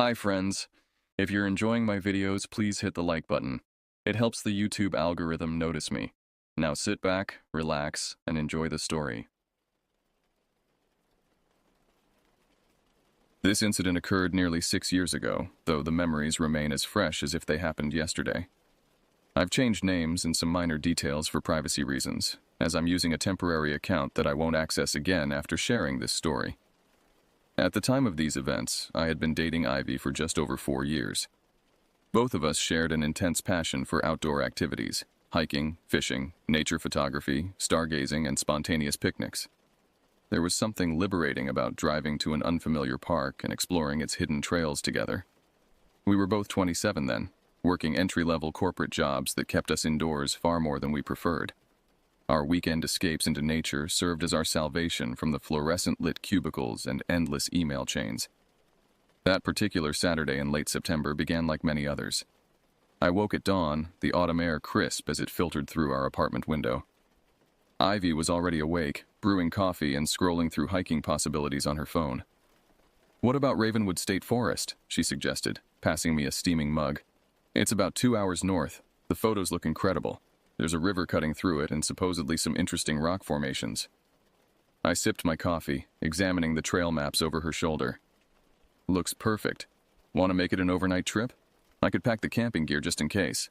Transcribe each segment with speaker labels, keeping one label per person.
Speaker 1: Hi friends. If you're enjoying my videos, please hit the like button. It helps the YouTube algorithm notice me. Now sit back, relax, and enjoy the story. This incident occurred nearly 6 years ago, though the memories remain as fresh as if they happened yesterday. I've changed names and some minor details for privacy reasons, as I'm using a temporary account that I won't access again after sharing this story. At the time of these events, I had been dating Ivy for just over 4 years. Both of us shared an intense passion for outdoor activities: hiking, fishing, nature photography, stargazing, and spontaneous picnics. There was something liberating about driving to an unfamiliar park and exploring its hidden trails together. We were both 27 then, working entry-level corporate jobs that kept us indoors far more than we preferred. Our weekend escapes into nature served as our salvation from the fluorescent-lit cubicles and endless email chains. That particular Saturday in late September began like many others. I woke at dawn, the autumn air crisp as it filtered through our apartment window. Ivy was already awake, brewing coffee and scrolling through hiking possibilities on her phone. "What about Ravenwood State Forest?" she suggested, passing me a steaming mug. "It's about 2 hours north. The photos look incredible. There's a river cutting through it and supposedly some interesting rock formations." I sipped my coffee, examining the trail maps over her shoulder. "Looks perfect. Want to make it an overnight trip? I could pack the camping gear just in case."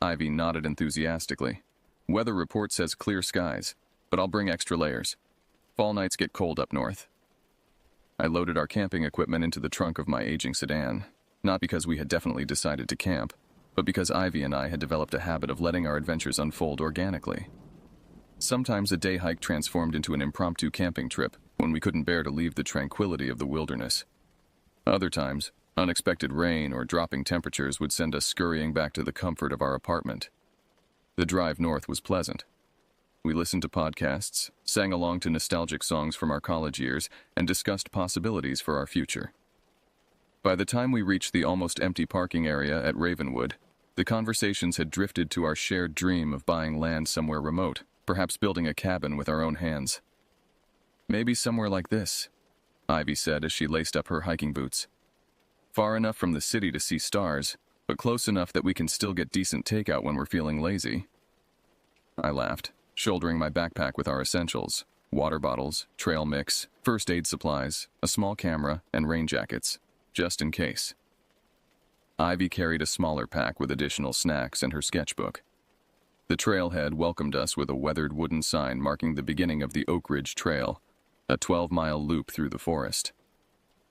Speaker 1: Ivy nodded enthusiastically. "Weather report says clear skies, but I'll bring extra layers. Fall nights get cold up north." I loaded our camping equipment into the trunk of my aging sedan, not because we had definitely decided to camp, but because Ivy and I had developed a habit of letting our adventures unfold organically. Sometimes a day hike transformed into an impromptu camping trip when we couldn't bear to leave the tranquility of the wilderness. Other times, unexpected rain or dropping temperatures would send us scurrying back to the comfort of our apartment. The drive north was pleasant. We listened to podcasts, sang along to nostalgic songs from our college years, and discussed possibilities for our future. By the time we reached the almost empty parking area at Ravenwood, the conversations had drifted to our shared dream of buying land somewhere remote, perhaps building a cabin with our own hands. "Maybe somewhere like this," Ivy said as she laced up her hiking boots. "Far enough from the city to see stars, but close enough that we can still get decent takeout when we're feeling lazy." I laughed, shouldering my backpack with our essentials: water bottles, trail mix, first aid supplies, a small camera, and rain jackets, just in case. Ivy carried a smaller pack with additional snacks and her sketchbook. The trailhead welcomed us with a weathered wooden sign marking the beginning of the Oak Ridge Trail, a 12-mile loop through the forest.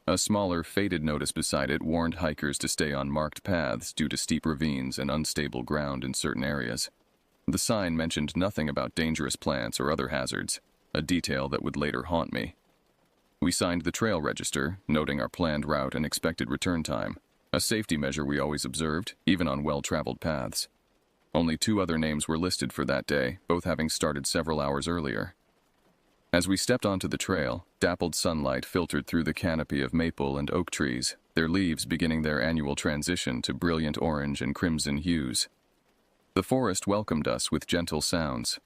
Speaker 1: A smaller, faded notice beside it warned hikers to stay on marked paths due to steep ravines and unstable ground in certain areas. The sign mentioned nothing about dangerous plants or other hazards, a detail that would later haunt me. We signed the trail register, noting our planned route and expected return time, a safety measure we always observed, even on well-traveled paths. Only 2 other names were listed for that day, both having started several hours earlier. As we stepped onto the trail, dappled sunlight filtered through the canopy of maple and oak trees, their leaves beginning their annual transition to brilliant orange and crimson hues. The forest welcomed us with gentle sounds,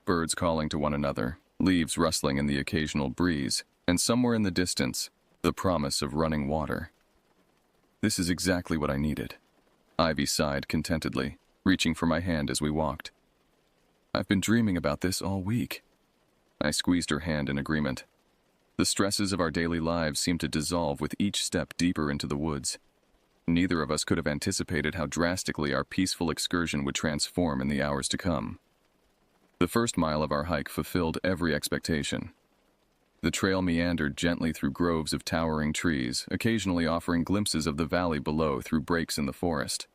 Speaker 1: birds calling to one another, leaves rustling in the occasional breeze, and somewhere in the distance, the promise of running water. "This is exactly what I needed," Ivy sighed contentedly, reaching for my hand as we walked. "I've been dreaming about this all week." I squeezed her hand in agreement. The stresses of our daily lives seemed to dissolve with each step deeper into the woods. Neither of us could have anticipated how drastically our peaceful excursion would transform in the hours to come. The first mile of our hike fulfilled every expectation. The trail meandered gently through groves of towering trees, occasionally offering glimpses of the valley below through breaks in the forest.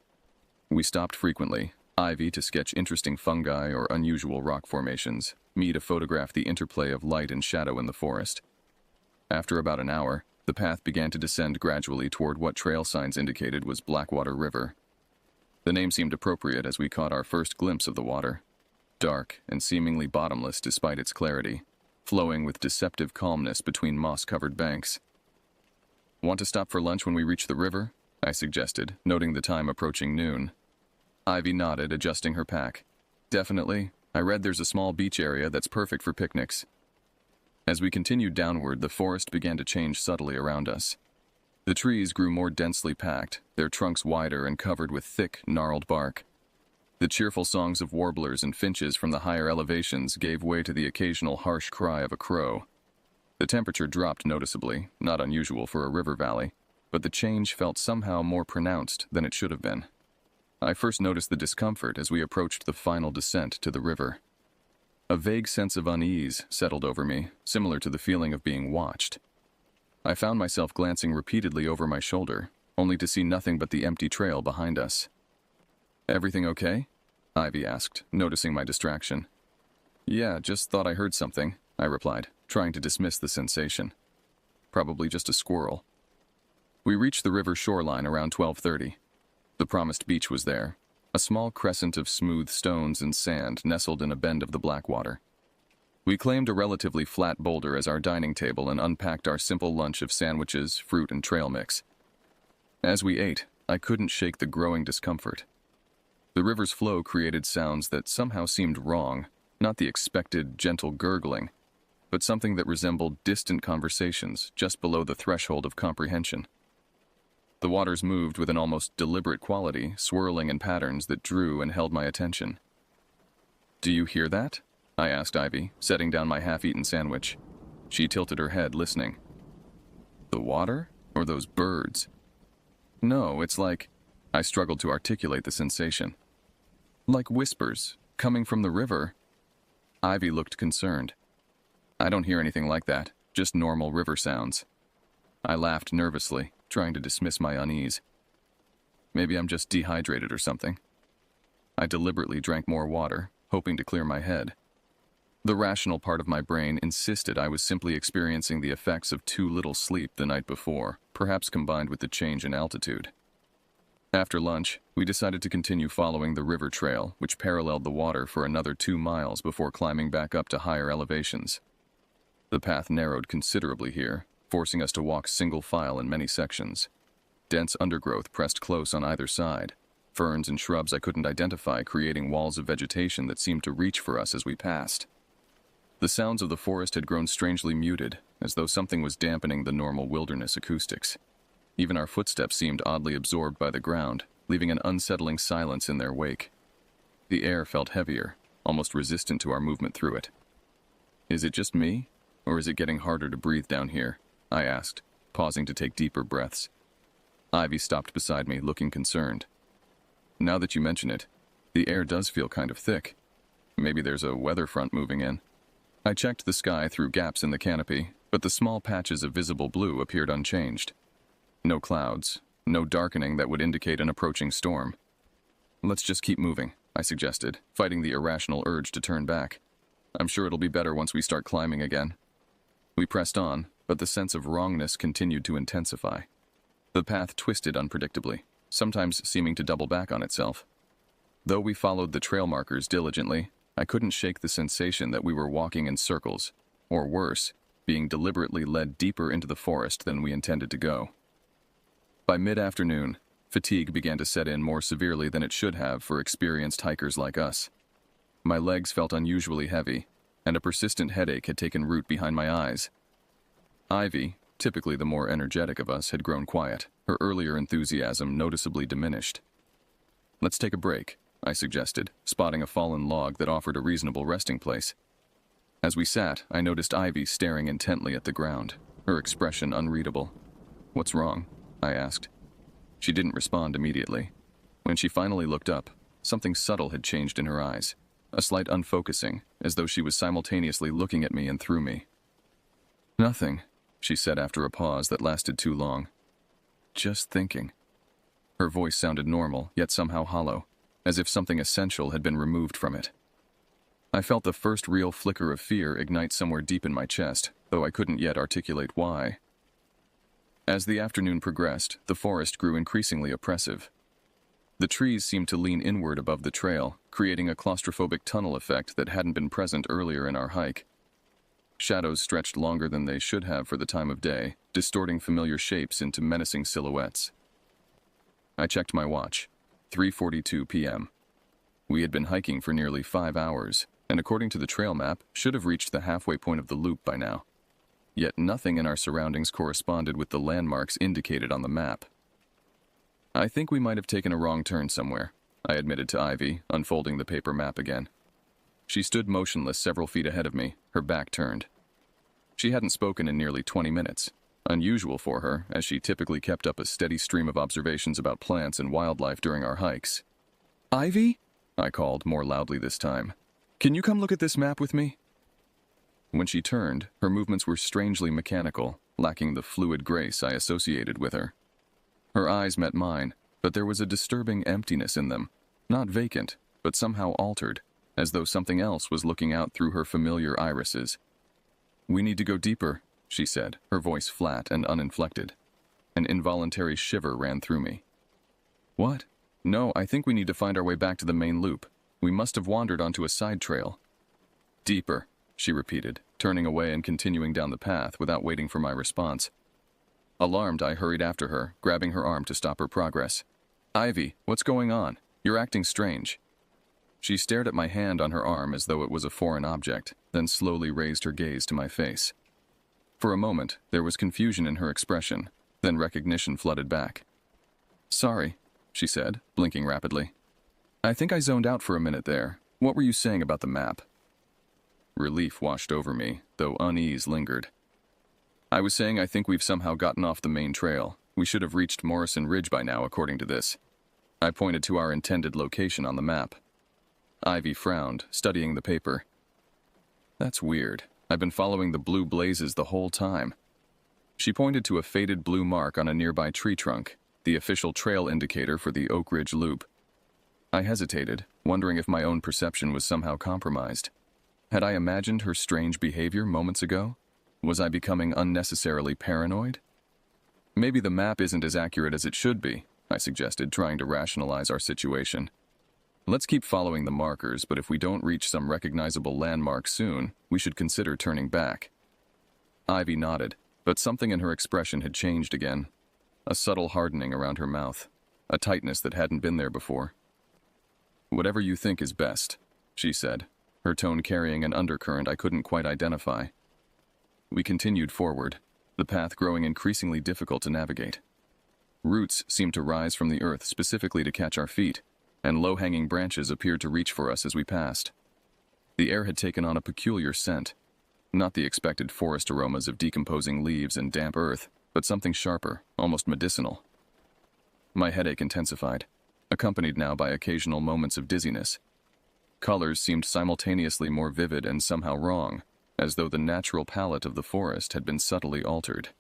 Speaker 1: We stopped frequently, Ivy to sketch interesting fungi or unusual rock formations, me to photograph the interplay of light and shadow in the forest. After about an hour, the path began to descend gradually toward what trail signs indicated was Blackwater River. The name seemed appropriate as we caught our first glimpse of the water, dark and seemingly bottomless despite its clarity, flowing with deceptive calmness between moss-covered banks. "Want to stop for lunch when we reach the river?" I suggested, noting the time approaching noon. Ivy nodded, adjusting her pack. "Definitely. I read there's a small beach area that's perfect for picnics." As we continued downward, the forest began to change subtly around us. The trees grew more densely packed, their trunks wider and covered with thick, gnarled bark. The cheerful songs of warblers and finches from the higher elevations gave way to the occasional harsh cry of a crow. The temperature dropped noticeably, not unusual for a river valley, but the change felt somehow more pronounced than it should have been. I first noticed the discomfort as we approached the final descent to the river. A vague sense of unease settled over me, similar to the feeling of being watched. I found myself glancing repeatedly over my shoulder, only to see nothing but the empty trail behind us. "Everything okay?" Ivy asked, noticing my distraction. "Yeah, just thought I heard something," I replied, trying to dismiss the sensation. "Probably just a squirrel." We reached the river shoreline around 12:30. The promised beach was there, a small crescent of smooth stones and sand nestled in a bend of the Blackwater. We claimed a relatively flat boulder as our dining table and unpacked our simple lunch of sandwiches, fruit, and trail mix. As we ate, I couldn't shake the growing discomfort. The river's flow created sounds that somehow seemed wrong, not the expected, gentle gurgling, but something that resembled distant conversations just below the threshold of comprehension. The waters moved with an almost deliberate quality, swirling in patterns that drew and held my attention. "Do you hear that?" I asked Ivy, setting down my half-eaten sandwich. She tilted her head, listening. "The water? Or those birds?" "No, it's like..." I struggled to articulate the sensation. "Like whispers, coming from the river." Ivy looked concerned. "I don't hear anything like that, just normal river sounds." I laughed nervously, trying to dismiss my unease. Maybe I'm just dehydrated or something. I deliberately drank more water, hoping to clear my head. The rational part of my brain insisted I was simply experiencing the effects of too little sleep the night before, perhaps combined with the change in altitude. After lunch, we decided to continue following the river trail, which paralleled the water for another 2 miles before climbing back up to higher elevations. The path narrowed considerably here, forcing us to walk single file in many sections. Dense undergrowth pressed close on either side, ferns and shrubs I couldn't identify creating walls of vegetation that seemed to reach for us as we passed. The sounds of the forest had grown strangely muted, as though something was dampening the normal wilderness acoustics. Even our footsteps seemed oddly absorbed by the ground, leaving an unsettling silence in their wake. The air felt heavier, almost resistant to our movement through it. "Is it just me, or is it getting harder to breathe down here?" I asked, pausing to take deeper breaths. Ivy stopped beside me, looking concerned. "Now that you mention it, the air does feel kind of thick. Maybe there's a weather front moving in." I checked the sky through gaps in the canopy, but the small patches of visible blue appeared unchanged. No clouds, no darkening that would indicate an approaching storm. "Let's just keep moving," I suggested, fighting the irrational urge to turn back. "I'm sure it'll be better once we start climbing again." We pressed on, but the sense of wrongness continued to intensify. The path twisted unpredictably, sometimes seeming to double back on itself. Though we followed the trail markers diligently, I couldn't shake the sensation that we were walking in circles, or worse, being deliberately led deeper into the forest than we intended to go. By mid-afternoon, fatigue began to set in more severely than it should have for experienced hikers like us. My legs felt unusually heavy, and a persistent headache had taken root behind my eyes. Ivy, typically the more energetic of us, had grown quiet, her earlier enthusiasm noticeably diminished. "Let's take a break," I suggested, spotting a fallen log that offered a reasonable resting place. As we sat, I noticed Ivy staring intently at the ground, her expression unreadable. "What's wrong?" I asked. She didn't respond immediately. When she finally looked up, something subtle had changed in her eyes, a slight unfocusing, as though she was simultaneously looking at me and through me. "Nothing," she said after a pause that lasted too long. "Just thinking." Her voice sounded normal, yet somehow hollow, as if something essential had been removed from it. I felt the first real flicker of fear ignite somewhere deep in my chest, though I couldn't yet articulate why. As the afternoon progressed, the forest grew increasingly oppressive. The trees seemed to lean inward above the trail, creating a claustrophobic tunnel effect that hadn't been present earlier in our hike. Shadows stretched longer than they should have for the time of day, distorting familiar shapes into menacing silhouettes. I checked my watch. 3:42 p.m. We had been hiking for nearly 5 hours, and according to the trail map, should have reached the halfway point of the loop by now. yet nothing in our surroundings corresponded with the landmarks indicated on the map. I think we might have taken a wrong turn somewhere, I admitted to Ivy, unfolding the paper map again. She stood motionless several feet ahead of me, her back turned. She hadn't spoken in nearly 20 minutes, unusual for her, as she typically kept up a steady stream of observations about plants and wildlife during our hikes. "Ivy?" I called, more loudly this time. "Can you come look at this map with me?" When she turned, her movements were strangely mechanical, lacking the fluid grace I associated with her. Her eyes met mine, but there was a disturbing emptiness in them, not vacant, but somehow altered, as though something else was looking out through her familiar irises. "We need to go deeper," she said, her voice flat and uninflected. An involuntary shiver ran through me. "What? No, I think we need to find our way back to the main loop. We must have wandered onto a side trail." "Deeper," she repeated, turning away and continuing down the path without waiting for my response. Alarmed, I hurried after her, grabbing her arm to stop her progress. "Ivy, what's going on? You're acting strange." She stared at my hand on her arm as though it was a foreign object, then slowly raised her gaze to my face. For a moment, there was confusion in her expression, then recognition flooded back. "Sorry," she said, blinking rapidly. "I think I zoned out for a minute there. What were you saying about the map?" Relief washed over me, though unease lingered. "I was saying I think we've somehow gotten off the main trail. We should have reached Morrison Ridge by now, according to this." I pointed to our intended location on the map. Ivy frowned, studying the paper. "That's weird. I've been following the blue blazes the whole time." She pointed to a faded blue mark on a nearby tree trunk, the official trail indicator for the Oak Ridge Loop. I hesitated, wondering if my own perception was somehow compromised. Had I imagined her strange behavior moments ago? Was I becoming unnecessarily paranoid? "Maybe the map isn't as accurate as it should be," I suggested, trying to rationalize our situation. "Let's keep following the markers, but if we don't reach some recognizable landmark soon, we should consider turning back." Ivy nodded, but something in her expression had changed again. A subtle hardening around her mouth, a tightness that hadn't been there before. "Whatever you think is best," she said, her tone carrying an undercurrent I couldn't quite identify. We continued forward, the path growing increasingly difficult to navigate. Roots seemed to rise from the earth specifically to catch our feet, and low-hanging branches appeared to reach for us as we passed. The air had taken on a peculiar scent, not the expected forest aromas of decomposing leaves and damp earth, but something sharper, almost medicinal. My headache intensified, accompanied now by occasional moments of dizziness. Colors seemed simultaneously more vivid and somehow wrong, as though the natural palette of the forest had been subtly altered.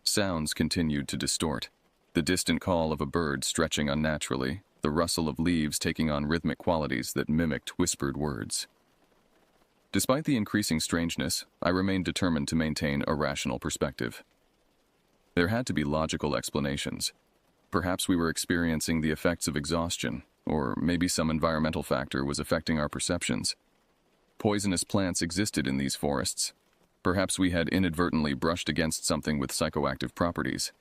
Speaker 1: Sounds continued to distort, the distant call of a bird stretching unnaturally, the rustle of leaves taking on rhythmic qualities that mimicked whispered words. Despite the increasing strangeness, I remained determined to maintain a rational perspective. There had to be logical explanations. Perhaps we were experiencing the effects of exhaustion, or maybe some environmental factor was affecting our perceptions. Poisonous plants existed in these forests. Perhaps we had inadvertently brushed against something with psychoactive properties.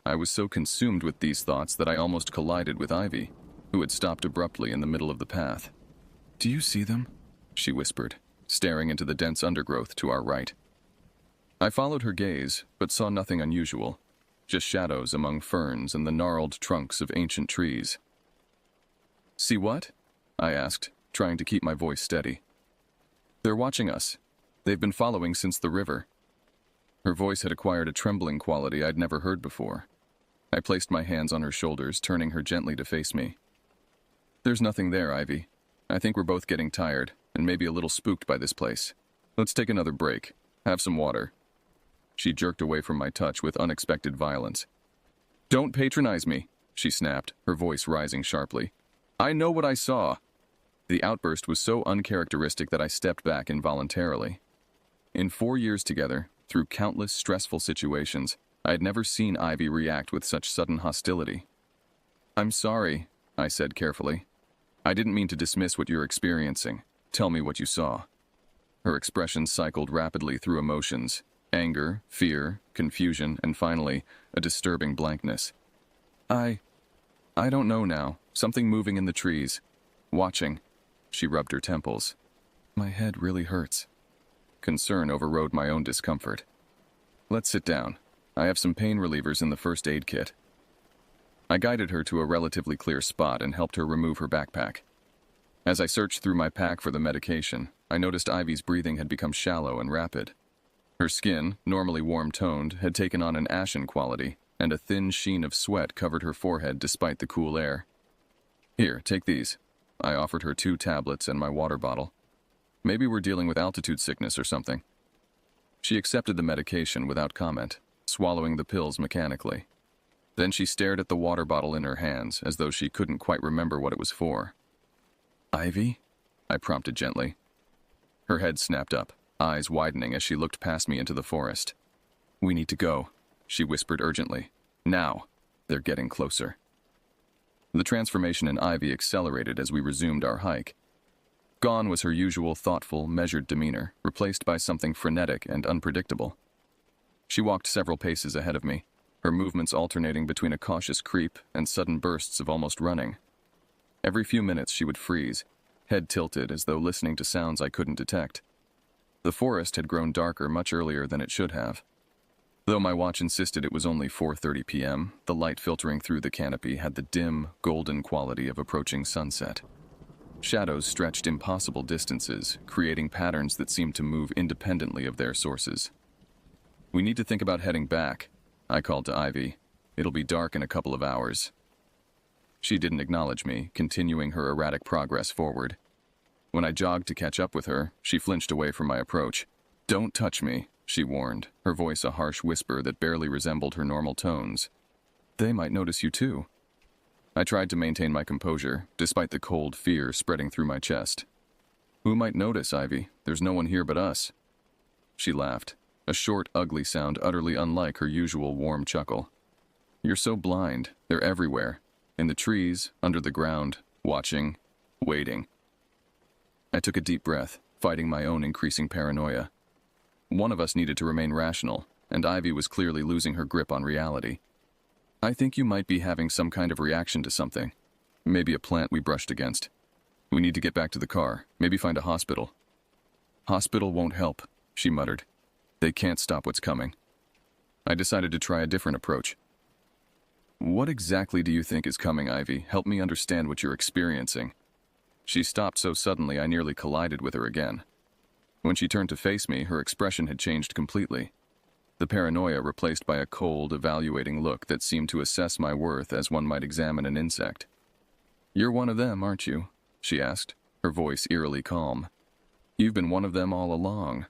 Speaker 1: I was so consumed with these thoughts that I almost collided with Ivy, who had stopped abruptly in the middle of the path. "Do you see them?" she whispered, staring into the dense undergrowth to our right. I followed her gaze, but saw nothing unusual, just shadows among ferns and the gnarled trunks of ancient trees. "See what?" I asked, trying to keep my voice steady. "They're watching us. They've been following since the river." Her voice had acquired a trembling quality I'd never heard before. I placed my hands on her shoulders, turning her gently to face me. "There's nothing there, Ivy. I think we're both getting tired, and maybe a little spooked by this place. Let's take another break. Have some water." She jerked away from my touch with unexpected violence. "Don't patronize me," she snapped, her voice rising sharply. "I know what I saw." The outburst was so uncharacteristic that I stepped back involuntarily. In 4 years together, through countless stressful situations, I had never seen Ivy react with such sudden hostility. "I'm sorry," I said carefully. "I didn't mean to dismiss what you're experiencing. Tell me what you saw." Her expression cycled rapidly through emotions: anger, fear, confusion, and finally, a disturbing blankness. I don't know now. Something moving in the trees. Watching." She rubbed her temples. "My head really hurts." concern overrode my own discomfort. Let's sit down. I have some pain relievers in the first aid kit. I guided her to a relatively clear spot and helped her remove her backpack. As I searched through my pack for the medication, I noticed Ivy's breathing had become shallow and rapid. Her skin, normally warm-toned, had taken on an ashen quality, and a thin sheen of sweat covered her forehead despite the cool air. Here, take these. I offered her 2 tablets and my water bottle. Maybe we're dealing with altitude sickness or something. She accepted the medication without comment, swallowing the pills mechanically. Then she stared at the water bottle in her hands as though she couldn't quite remember what it was for. "Ivy?" I prompted gently. Her head snapped up, eyes widening as she looked past me into the forest. "We need to go," she whispered urgently. "Now." They're getting closer. The transformation in Ivy accelerated as we resumed our hike. Gone was her usual thoughtful, measured demeanor, replaced by something frenetic and unpredictable. She walked several paces ahead of me, her movements alternating between a cautious creep and sudden bursts of almost running. Every few minutes she would freeze, head tilted as though listening to sounds I couldn't detect. The forest had grown darker much earlier than it should have. Though my watch insisted it was only 4:30 p.m., the light filtering through the canopy had the dim, golden quality of approaching sunset. Shadows stretched impossible distances, creating patterns that seemed to move independently of their sources. "We need to think about heading back," I called to Ivy. "It'll be dark in a couple of hours." She didn't acknowledge me, continuing her erratic progress forward. When I jogged to catch up with her, she flinched away from my approach. "Don't touch me," she warned, her voice a harsh whisper that barely resembled her normal tones. "They might notice you too." I tried to maintain my composure, despite the cold fear spreading through my chest. "Who might notice, Ivy? There's no one here but us." She laughed, a short, ugly sound utterly unlike her usual warm chuckle. "You're so blind. They're everywhere. In the trees, under the ground, watching, waiting." I took a deep breath, fighting my own increasing paranoia. One of us needed to remain rational, and Ivy was clearly losing her grip on reality. "I think you might be having some kind of reaction to something. Maybe a plant we brushed against. We need to get back to the car, maybe find a hospital." "Hospital won't help," she muttered. "They can't stop what's coming." I decided to try a different approach. "What exactly do you think is coming, Ivy? Help me understand what you're experiencing." She stopped so suddenly I nearly collided with her again. When she turned to face me, her expression had changed completely. The paranoia replaced by a cold, evaluating look that seemed to assess my worth as one might examine an insect. "You're one of them, aren't you?" she asked, her voice eerily calm. "You've been one of them all along."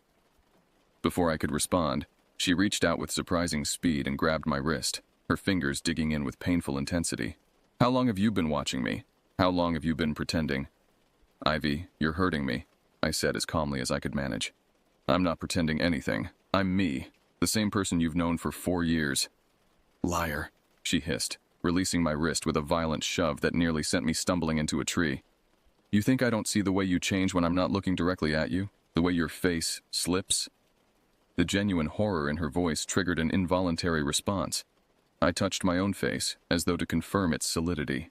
Speaker 1: Before I could respond, she reached out with surprising speed and grabbed my wrist, her fingers digging in with painful intensity. "How long have you been watching me? How long have you been pretending?" "Ivy, you're hurting me," I said as calmly as I could manage. "I'm not pretending anything. I'm me. The same person you've known for 4 years. "Liar," she hissed, releasing my wrist with a violent shove that nearly sent me stumbling into a tree. "You think I don't see the way you change when I'm not looking directly at you? The way your face slips?" The genuine horror in her voice triggered an involuntary response. I touched my own face, as though to confirm its solidity.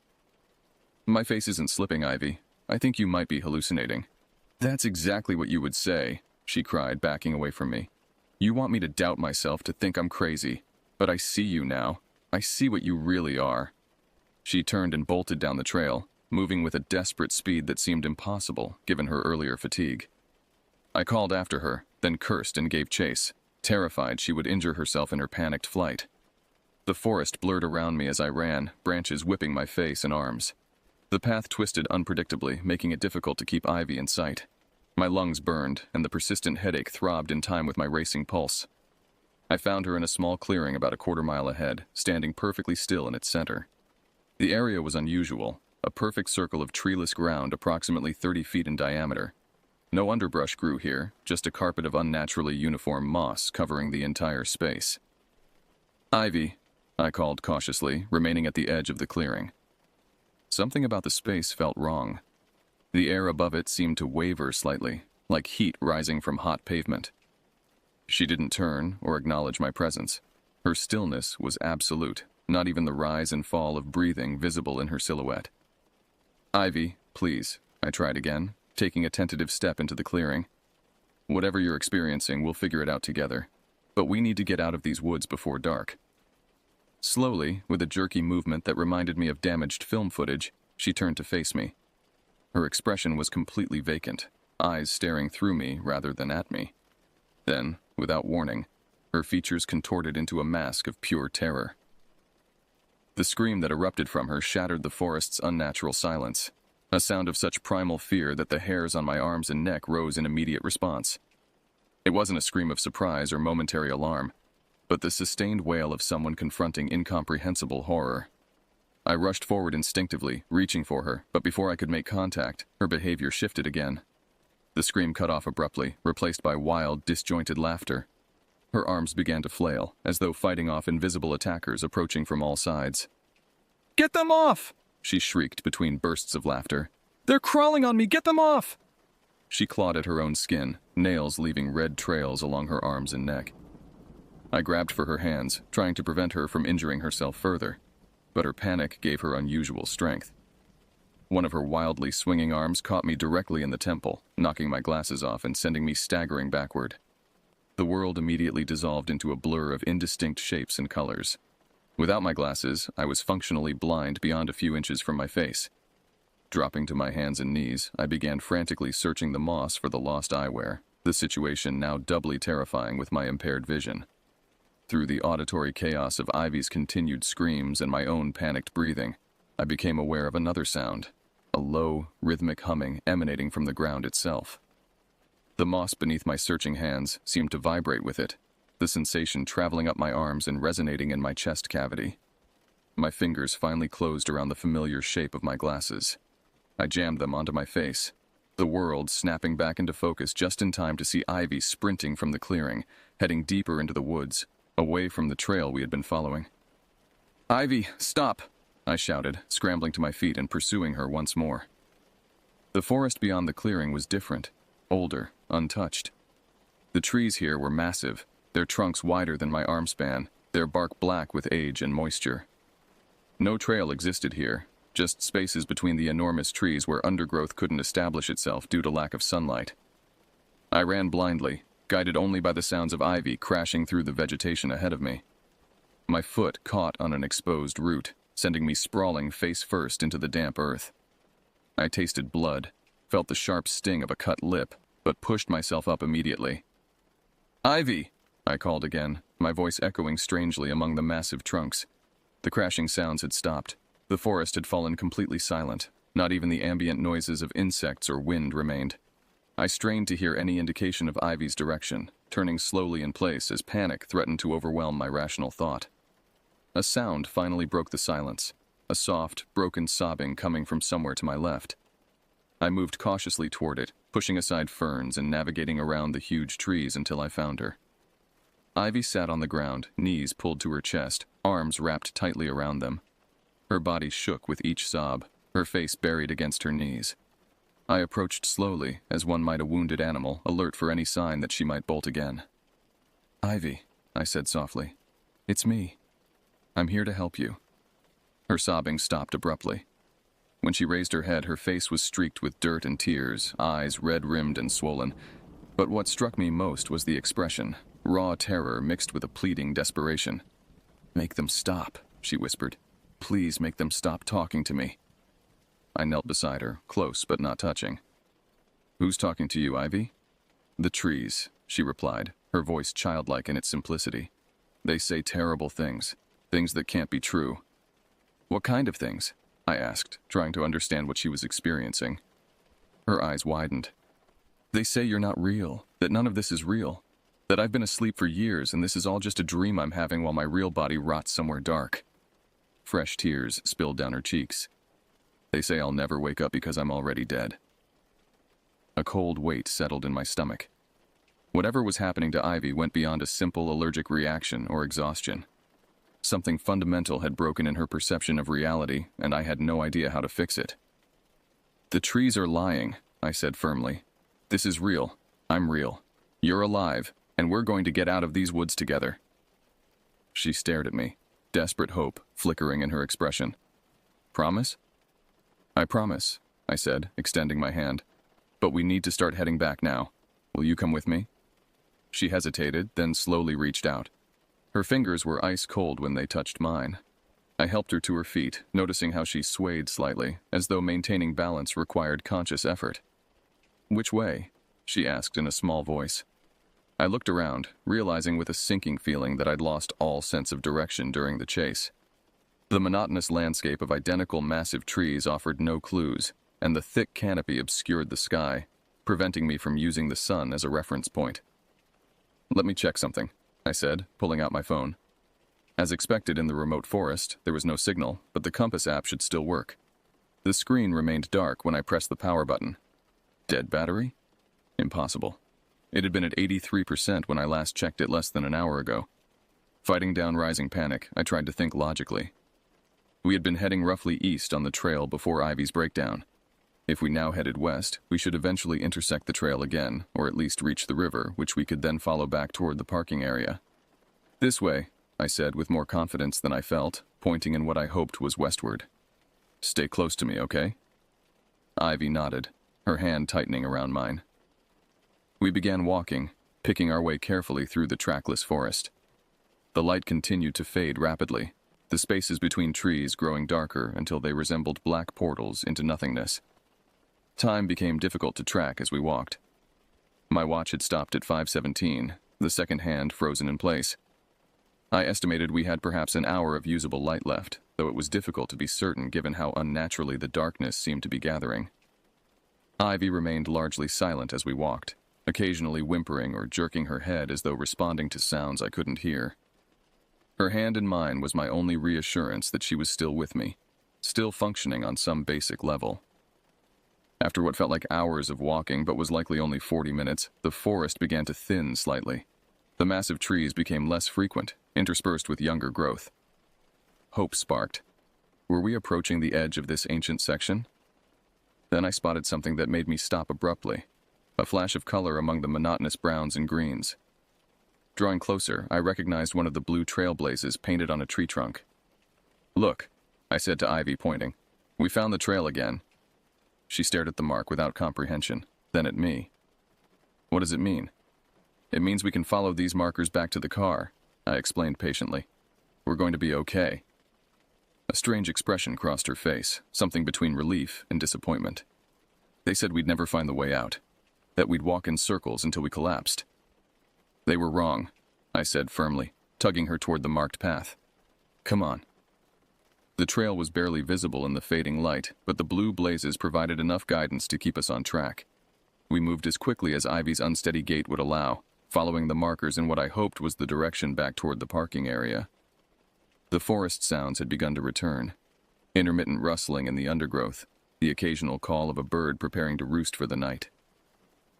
Speaker 1: "My face isn't slipping, Ivy. I think you might be hallucinating." "That's exactly what you would say," she cried, backing away from me. "You want me to doubt myself, to think I'm crazy. But I see you now. I see what you really are." She turned and bolted down the trail, moving with a desperate speed that seemed impossible, given her earlier fatigue. I called after her, then cursed and gave chase, terrified she would injure herself in her panicked flight. The forest blurred around me as I ran, branches whipping my face and arms. The path twisted unpredictably, making it difficult to keep Ivy in sight. My lungs burned, and the persistent headache throbbed in time with my racing pulse. I found her in a small clearing about a quarter-mile ahead, standing perfectly still in its center. The area was unusual, a perfect circle of treeless ground approximately 30 feet in diameter. No underbrush grew here, just a carpet of unnaturally uniform moss covering the entire space. "Ivy," I called cautiously, remaining at the edge of the clearing. Something about the space felt wrong. The air above it seemed to waver slightly, like heat rising from hot pavement. She didn't turn or acknowledge my presence. Her stillness was absolute, not even the rise and fall of breathing visible in her silhouette. "Ivy, please," I tried again, taking a tentative step into the clearing. Whatever you're experiencing, we'll figure it out together. But we need to get out of these woods before dark." Slowly, with a jerky movement that reminded me of damaged film footage, she turned to face me. Her expression was completely vacant, eyes staring through me rather than at me. Then, without warning, her features contorted into a mask of pure terror. The scream that erupted from her shattered the forest's unnatural silence, a sound of such primal fear that the hairs on my arms and neck rose in immediate response. It wasn't a scream of surprise or momentary alarm, but the sustained wail of someone confronting incomprehensible horror. I rushed forward instinctively, reaching for her, but before I could make contact, her behavior shifted again. The scream cut off abruptly, replaced by wild, disjointed laughter. Her arms began to flail, as though fighting off invisible attackers approaching from all sides. "Get them off!" she shrieked between bursts of laughter. "They're crawling on me! Get them off!" She clawed at her own skin, nails leaving red trails along her arms and neck. I grabbed for her hands, trying to prevent her from injuring herself further, but her panic gave her unusual strength. One of her wildly swinging arms caught me directly in the temple, knocking my glasses off and sending me staggering backward. The world immediately dissolved into a blur of indistinct shapes and colors. Without my glasses, I was functionally blind beyond a few inches from my face. Dropping to my hands and knees, I began frantically searching the moss for the lost eyewear, the situation now doubly terrifying with my impaired vision. Through the auditory chaos of Ivy's continued screams and my own panicked breathing, I became aware of another sound, a low, rhythmic humming emanating from the ground itself. The moss beneath my searching hands seemed to vibrate with it, the sensation traveling up my arms and resonating in my chest cavity. My fingers finally closed around the familiar shape of my glasses. I jammed them onto my face, the world snapping back into focus just in time to see Ivy sprinting from the clearing, heading deeper into the woods, away from the trail we had been following. "Ivy, stop!" I shouted, scrambling to my feet and pursuing her once more. The forest beyond the clearing was different, older, untouched. The trees here were massive, their trunks wider than my arm span, their bark black with age and moisture. No trail existed here, just spaces between the enormous trees where undergrowth couldn't establish itself due to lack of sunlight. I ran blindly, guided only by the sounds of ivy crashing through the vegetation ahead of me. My foot caught on an exposed root, sending me sprawling face first into the damp earth. I tasted blood, felt the sharp sting of a cut lip, but pushed myself up immediately. "Ivy!" I called again, my voice echoing strangely among the massive trunks. The crashing sounds had stopped. The forest had fallen completely silent. Not even the ambient noises of insects or wind remained. I strained to hear any indication of Ivy's direction, turning slowly in place as panic threatened to overwhelm my rational thought. A sound finally broke the silence, a soft, broken sobbing coming from somewhere to my left. I moved cautiously toward it, pushing aside ferns and navigating around the huge trees until I found her. Ivy sat on the ground, knees pulled to her chest, arms wrapped tightly around them. Her body shook with each sob, her face buried against her knees. I approached slowly, as one might a wounded animal, alert for any sign that she might bolt again. "Ivy," I said softly, "it's me. I'm here to help you." Her sobbing stopped abruptly. When she raised her head, her face was streaked with dirt and tears, eyes red-rimmed and swollen. But what struck me most was the expression, raw terror mixed with a pleading desperation. "Make them stop," she whispered. "Please make them stop talking to me." I knelt beside her, close but not touching. "Who's talking to you, Ivy?" "The trees," she replied, her voice childlike in its simplicity. "They say terrible things, things that can't be true." "What kind of things?" I asked, trying to understand what she was experiencing. Her eyes widened. "They say you're not real, that none of this is real, that I've been asleep for years and this is all just a dream I'm having while my real body rots somewhere dark." Fresh tears spilled down her cheeks. "They say I'll never wake up because I'm already dead." A cold weight settled in my stomach. Whatever was happening to Ivy went beyond a simple allergic reaction or exhaustion. Something fundamental had broken in her perception of reality, and I had no idea how to fix it. "The trees are lying," I said firmly. "This is real. I'm real. You're alive, and we're going to get out of these woods together." She stared at me, desperate hope flickering in her expression. "Promise?" "I promise," I said, extending my hand. "But we need to start heading back now. Will you come with me? She hesitated, then slowly reached out. Her fingers were ice cold when they touched mine. I helped her to her feet, noticing how she swayed slightly, as though maintaining balance required conscious effort. Which way? She asked in a small voice. I looked around, realizing with a sinking feeling that I'd lost all sense of direction during the chase. The monotonous landscape of identical massive trees offered no clues, and the thick canopy obscured the sky, preventing me from using the sun as a reference point. Let me check something, I said, pulling out my phone. As expected in the remote forest, there was no signal, but the compass app should still work. The screen remained dark when I pressed the power button. Dead battery? Impossible. It had been at 83% when I last checked it less than an hour ago. Fighting down rising panic, I tried to think logically. We had been heading roughly east on the trail before Ivy's breakdown. If we now headed west, we should eventually intersect the trail again, or at least reach the river, which we could then follow back toward the parking area. This way, I said with more confidence than I felt, pointing in what I hoped was westward. Stay close to me, okay? Ivy nodded, her hand tightening around mine. We began walking, picking our way carefully through the trackless forest. The light continued to fade rapidly, the spaces between trees growing darker until they resembled black portals into nothingness. Time became difficult to track as we walked. My watch had stopped at 5:17, the second hand frozen in place. I estimated we had perhaps an hour of usable light left, though it was difficult to be certain given how unnaturally the darkness seemed to be gathering. Ivy remained largely silent as we walked, occasionally whimpering or jerking her head as though responding to sounds I couldn't hear. Her hand in mine was my only reassurance that she was still with me, still functioning on some basic level. After what felt like hours of walking but was likely only 40 minutes, the forest began to thin slightly. The massive trees became less frequent, interspersed with younger growth. Hope sparked. Were we approaching the edge of this ancient section? Then I spotted something that made me stop abruptly, a flash of color among the monotonous browns and greens. Drawing closer, I recognized one of the blue trailblazes painted on a tree trunk. Look, I said to Ivy, pointing. We found the trail again. She stared at the mark without comprehension, then at me. What does it mean? It means we can follow these markers back to the car, I explained patiently. We're going to be okay. A strange expression crossed her face, something between relief and disappointment. They said we'd never find the way out, that we'd walk in circles until we collapsed. They were wrong, I said firmly, tugging her toward the marked path. Come on. The trail was barely visible in the fading light, but the blue blazes provided enough guidance to keep us on track. We moved as quickly as Ivy's unsteady gait would allow, following the markers in what I hoped was the direction back toward the parking area. The forest sounds had begun to return. Intermittent rustling in the undergrowth, the occasional call of a bird preparing to roost for the night.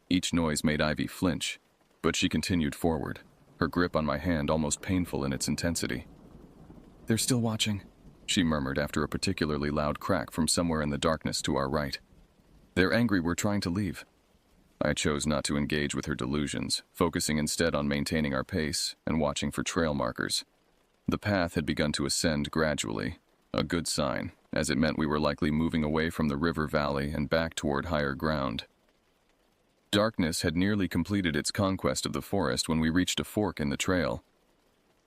Speaker 1: Each noise made Ivy flinch, but she continued forward, her grip on my hand almost painful in its intensity. They're still watching, she murmured after a particularly loud crack from somewhere in the darkness to our right. They're angry we're trying to leave. I chose not to engage with her delusions, focusing instead on maintaining our pace and watching for trail markers. The path had begun to ascend gradually, a good sign, as it meant we were likely moving away from the river valley and back toward higher ground. Darkness had nearly completed its conquest of the forest when we reached a fork in the trail.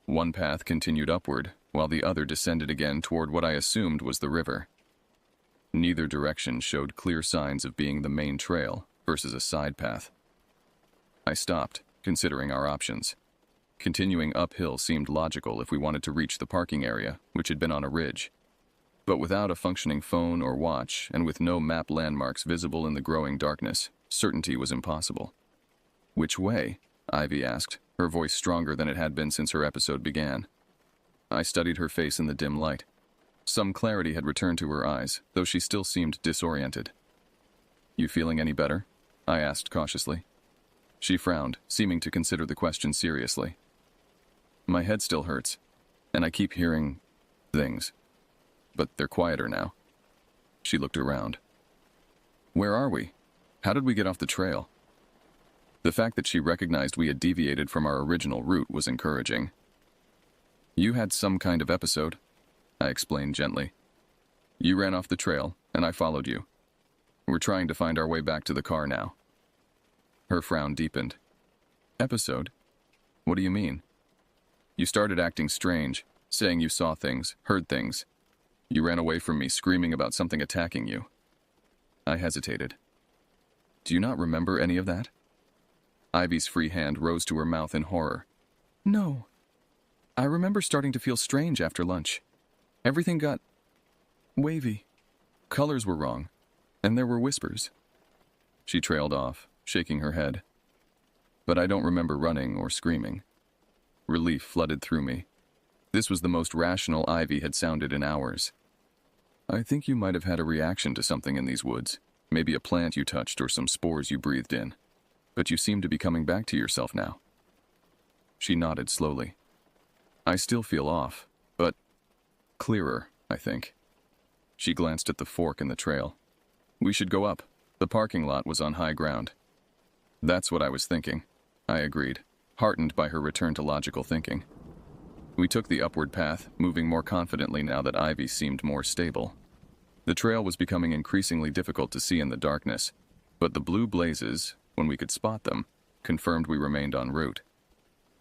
Speaker 1: One path continued upward, while the other descended again toward what I assumed was the river. Neither direction showed clear signs of being the main trail versus a side path. I stopped, considering our options. Continuing uphill seemed logical if we wanted to reach the parking area, which had been on a ridge. But without a functioning phone or watch, and with no map landmarks visible in the growing darkness, certainty was impossible. Which way? Ivy asked, her voice stronger than it had been since her episode began. I studied her face in the dim light. Some clarity had returned to her eyes, though she still seemed disoriented. You feeling any better? I asked cautiously. She frowned, seeming to consider the question seriously. My head still hurts, and I keep hearing things, but they're quieter now. She looked around. Where are we? How did we get off the trail? The fact that she recognized we had deviated from our original route was encouraging. You had some kind of episode, I explained gently. You ran off the trail, and I followed you. We're trying to find our way back to the car now. Her frown deepened. Episode? What do you mean? You started acting strange, saying you saw things, heard things. You ran away from me screaming about something attacking you. I hesitated. Do you not remember any of that? Ivy's free hand rose to her mouth in horror. No. I remember starting to feel strange after lunch. Everything got wavy. Colors were wrong, and there were whispers. She trailed off, shaking her head. But I don't remember running or screaming. Relief flooded through me. This was the most rational Ivy had sounded in hours. I think you might have had a reaction to something in these woods. Maybe a plant you touched or some spores you breathed in. But you seem to be coming back to yourself now. She nodded slowly. I still feel off, but clearer, I think. She glanced at the fork in the trail. We should go up. The parking lot was on high ground. That's what I was thinking, I agreed, heartened by her return to logical thinking. We took the upward path, moving more confidently now that Ivy seemed more stable. The trail was becoming increasingly difficult to see in the darkness, but the blue blazes, when we could spot them, confirmed we remained en route.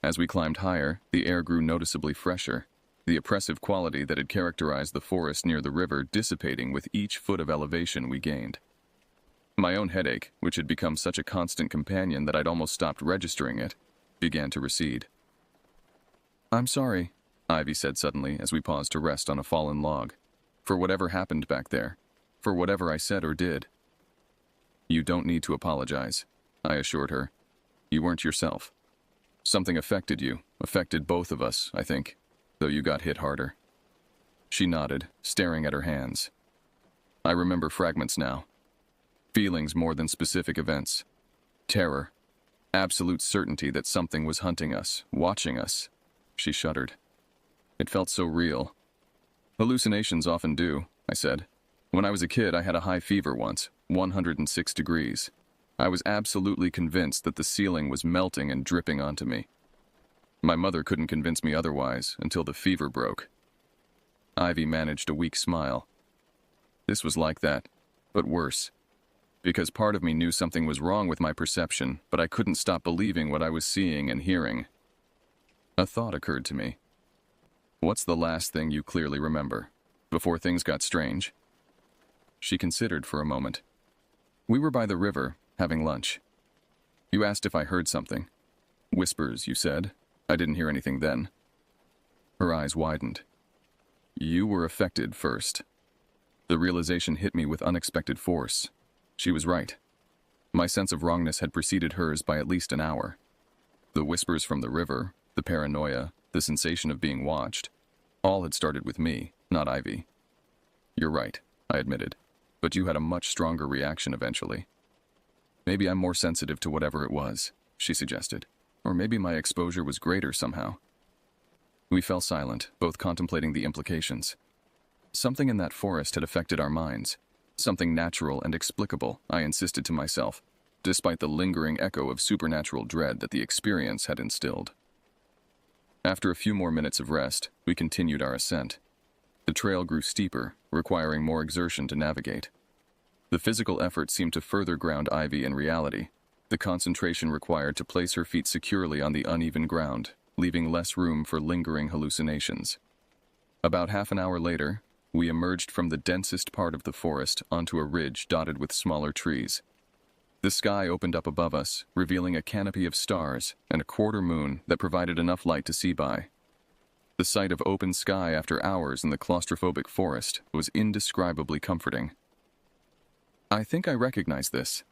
Speaker 1: As we climbed higher, the air grew noticeably fresher, the oppressive quality that had characterized the forest near the river dissipating with each foot of elevation we gained. My own headache, which had become such a constant companion that I'd almost stopped registering it, began to recede. I'm sorry, Ivy said suddenly as we paused to rest on a fallen log, for whatever happened back there, for whatever I said or did. You don't need to apologize, I assured her. You weren't yourself. Something affected you, affected both of us, I think, though you got hit harder. She nodded, staring at her hands. I remember fragments now. Feelings more than specific events. Terror. Absolute certainty that something was hunting us, watching us. She shuddered. It felt so real. Hallucinations often do, I said. When I was a kid, I had a high fever once, 106 degrees. I was absolutely convinced that the ceiling was melting and dripping onto me. My mother couldn't convince me otherwise until the fever broke. Ivy managed a weak smile. This was like that, but worse. Because part of me knew something was wrong with my perception, but I couldn't stop believing what I was seeing and hearing. A thought occurred to me. What's the last thing you clearly remember, before things got strange? She considered for a moment. We were by the river, having lunch. You asked if I heard something. Whispers, you said. I didn't hear anything then. Her eyes widened. You were affected first. The realization hit me with unexpected force. She was right. My sense of wrongness had preceded hers by at least an hour. The whispers from the river, the paranoia, the sensation of being watched, all had started with me, not Ivy. You're right, I admitted, but you had a much stronger reaction eventually. Maybe I'm more sensitive to whatever it was, she suggested, or maybe my exposure was greater somehow. We fell silent, both contemplating the implications. Something in that forest had affected our minds. Something natural and explicable, I insisted to myself, despite the lingering echo of supernatural dread that the experience had instilled. After a few more minutes of rest, we continued our ascent. The trail grew steeper, requiring more exertion to navigate. The physical effort seemed to further ground Ivy in reality, the concentration required to place her feet securely on the uneven ground, leaving less room for lingering hallucinations. About half an hour later, we emerged from the densest part of the forest onto a ridge dotted with smaller trees. The sky opened up above us, revealing a canopy of stars and a quarter moon that provided enough light to see by. The sight of open sky after hours in the claustrophobic forest was indescribably comforting. I think I recognize this,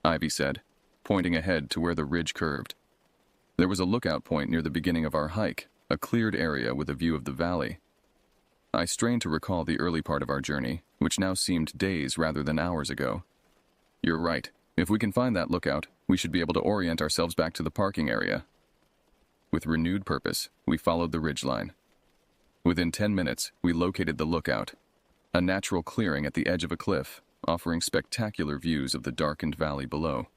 Speaker 1: Ivy said, pointing ahead to where the ridge curved. There was a lookout point near the beginning of our hike, a cleared area with a view of the valley. I strained to recall the early part of our journey, which now seemed days rather than hours ago. You're right. If we can find that lookout, we should be able to orient ourselves back to the parking area. With renewed purpose, we followed the ridgeline. Within 10 minutes, we located the lookout, a natural clearing at the edge of a cliff, offering spectacular views of the darkened valley below.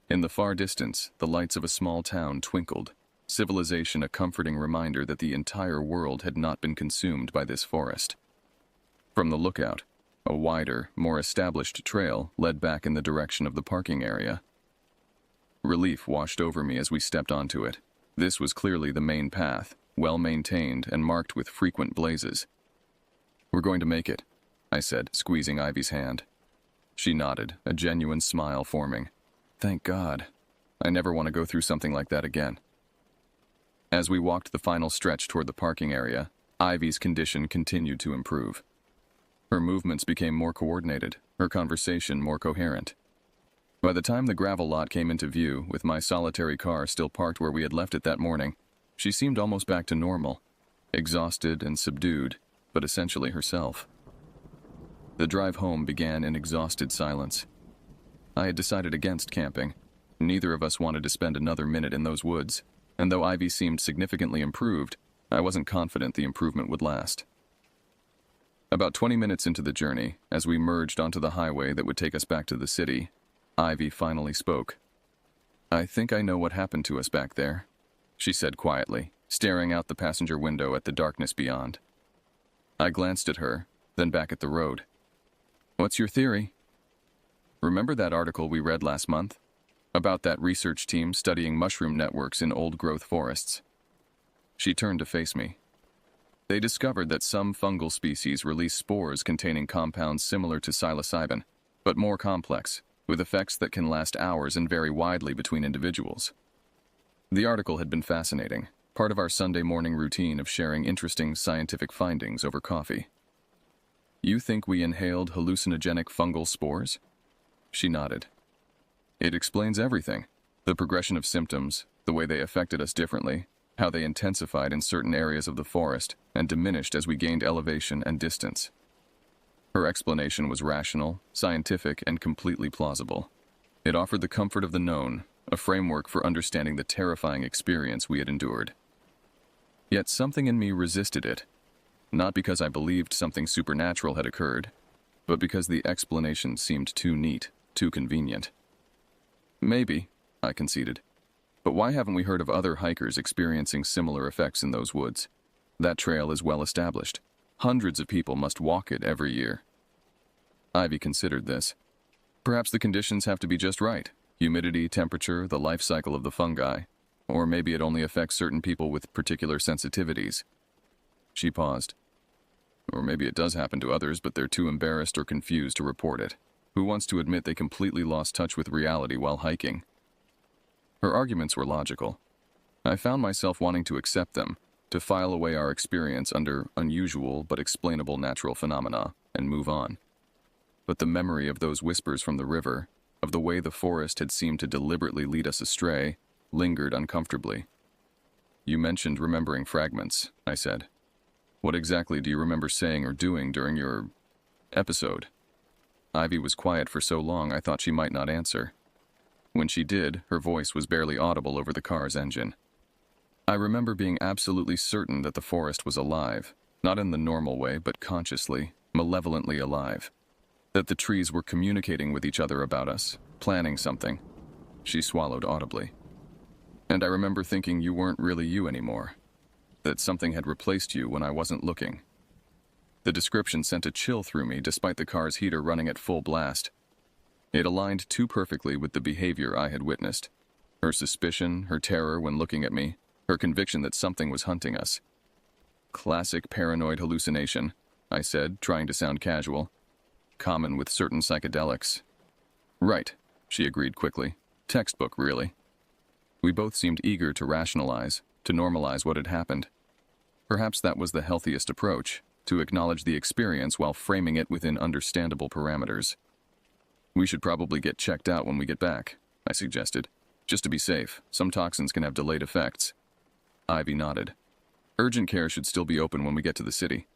Speaker 1: In the far distance, the lights of a small town twinkled, civilization a comforting reminder that the entire world had not been consumed by this forest. From the lookout, a wider, more established trail led back in the direction of the parking area. Relief washed over me as we stepped onto it. This was clearly the main path, well-maintained and marked with frequent blazes. "We're going to make it," I said, squeezing Ivy's hand. She nodded, a genuine smile forming. "Thank God. I never want to go through something like that again." As we walked the final stretch toward the parking area, Ivy's condition continued to improve. Her movements became more coordinated, her conversation more coherent. By the time the gravel lot came into view, with my solitary car still parked where we had left it that morning, she seemed almost back to normal, exhausted and subdued, but essentially herself. The drive home began in exhausted silence. I had decided against camping. Neither of us wanted to spend another minute in those woods, and though Ivy seemed significantly improved, I wasn't confident the improvement would last. About 20 minutes into the journey, as we merged onto the highway that would take us back to the city, Ivy finally spoke. "I think I know what happened to us back there," she said quietly, staring out the passenger window at the darkness beyond. I glanced at her, then back at the road. "What's your theory?" "Remember that article we read last month? About that research team studying mushroom networks in old-growth forests?" She turned to face me. "They discovered that some fungal species release spores containing compounds similar to psilocybin, but more complex, with effects that can last hours and vary widely between individuals." The article had been fascinating, part of our Sunday morning routine of sharing interesting scientific findings over coffee. "You think we inhaled hallucinogenic fungal spores?" She nodded. "It explains everything. The progression of symptoms, the way they affected us differently, how they intensified in certain areas of the forest and diminished as we gained elevation and distance." Her explanation was rational, scientific, and completely plausible. It offered the comfort of the known, a framework for understanding the terrifying experience we had endured. Yet something in me resisted it, not because I believed something supernatural had occurred, but because the explanation seemed too neat, too convenient. "Maybe," I conceded. "But why haven't we heard of other hikers experiencing similar effects in those woods? That trail is well established. Hundreds of people must walk it every year." Ivy considered this. "Perhaps the conditions have to be just right. Humidity, temperature, the life cycle of the fungi. Or maybe it only affects certain people with particular sensitivities." She paused. "Or maybe it does happen to others, but they're too embarrassed or confused to report it. Who wants to admit they completely lost touch with reality while hiking?" Her arguments were logical. I found myself wanting to accept them, to file away our experience under unusual but explainable natural phenomena, and move on. But the memory of those whispers from the river, of the way the forest had seemed to deliberately lead us astray, lingered uncomfortably. "You mentioned remembering fragments," I said. "What exactly do you remember saying or doing during your episode?" Ivy was quiet for so long I thought she might not answer. When she did, her voice was barely audible over the car's engine. "I remember being absolutely certain that the forest was alive, not in the normal way, but consciously, malevolently alive. That the trees were communicating with each other about us, planning something." She swallowed audibly. "And I remember thinking you weren't really you anymore. That something had replaced you when I wasn't looking." The description sent a chill through me despite the car's heater running at full blast. It aligned too perfectly with the behavior I had witnessed. Her suspicion, her terror when looking at me, her conviction that something was hunting us. "Classic paranoid hallucination," I said, trying to sound casual. "Common with certain psychedelics." "Right," she agreed quickly. "Textbook, really." We both seemed eager to rationalize, to normalize what had happened. Perhaps that was the healthiest approach, to acknowledge the experience while framing it within understandable parameters. "We should probably get checked out when we get back," I suggested. "Just to be safe, some toxins can have delayed effects." Ivy nodded. "Urgent care should still be open when we get to the city."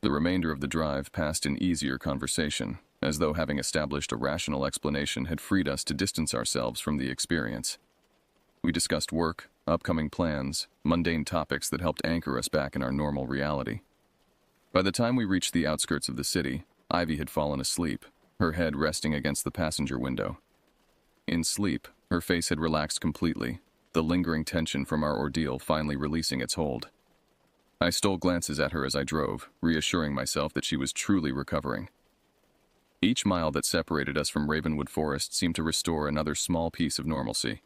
Speaker 1: The remainder of the drive passed in easier conversation, as though having established a rational explanation had freed us to distance ourselves from the experience. We discussed work, upcoming plans, mundane topics that helped anchor us back in our normal reality. By the time we reached the outskirts of the city, Ivy had fallen asleep, her head resting against the passenger window. In sleep, her face had relaxed completely, the lingering tension from our ordeal finally releasing its hold. I stole glances at her as I drove, reassuring myself that she was truly recovering. Each mile that separated us from Ravenwood Forest seemed to restore another small piece of normalcy.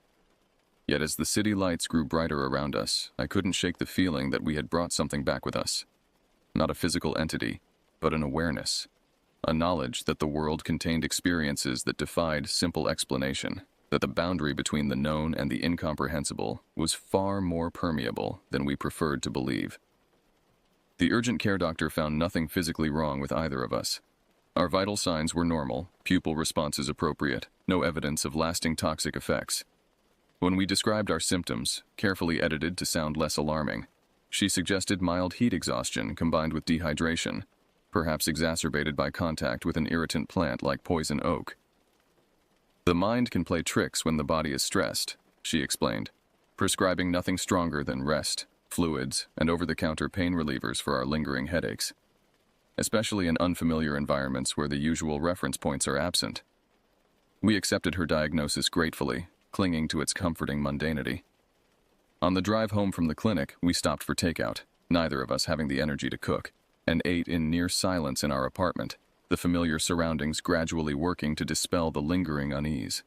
Speaker 1: Yet as the city lights grew brighter around us, I couldn't shake the feeling that we had brought something back with us. Not a physical entity, but an awareness. A knowledge that the world contained experiences that defied simple explanation, that the boundary between the known and the incomprehensible was far more permeable than we preferred to believe. The urgent care doctor found nothing physically wrong with either of us. Our vital signs were normal, pupil responses appropriate, no evidence of lasting toxic effects. When we described our symptoms, carefully edited to sound less alarming, she suggested mild heat exhaustion combined with dehydration, perhaps exacerbated by contact with an irritant plant like poison oak. The mind can play tricks when the body is stressed, she explained, prescribing nothing stronger than rest, fluids, and over-the-counter pain relievers for our lingering headaches, especially in unfamiliar environments where the usual reference points are absent. We accepted her diagnosis gratefully, clinging to its comforting mundanity. On the drive home from the clinic, we stopped for takeout, neither of us having the energy to cook, and ate in near silence in our apartment, the familiar surroundings gradually working to dispel the lingering unease.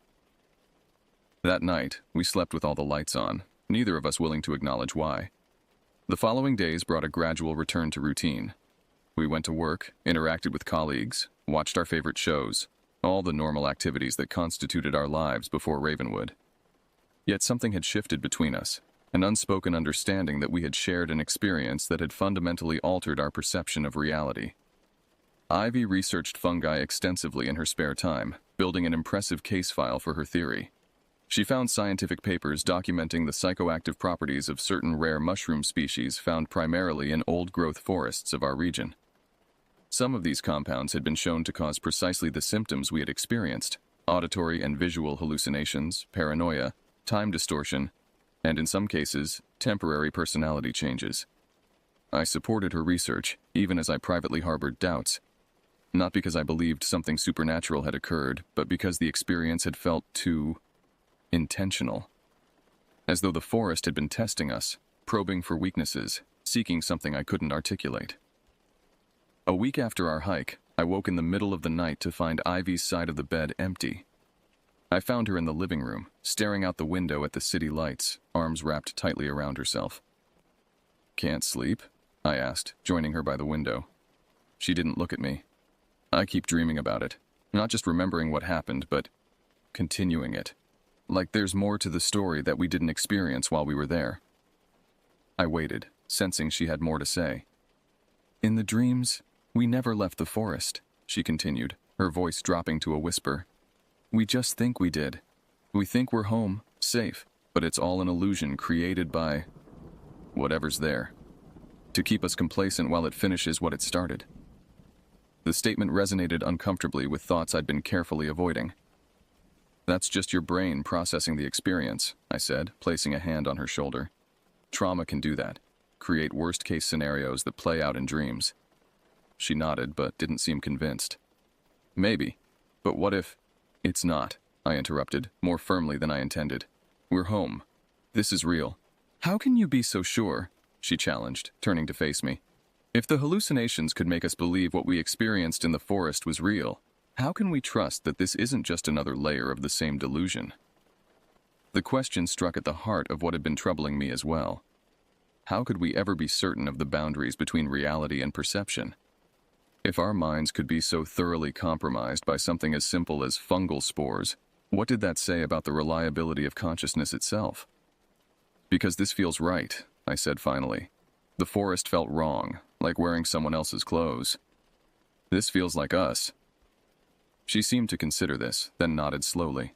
Speaker 1: That night, we slept with all the lights on, neither of us willing to acknowledge why. The following days brought a gradual return to routine. We went to work, interacted with colleagues, watched our favorite shows, all the normal activities that constituted our lives before Ravenwood. Yet something had shifted between us, an unspoken understanding that we had shared an experience that had fundamentally altered our perception of reality. Ivy researched fungi extensively in her spare time, building an impressive case file for her theory. She found scientific papers documenting the psychoactive properties of certain rare mushroom species found primarily in old-growth forests of our region. Some of these compounds had been shown to cause precisely the symptoms we had experienced: auditory and visual hallucinations, paranoia, time distortion, and in some cases, temporary personality changes. I supported her research, even as I privately harbored doubts. Not because I believed something supernatural had occurred, but because the experience had felt too intentional. As though the forest had been testing us, probing for weaknesses, seeking something I couldn't articulate. A week after our hike, I woke in the middle of the night to find Ivy's side of the bed empty. I found her in the living room, staring out the window at the city lights, arms wrapped tightly around herself. "Can't sleep?" I asked, joining her by the window. She didn't look at me. I keep dreaming about it, not just remembering what happened, but continuing it. Like there's more to the story that we didn't experience while we were there. I waited, sensing she had more to say. "In the dreams, we never left the forest," she continued, her voice dropping to a whisper. "We just think we did. We think we're home, safe, but it's all an illusion created by whatever's there, to keep us complacent while it finishes what it started." The statement resonated uncomfortably with thoughts I'd been carefully avoiding. "That's just your brain processing the experience," I said, placing a hand on her shoulder. "Trauma can do that, create worst-case scenarios that play out in dreams." She nodded, but didn't seem convinced. "Maybe, but what if—" "It's not," I interrupted, more firmly than I intended. "We're home. This is real." "How can you be so sure?" she challenged, turning to face me. "If the hallucinations could make us believe what we experienced in the forest was real, how can we trust that this isn't just another layer of the same delusion?" The question struck at the heart of what had been troubling me as well. How could we ever be certain of the boundaries between reality and perception? If our minds could be so thoroughly compromised by something as simple as fungal spores, what did that say about the reliability of consciousness itself? "Because this feels right," I said finally. "The forest felt wrong, like wearing someone else's clothes. This feels like us." She seemed to consider this, then nodded slowly.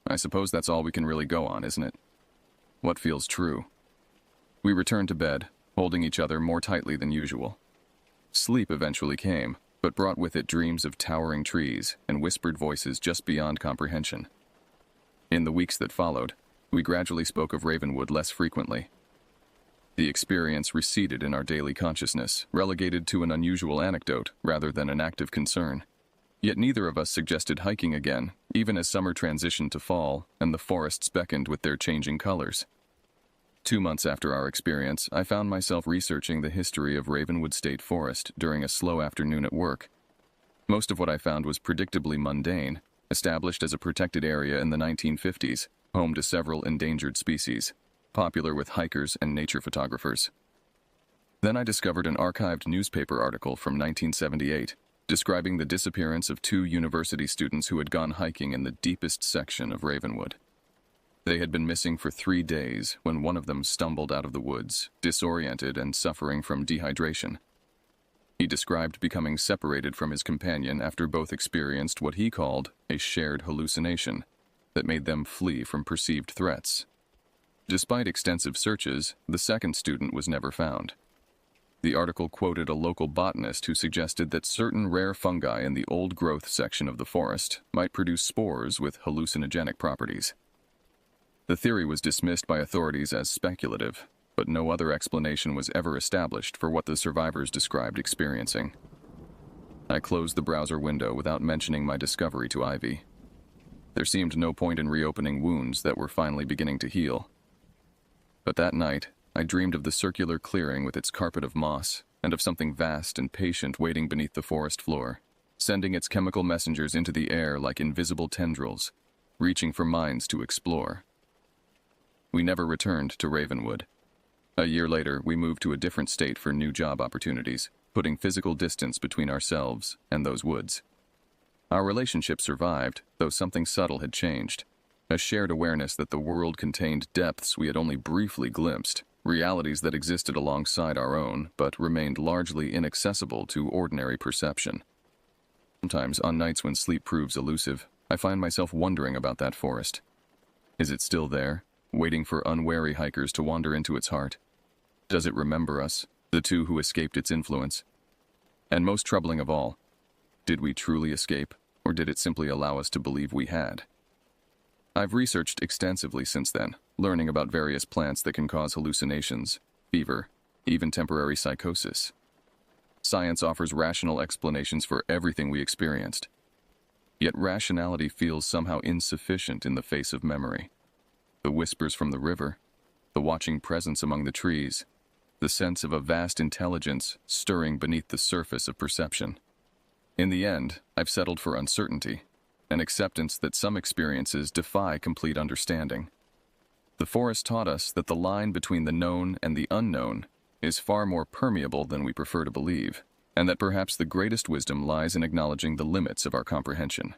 Speaker 1: "I suppose that's all we can really go on, isn't it? What feels true?" We returned to bed, holding each other more tightly than usual. Sleep eventually came, but brought with it dreams of towering trees and whispered voices just beyond comprehension. In the weeks that followed, we gradually spoke of Ravenwood less frequently. The experience receded in our daily consciousness, relegated to an unusual anecdote rather than an active concern. Yet neither of us suggested hiking again, even as summer transitioned to fall and the forests beckoned with their changing colors. 2 months after our experience, I found myself researching the history of Ravenwood State Forest during a slow afternoon at work. Most of what I found was predictably mundane, established as a protected area in the 1950s, home to several endangered species, popular with hikers and nature photographers. Then I discovered an archived newspaper article from 1978 describing the disappearance of two university students who had gone hiking in the deepest section of Ravenwood. They had been missing for 3 days when one of them stumbled out of the woods, disoriented and suffering from dehydration. He described becoming separated from his companion after both experienced what he called a shared hallucination that made them flee from perceived threats. Despite extensive searches, the second student was never found. The article quoted a local botanist who suggested that certain rare fungi in the old-growth section of the forest might produce spores with hallucinogenic properties. The theory was dismissed by authorities as speculative, but no other explanation was ever established for what the survivors described experiencing. I closed the browser window without mentioning my discovery to Ivy. There seemed no point in reopening wounds that were finally beginning to heal. But that night, I dreamed of the circular clearing with its carpet of moss, and of something vast and patient waiting beneath the forest floor, sending its chemical messengers into the air like invisible tendrils, reaching for minds to explore. We never returned to Ravenwood. A year later, we moved to a different state for new job opportunities, putting physical distance between ourselves and those woods. Our relationship survived, though something subtle had changed. A shared awareness that the world contained depths we had only briefly glimpsed, realities that existed alongside our own, but remained largely inaccessible to ordinary perception. Sometimes, on nights when sleep proves elusive, I find myself wondering about that forest. Is it still there, waiting for unwary hikers to wander into its heart? Does it remember us, the two who escaped its influence? And most troubling of all, did we truly escape, or did it simply allow us to believe we had? I've researched extensively since then, learning about various plants that can cause hallucinations, fever, even temporary psychosis. Science offers rational explanations for everything we experienced. Yet rationality feels somehow insufficient in the face of memory. The whispers from the river, the watching presence among the trees, the sense of a vast intelligence stirring beneath the surface of perception. In the end, I've settled for uncertainty, an acceptance that some experiences defy complete understanding. The forest taught us that the line between the known and the unknown is far more permeable than we prefer to believe, and that perhaps the greatest wisdom lies in acknowledging the limits of our comprehension.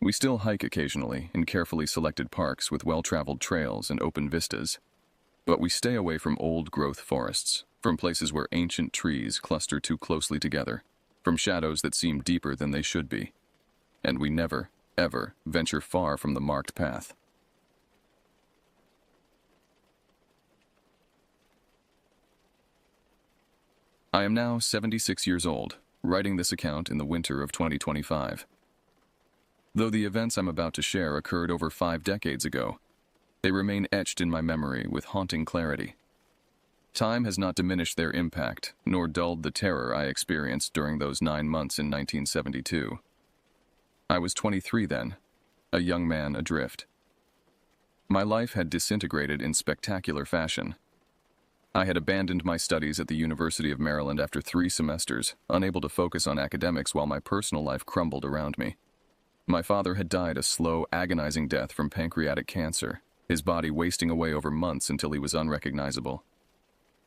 Speaker 1: We still hike occasionally in carefully selected parks with well-traveled trails and open vistas, but we stay away from old-growth forests, from places where ancient trees cluster too closely together, from shadows that seem deeper than they should be. And we never, ever venture far from the marked path. I am now 76 years old, writing this account in the winter of 2025. Though the events I'm about to share occurred over 5 decades ago, they remain etched in my memory with haunting clarity. Time has not diminished their impact, nor dulled the terror I experienced during those 9 months in 1972. I was 23 then, a young man adrift. My life had disintegrated in spectacular fashion. I had abandoned my studies at the University of Maryland after 3 semesters, unable to focus on academics while my personal life crumbled around me. My father had died a slow, agonizing death from pancreatic cancer, his body wasting away over months until he was unrecognizable.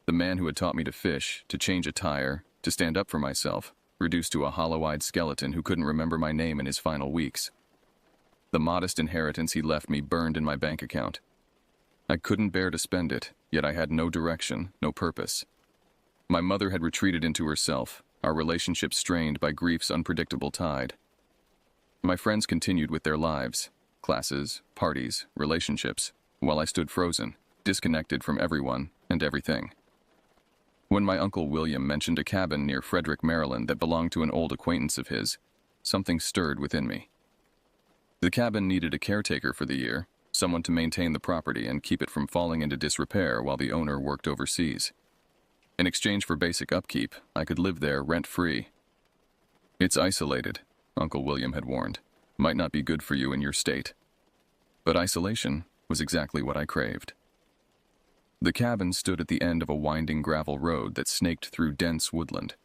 Speaker 1: The man who had taught me to fish, to change a tire, to stand up for myself, reduced to a hollow-eyed skeleton who couldn't remember my name in his final weeks. The modest inheritance he left me burned in my bank account. I couldn't bear to spend it, yet I had no direction, no purpose. My mother had retreated into herself, our relationship strained by grief's unpredictable tide. My friends continued with their lives, classes, parties, relationships, while I stood frozen, disconnected from everyone and everything. When my Uncle William mentioned a cabin near Frederick, Maryland that belonged to an old acquaintance of his, something stirred within me. The cabin needed a caretaker for the year, someone to maintain the property and keep it from falling into disrepair while the owner worked overseas. In exchange for basic upkeep, I could live there rent-free. "It's isolated," Uncle William had warned. "Might not be good for you in your state." But isolation was exactly what I craved. The cabin stood at the end of a winding gravel road that snaked through dense woodland.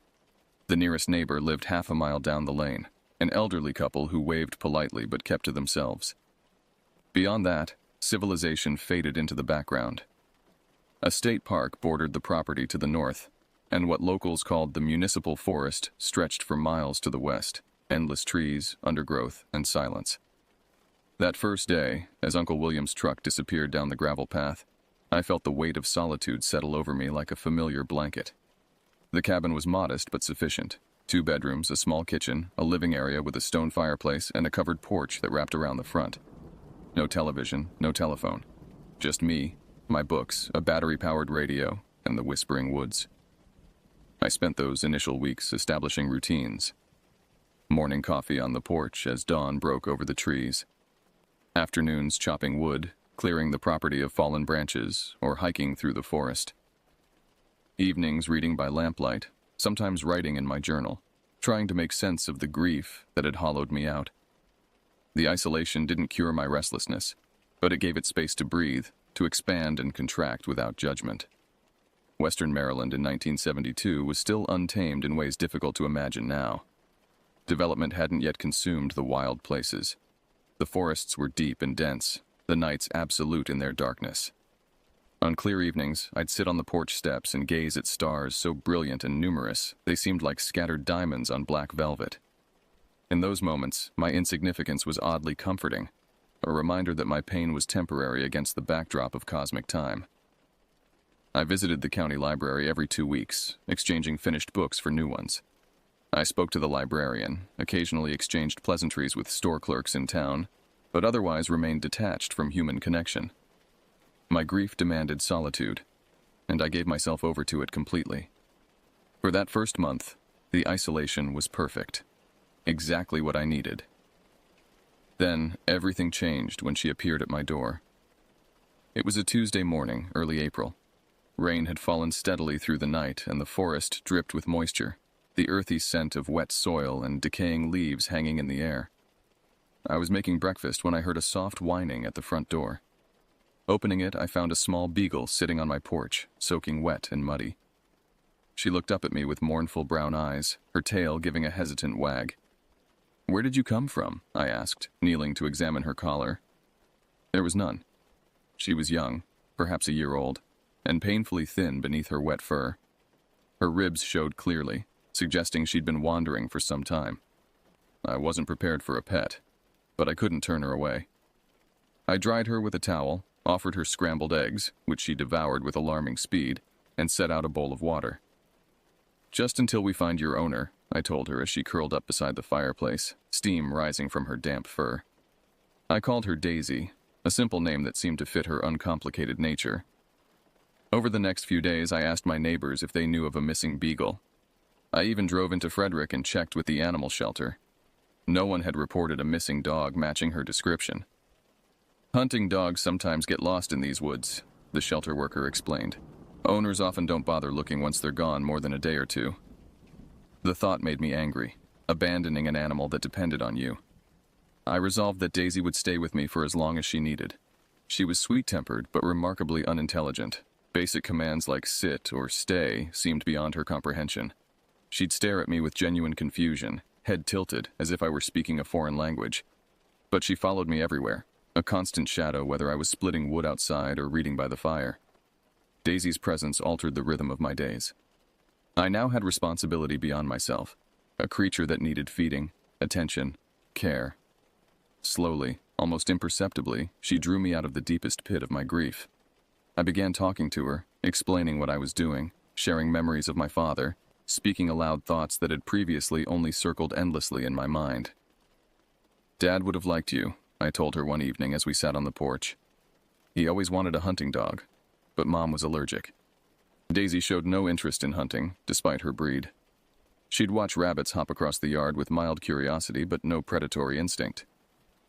Speaker 1: The nearest neighbor lived half a mile down the lane, an elderly couple who waved politely but kept to themselves. Beyond that, civilization faded into the background. A state park bordered the property to the north, and what locals called the municipal forest stretched for miles to the west, endless trees, undergrowth, and silence. That first day, as Uncle William's truck disappeared down the gravel path, I felt the weight of solitude settle over me like a familiar blanket. The cabin was modest but sufficient. 2 bedrooms, a small kitchen, a living area with a stone fireplace, and a covered porch that wrapped around the front. No television, no telephone. Just me, my books, a battery-powered radio, and the whispering woods. I spent those initial weeks establishing routines. Morning coffee on the porch as dawn broke over the trees. Afternoons chopping wood, clearing the property of fallen branches, or hiking through the forest. Evenings reading by lamplight, sometimes writing in my journal, trying to make sense of the grief that had hollowed me out. The isolation didn't cure my restlessness, but it gave it space to breathe, to expand and contract without judgment. Western Maryland in 1972 was still untamed in ways difficult to imagine now. Development hadn't yet consumed the wild places. The forests were deep and dense, the nights absolute in their darkness. On clear evenings, I'd sit on the porch steps and gaze at stars so brilliant and numerous they seemed like scattered diamonds on black velvet. In those moments, my insignificance was oddly comforting, a reminder that my pain was temporary against the backdrop of cosmic time. I visited the county library every 2 weeks, exchanging finished books for new ones. I spoke to the librarian, occasionally exchanged pleasantries with store clerks in town, but otherwise remained detached from human connection. My grief demanded solitude, and I gave myself over to it completely. For that first month, the isolation was perfect. Exactly what I needed. Then, everything changed when she appeared at my door. It was a Tuesday morning, early April. Rain had fallen steadily through the night, and the forest dripped with moisture, the earthy scent of wet soil and decaying leaves hanging in the air. I was making breakfast when I heard a soft whining at the front door. Opening it, I found a small beagle sitting on my porch, soaking wet and muddy. She looked up at me with mournful brown eyes, her tail giving a hesitant wag. "Where did you come from?" I asked, kneeling to examine her collar. There was none. She was young, perhaps a year old, and painfully thin beneath her wet fur. Her ribs showed clearly, suggesting she'd been wandering for some time. I wasn't prepared for a pet, but I couldn't turn her away. I dried her with a towel, offered her scrambled eggs, which she devoured with alarming speed, and set out a bowl of water. "Just until we find your owner," I told her as she curled up beside the fireplace, steam rising from her damp fur. I called her Daisy, a simple name that seemed to fit her uncomplicated nature. Over the next few days, I asked my neighbors if they knew of a missing beagle. I even drove into Frederick and checked with the animal shelter. No one had reported a missing dog matching her description. "Hunting dogs sometimes get lost in these woods," the shelter worker explained. "Owners often don't bother looking once they're gone more than a day or two." The thought made me angry, abandoning an animal that depended on you. I resolved that Daisy would stay with me for as long as she needed. She was sweet-tempered but remarkably unintelligent. Basic commands like sit or stay seemed beyond her comprehension. She'd stare at me with genuine confusion, head tilted as if I were speaking a foreign language. But she followed me everywhere, a constant shadow whether I was splitting wood outside or reading by the fire. Daisy's presence altered the rhythm of my days. I now had responsibility beyond myself, a creature that needed feeding, attention, care. Slowly, almost imperceptibly, she drew me out of the deepest pit of my grief. I began talking to her, explaining what I was doing, sharing memories of my father, speaking aloud thoughts that had previously only circled endlessly in my mind. "Dad would have liked you," I told her one evening as we sat on the porch. "He always wanted a hunting dog, but Mom was allergic." Daisy showed no interest in hunting, despite her breed. She'd watch rabbits hop across the yard with mild curiosity but no predatory instinct.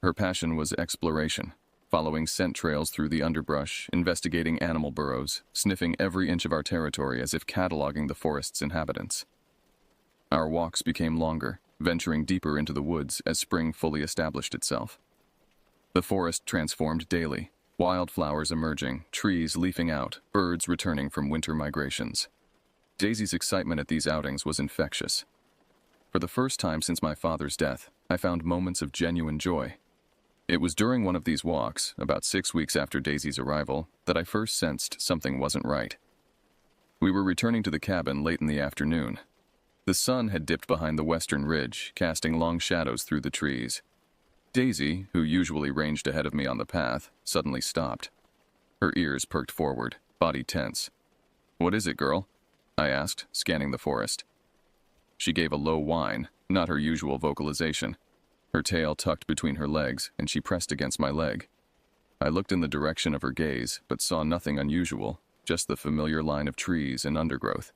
Speaker 1: Her passion was exploration, following scent trails through the underbrush, investigating animal burrows, sniffing every inch of our territory as if cataloging the forest's inhabitants. Our walks became longer, venturing deeper into the woods as spring fully established itself. The forest transformed daily, wildflowers emerging, trees leafing out, birds returning from winter migrations. Daisy's excitement at these outings was infectious. For the first time since my father's death, I found moments of genuine joy. It was during one of these walks, about 6 weeks after Daisy's arrival, that I first sensed something wasn't right. We were returning to the cabin late in the afternoon. The sun had dipped behind the western ridge, casting long shadows through the trees. Daisy, who usually ranged ahead of me on the path, suddenly stopped. Her ears perked forward, body tense. "What is it, girl?" I asked, scanning the forest. She gave a low whine, not her usual vocalization. Her tail tucked between her legs, and she pressed against my leg. I looked in the direction of her gaze, but saw nothing unusual, just the familiar line of trees and undergrowth.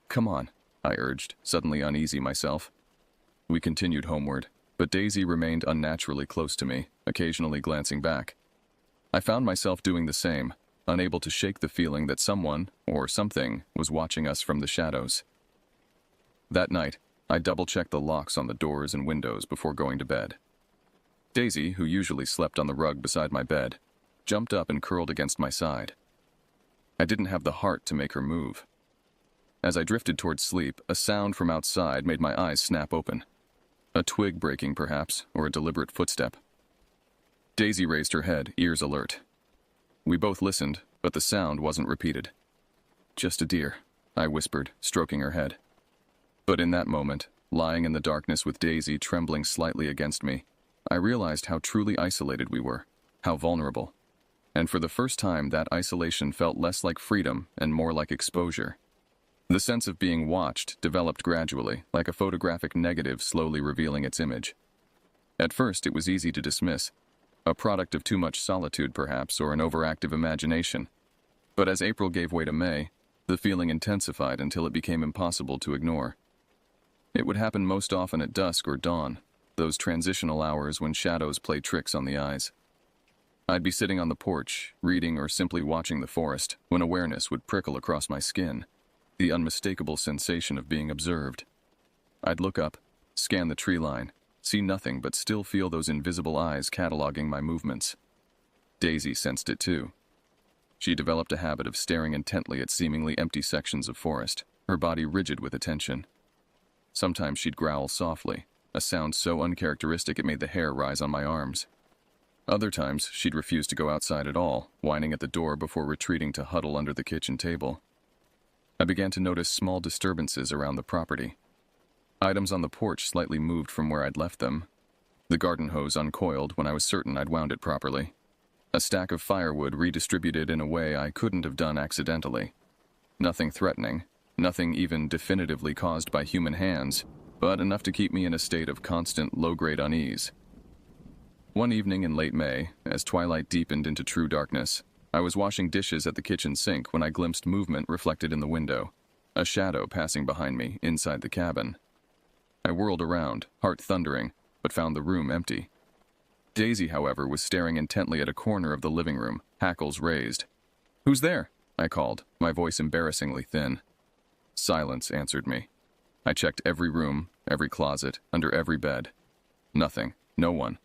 Speaker 1: "Come on," I urged, suddenly uneasy myself. We continued homeward, but Daisy remained unnaturally close to me, occasionally glancing back. I found myself doing the same, unable to shake the feeling that someone, or something, was watching us from the shadows. That night, I double-checked the locks on the doors and windows before going to bed. Daisy, who usually slept on the rug beside my bed, jumped up and curled against my side. I didn't have the heart to make her move. As I drifted towards sleep, a sound from outside made my eyes snap open. A twig breaking, perhaps, or a deliberate footstep. Daisy raised her head, ears alert. We both listened, but the sound wasn't repeated. "Just a deer," I whispered, stroking her head. But in that moment, lying in the darkness with Daisy trembling slightly against me, I realized how truly isolated we were, how vulnerable. And for the first time, that isolation felt less like freedom and more like exposure. The sense of being watched developed gradually, like a photographic negative slowly revealing its image. At first, it was easy to dismiss, a product of too much solitude perhaps, or an overactive imagination. But as April gave way to May, the feeling intensified until it became impossible to ignore. It would happen most often at dusk or dawn, those transitional hours when shadows play tricks on the eyes. I'd be sitting on the porch, reading or simply watching the forest, when awareness would prickle across my skin, the unmistakable sensation of being observed. I'd look up, scan the tree line, see nothing but still feel those invisible eyes cataloging my movements. Daisy sensed it too. She developed a habit of staring intently at seemingly empty sections of forest, her body rigid with attention. Sometimes she'd growl softly, a sound so uncharacteristic it made the hair rise on my arms. Other times, she'd refuse to go outside at all, whining at the door before retreating to huddle under the kitchen table. I began to notice small disturbances around the property. Items on the porch slightly moved from where I'd left them. The garden hose uncoiled when I was certain I'd wound it properly. A stack of firewood redistributed in a way I couldn't have done accidentally. Nothing threatening, nothing even definitively caused by human hands, but enough to keep me in a state of constant low-grade unease. One evening in late May, as twilight deepened into true darkness, I was washing dishes at the kitchen sink when I glimpsed movement reflected in the window, a shadow passing behind me inside the cabin. I whirled around, heart thundering, but found the room empty. Daisy, however, was staring intently at a corner of the living room, hackles raised. "Who's there?" I called, my voice embarrassingly thin. Silence answered me. I checked every room, every closet, under every bed. Nothing, no one.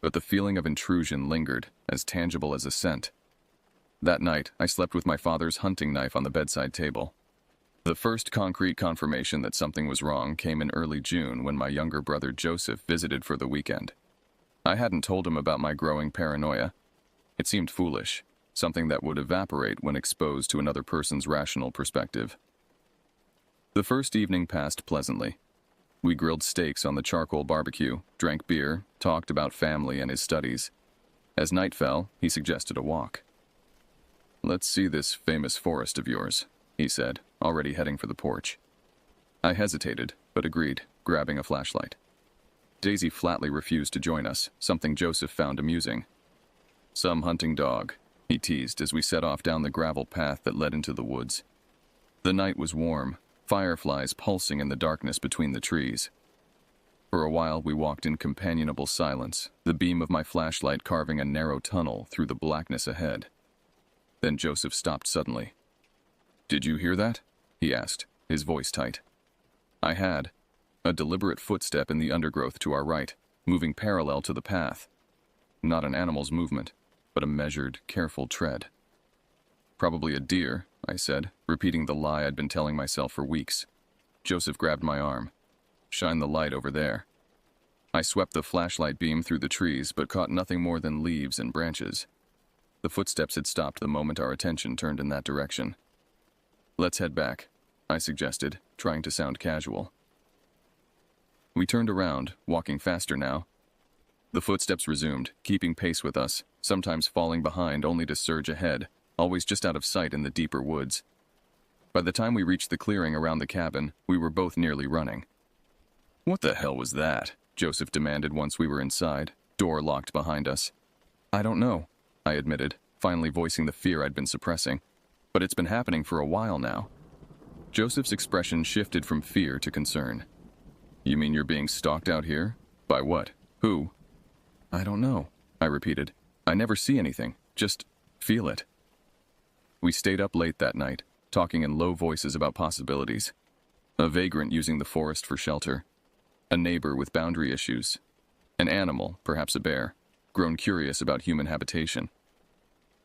Speaker 1: But the feeling of intrusion lingered, as tangible as a scent. That night, I slept with my father's hunting knife on the bedside table. The first concrete confirmation that something was wrong came in early June when my younger brother Joseph visited for the weekend. I hadn't told him about my growing paranoia. It seemed foolish, something that would evaporate when exposed to another person's rational perspective. The first evening passed pleasantly. We grilled steaks on the charcoal barbecue, drank beer, talked about family and his studies. As night fell, he suggested a walk. "Let's see this famous forest of yours," he said, already heading for the porch. I hesitated, but agreed, grabbing a flashlight. Daisy flatly refused to join us, something Joseph found amusing. "Some hunting dog," he teased as we set off down the gravel path that led into the woods. The night was warm, fireflies pulsing in the darkness between the trees. For a while we walked in companionable silence, the beam of my flashlight carving a narrow tunnel through the blackness ahead. Then Joseph stopped suddenly. "Did you hear that?" he asked, his voice tight. I had. A deliberate footstep in the undergrowth to our right, moving parallel to the path. Not an animal's movement, but a measured, careful tread. "Probably a deer," I said, repeating the lie I'd been telling myself for weeks. Joseph grabbed my arm. "Shine the light over there." I swept the flashlight beam through the trees, but caught nothing more than leaves and branches. The footsteps had stopped the moment our attention turned in that direction. "Let's head back," I suggested, trying to sound casual. We turned around, walking faster now. The footsteps resumed, keeping pace with us, sometimes falling behind only to surge ahead, always just out of sight in the deeper woods. By the time we reached the clearing around the cabin, we were both nearly running. "What the hell was that?" Joseph demanded once we were inside, door locked behind us. "I don't know," I admitted, finally voicing the fear I'd been suppressing. "But it's been happening for a while now." Joseph's expression shifted from fear to concern. "You mean you're being stalked out here? By what? Who?" "I don't know," I repeated. "I never see anything, just feel it." We stayed up late that night, talking in low voices about possibilities. A vagrant using the forest for shelter. A neighbor with boundary issues. An animal, perhaps a bear, grown curious about human habitation.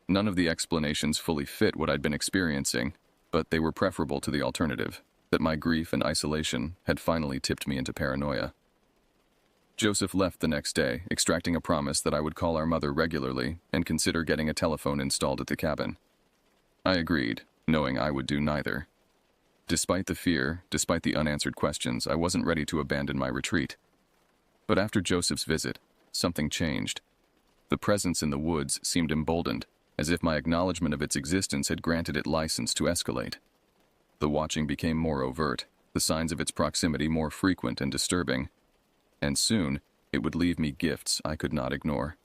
Speaker 1: None of the explanations fully fit what I'd been experiencing, but they were preferable to the alternative, that my grief and isolation had finally tipped me into paranoia. Joseph left the next day, extracting a promise that I would call our mother regularly and consider getting a telephone installed at the cabin. I agreed, knowing I would do neither. Despite the fear, despite the unanswered questions, I wasn't ready to abandon my retreat. But after Joseph's visit, something changed. The presence in the woods seemed emboldened, as if my acknowledgement of its existence had granted it license to escalate. The watching became more overt, the signs of its proximity more frequent and disturbing, and soon it would leave me gifts I could not ignore.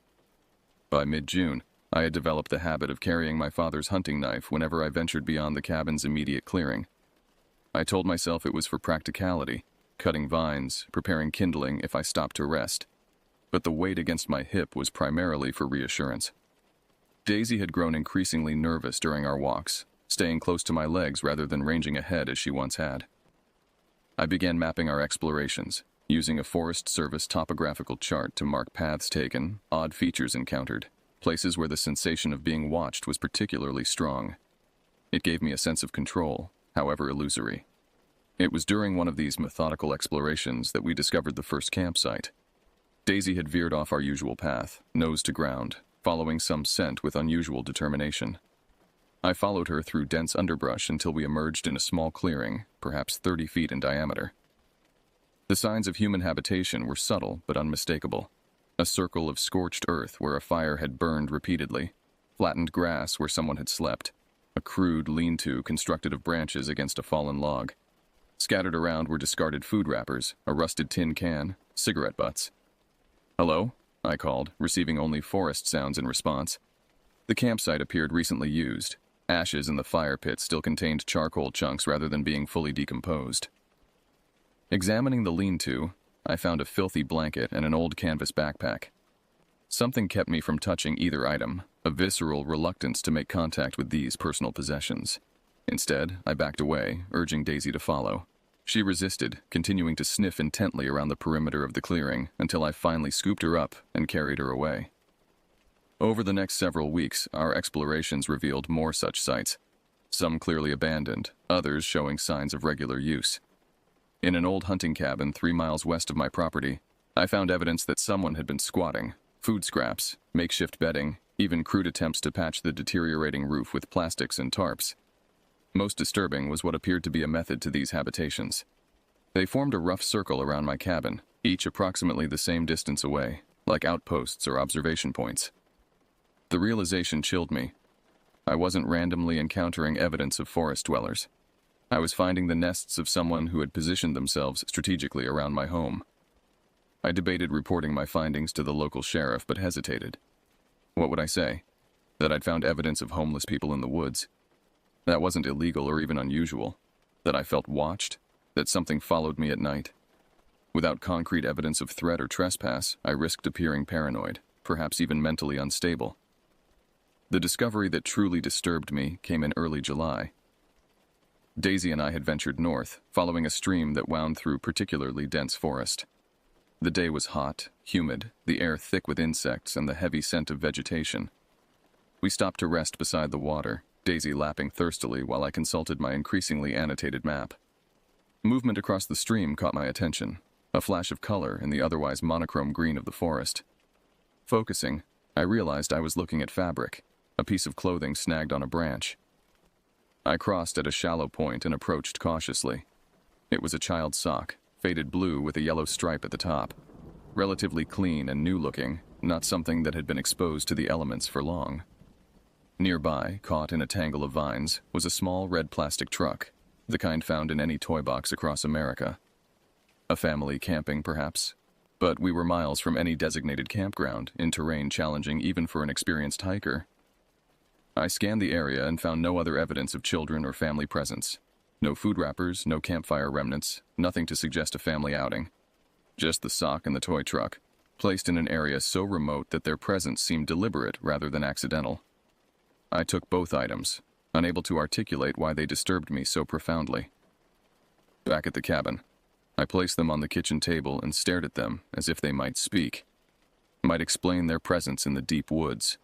Speaker 1: By mid-June, I had developed the habit of carrying my father's hunting knife whenever I ventured beyond the cabin's immediate clearing. I told myself it was for practicality, cutting vines, preparing kindling if I stopped to rest. But the weight against my hip was primarily for reassurance. Daisy had grown increasingly nervous during our walks, staying close to my legs rather than ranging ahead as she once had. I began mapping our explorations, using a Forest Service topographical chart to mark paths taken, odd features encountered, places where the sensation of being watched was particularly strong. It gave me a sense of control, however illusory. It was during one of these methodical explorations that we discovered the first campsite. Daisy had veered off our usual path, nose to ground, following some scent with unusual determination. I followed her through dense underbrush until we emerged in a small clearing, perhaps 30 feet in diameter. The signs of human habitation were subtle but unmistakable. A circle of scorched earth where a fire had burned repeatedly, flattened grass where someone had slept, a crude lean-to constructed of branches against a fallen log. Scattered around were discarded food wrappers, a rusted tin can, cigarette butts. "Hello?" I called, receiving only forest sounds in response. The campsite appeared recently used. Ashes in the fire pit still contained charcoal chunks rather than being fully decomposed. Examining the lean-to, I found a filthy blanket and an old canvas backpack. Something kept me from touching either item, a visceral reluctance to make contact with these personal possessions. Instead, I backed away, urging Daisy to follow. She resisted, continuing to sniff intently around the perimeter of the clearing until I finally scooped her up and carried her away. Over the next several weeks, our explorations revealed more such sites, some clearly abandoned, others showing signs of regular use. In an old hunting cabin 3 miles west of my property, I found evidence that someone had been squatting, food scraps, makeshift bedding, even crude attempts to patch the deteriorating roof with plastics and tarps. Most disturbing was what appeared to be a method to these habitations. They formed a rough circle around my cabin, each approximately the same distance away, like outposts or observation points. The realization chilled me. I wasn't randomly encountering evidence of forest dwellers. I was finding the nests of someone who had positioned themselves strategically around my home. I debated reporting my findings to the local sheriff, but hesitated. What would I say? That I'd found evidence of homeless people in the woods? That wasn't illegal or even unusual. That I felt watched? That something followed me at night? Without concrete evidence of threat or trespass, I risked appearing paranoid, perhaps even mentally unstable. The discovery that truly disturbed me came in early July. Daisy and I had ventured north, following a stream that wound through particularly dense forest. The day was hot, humid, the air thick with insects and the heavy scent of vegetation. We stopped to rest beside the water, Daisy lapping thirstily while I consulted my increasingly annotated map. Movement across the stream caught my attention. a flash of color in the otherwise monochrome green of the forest. Focusing, I realized I was looking at fabric, a piece of clothing snagged on a branch. I crossed at a shallow point and approached cautiously. It was a child's sock, faded blue with a yellow stripe at the top. Relatively clean and new-looking, not something that had been exposed to the elements for long. Nearby, caught in a tangle of vines, was a small red plastic truck, the kind found in any toy box across America. A family camping, perhaps? But we were miles from any designated campground, in terrain challenging even for an experienced hiker. I scanned the area and found no other evidence of children or family presence. No food wrappers, no campfire remnants, nothing to suggest a family outing. Just the sock and the toy truck, placed in an area so remote that their presence seemed deliberate rather than accidental. I took both items, unable to articulate why they disturbed me so profoundly. Back at the cabin, I placed them on the kitchen table and stared at them as if they might speak, might explain their presence in the deep woods.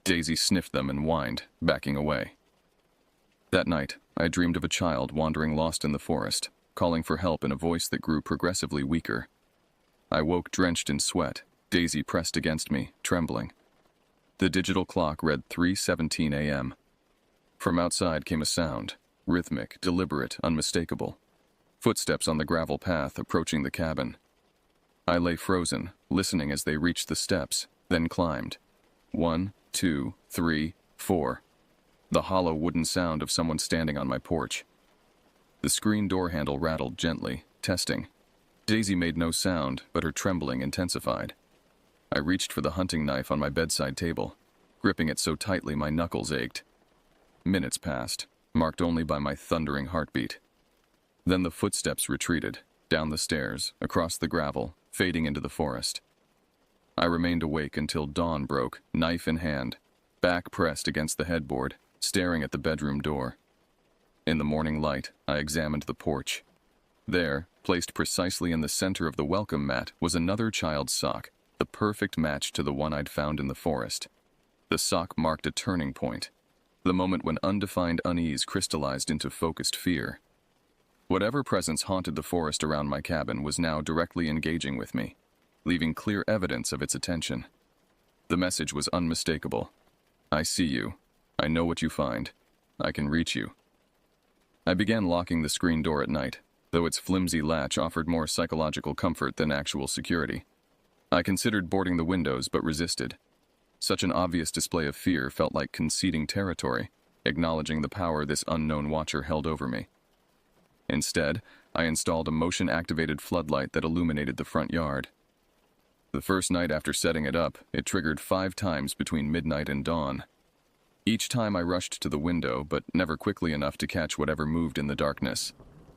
Speaker 1: Daisy sniffed them and whined, backing away. That night, I dreamed of a child wandering lost in the forest, calling for help in a voice that grew progressively weaker. I woke drenched in sweat, Daisy pressed against me, trembling. The digital clock read 3:17 a.m. From outside came a sound, rhythmic, deliberate, unmistakable. Footsteps on the gravel path approaching the cabin. I lay frozen, listening as they reached the steps, then climbed. 1, 2, 3, 4. The hollow wooden sound of someone standing on my porch. The screen door handle rattled gently, testing. Daisy made no sound, but her trembling intensified. I reached for the hunting knife on my bedside table, gripping it so tightly my knuckles ached. Minutes passed, marked only by my thundering heartbeat. Then the footsteps retreated, down the stairs, across the gravel, fading into the forest. I remained awake until dawn broke, knife in hand, back pressed against the headboard, staring at the bedroom door. In the morning light, I examined the porch. There, placed precisely in the center of the welcome mat, was another child's sock, the perfect match to the one I'd found in the forest. The sock marked a turning point, the moment when undefined unease crystallized into focused fear. Whatever presence haunted the forest around my cabin was now directly engaging with me, leaving clear evidence of its attention. The message was unmistakable. I see you. I know what you find. I can reach you. I began locking the screen door at night, though its flimsy latch offered more psychological comfort than actual security. I considered boarding the windows but resisted. Such an obvious display of fear felt like conceding territory, acknowledging the power this unknown watcher held over me. Instead, I installed a motion-activated floodlight that illuminated the front yard. The first night after setting it up, it triggered 5 times between midnight and dawn. Each time I rushed to the window, but never quickly enough to catch whatever moved in the darkness.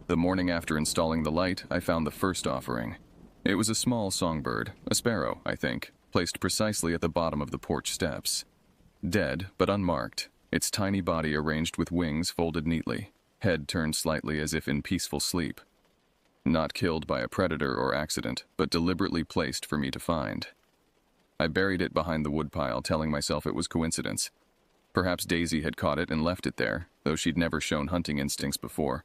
Speaker 1: The morning after installing the light, I found the first offering. It was a small songbird, a sparrow, I think, placed precisely at the bottom of the porch steps. Dead, but unmarked, its tiny body arranged with wings folded neatly, head turned slightly as if in peaceful sleep. Not killed by a predator or accident, but deliberately placed for me to find. I buried it behind the woodpile, telling myself it was coincidence. Perhaps Daisy had caught it and left it there, though she'd never shown hunting instincts before.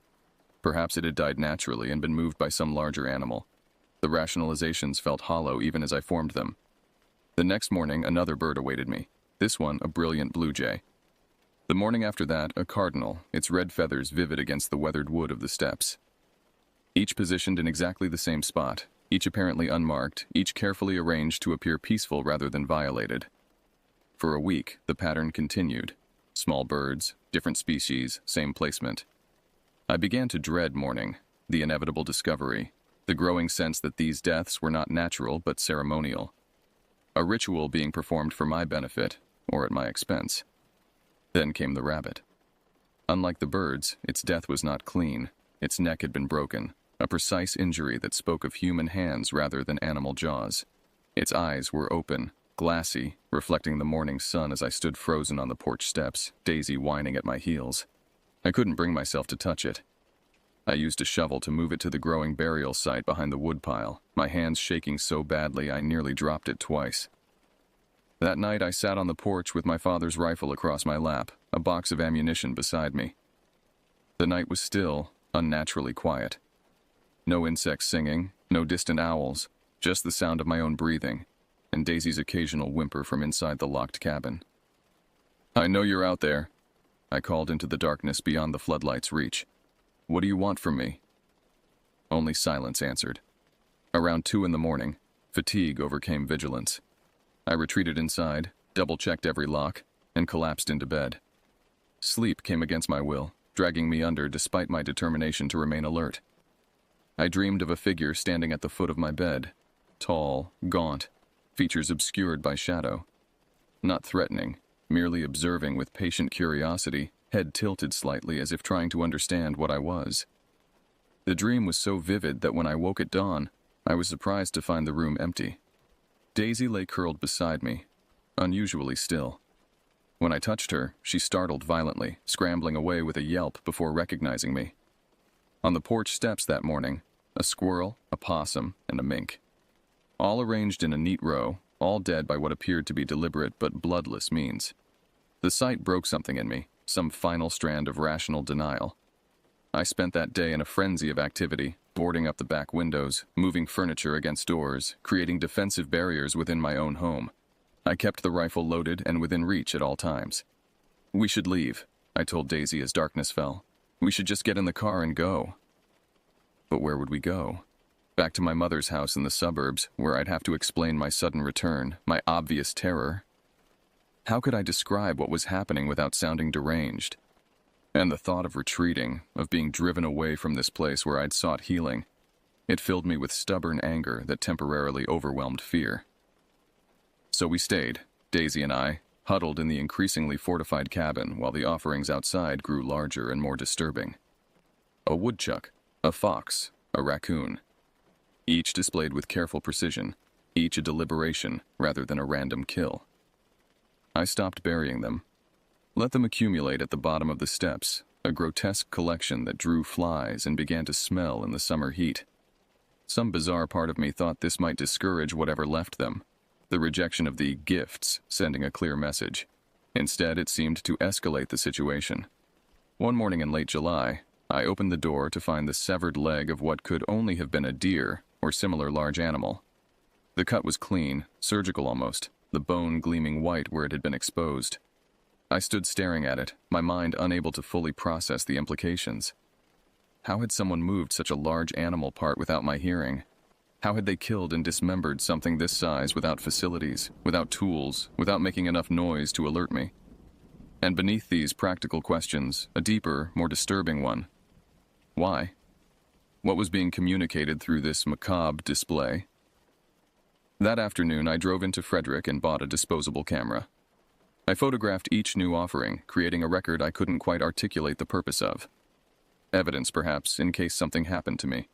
Speaker 1: Perhaps it had died naturally and been moved by some larger animal. The rationalizations felt hollow even as I formed them. The next morning, another bird awaited me, this one a brilliant blue jay. The morning after that, a cardinal, its red feathers vivid against the weathered wood of the steps. Each positioned in exactly the same spot, each apparently unmarked, each carefully arranged to appear peaceful rather than violated. For a week, the pattern continued. Small birds, different species, same placement. I began to dread morning, the inevitable discovery, the growing sense that these deaths were not natural but ceremonial. A ritual being performed for my benefit, or at my expense. Then came the rabbit. Unlike the birds, its death was not clean. Its neck had been broken, a precise injury that spoke of human hands rather than animal jaws. Its eyes were open, glassy, reflecting the morning sun as I stood frozen on the porch steps, Daisy whining at my heels. I couldn't bring myself to touch it. I used a shovel to move it to the growing burial site behind the woodpile, my hands shaking so badly I nearly dropped it twice. That night I sat on the porch with my father's rifle across my lap, a box of ammunition beside me. The night was still, unnaturally quiet. No insects singing, no distant owls, just the sound of my own breathing, and Daisy's occasional whimper from inside the locked cabin. "I know you're out there," I called into the darkness beyond the floodlight's reach. "What do you want from me?" Only silence answered. Around 2 in the morning, fatigue overcame vigilance. I retreated inside, double-checked every lock, and collapsed into bed. Sleep came against my will, dragging me under despite my determination to remain alert. I dreamed of a figure standing at the foot of my bed, tall, gaunt, features obscured by shadow. Not threatening, merely observing with patient curiosity, head tilted slightly as if trying to understand what I was. The dream was so vivid that when I woke at dawn, I was surprised to find the room empty. Daisy lay curled beside me, unusually still. When I touched her, she startled violently, scrambling away with a yelp before recognizing me. On the porch steps that morning, a squirrel, a possum, and a mink. All arranged in a neat row, all dead by what appeared to be deliberate but bloodless means. The sight broke something in me, some final strand of rational denial. I spent that day in a frenzy of activity, boarding up the back windows, moving furniture against doors, creating defensive barriers within my own home. I kept the rifle loaded and within reach at all times. "We should leave," I told Daisy as darkness fell. "We should just get in the car and go." But where would we go? Back to my mother's house in the suburbs, where I'd have to explain my sudden return, my obvious terror. How could I describe what was happening without sounding deranged? And the thought of retreating, of being driven away from this place where I'd sought healing, it filled me with stubborn anger that temporarily overwhelmed fear. So we stayed, Daisy and I, huddled in the increasingly fortified cabin while the offerings outside grew larger and more disturbing. A woodchuck, a fox, a raccoon. Each displayed with careful precision, each a deliberation rather than a random kill. I stopped burying them. Let them accumulate at the bottom of the steps, a grotesque collection that drew flies and began to smell in the summer heat. Some bizarre part of me thought this might discourage whatever left them, the rejection of the gifts sending a clear message. Instead, it seemed to escalate the situation. One morning in late July, I opened the door to find the severed leg of what could only have been a deer or similar large animal. The cut was clean, surgical almost, the bone gleaming white where it had been exposed. I stood staring at it, my mind unable to fully process the implications. How had someone moved such a large animal part without my hearing? How had they killed and dismembered something this size without facilities, without tools, without making enough noise to alert me? And beneath these practical questions, a deeper, more disturbing one. Why? What was being communicated through this macabre display? That afternoon, I drove into Frederick and bought a disposable camera. I photographed each new offering, creating a record I couldn't quite articulate the purpose of. Evidence, perhaps, in case something happened to me.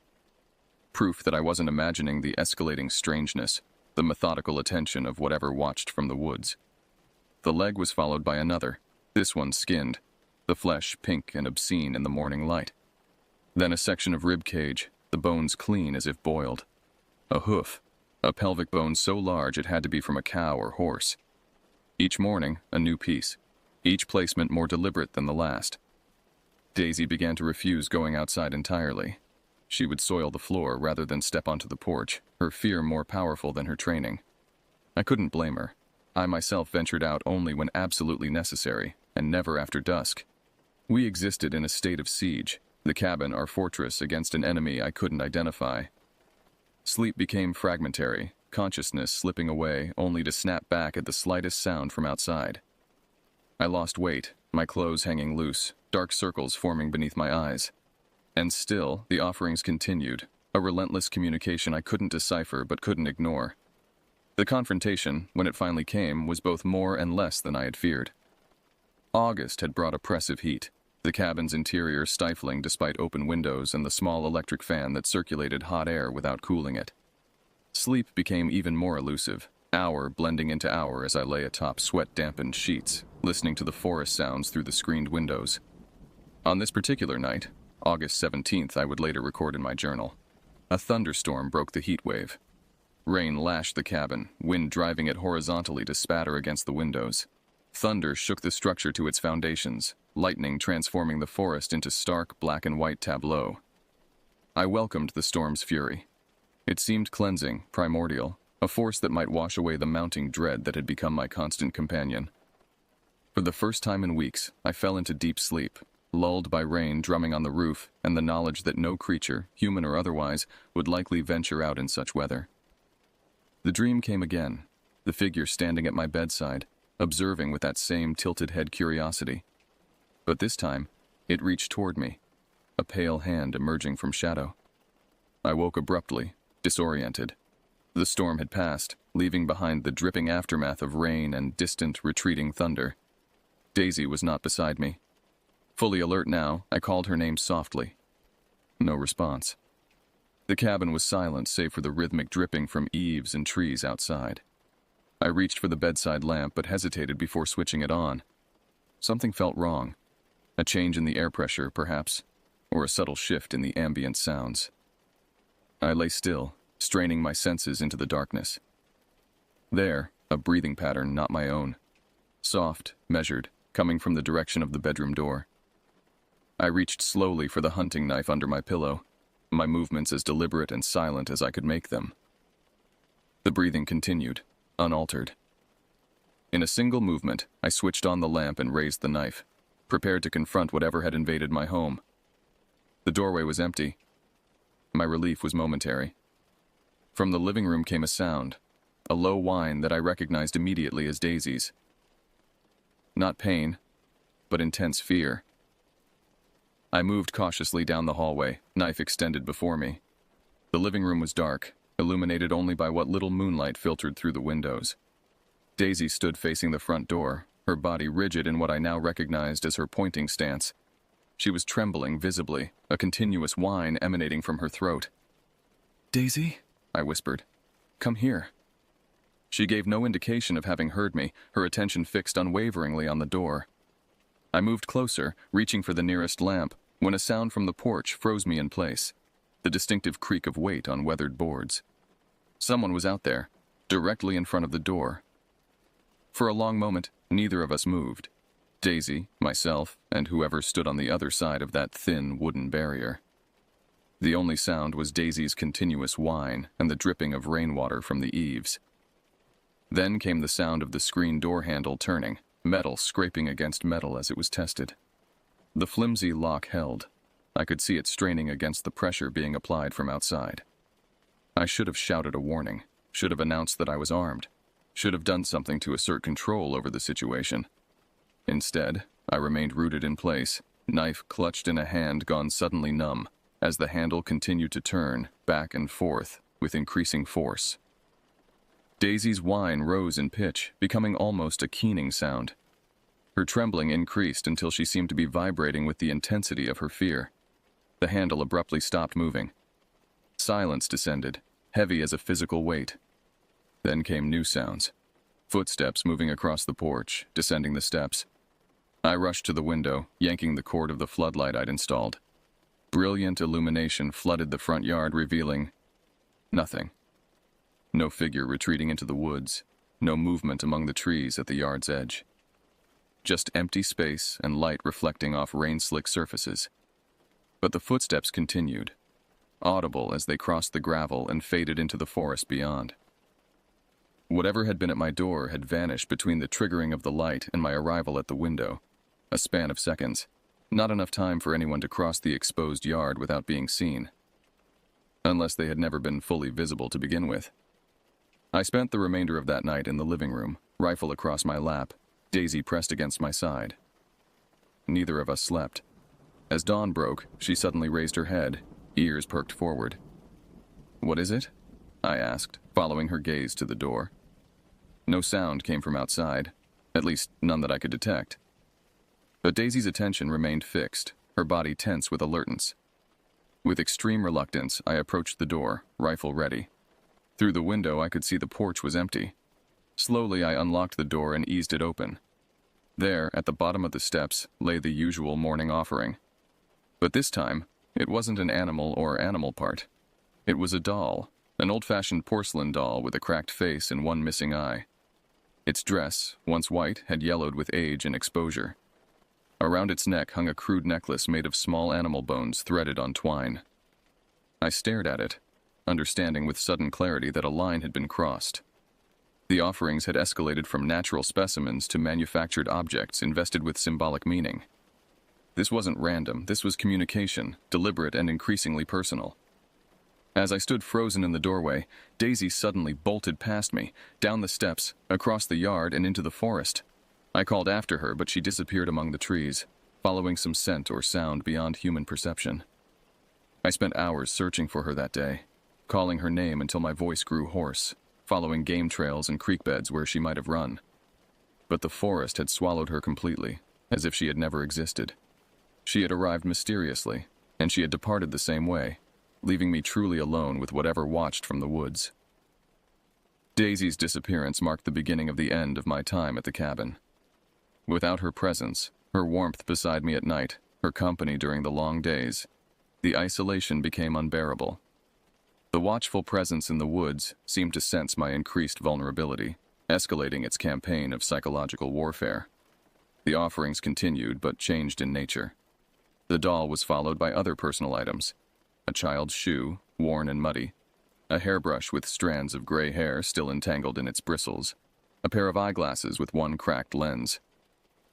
Speaker 1: Proof that I wasn't imagining the escalating strangeness, the methodical attention of whatever watched from the woods. The leg was followed by another, this one skinned, the flesh pink and obscene in the morning light. Then a section of rib cage, the bones clean as if boiled. A hoof, a pelvic bone so large it had to be from a cow or horse. Each morning, a new piece, each placement more deliberate than the last. Daisy began to refuse going outside entirely. She would soil the floor rather than step onto the porch, her fear more powerful than her training. I couldn't blame her. I myself ventured out only when absolutely necessary, and never after dusk. We existed in a state of siege, the cabin our fortress against an enemy I couldn't identify. Sleep became fragmentary, consciousness slipping away only to snap back at the slightest sound from outside. I lost weight, my clothes hanging loose, dark circles forming beneath my eyes. And still, the offerings continued, a relentless communication I couldn't decipher but couldn't ignore. The confrontation, when it finally came, was both more and less than I had feared. August had brought oppressive heat, the cabin's interior stifling despite open windows and the small electric fan that circulated hot air without cooling it. Sleep became even more elusive, hour blending into hour as I lay atop sweat-dampened sheets, listening to the forest sounds through the screened windows. On this particular night, August 17th, I would later record in my journal, a thunderstorm broke the heat wave. Rain lashed the cabin, wind driving it horizontally to spatter against the windows. Thunder shook the structure to its foundations, lightning transforming the forest into stark black and white tableau. I welcomed the storm's fury. It seemed cleansing, primordial, a force that might wash away the mounting dread that had become my constant companion. For the first time in weeks, I fell into deep sleep, lulled by rain drumming on the roof and the knowledge that no creature, human or otherwise, would likely venture out in such weather. The dream came again, the figure standing at my bedside, observing with that same tilted head curiosity. But this time, it reached toward me, a pale hand emerging from shadow. I woke abruptly, disoriented. The storm had passed, leaving behind the dripping aftermath of rain and distant, retreating thunder. Daisy was not beside me. Fully alert now, I called her name softly. No response. The cabin was silent save for the rhythmic dripping from eaves and trees outside. I reached for the bedside lamp but hesitated before switching it on. Something felt wrong. A change in the air pressure, perhaps, or a subtle shift in the ambient sounds. I lay still, straining my senses into the darkness. There, a breathing pattern not my own. Soft, measured, coming from the direction of the bedroom door. I reached slowly for the hunting knife under my pillow, my movements as deliberate and silent as I could make them. The breathing continued, unaltered. In a single movement, I switched on the lamp and raised the knife, prepared to confront whatever had invaded my home. The doorway was empty. My relief was momentary. From the living room came a sound, a low whine that I recognized immediately as Daisy's. Not pain, but intense fear. I moved cautiously down the hallway, knife extended before me. The living room was dark, illuminated only by what little moonlight filtered through the windows. Daisy stood facing the front door, her body rigid in what I now recognized as her pointing stance. She was trembling visibly, a continuous whine emanating from her throat. "Daisy?" I whispered. "Come here." She gave no indication of having heard me, her attention fixed unwaveringly on the door. I moved closer, reaching for the nearest lamp, when a sound from the porch froze me in place, the distinctive creak of weight on weathered boards. Someone was out there, directly in front of the door. For a long moment, neither of us moved. Daisy, myself, and whoever stood on the other side of that thin wooden barrier. The only sound was Daisy's continuous whine and the dripping of rainwater from the eaves. Then came the sound of the screen door handle turning, metal scraping against metal as it was tested. The flimsy lock held. I could see it straining against the pressure being applied from outside. I should have shouted a warning, should have announced that I was armed, should have done something to assert control over the situation. Instead, I remained rooted in place, knife clutched in a hand gone suddenly numb, as the handle continued to turn, back and forth, with increasing force. Daisy's whine rose in pitch, becoming almost a keening sound. Her trembling increased until she seemed to be vibrating with the intensity of her fear. The handle abruptly stopped moving. Silence descended, heavy as a physical weight. Then came new sounds. Footsteps moving across the porch, descending the steps. I rushed to the window, yanking the cord of the floodlight I'd installed. Brilliant illumination flooded the front yard, revealing nothing. No figure retreating into the woods, no movement among the trees at the yard's edge. Just empty space and light reflecting off rain-slick surfaces. But the footsteps continued, audible as they crossed the gravel and faded into the forest beyond. Whatever had been at my door had vanished between the triggering of the light and my arrival at the window. A span of seconds. Not enough time for anyone to cross the exposed yard without being seen. Unless they had never been fully visible to begin with. I spent the remainder of that night in the living room, rifle across my lap, Daisy pressed against my side. Neither of us slept. As dawn broke, she suddenly raised her head, ears perked forward. "What is it?" I asked, following her gaze to the door. No sound came from outside, at least none that I could detect. But Daisy's attention remained fixed, her body tense with alertness. With extreme reluctance, I approached the door, rifle ready. Through the window, I could see the porch was empty. Slowly, I unlocked the door and eased it open. There, at the bottom of the steps, lay the usual morning offering. But this time, it wasn't an animal or animal part. It was a doll, an old-fashioned porcelain doll with a cracked face and one missing eye. Its dress, once white, had yellowed with age and exposure. Around its neck hung a crude necklace made of small animal bones threaded on twine. I stared at it, understanding with sudden clarity that a line had been crossed. The offerings had escalated from natural specimens to manufactured objects invested with symbolic meaning. This wasn't random, this was communication, deliberate and increasingly personal. As I stood frozen in the doorway, Daisy suddenly bolted past me, down the steps, across the yard and into the forest. I called after her, but she disappeared among the trees, following some scent or sound beyond human perception. I spent hours searching for her that day, calling her name until my voice grew hoarse, following game trails and creek beds where she might have run. But the forest had swallowed her completely, as if she had never existed. She had arrived mysteriously, and she had departed the same way, leaving me truly alone with whatever watched from the woods. Daisy's disappearance marked the beginning of the end of my time at the cabin. Without her presence, her warmth beside me at night, her company during the long days, the isolation became unbearable. The watchful presence in the woods seemed to sense my increased vulnerability, escalating its campaign of psychological warfare. The offerings continued, but changed in nature. The doll was followed by other personal items: a child's shoe, worn and muddy, a hairbrush with strands of gray hair still entangled in its bristles, a pair of eyeglasses with one cracked lens,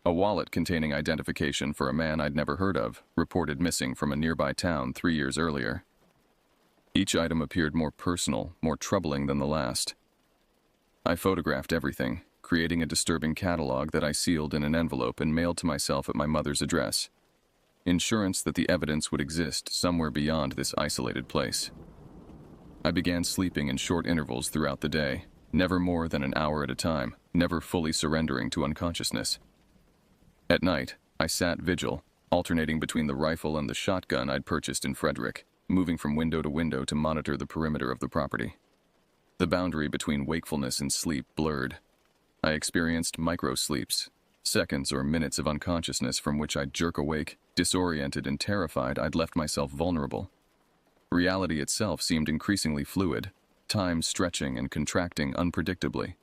Speaker 1: a wallet containing identification for a man I'd never heard of, reported missing from a nearby town 3 years earlier. Each item appeared more personal, more troubling than the last. I photographed everything, creating a disturbing catalog that I sealed in an envelope and mailed to myself at my mother's address. Insurance that the evidence would exist somewhere beyond this isolated place. I began sleeping in short intervals throughout the day, never more than an hour at a time, never fully surrendering to unconsciousness. At night, I sat vigil, alternating between the rifle and the shotgun I'd purchased in Frederick, moving from window to window to monitor the perimeter of the property. The boundary between wakefulness and sleep blurred. I experienced micro-sleeps, seconds or minutes of unconsciousness from which I'd jerk awake, disoriented and terrified I'd left myself vulnerable. Reality itself seemed increasingly fluid, time stretching and contracting unpredictably.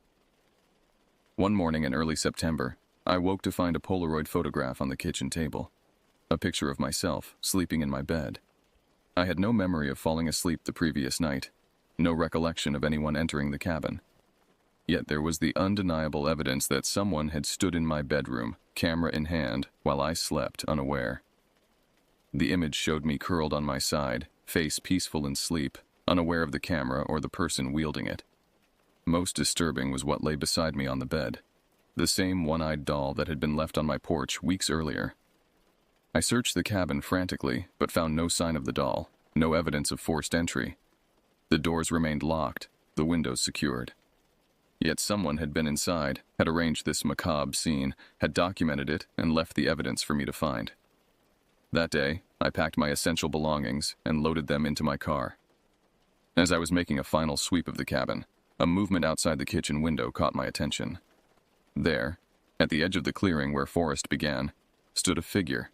Speaker 1: One morning in early September, I woke to find a Polaroid photograph on the kitchen table. A picture of myself, sleeping in my bed. I had no memory of falling asleep the previous night, no recollection of anyone entering the cabin. Yet there was the undeniable evidence that someone had stood in my bedroom, camera in hand, while I slept unaware. The image showed me curled on my side, face peaceful in sleep, unaware of the camera or the person wielding it. Most disturbing was what lay beside me on the bed. The same one-eyed doll that had been left on my porch weeks earlier. I searched the cabin frantically, but found no sign of the doll, no evidence of forced entry. The doors remained locked, the windows secured. Yet someone had been inside, had arranged this macabre scene, had documented it, and left the evidence for me to find. That day, I packed my essential belongings and loaded them into my car. As I was making a final sweep of the cabin, a movement outside the kitchen window caught my attention. There, at the edge of the clearing where forest began, stood a figure.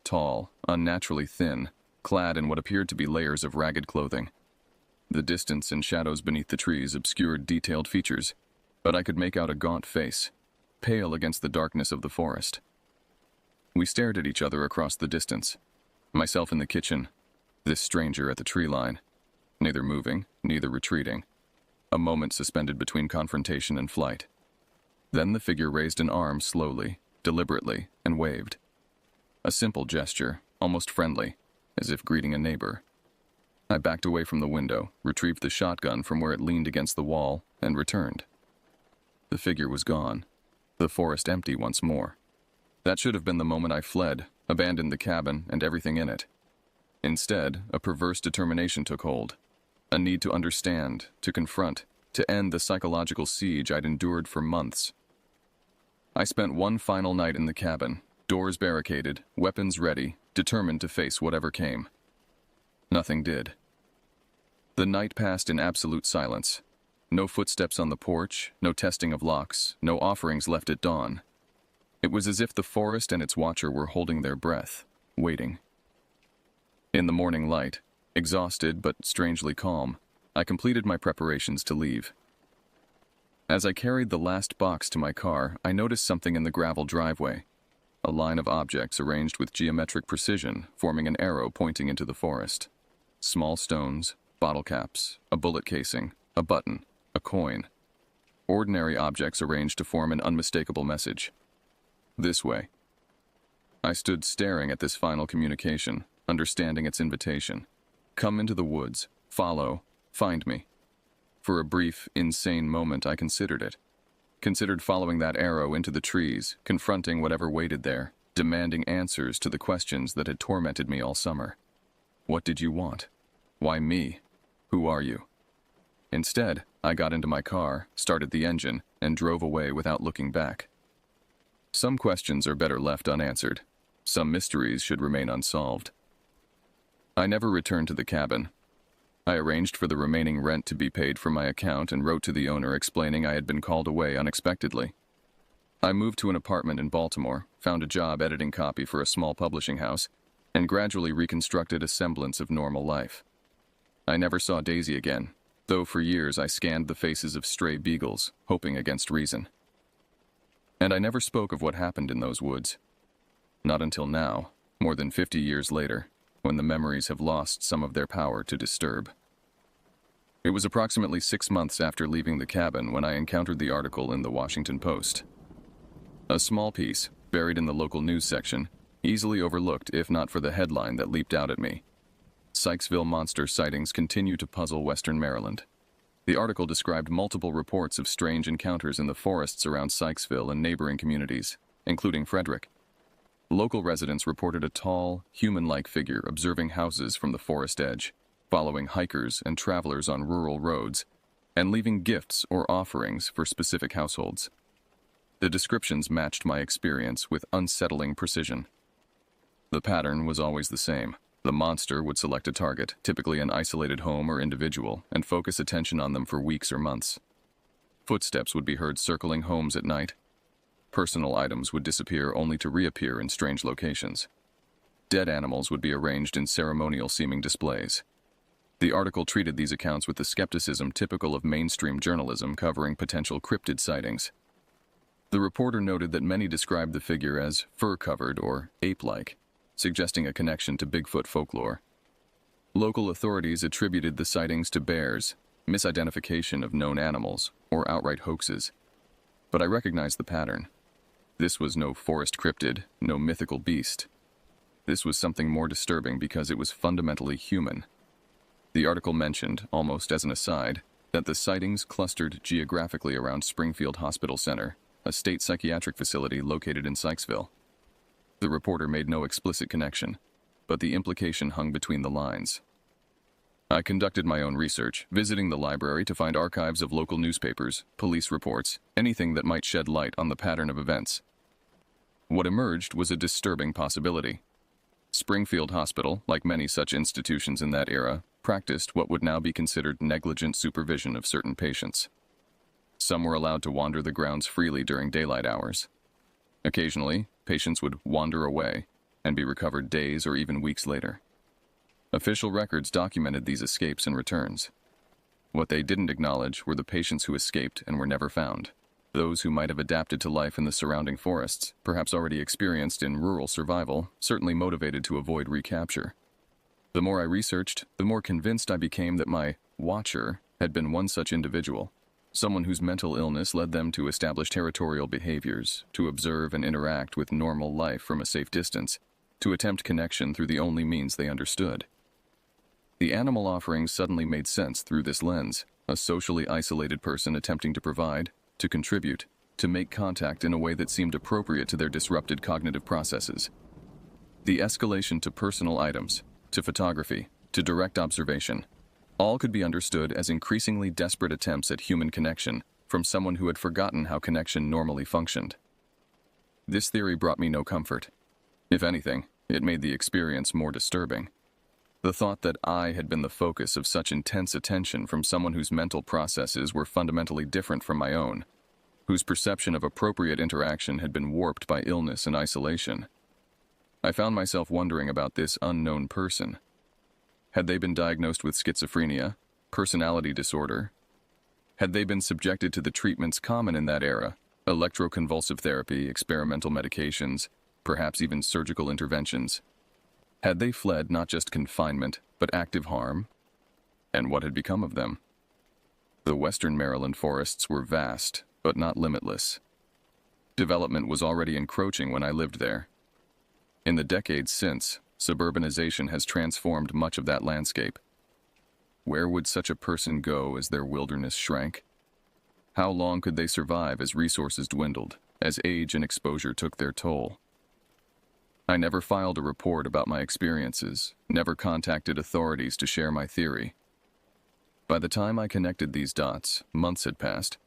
Speaker 1: Tall, unnaturally thin, clad in what appeared to be layers of ragged clothing. The distance and shadows beneath the trees obscured detailed features, but I could make out a gaunt face, pale against the darkness of the forest. We stared at each other across the distance, myself in the kitchen, this stranger at the tree line, neither moving, neither retreating, a moment suspended between confrontation and flight. Then the figure raised an arm slowly, deliberately, and waved. A simple gesture, almost friendly, as if greeting a neighbor. I backed away from the window, retrieved the shotgun from where it leaned against the wall, and returned. The figure was gone, the forest empty once more. That should have been the moment I fled, abandoned the cabin and everything in it. Instead, a perverse determination took hold. A need to understand, to confront, to end the psychological siege I'd endured for months. I spent one final night in the cabin, doors barricaded, weapons ready, determined to face whatever came. Nothing did. The night passed in absolute silence. No footsteps on the porch, no testing of locks, no offerings left at dawn. It was as if the forest and its watcher were holding their breath, waiting. In the morning light, exhausted but strangely calm, I completed my preparations to leave. As I carried the last box to my car, I noticed something in the gravel driveway. A line of objects arranged with geometric precision, forming an arrow pointing into the forest. Small stones, bottle caps, a bullet casing, a button, a coin. Ordinary objects arranged to form an unmistakable message. This way. I stood staring at this final communication, understanding its invitation. Come into the woods, follow, find me. For a brief, insane moment I considered it. Considered following that arrow into the trees, confronting whatever waited there, demanding answers to the questions that had tormented me all summer. What did you want? Why me? Who are you? Instead, I got into my car, started the engine, and drove away without looking back. Some questions are better left unanswered. Some mysteries should remain unsolved. I never returned to the cabin. I arranged for the remaining rent to be paid from my account and wrote to the owner explaining I had been called away unexpectedly. I moved to an apartment in Baltimore, found a job editing copy for a small publishing house, and gradually reconstructed a semblance of normal life. I never saw Daisy again, though for years I scanned the faces of stray beagles, hoping against reason. And I never spoke of what happened in those woods. Not until now, more than 50 years later, when the memories have lost some of their power to disturb. It was approximately 6 months after leaving the cabin when I encountered the article in the Washington Post. A small piece, buried in the local news section, easily overlooked if not for the headline that leaped out at me. Sykesville monster sightings continue to puzzle Western Maryland. The article described multiple reports of strange encounters in the forests around Sykesville and neighboring communities, including Frederick. Local residents reported a tall, human-like figure observing houses from the forest edge, following hikers and travelers on rural roads, and leaving gifts or offerings for specific households. The descriptions matched my experience with unsettling precision. The pattern was always the same. The monster would select a target, typically an isolated home or individual, and focus attention on them for weeks or months. Footsteps would be heard circling homes at night. Personal items would disappear only to reappear in strange locations. Dead animals would be arranged in ceremonial-seeming displays. The article treated these accounts with the skepticism typical of mainstream journalism covering potential cryptid sightings. The reporter noted that many described the figure as fur-covered or ape-like, suggesting a connection to Bigfoot folklore. Local authorities attributed the sightings to bears, misidentification of known animals, or outright hoaxes. But I recognized the pattern. This was no forest cryptid, no mythical beast. This was something more disturbing because it was fundamentally human. The article mentioned, almost as an aside, that the sightings clustered geographically around Springfield Hospital Center, a state psychiatric facility located in Sykesville. The reporter made no explicit connection, but the implication hung between the lines. I conducted my own research, visiting the library to find archives of local newspapers, police reports, anything that might shed light on the pattern of events. What emerged was a disturbing possibility. Springfield Hospital, like many such institutions in that era, practiced what would now be considered negligent supervision of certain patients. Some were allowed to wander the grounds freely during daylight hours. Occasionally, patients would wander away and be recovered days or even weeks later. Official records documented these escapes and returns. What they didn't acknowledge were the patients who escaped and were never found. Those who might have adapted to life in the surrounding forests, perhaps already experienced in rural survival, certainly motivated to avoid recapture. The more I researched, the more convinced I became that my watcher had been one such individual, someone whose mental illness led them to establish territorial behaviors, to observe and interact with normal life from a safe distance, to attempt connection through the only means they understood. The animal offerings suddenly made sense through this lens, a socially isolated person attempting to provide, to contribute, to make contact in a way that seemed appropriate to their disrupted cognitive processes. The escalation to personal items, to photography, to direct observation, all could be understood as increasingly desperate attempts at human connection from someone who had forgotten how connection normally functioned. This theory brought me no comfort. If anything, it made the experience more disturbing. The thought that I had been the focus of such intense attention from someone whose mental processes were fundamentally different from my own, whose perception of appropriate interaction had been warped by illness and isolation. I found myself wondering about this unknown person. Had they been diagnosed with schizophrenia, personality disorder? Had they been subjected to the treatments common in that era, electroconvulsive therapy, experimental medications, perhaps even surgical interventions? Had they fled not just confinement, but active harm? And what had become of them? The western Maryland forests were vast, but not limitless. Development was already encroaching when I lived there. In the decades since, suburbanization has transformed much of that landscape. Where would such a person go as their wilderness shrank? How long could they survive as resources dwindled, as age and exposure took their toll? I never filed a report about my experiences, never contacted authorities to share my theory. By the time I connected these dots, months had passed.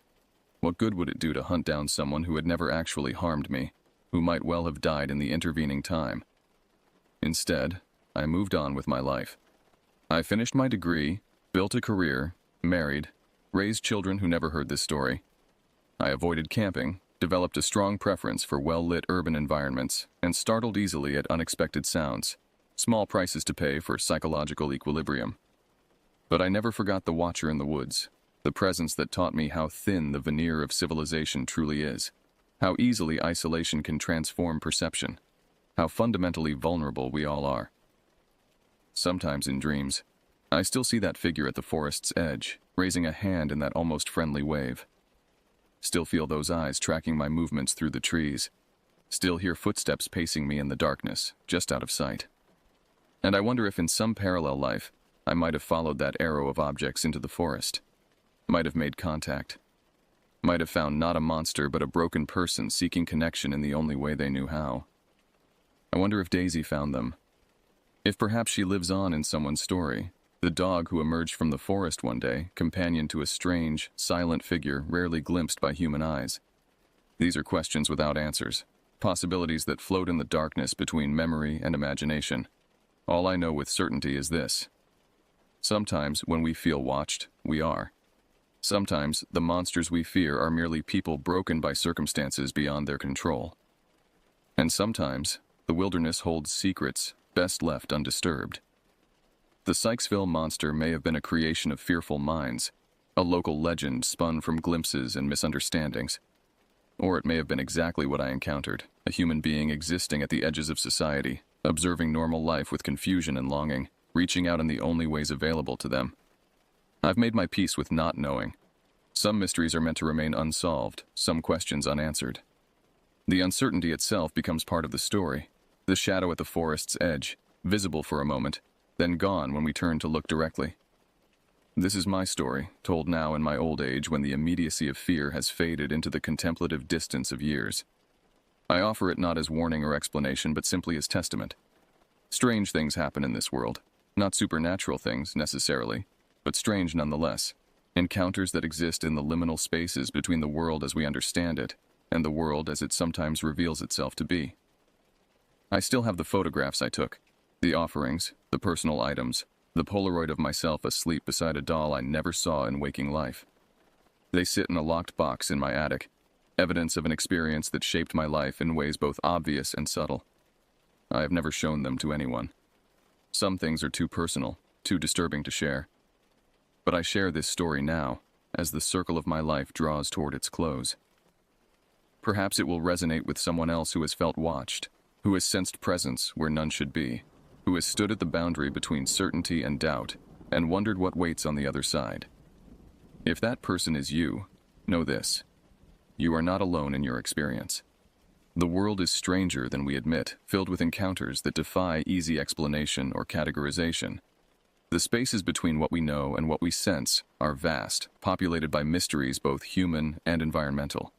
Speaker 1: What good would it do to hunt down someone who had never actually harmed me, who might well have died in the intervening time? Instead, I moved on with my life. I finished my degree, built a career, married, raised children who never heard this story. I avoided camping, developed a strong preference for well-lit urban environments, and startled easily at unexpected sounds, small prices to pay for psychological equilibrium. But I never forgot the watcher in the woods, the presence that taught me how thin the veneer of civilization truly is, how easily isolation can transform perception, how fundamentally vulnerable we all are. Sometimes in dreams, I still see that figure at the forest's edge, raising a hand in that almost friendly wave. Still feel those eyes tracking my movements through the trees. Still hear footsteps pacing me in the darkness, just out of sight. And I wonder if in some parallel life, I might have followed that arrow of objects into the forest. Might have made contact. Might have found not a monster but a broken person seeking connection in the only way they knew how. I wonder if Daisy found them. If perhaps she lives on in someone's story, the dog who emerged from the forest one day, companion to a strange, silent figure rarely glimpsed by human eyes. These are questions without answers, possibilities that float in the darkness between memory and imagination. All I know with certainty is this. Sometimes, when we feel watched, we are. Sometimes, the monsters we fear are merely people broken by circumstances beyond their control. And sometimes, the wilderness holds secrets best left undisturbed. The Sykesville monster may have been a creation of fearful minds, a local legend spun from glimpses and misunderstandings. Or it may have been exactly what I encountered, a human being existing at the edges of society, observing normal life with confusion and longing, reaching out in the only ways available to them. I've made my peace with not knowing. Some mysteries are meant to remain unsolved, some questions unanswered. The uncertainty itself becomes part of the story, the shadow at the forest's edge, visible for a moment, then gone when we turn to look directly. This is my story, told now in my old age when the immediacy of fear has faded into the contemplative distance of years. I offer it not as warning or explanation, but simply as testament. Strange things happen in this world, not supernatural things necessarily, but strange nonetheless. Encounters that exist in the liminal spaces between the world as we understand it and the world as it sometimes reveals itself to be. I still have the photographs I took, the offerings, the personal items, the Polaroid of myself asleep beside a doll I never saw in waking life. They sit in a locked box in my attic, evidence of an experience that shaped my life in ways both obvious and subtle. I have never shown them to anyone. Some things are too personal, too disturbing to share. But I share this story now, as the circle of my life draws toward its close. Perhaps it will resonate with someone else who has felt watched, who has sensed presence where none should be, who has stood at the boundary between certainty and doubt, and wondered what waits on the other side. If that person is you, know this. You are not alone in your experience. The world is stranger than we admit, filled with encounters that defy easy explanation or categorization. The spaces between what we know and what we sense are vast, populated by mysteries both human and environmental.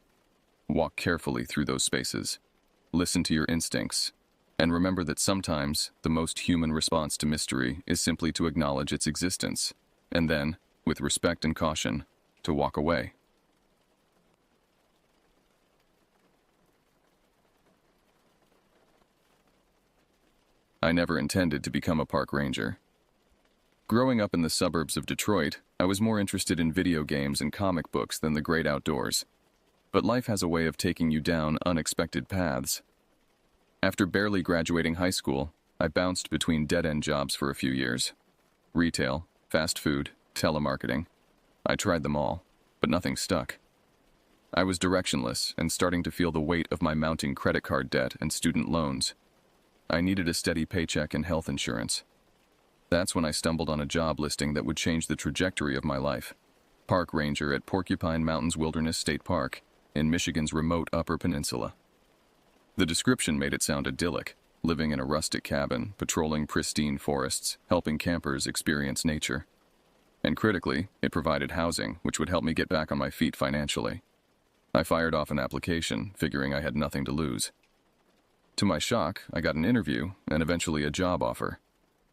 Speaker 1: Walk carefully through those spaces. Listen to your instincts. And remember that sometimes the most human response to mystery is simply to acknowledge its existence, and then, with respect and caution, to walk away. I never intended to become a park ranger. Growing up in the suburbs of Detroit, I was more interested in video games and comic books than the great outdoors. But life has a way of taking you down unexpected paths. After barely graduating high school, I bounced between dead-end jobs for a few years. Retail, fast food, telemarketing. I tried them all, but nothing stuck. I was directionless and starting to feel the weight of my mounting credit card debt and student loans. I needed a steady paycheck and health insurance. That's when I stumbled on a job listing that would change the trajectory of my life. Park ranger at Porcupine Mountains Wilderness State Park in Michigan's remote Upper Peninsula. The description made it sound idyllic, living in a rustic cabin, patrolling pristine forests, helping campers experience nature. And critically, it provided housing, which would help me get back on my feet financially. I fired off an application, figuring I had nothing to lose. To my shock, I got an interview and eventually a job offer.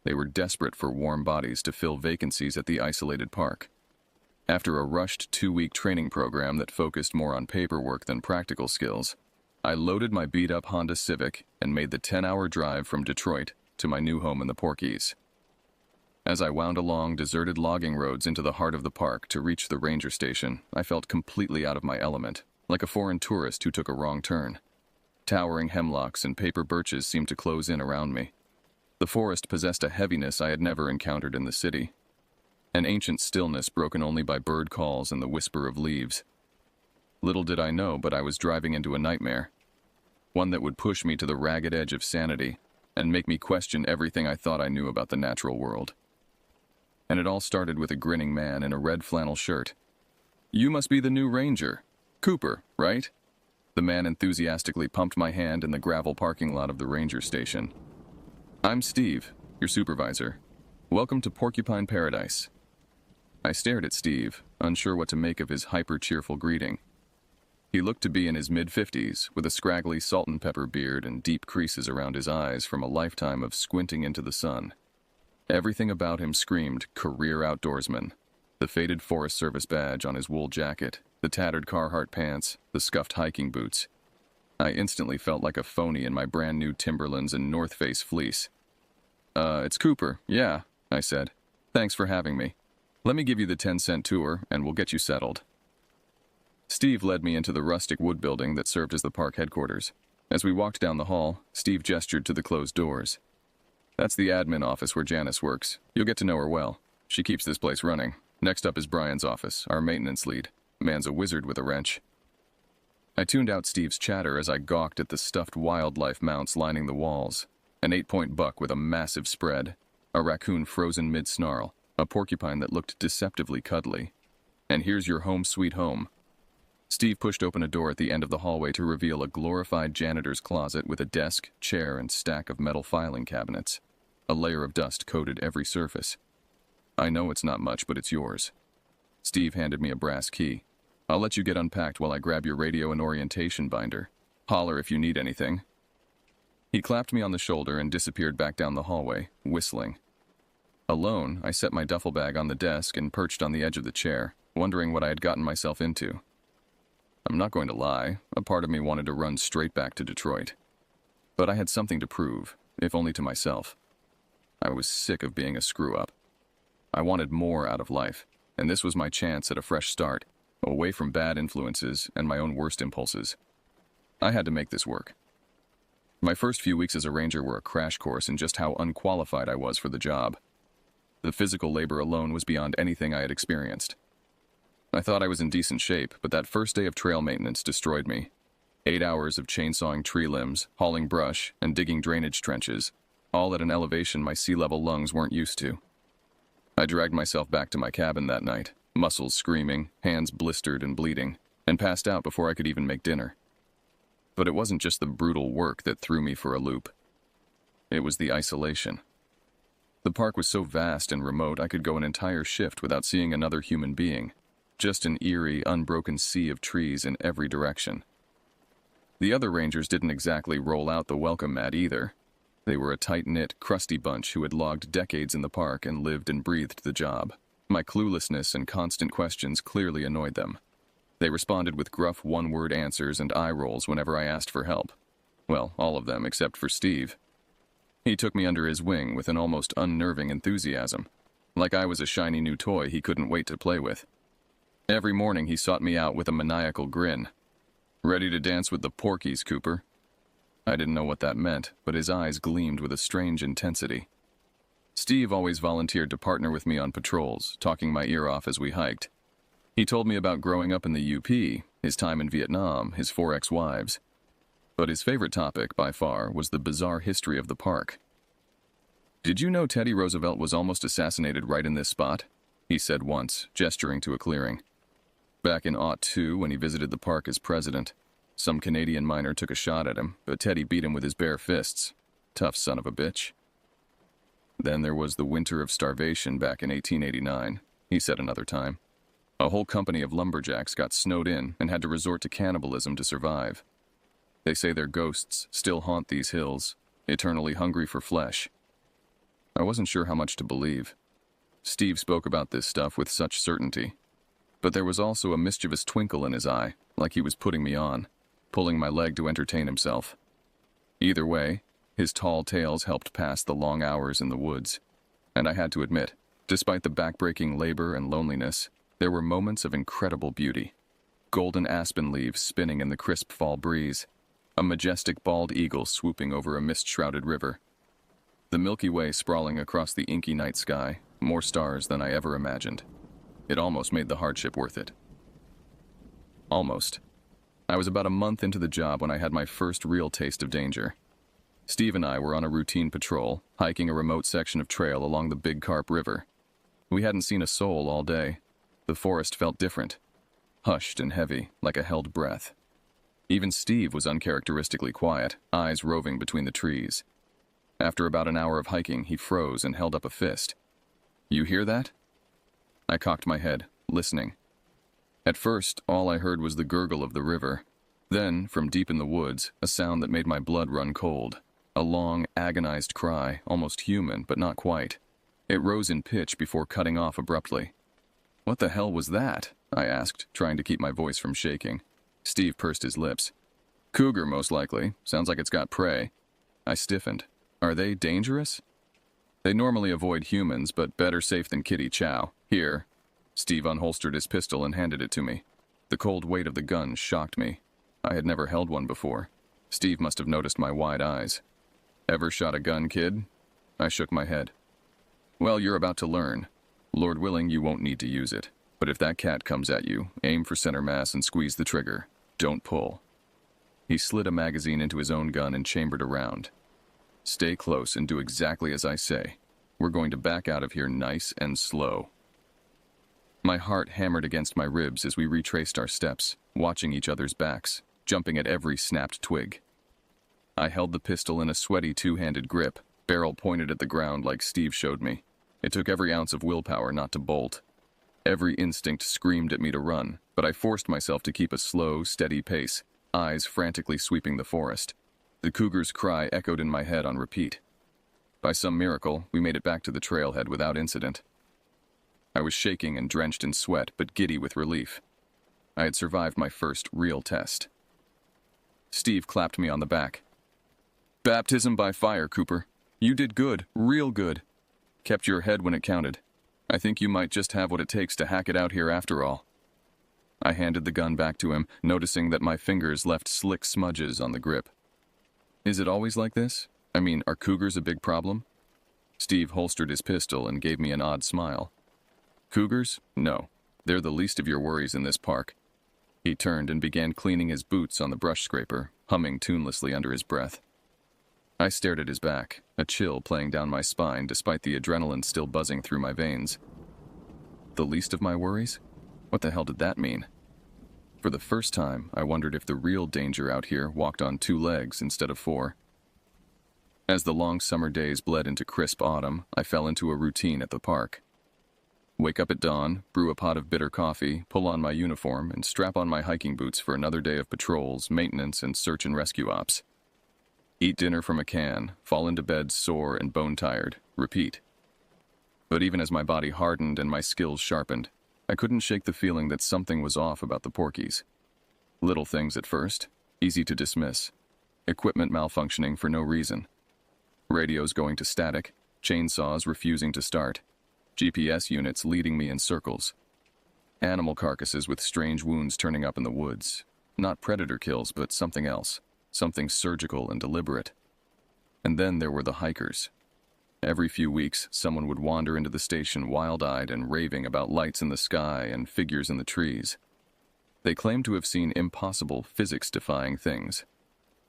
Speaker 1: They were desperate for warm bodies to fill vacancies at the isolated park. After a rushed 2-week training program that focused more on paperwork than practical skills, I loaded my beat-up Honda Civic and made the 10-hour drive from Detroit to my new home in the Porkies. As I wound along deserted logging roads into the heart of the park to reach the ranger station, I felt completely out of my element, like a foreign tourist who took a wrong turn. Towering hemlocks and paper birches seemed to close in around me. The forest possessed a heaviness I had never encountered in the city. An ancient stillness broken only by bird calls and the whisper of leaves. Little did I know, but I was driving into a nightmare. One that would push me to the ragged edge of sanity and make me question everything I thought I knew about the natural world. And it all started with a grinning man in a red flannel shirt. "You must be the new ranger. Cooper, right?" The man enthusiastically pumped my hand in the gravel parking lot of the ranger station. "I'm Steve, your supervisor. Welcome to Porcupine Paradise." I stared at Steve, unsure what to make of his hyper-cheerful greeting. He looked to be in his mid-50s, with a scraggly salt and pepper beard and deep creases around his eyes from a lifetime of squinting into the sun. Everything about him screamed career outdoorsman. The faded Forest Service badge on his wool jacket, the tattered Carhartt pants, the scuffed hiking boots. I instantly felt like a phony in my brand new Timberlands and North Face fleece. It's Cooper, yeah," I said. "Thanks for having me. Let me give you the 10-cent tour, and we'll get you settled." Steve led me into the rustic wood building that served as the park headquarters. As we walked down the hall, Steve gestured to the closed doors. "That's the admin office where Janice works. You'll get to know her well. She keeps this place running. Next up is Brian's office, our maintenance lead. Man's a wizard with a wrench." I tuned out Steve's chatter as I gawked at the stuffed wildlife mounts lining the walls. An 8-point buck with a massive spread, a raccoon frozen mid-snarl, a porcupine that looked deceptively cuddly. And here's your home sweet home. Steve pushed open a door at the end of the hallway to reveal a glorified janitor's closet with a desk, chair, and stack of metal filing cabinets. A layer of dust coated every surface. "I know it's not much, but it's yours." Steve handed me a brass key. "I'll let you get unpacked while I grab your radio and orientation binder. Holler if you need anything." He clapped me on the shoulder and disappeared back down the hallway, whistling. Alone, I set my duffel bag on the desk and perched on the edge of the chair, wondering what I had gotten myself into. I'm not going to lie, a part of me wanted to run straight back to Detroit. But I had something to prove, if only to myself. I was sick of being a screw-up. I wanted more out of life, and this was my chance at a fresh start, away from bad influences and my own worst impulses. I had to make this work. My first few weeks as a ranger were a crash course in just how unqualified I was for the job. The physical labor alone was beyond anything I had experienced. I thought I was in decent shape, but that first day of trail maintenance destroyed me. 8 hours of chainsawing tree limbs, hauling brush, and digging drainage trenches, all at an elevation my sea-level lungs weren't used to. I dragged myself back to my cabin that night, muscles screaming, hands blistered and bleeding, and passed out before I could even make dinner. But it wasn't just the brutal work that threw me for a loop. It was the isolation. The park was so vast and remote I could go an entire shift without seeing another human being. Just an eerie, unbroken sea of trees in every direction. The other rangers didn't exactly roll out the welcome mat either. They were a tight-knit, crusty bunch who had logged decades in the park and lived and breathed the job. My cluelessness and constant questions clearly annoyed them. They responded with gruff one-word answers and eye rolls whenever I asked for help. Well, all of them except for Steve. He took me under his wing with an almost unnerving enthusiasm, like I was a shiny new toy he couldn't wait to play with. Every morning he sought me out with a maniacal grin. "Ready to dance with the Porkies, Cooper?" I didn't know what that meant, but his eyes gleamed with a strange intensity. Steve always volunteered to partner with me on patrols, talking my ear off as we hiked. He told me about growing up in the UP, his time in Vietnam, his 4 ex-wives. But his favorite topic, by far, was the bizarre history of the park. "Did you know Teddy Roosevelt was almost assassinated right in this spot?" he said once, gesturing to a clearing. Back in '02, when he visited the park as president, some Canadian miner took a shot at him, but Teddy beat him with his bare fists. Tough son of a bitch. Then there was the winter of starvation back in 1889, he said another time. A whole company of lumberjacks got snowed in and had to resort to cannibalism to survive. They say their ghosts still haunt these hills, eternally hungry for flesh. I wasn't sure how much to believe. Steve spoke about this stuff with such certainty. But there was also a mischievous twinkle in his eye, like he was putting me on, pulling my leg to entertain himself. Either way, his tall tales helped pass the long hours in the woods. And I had to admit, despite the backbreaking labor and loneliness, there were moments of incredible beauty. Golden aspen leaves spinning in the crisp fall breeze, a majestic bald eagle swooping over a mist-shrouded river. The Milky Way sprawling across the inky night sky, more stars than I ever imagined. It almost made the hardship worth it. Almost. I was about a month into the job when I had my first real taste of danger. Steve and I were on a routine patrol, hiking a remote section of trail along the Big Carp River. We hadn't seen a soul all day. The forest felt different, hushed and heavy, like a held breath. Even Steve was uncharacteristically quiet, eyes roving between the trees. After about an hour of hiking, he froze and held up a fist. "You hear that?" I cocked my head, listening. At first, all I heard was the gurgle of the river. Then, from deep in the woods, a sound that made my blood run cold. A long, agonized cry, almost human, but not quite. It rose in pitch before cutting off abruptly. "What the hell was that?" I asked, trying to keep my voice from shaking. Steve pursed his lips. "Cougar, most likely. Sounds like it's got prey." I stiffened. "Are they dangerous?" "They normally avoid humans, but better safe than kitty chow. Here." Steve unholstered his pistol and handed it to me. The cold weight of the gun shocked me. I had never held one before. Steve must have noticed my wide eyes. "Ever shot a gun, kid?" I shook my head. "Well, you're about to learn. Lord willing, you won't need to use it. But if that cat comes at you, aim for center mass and squeeze the trigger. Don't pull." He slid a magazine into his own gun and chambered a round. "Stay close and do exactly as I say. We're going to back out of here nice and slow." My heart hammered against my ribs as we retraced our steps, watching each other's backs, jumping at every snapped twig. I held the pistol in a sweaty two-handed grip, barrel pointed at the ground like Steve showed me. It took every ounce of willpower not to bolt. Every instinct screamed at me to run, but I forced myself to keep a slow, steady pace, eyes frantically sweeping the forest. The cougar's cry echoed in my head on repeat. By some miracle, we made it back to the trailhead without incident. I was shaking and drenched in sweat, but giddy with relief. I had survived my first real test. Steve clapped me on the back. "Baptism by fire, Cooper. You did good, real good. Kept your head when it counted. I think you might just have what it takes to hack it out here after all." I handed the gun back to him, noticing that my fingers left slick smudges on the grip. "Is it always like this? I mean, are cougars a big problem?" Steve holstered his pistol and gave me an odd smile. "Cougars? No. They're the least of your worries in this park." He turned and began cleaning his boots on the brush scraper, humming tunelessly under his breath. I stared at his back, a chill playing down my spine despite the adrenaline still buzzing through my veins. The least of my worries? What the hell did that mean? For the first time, I wondered if the real danger out here walked on 2 legs instead of 4. As the long summer days bled into crisp autumn, I fell into a routine at the park. Wake up at dawn, brew a pot of bitter coffee, pull on my uniform, and strap on my hiking boots for another day of patrols, maintenance, and search and rescue ops. Eat dinner from a can, fall into bed sore and bone-tired, repeat. But even as my body hardened and my skills sharpened, I couldn't shake the feeling that something was off about the Porkies. Little things at first, easy to dismiss. Equipment malfunctioning for no reason. Radios going to static, chainsaws refusing to start. GPS units leading me in circles. Animal carcasses with strange wounds turning up in the woods. Not predator kills, but something else. Something surgical and deliberate. And then there were the hikers. Every few weeks, someone would wander into the station wild-eyed and raving about lights in the sky and figures in the trees. They claimed to have seen impossible, physics-defying things.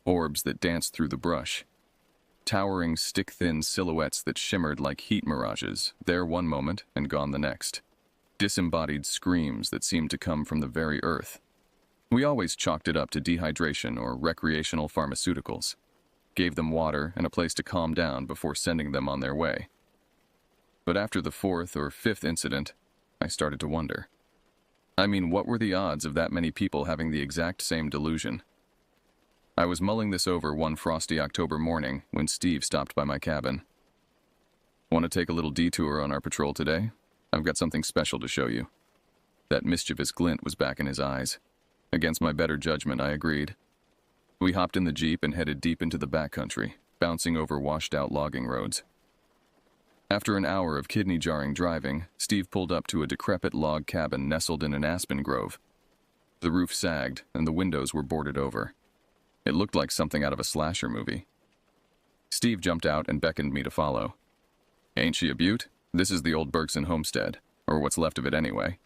Speaker 1: orbs that danced through the brush. Towering, stick-thin silhouettes that shimmered like heat mirages, there one moment and gone the next. Disembodied screams that seemed to come from the very earth. We always chalked it up to dehydration or recreational pharmaceuticals. Gave them water and a place to calm down before sending them on their way. But after the fourth or fifth incident, I started to wonder. I mean, what were the odds of that many people having the exact same delusion? I was mulling this over one frosty October morning when Steve stopped by my cabin. Want to take a little detour on our patrol today? I've got something special to show you. That mischievous glint was back in his eyes. Against my better judgment, I agreed. We hopped in the Jeep and headed deep into the backcountry, bouncing over washed-out logging roads. After an hour of kidney-jarring driving, Steve pulled up to a decrepit log cabin nestled in an aspen grove. The roof sagged, and the windows were boarded over. It looked like something out of a slasher movie. Steve jumped out and beckoned me to follow. Ain't she a beaut? This is the old Bergson homestead, or what's left of it anyway.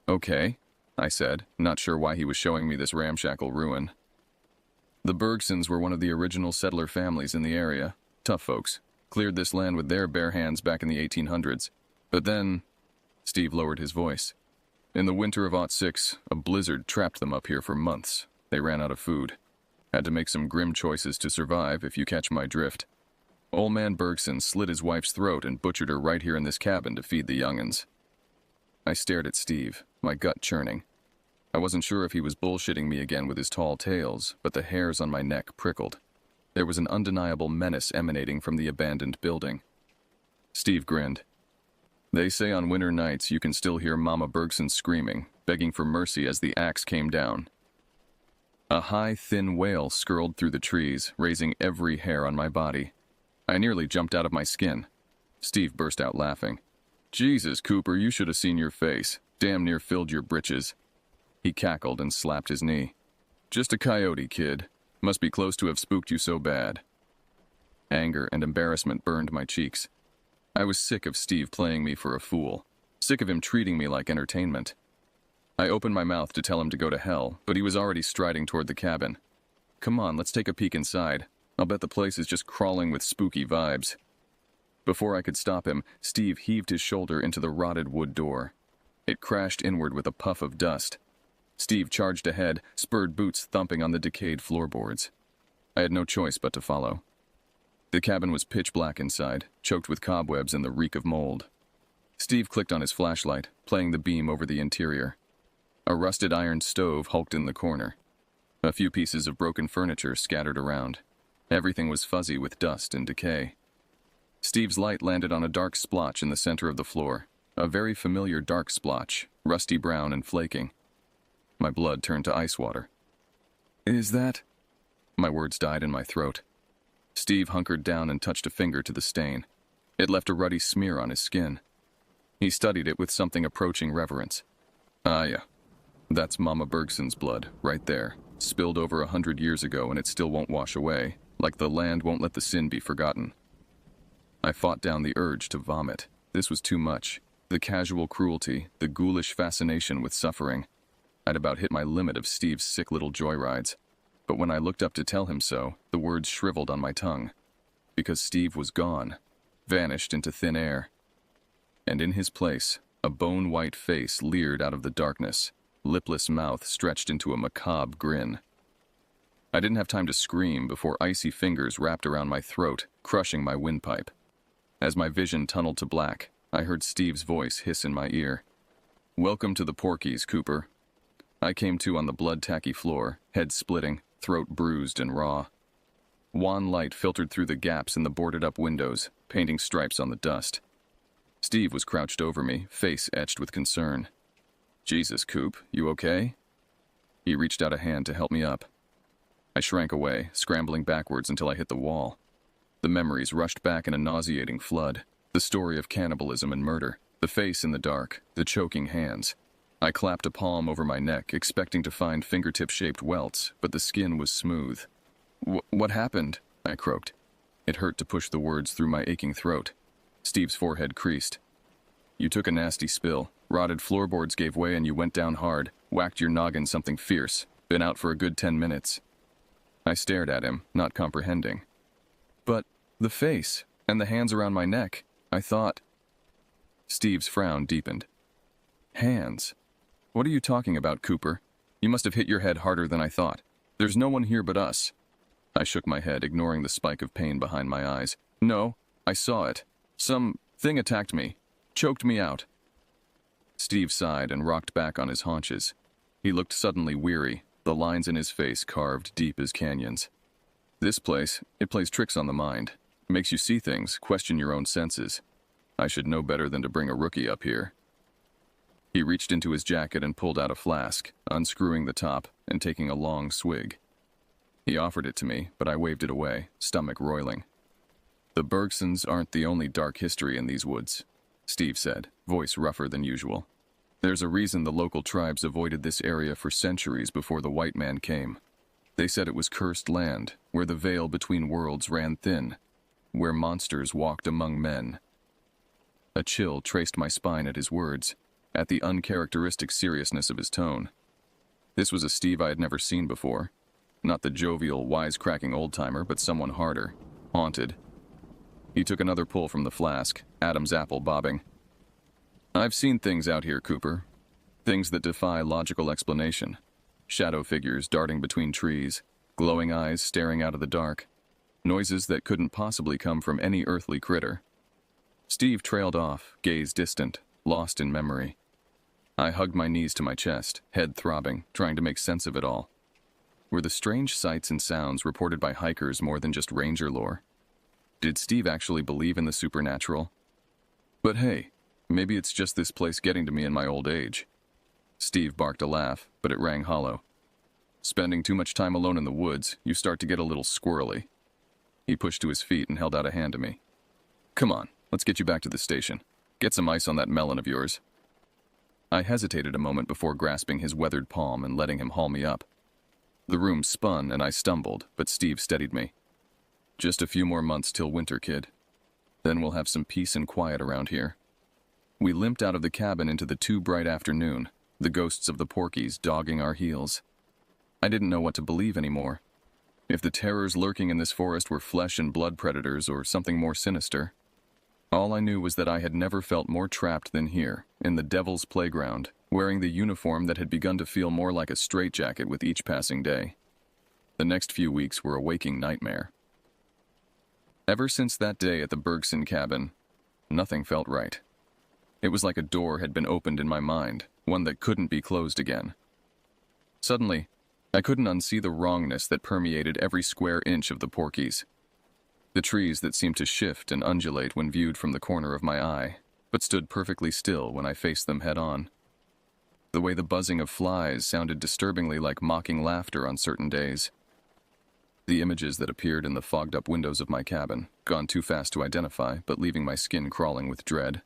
Speaker 1: Okay, I said, not sure why he was showing me this ramshackle ruin. The Bergsons were one of the original settler families in the area. Tough folks. Cleared this land with their bare hands back in the 1800s. But then, Steve lowered his voice. In the winter of '06, a blizzard trapped them up here for months. They ran out of food. Had to make some grim choices to survive, if you catch my drift. Old man Bergson slit his wife's throat and butchered her right here in this cabin to feed the young'uns. I stared at Steve, my gut churning. I wasn't sure if he was bullshitting me again with his tall tales, but the hairs on my neck prickled. There was an undeniable menace emanating from the abandoned building. Steve grinned. They say on winter nights you can still hear Mama Bergson screaming, begging for mercy as the axe came down. A high, thin wail skirled through the trees, raising every hair on my body. I nearly jumped out of my skin. Steve burst out laughing. Jesus, Cooper, you should have seen your face. Damn near filled your britches. He cackled and slapped his knee. Just a coyote, kid. Must be close to have spooked you so bad. Anger and embarrassment burned my cheeks. I was sick of Steve playing me for a fool. Sick of him treating me like entertainment. I opened my mouth to tell him to go to hell, but he was already striding toward the cabin. Come on, let's take a peek inside. I'll bet the place is just crawling with spooky vibes. Before I could stop him, Steve heaved his shoulder into the rotted wood door. It crashed inward with a puff of dust. Steve charged ahead, spurred boots thumping on the decayed floorboards. I had no choice but to follow. The cabin was pitch black inside, choked with cobwebs and the reek of mold. Steve clicked on his flashlight, playing the beam over the interior. A rusted iron stove hulked in the corner. A few pieces of broken furniture scattered around. Everything was fuzzy with dust and decay. Steve's light landed on a dark splotch in the center of the floor, a very familiar dark splotch, rusty brown and flaking. My blood turned to ice water. Is that? My words died in my throat. Steve hunkered down and touched a finger to the stain. It left a ruddy smear on his skin. He studied it with something approaching reverence. Ah, yeah. That's Mama Bergson's blood, right there, spilled over 100 years ago and it still won't wash away, like the land won't let the sin be forgotten. I fought down the urge to vomit. This was too much. The casual cruelty, the ghoulish fascination with suffering. I'd about hit my limit of Steve's sick little joyrides. But when I looked up to tell him so, the words shriveled on my tongue. Because Steve was gone, vanished into thin air. And in his place, a bone-white face leered out of the darkness, lipless mouth stretched into a macabre grin. I didn't have time to scream before icy fingers wrapped around my throat, crushing my windpipe. As my vision tunneled to black, I heard Steve's voice hiss in my ear. Welcome to the Porkies, Cooper. I came to on the blood-tacky floor, head splitting, throat bruised and raw. Wan light filtered through the gaps in the boarded-up windows, painting stripes on the dust. Steve was crouched over me, face etched with concern. Jesus, Coop, you okay? He reached out a hand to help me up. I shrank away, scrambling backwards until I hit the wall. The memories rushed back in a nauseating flood. The story of cannibalism and murder, the face in the dark, the choking hands. I clapped a palm over my neck, expecting to find fingertip-shaped welts, but the skin was smooth. What happened? I croaked. It hurt to push the words through my aching throat. Steve's forehead creased. You took a nasty spill. Rotted floorboards gave way and you went down hard, whacked your noggin something fierce. Been out for a good 10 minutes. I stared at him, not comprehending. But the face, and the hands around my neck, I thought. Steve's frown deepened. Hands? What are you talking about, Cooper? You must have hit your head harder than I thought. There's no one here but us. I shook my head, ignoring the spike of pain behind my eyes. No, I saw it. Some thing attacked me. Choked me out. Steve sighed and rocked back on his haunches. He looked suddenly weary, the lines in his face carved deep as canyons. This place, it plays tricks on the mind. Makes you see things, question your own senses. I should know better than to bring a rookie up here. He reached into his jacket and pulled out a flask, unscrewing the top and taking a long swig. He offered it to me, but I waved it away, stomach roiling. The Bergsons aren't the only dark history in these woods, Steve said, voice rougher than usual. There's a reason the local tribes avoided this area for centuries before the white man came. They said it was cursed land, where the veil between worlds ran thin, where monsters walked among men. A chill traced my spine at his words, at the uncharacteristic seriousness of his tone. This was a Steve I had never seen before. Not the jovial, wisecracking old-timer, but someone harder, haunted. He took another pull from the flask, Adam's apple bobbing. I've seen things out here, Cooper. Things that defy logical explanation. Shadow figures darting between trees, glowing eyes staring out of the dark. Noises that couldn't possibly come from any earthly critter. Steve trailed off, gaze distant, lost in memory. I hugged my knees to my chest, head throbbing, trying to make sense of it all. Were the strange sights and sounds reported by hikers more than just ranger lore? Did Steve actually believe in the supernatural? But hey, maybe it's just this place getting to me in my old age. Steve barked a laugh, but it rang hollow. Spending too much time alone in the woods, you start to get a little squirrely. He pushed to his feet and held out a hand to me. Come on, let's get you back to the station. Get some ice on that melon of yours. I hesitated a moment before grasping his weathered palm and letting him haul me up. The room spun and I stumbled, but Steve steadied me. Just a few more months till winter, kid. Then we'll have some peace and quiet around here. We limped out of the cabin into the too bright afternoon, the ghosts of the Porkies dogging our heels. I didn't know what to believe anymore. If the terrors lurking in this forest were flesh and blood predators or something more sinister. All I knew was that I had never felt more trapped than here, in the Devil's Playground, wearing the uniform that had begun to feel more like a straitjacket with each passing day. The next few weeks were a waking nightmare. Ever since that day at the Bergson cabin, nothing felt right. It was like a door had been opened in my mind, one that couldn't be closed again. Suddenly, I couldn't unsee the wrongness that permeated every square inch of the Porkies. The trees that seemed to shift and undulate when viewed from the corner of my eye, but stood perfectly still when I faced them head-on. The way the buzzing of flies sounded disturbingly like mocking laughter on certain days. The images that appeared in the fogged-up windows of my cabin, gone too fast to identify, but leaving my skin crawling with dread.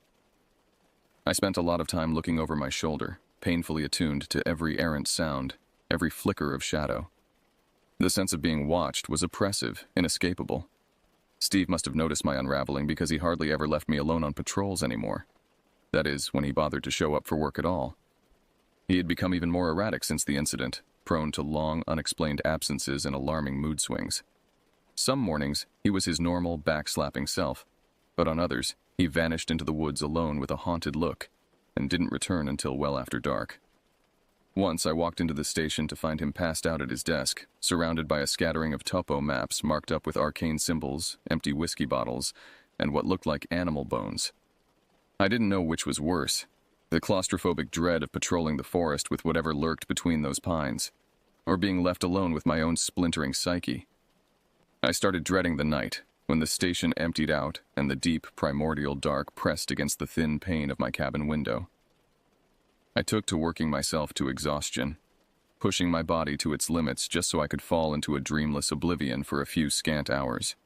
Speaker 1: I spent a lot of time looking over my shoulder, painfully attuned to every errant sound, every flicker of shadow. The sense of being watched was oppressive, inescapable. Steve must have noticed my unraveling because he hardly ever left me alone on patrols anymore. That is, when he bothered to show up for work at all. He had become even more erratic since the incident, prone to long, unexplained absences and alarming mood swings. Some mornings, he was his normal, back-slapping self, but on others, he vanished into the woods alone with a haunted look, and didn't return until well after dark. Once I walked into the station to find him passed out at his desk, surrounded by a scattering of topo maps marked up with arcane symbols, empty whiskey bottles, and what looked like animal bones. I didn't know which was worse, the claustrophobic dread of patrolling the forest with whatever lurked between those pines, or being left alone with my own splintering psyche. I started dreading the night, when the station emptied out and the deep, primordial dark pressed against the thin pane of my cabin window. I took to working myself to exhaustion, pushing my body to its limits just so I could fall into a dreamless oblivion for a few scant hours.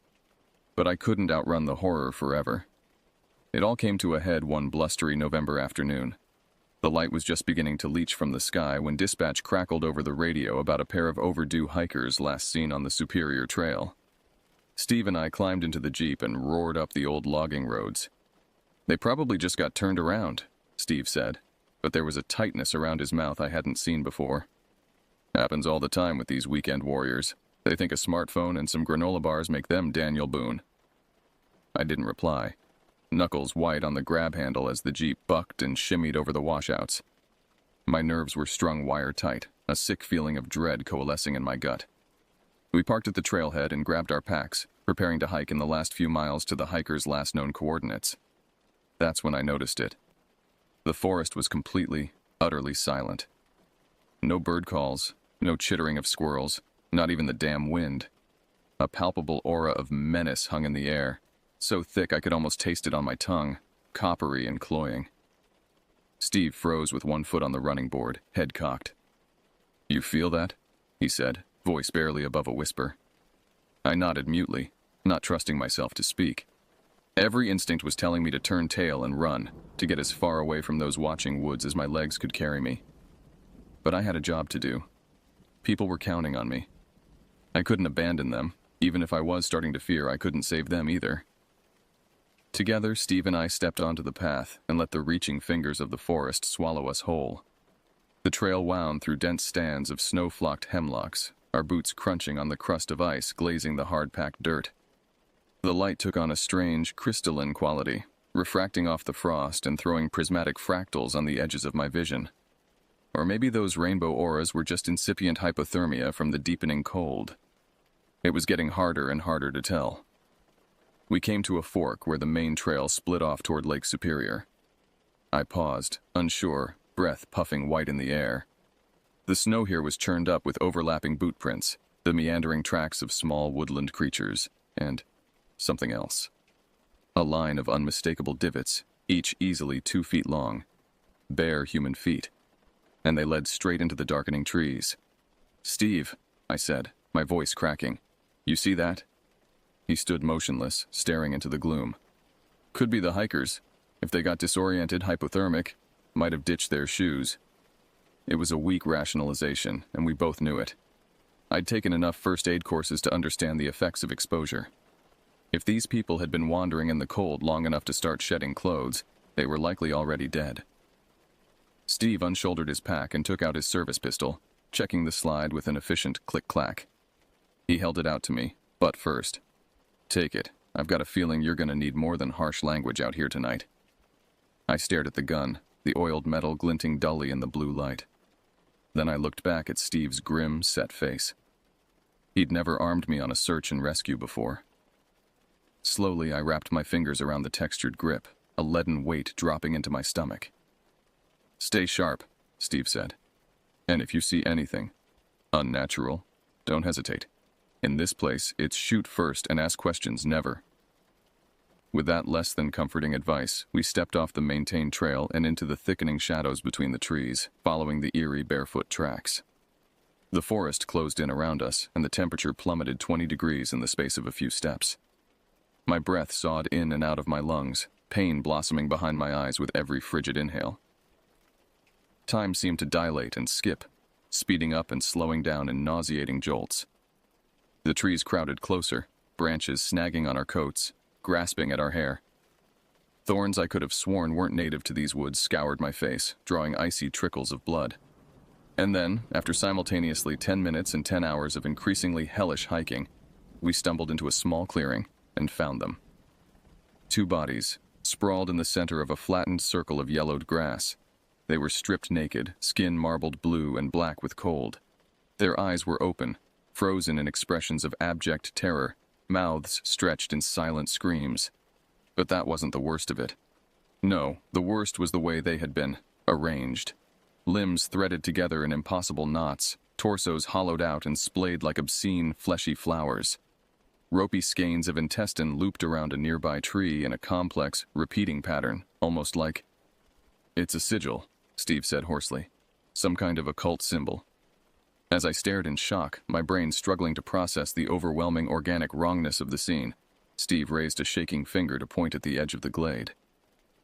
Speaker 1: But I couldn't outrun the horror forever. It all came to a head one blustery November afternoon. The light was just beginning to leach from the sky when dispatch crackled over the radio about a pair of overdue hikers last seen on the Superior Trail. Steve and I climbed into the Jeep and roared up the old logging roads. They probably just got turned around, Steve said, but there was a tightness around his mouth I hadn't seen before. Happens all the time with these weekend warriors. They think a smartphone and some granola bars make them Daniel Boone. I didn't reply, knuckles white on the grab handle as the Jeep bucked and shimmied over the washouts. My nerves were strung wire-tight, a sick feeling of dread coalescing in my gut. We parked at the trailhead and grabbed our packs, preparing to hike in the last few miles to the hikers' last known coordinates. That's when I noticed it. The forest was completely, utterly silent. No bird calls, no chittering of squirrels, not even the damn wind. A palpable aura of menace hung in the air, so thick I could almost taste it on my tongue, coppery and cloying. Steve froze with one foot on the running board, head cocked. "You feel that?" he said, voice barely above a whisper. I nodded mutely, not trusting myself to speak. Every instinct was telling me to turn tail and run, to get as far away from those watching woods as my legs could carry me. But I had a job to do. People were counting on me. I couldn't abandon them, even if I was starting to fear I couldn't save them either. Together, Steve and I stepped onto the path and let the reaching fingers of the forest swallow us whole. The trail wound through dense stands of snow-flocked hemlocks, our boots crunching on the crust of ice glazing the hard-packed dirt. The light took on a strange, crystalline quality, refracting off the frost and throwing prismatic fractals on the edges of my vision. Or maybe those rainbow auras were just incipient hypothermia from the deepening cold. It was getting harder and harder to tell. We came to a fork where the main trail split off toward Lake Superior. I paused, unsure, breath puffing white in the air. The snow here was churned up with overlapping boot prints, the meandering tracks of small woodland creatures, and something else. A line of unmistakable divots, each easily 2 feet long. Bare human feet. And they led straight into the darkening trees. "Steve," I said, my voice cracking. "You see that?" He stood motionless, staring into the gloom. "Could be the hikers. If they got disoriented, hypothermic, might have ditched their shoes." It was a weak rationalization, and we both knew it. I'd taken enough first aid courses to understand the effects of exposure. If these people had been wandering in the cold long enough to start shedding clothes, they were likely already dead. Steve unshouldered his pack and took out his service pistol, checking the slide with an efficient click-clack. He held it out to me, butt first. "Take it. I've got a feeling you're going to need more than harsh language out here tonight." I stared at the gun, the oiled metal glinting dully in the blue light. Then I looked back at Steve's grim, set face. He'd never armed me on a search and rescue before. Slowly, I wrapped my fingers around the textured grip, a leaden weight dropping into my stomach. "Stay sharp," Steve said. "And if you see anything unnatural, don't hesitate. In this place, it's shoot first and ask questions never." With that less than comforting advice, we stepped off the maintained trail and into the thickening shadows between the trees, following the eerie barefoot tracks. The forest closed in around us, and the temperature plummeted 20 degrees in the space of a few steps. My breath sawed in and out of my lungs, pain blossoming behind my eyes with every frigid inhale. Time seemed to dilate and skip, speeding up and slowing down in nauseating jolts. The trees crowded closer, branches snagging on our coats, grasping at our hair. Thorns I could have sworn weren't native to these woods scoured my face, drawing icy trickles of blood. And then, after simultaneously 10 minutes and 10 hours of increasingly hellish hiking, we stumbled into a small clearing and found them. 2 bodies, sprawled in the center of a flattened circle of yellowed grass. They were stripped naked, skin marbled blue and black with cold. Their eyes were open, frozen in expressions of abject terror, mouths stretched in silent screams. But that wasn't the worst of it. No, the worst was the way they had been arranged. Limbs threaded together in impossible knots, torsos hollowed out and splayed like obscene, fleshy flowers. Ropey skeins of intestine looped around a nearby tree in a complex, repeating pattern, almost like... "It's a sigil," Steve said hoarsely. "Some kind of occult symbol." As I stared in shock, my brain struggling to process the overwhelming organic wrongness of the scene, Steve raised a shaking finger to point at the edge of the glade.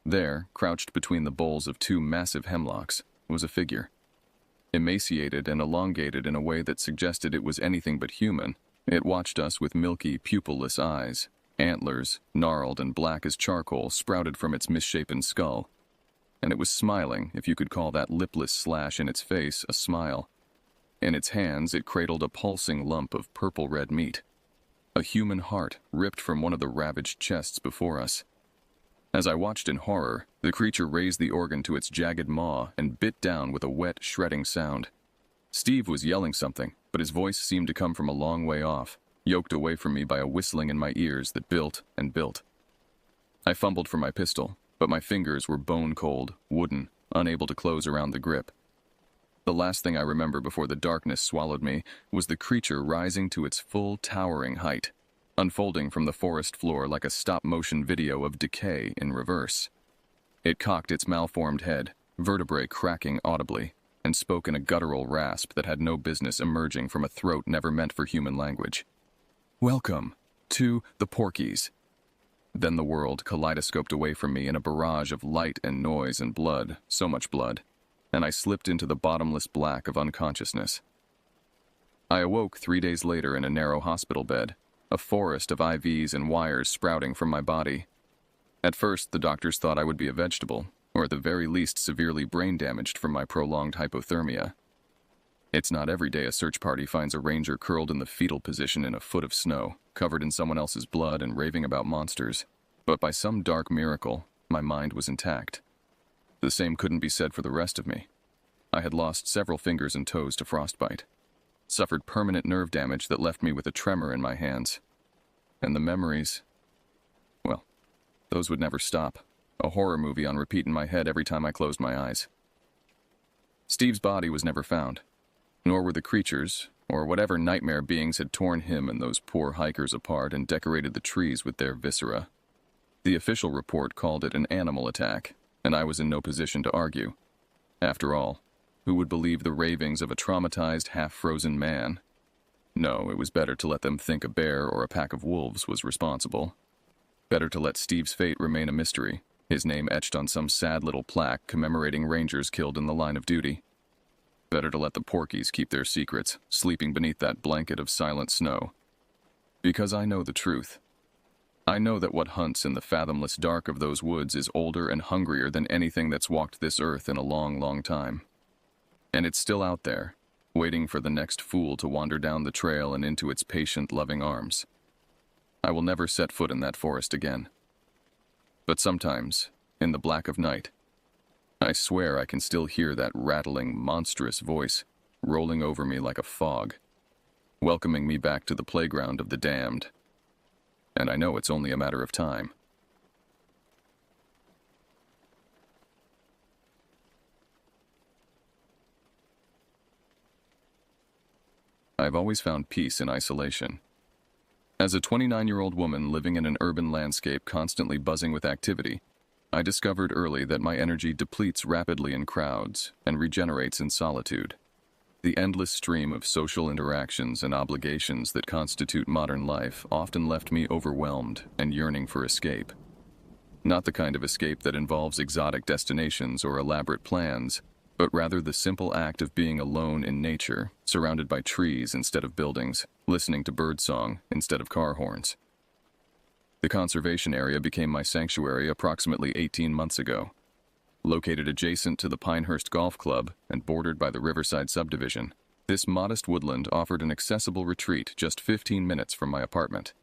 Speaker 1: There, crouched between the boles of 2 massive hemlocks, was a figure. Emaciated and elongated in a way that suggested it was anything but human, it watched us with milky, pupilless eyes. Antlers, gnarled and black as charcoal, sprouted from its misshapen skull. And it was smiling, if you could call that lipless slash in its face a smile. In its hands, it cradled a pulsing lump of purple-red meat, a human heart ripped from one of the ravaged chests before us. As I watched in horror, the creature raised the organ to its jagged maw and bit down with a wet, shredding sound. Steve was yelling something, but his voice seemed to come from a long way off, yoked away from me by a whistling in my ears that built and built. I fumbled for my pistol, but my fingers were bone-cold, wooden, unable to close around the grip. The last thing I remember before the darkness swallowed me was the creature rising to its full towering height, unfolding from the forest floor like a stop-motion video of decay in reverse. It cocked its malformed head, vertebrae cracking audibly, and spoke in a guttural rasp that had no business emerging from a throat never meant for human language. "Welcome to the Porkies." Then the world kaleidoscoped away from me in a barrage of light and noise and blood, so much blood, and I slipped into the bottomless black of unconsciousness. I awoke 3 days later in a narrow hospital bed, a forest of IVs and wires sprouting from my body. At first, the doctors thought I would be a vegetable, or at the very least severely brain damaged from my prolonged hypothermia. It's not every day a search party finds a ranger curled in the fetal position in a foot of snow, covered in someone else's blood and raving about monsters. But by some dark miracle, my mind was intact. The same couldn't be said for the rest of me. I had lost several fingers and toes to frostbite, suffered permanent nerve damage that left me with a tremor in my hands. And the memories, well, those would never stop. A horror movie on repeat in my head every time I closed my eyes. Steve's body was never found, nor were the creatures, or whatever nightmare beings had torn him and those poor hikers apart and decorated the trees with their viscera. The official report called it an animal attack, and I was in no position to argue. After all, who would believe the ravings of a traumatized, half-frozen man? No, it was better to let them think a bear or a pack of wolves was responsible. Better to let Steve's fate remain a mystery, his name etched on some sad little plaque commemorating rangers killed in the line of duty. Better to let the Porkies keep their secrets, sleeping beneath that blanket of silent snow. Because I know the truth. I know that what hunts in the fathomless dark of those woods is older and hungrier than anything that's walked this earth in a long, long time. And it's still out there, waiting for the next fool to wander down the trail and into its patient, loving arms. I will never set foot in that forest again. But sometimes, in the black of night, I swear I can still hear that rattling, monstrous voice rolling over me like a fog, welcoming me back to the playground of the damned. And I know it's only a matter of time. I've always found peace in isolation. As a 29-year-old woman living in an urban landscape constantly buzzing with activity, I discovered early that my energy depletes rapidly in crowds and regenerates in solitude. The endless stream of social interactions and obligations that constitute modern life often left me overwhelmed and yearning for escape. Not the kind of escape that involves exotic destinations or elaborate plans, but rather the simple act of being alone in nature, surrounded by trees instead of buildings, listening to birdsong instead of car horns. The conservation area became my sanctuary approximately 18 months ago. Located adjacent to the Pinehurst Golf Club and bordered by the Riverside subdivision, this modest woodland offered an accessible retreat just 15 minutes from my apartment.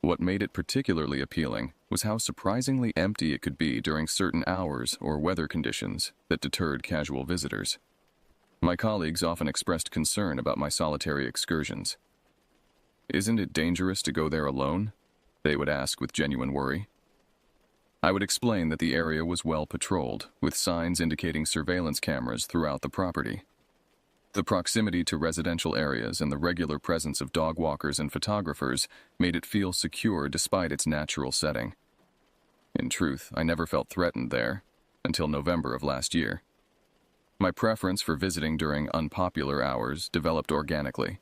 Speaker 1: What made it particularly appealing was how surprisingly empty it could be during certain hours or weather conditions that deterred casual visitors. My colleagues often expressed concern about my solitary excursions. "Isn't it dangerous to go there alone?" they would ask with genuine worry. I would explain that the area was well patrolled, with signs indicating surveillance cameras throughout the property. The proximity to residential areas and the regular presence of dog walkers and photographers made it feel secure despite its natural setting. In truth, I never felt threatened there, until November of last year. My preference for visiting during unpopular hours developed organically.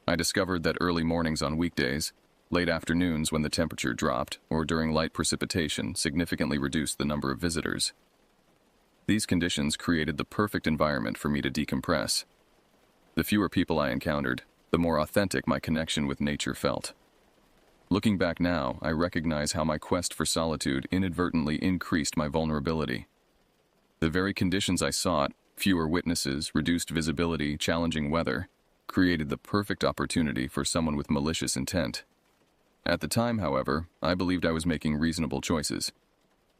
Speaker 1: I discovered that early mornings on weekdays, late afternoons when the temperature dropped, or during light precipitation significantly reduced the number of visitors. These conditions created the perfect environment for me to decompress. The fewer people I encountered, the more authentic my connection with nature felt. Looking back now, I recognize how my quest for solitude inadvertently increased my vulnerability. The very conditions I sought Fewer witnesses, reduced visibility, challenging weather created the perfect opportunity for someone with malicious intent. At the time, however, I believed I was making reasonable choices.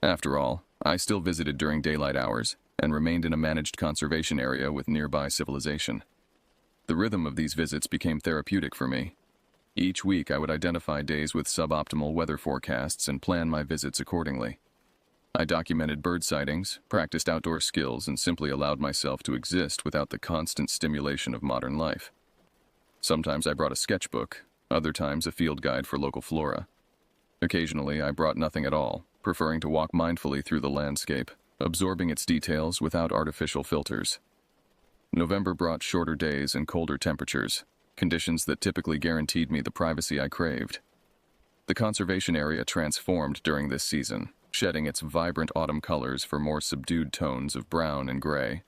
Speaker 1: After all, I still visited during daylight hours and remained in a managed conservation area with nearby civilization. The rhythm of these visits became therapeutic for me. Each week I would identify days with suboptimal weather forecasts and plan my visits accordingly. I documented bird sightings, practiced outdoor skills, and simply allowed myself to exist without the constant stimulation of modern life. Sometimes I brought a sketchbook, other times a field guide for local flora. Occasionally I brought nothing at all, preferring to walk mindfully through the landscape, absorbing its details without artificial filters. November brought shorter days and colder temperatures, conditions that typically guaranteed me the privacy I craved. The conservation area transformed during this season, shedding its vibrant autumn colors for more subdued tones of brown and gray.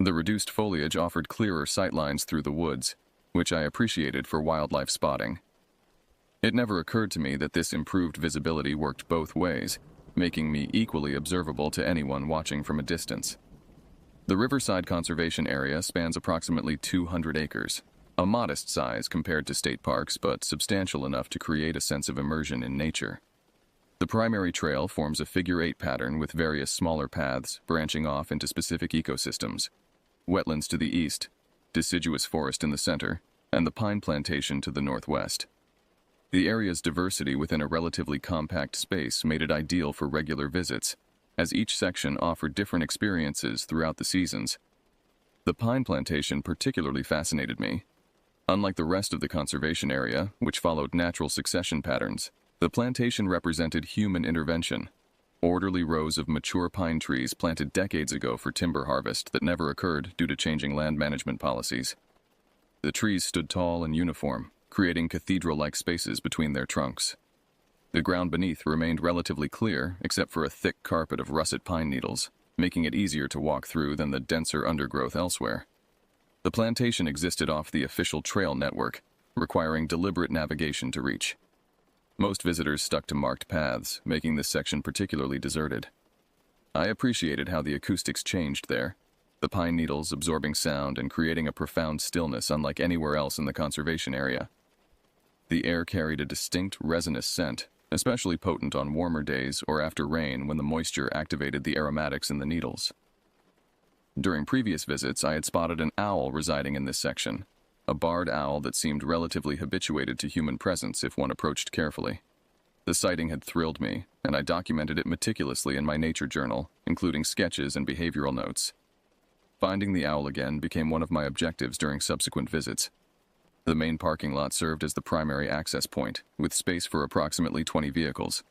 Speaker 1: The reduced foliage offered clearer sightlines through the woods, which I appreciated for wildlife spotting. It never occurred to me that this improved visibility worked both ways, making me equally observable to anyone watching from a distance. The Riverside Conservation Area spans approximately 200 acres, a modest size compared to state parks, but substantial enough to create a sense of immersion in nature. The primary trail forms a figure-8 pattern with various smaller paths branching off into specific ecosystems. Wetlands to the east, deciduous forest in the center, and the pine plantation to the northwest. The area's diversity within a relatively compact space made it ideal for regular visits, as each section offered different experiences throughout the seasons. The pine plantation particularly fascinated me. Unlike the rest of the conservation area, which followed natural succession patterns, the plantation represented human intervention. Orderly rows of mature pine trees planted decades ago for timber harvest that never occurred due to changing land management policies. The trees stood tall and uniform, creating cathedral-like spaces between their trunks. The ground beneath remained relatively clear, except for a thick carpet of russet pine needles, making it easier to walk through than the denser undergrowth elsewhere. The plantation existed off the official trail network, requiring deliberate navigation to reach. Most visitors stuck to marked paths, making this section particularly deserted. I appreciated how the acoustics changed there, the pine needles absorbing sound and creating a profound stillness unlike anywhere else in the conservation area. The air carried a distinct resinous scent, especially potent on warmer days or after rain when the moisture activated the aromatics in the needles. During previous visits, I had spotted an owl residing in this section, a barred owl that seemed relatively habituated to human presence if one approached carefully. The sighting had thrilled me, and I documented it meticulously in my nature journal, including sketches and behavioral notes. Finding the owl again became one of my objectives during subsequent visits. The main parking lot served as the primary access point, with space for approximately 20 vehicles.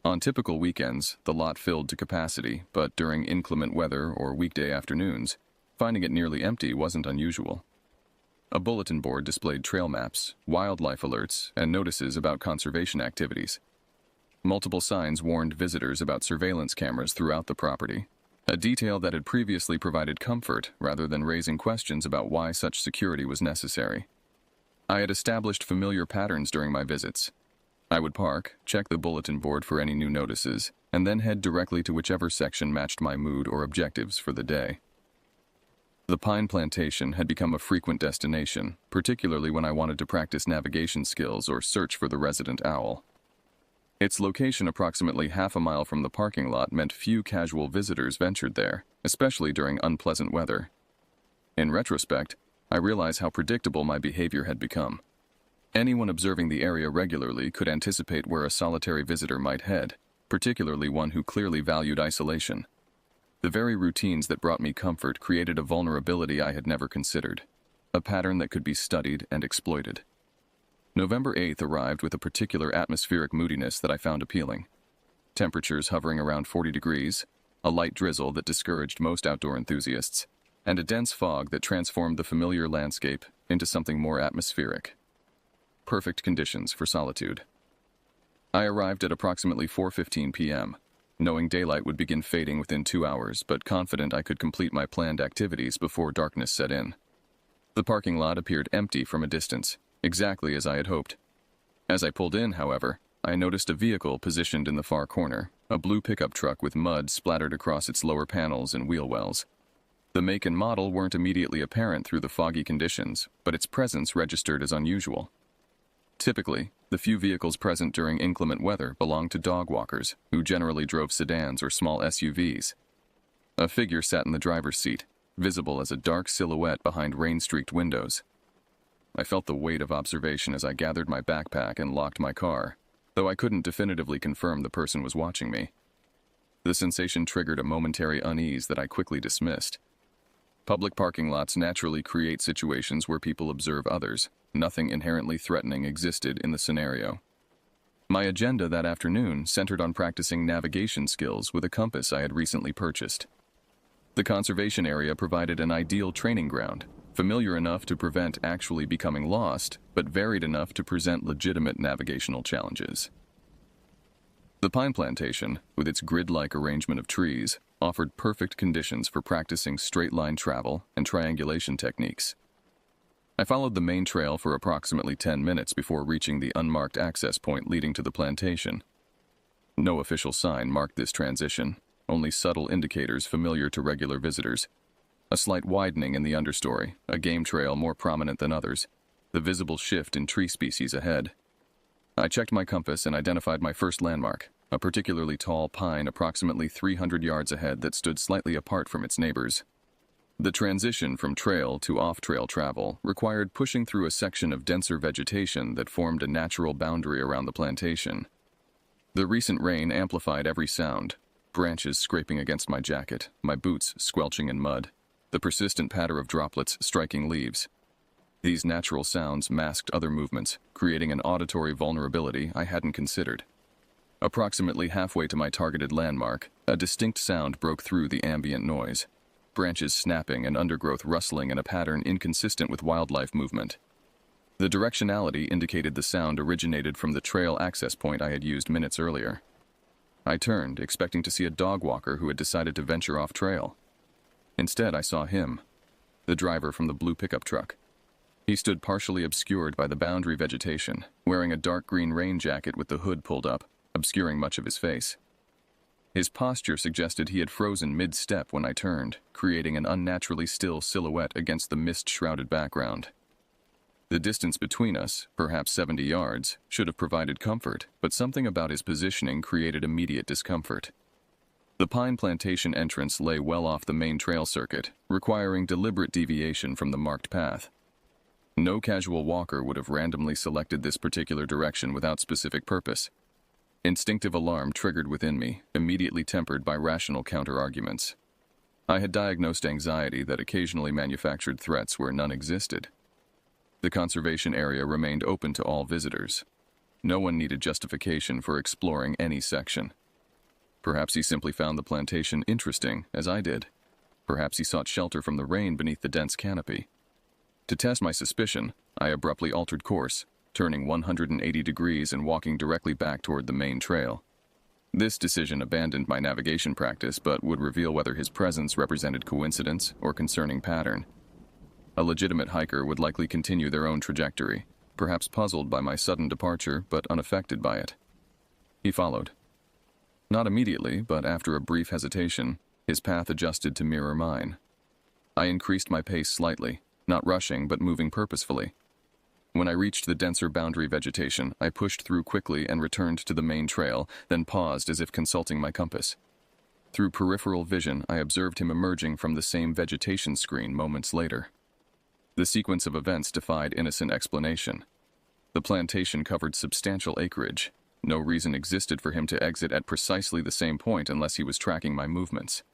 Speaker 1: On typical weekends, the lot filled to capacity, but during inclement weather or weekday afternoons, finding it nearly empty wasn't unusual. A bulletin board displayed trail maps, wildlife alerts, and notices about conservation activities. Multiple signs warned visitors about surveillance cameras throughout the property, a detail that had previously provided comfort rather than raising questions about why such security was necessary. I had established familiar patterns during my visits. I would park, check the bulletin board for any new notices, and then head directly to whichever section matched my mood or objectives for the day. The pine plantation had become a frequent destination, particularly when I wanted to practice navigation skills or search for the resident owl. Its location approximately half a mile from the parking lot meant few casual visitors ventured there, especially during unpleasant weather. In retrospect, I realize how predictable my behavior had become. Anyone observing the area regularly could anticipate where a solitary visitor might head, particularly one who clearly valued isolation. The very routines that brought me comfort created a vulnerability I had never considered, a pattern that could be studied and exploited. November 8th arrived with a particular atmospheric moodiness that I found appealing. Temperatures hovering around 40 degrees, a light drizzle that discouraged most outdoor enthusiasts, and a dense fog that transformed the familiar landscape into something more atmospheric. Perfect conditions for solitude. I arrived at approximately 4:15 p.m., knowing daylight would begin fading within 2 hours, but confident I could complete my planned activities before darkness set in. The parking lot appeared empty from a distance, exactly as I had hoped. As I pulled in, however, I noticed a vehicle positioned in the far corner, a blue pickup truck with mud splattered across its lower panels and wheel wells. The make and model weren't immediately apparent through the foggy conditions, but its presence registered as unusual. Typically, the few vehicles present during inclement weather belonged to dog walkers, who generally drove sedans or small SUVs. A figure sat in the driver's seat, visible as a dark silhouette behind rain-streaked windows. I felt the weight of observation as I gathered my backpack and locked my car, though I couldn't definitively confirm the person was watching me. The sensation triggered a momentary unease that I quickly dismissed. Public parking lots naturally create situations where people observe others. Nothing inherently threatening existed in the scenario. My agenda that afternoon centered on practicing navigation skills with a compass I had recently purchased. The conservation area provided an ideal training ground, familiar enough to prevent actually becoming lost, but varied enough to present legitimate navigational challenges. The pine plantation, with its grid-like arrangement of trees, offered perfect conditions for practicing straight-line travel and triangulation techniques. I followed the main trail for approximately 10 minutes before reaching the unmarked access point leading to the plantation. No official sign marked this transition, only subtle indicators familiar to regular visitors. A slight widening in the understory, a game trail more prominent than others, the visible shift in tree species ahead. I checked my compass and identified my first landmark, a particularly tall pine approximately 300 yards ahead that stood slightly apart from its neighbors. The transition from trail to off-trail travel required pushing through a section of denser vegetation that formed a natural boundary around the plantation. The recent rain amplified every sound, branches scraping against my jacket, my boots squelching in mud, the persistent patter of droplets striking leaves. These natural sounds masked other movements, creating an auditory vulnerability I hadn't considered. Approximately halfway to my targeted landmark, a distinct sound broke through the ambient noise. Branches snapping and undergrowth rustling in a pattern inconsistent with wildlife movement. The directionality indicated the sound originated from the trail access point I had used minutes earlier. I turned, expecting to see a dog walker who had decided to venture off trail. Instead, I saw him, the driver from the blue pickup truck. He stood partially obscured by the boundary vegetation, wearing a dark green rain jacket with the hood pulled up, obscuring much of his face. His posture suggested he had frozen mid-step when I turned, creating an unnaturally still silhouette against the mist-shrouded background. The distance between us, perhaps 70 yards, should have provided comfort, but something about his positioning created immediate discomfort. The pine plantation entrance lay well off the main trail circuit, requiring deliberate deviation from the marked path. No casual walker would have randomly selected this particular direction without specific purpose. Instinctive alarm triggered within me, immediately tempered by rational counter-arguments. I had diagnosed anxiety that occasionally manufactured threats where none existed. The conservation area remained open to all visitors. No one needed justification for exploring any section. Perhaps he simply found the plantation interesting, as I did. Perhaps he sought shelter from the rain beneath the dense canopy. To test my suspicion, I abruptly altered course, turning 180 degrees and walking directly back toward the main trail. This decision abandoned my navigation practice, but would reveal whether his presence represented coincidence or concerning pattern. A legitimate hiker would likely continue their own trajectory, perhaps puzzled by my sudden departure, but unaffected by it. He followed. Not immediately, but after a brief hesitation, his path adjusted to mirror mine. I increased my pace slightly, not rushing but moving purposefully. When I reached the denser boundary vegetation, I pushed through quickly and returned to the main trail, then paused as if consulting my compass. Through peripheral vision, I observed him emerging from the same vegetation screen moments later. The sequence of events defied innocent explanation. The plantation covered substantial acreage. No reason existed for him to exit at precisely the same point unless he was tracking my movements.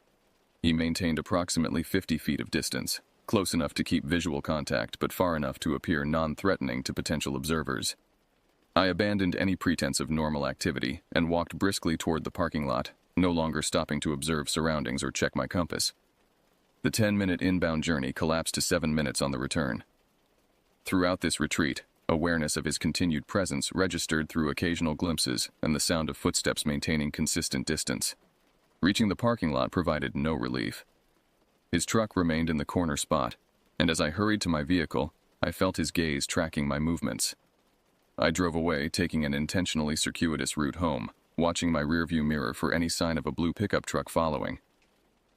Speaker 1: He maintained approximately 50 feet of distance, close enough to keep visual contact but far enough to appear non-threatening to potential observers. I abandoned any pretense of normal activity and walked briskly toward the parking lot, no longer stopping to observe surroundings or check my compass. The 10-minute inbound journey collapsed to 7 minutes on the return. Throughout this retreat, awareness of his continued presence registered through occasional glimpses and the sound of footsteps maintaining consistent distance. Reaching the parking lot provided no relief. His truck remained in the corner spot, and as I hurried to my vehicle, I felt his gaze tracking my movements. I drove away, taking an intentionally circuitous route home, watching my rearview mirror for any sign of a blue pickup truck following.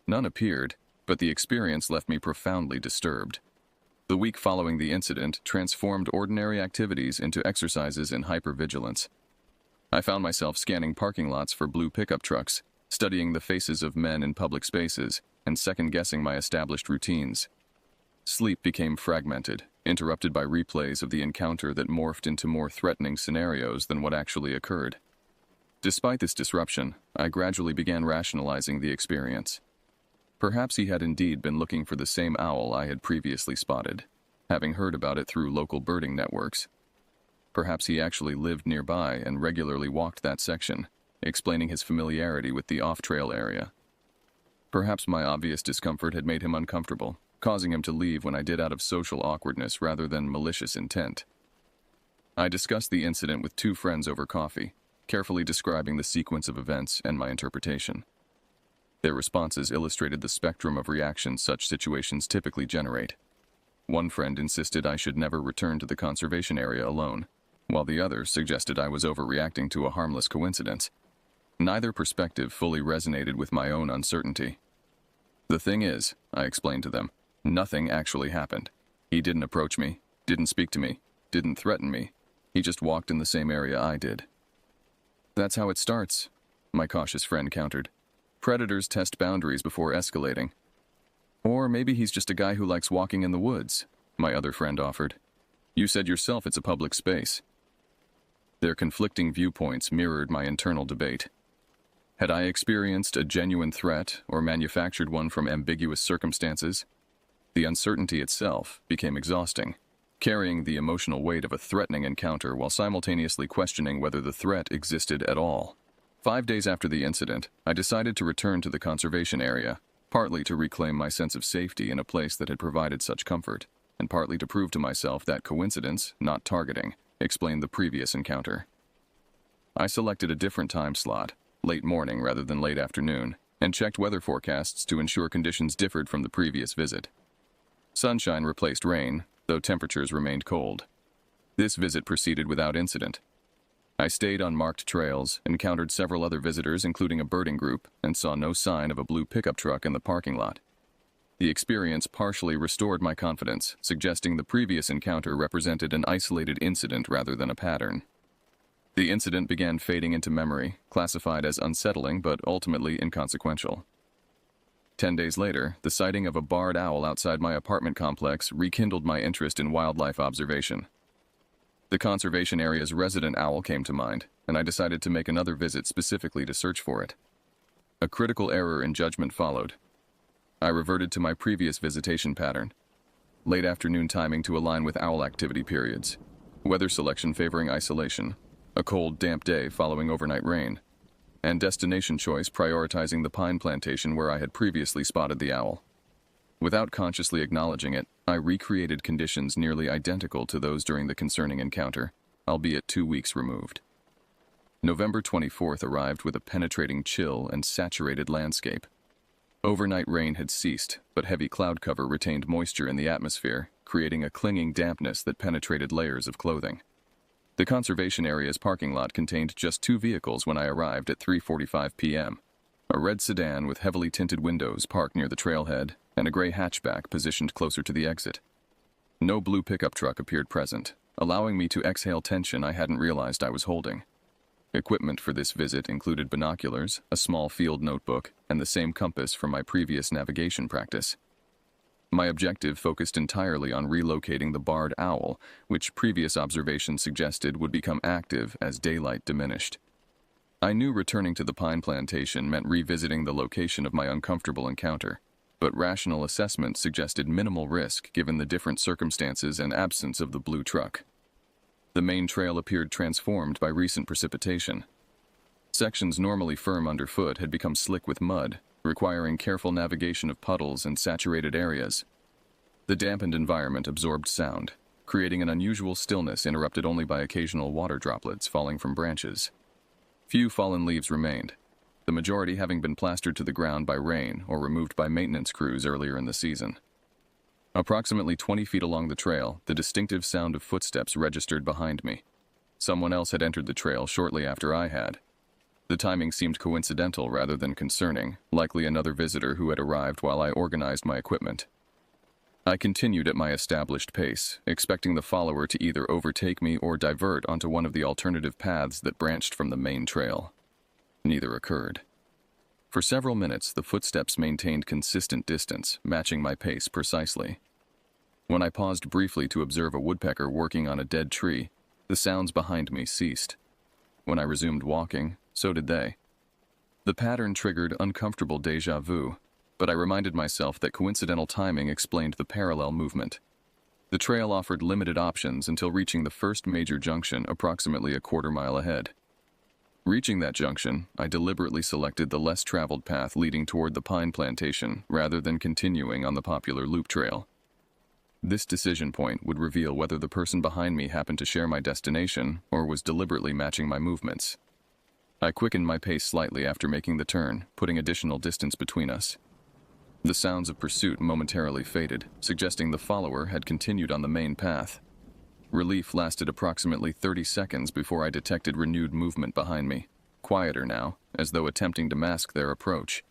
Speaker 1: None appeared, but the experience left me profoundly disturbed. The week following the incident transformed ordinary activities into exercises in hypervigilance. I found myself scanning parking lots for blue pickup trucks, studying the faces of men in public spaces, and second-guessing my established routines. Sleep became fragmented, interrupted by replays of the encounter that morphed into more threatening scenarios than what actually occurred. Despite this disruption, I gradually began rationalizing the experience. Perhaps he had indeed been looking for the same owl I had previously spotted, having heard about it through local birding networks. Perhaps he actually lived nearby and regularly walked that section, explaining his familiarity with the off-trail area. Perhaps my obvious discomfort had made him uncomfortable, causing him to leave when I did out of social awkwardness rather than malicious intent. I discussed the incident with 2 friends over coffee, carefully describing the sequence of events and my interpretation. Their responses illustrated the spectrum of reactions such situations typically generate. One friend insisted I should never return to the conservation area alone, while the other suggested I was overreacting to a harmless coincidence. Neither perspective fully resonated with my own uncertainty. The thing is, I explained to them, nothing actually happened. He didn't approach me, didn't speak to me, didn't threaten me. He just walked in the same area I did. That's how it starts, my cautious friend countered. Predators test boundaries before escalating. Or maybe he's just a guy who likes walking in the woods, my other friend offered. You said yourself it's a public space. Their conflicting viewpoints mirrored my internal debate. Had I experienced a genuine threat or manufactured one from ambiguous circumstances? The uncertainty itself became exhausting, carrying the emotional weight of a threatening encounter while simultaneously questioning whether the threat existed at all. 5 days after the incident, I decided to return to the conservation area, partly to reclaim my sense of safety in a place that had provided such comfort, and partly to prove to myself that coincidence, not targeting, explained the previous encounter. I selected a different time slot, late morning rather than late afternoon, and checked weather forecasts to ensure conditions differed from the previous visit. Sunshine replaced rain, though temperatures remained cold. This visit proceeded without incident. I stayed on marked trails, encountered several other visitors including a birding group, and saw no sign of a blue pickup truck in the parking lot. The experience partially restored my confidence, suggesting the previous encounter represented an isolated incident rather than a pattern. The incident began fading into memory, classified as unsettling but ultimately inconsequential. 10 days later, the sighting of a barred owl outside my apartment complex rekindled my interest in wildlife observation. The conservation area's resident owl came to mind, and I decided to make another visit specifically to search for it. A critical error in judgment followed. I reverted to my previous visitation pattern. Late afternoon timing to align with owl activity periods. Weather selection favoring isolation. A cold, damp day following overnight rain. And destination choice prioritizing the pine plantation where I had previously spotted the owl. Without consciously acknowledging it, I recreated conditions nearly identical to those during the concerning encounter, albeit 2 weeks removed. November 24th arrived with a penetrating chill and saturated landscape. Overnight rain had ceased, but heavy cloud cover retained moisture in the atmosphere, creating a clinging dampness that penetrated layers of clothing. The conservation area's parking lot contained just 2 vehicles when I arrived at 3:45 p.m. A red sedan with heavily tinted windows parked near the trailhead, and a gray hatchback positioned closer to the exit. No blue pickup truck appeared present, allowing me to exhale tension I hadn't realized I was holding. Equipment for this visit included binoculars, a small field notebook, and the same compass from my previous navigation practice. My objective focused entirely on relocating the barred owl, which previous observations suggested would become active as daylight diminished. I knew returning to the pine plantation meant revisiting the location of my uncomfortable encounter, but rational assessment suggested minimal risk given the different circumstances and absence of the blue truck. The main trail appeared transformed by recent precipitation. Sections normally firm underfoot had become slick with mud, requiring careful navigation of puddles and saturated areas. The dampened environment absorbed sound, creating an unusual stillness interrupted only by occasional water droplets falling from branches. Few fallen leaves remained, the majority having been plastered to the ground by rain or removed by maintenance crews earlier in the season. Approximately 20 feet along the trail, the distinctive sound of footsteps registered behind me. Someone else had entered the trail shortly after I had. The timing seemed coincidental rather than concerning, likely another visitor who had arrived while I organized my equipment. I continued at my established pace, expecting the follower to either overtake me or divert onto one of the alternative paths that branched from the main trail. Neither occurred. For several minutes, the footsteps maintained consistent distance, matching my pace precisely. When I paused briefly to observe a woodpecker working on a dead tree, the sounds behind me ceased. When I resumed walking, so did they. The pattern triggered uncomfortable déjà vu, but I reminded myself that coincidental timing explained the parallel movement. The trail offered limited options until reaching the first major junction approximately a quarter-mile ahead. Reaching that junction, I deliberately selected the less traveled path leading toward the pine plantation rather than continuing on the popular loop trail. This decision point would reveal whether the person behind me happened to share my destination or was deliberately matching my movements. I quickened my pace slightly after making the turn, putting additional distance between us. The sounds of pursuit momentarily faded, suggesting the follower had continued on the main path. Relief lasted approximately 30 seconds before I detected renewed movement behind me, quieter now, as though attempting to mask their approach.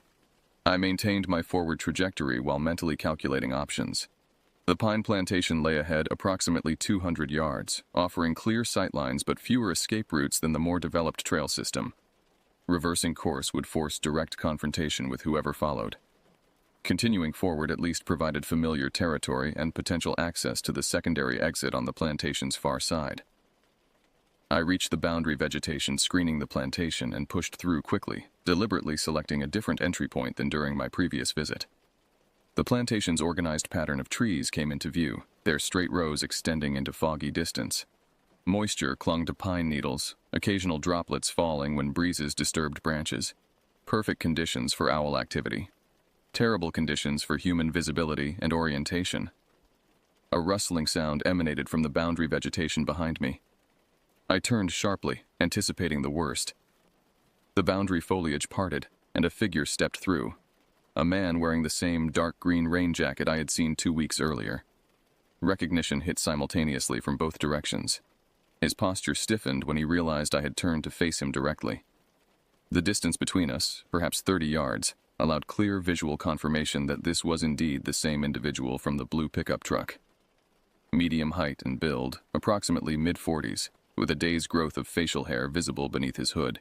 Speaker 1: I maintained my forward trajectory while mentally calculating options. The pine plantation lay ahead approximately 200 yards, offering clear sightlines but fewer escape routes than the more developed trail system. Reversing course would force direct confrontation with whoever followed. Continuing forward at least provided familiar territory and potential access to the secondary exit on the plantation's far side. I reached the boundary vegetation screening the plantation and pushed through quickly, deliberately selecting a different entry point than during my previous visit. The plantation's organized pattern of trees came into view, their straight rows extending into foggy distance. Moisture clung to pine needles, occasional droplets falling when breezes disturbed branches. Perfect conditions for owl activity. Terrible conditions for human visibility and orientation. A rustling sound emanated from the boundary vegetation behind me. I turned sharply, anticipating the worst. The boundary foliage parted, and a figure stepped through. A man wearing the same dark green rain jacket I had seen 2 weeks earlier. Recognition hit simultaneously from both directions. His posture stiffened when he realized I had turned to face him directly. The distance between us, perhaps 30 yards, allowed clear visual confirmation that this was indeed the same individual from the blue pickup truck. Medium height and build, approximately mid-40s, with a day's growth of facial hair visible beneath his hood.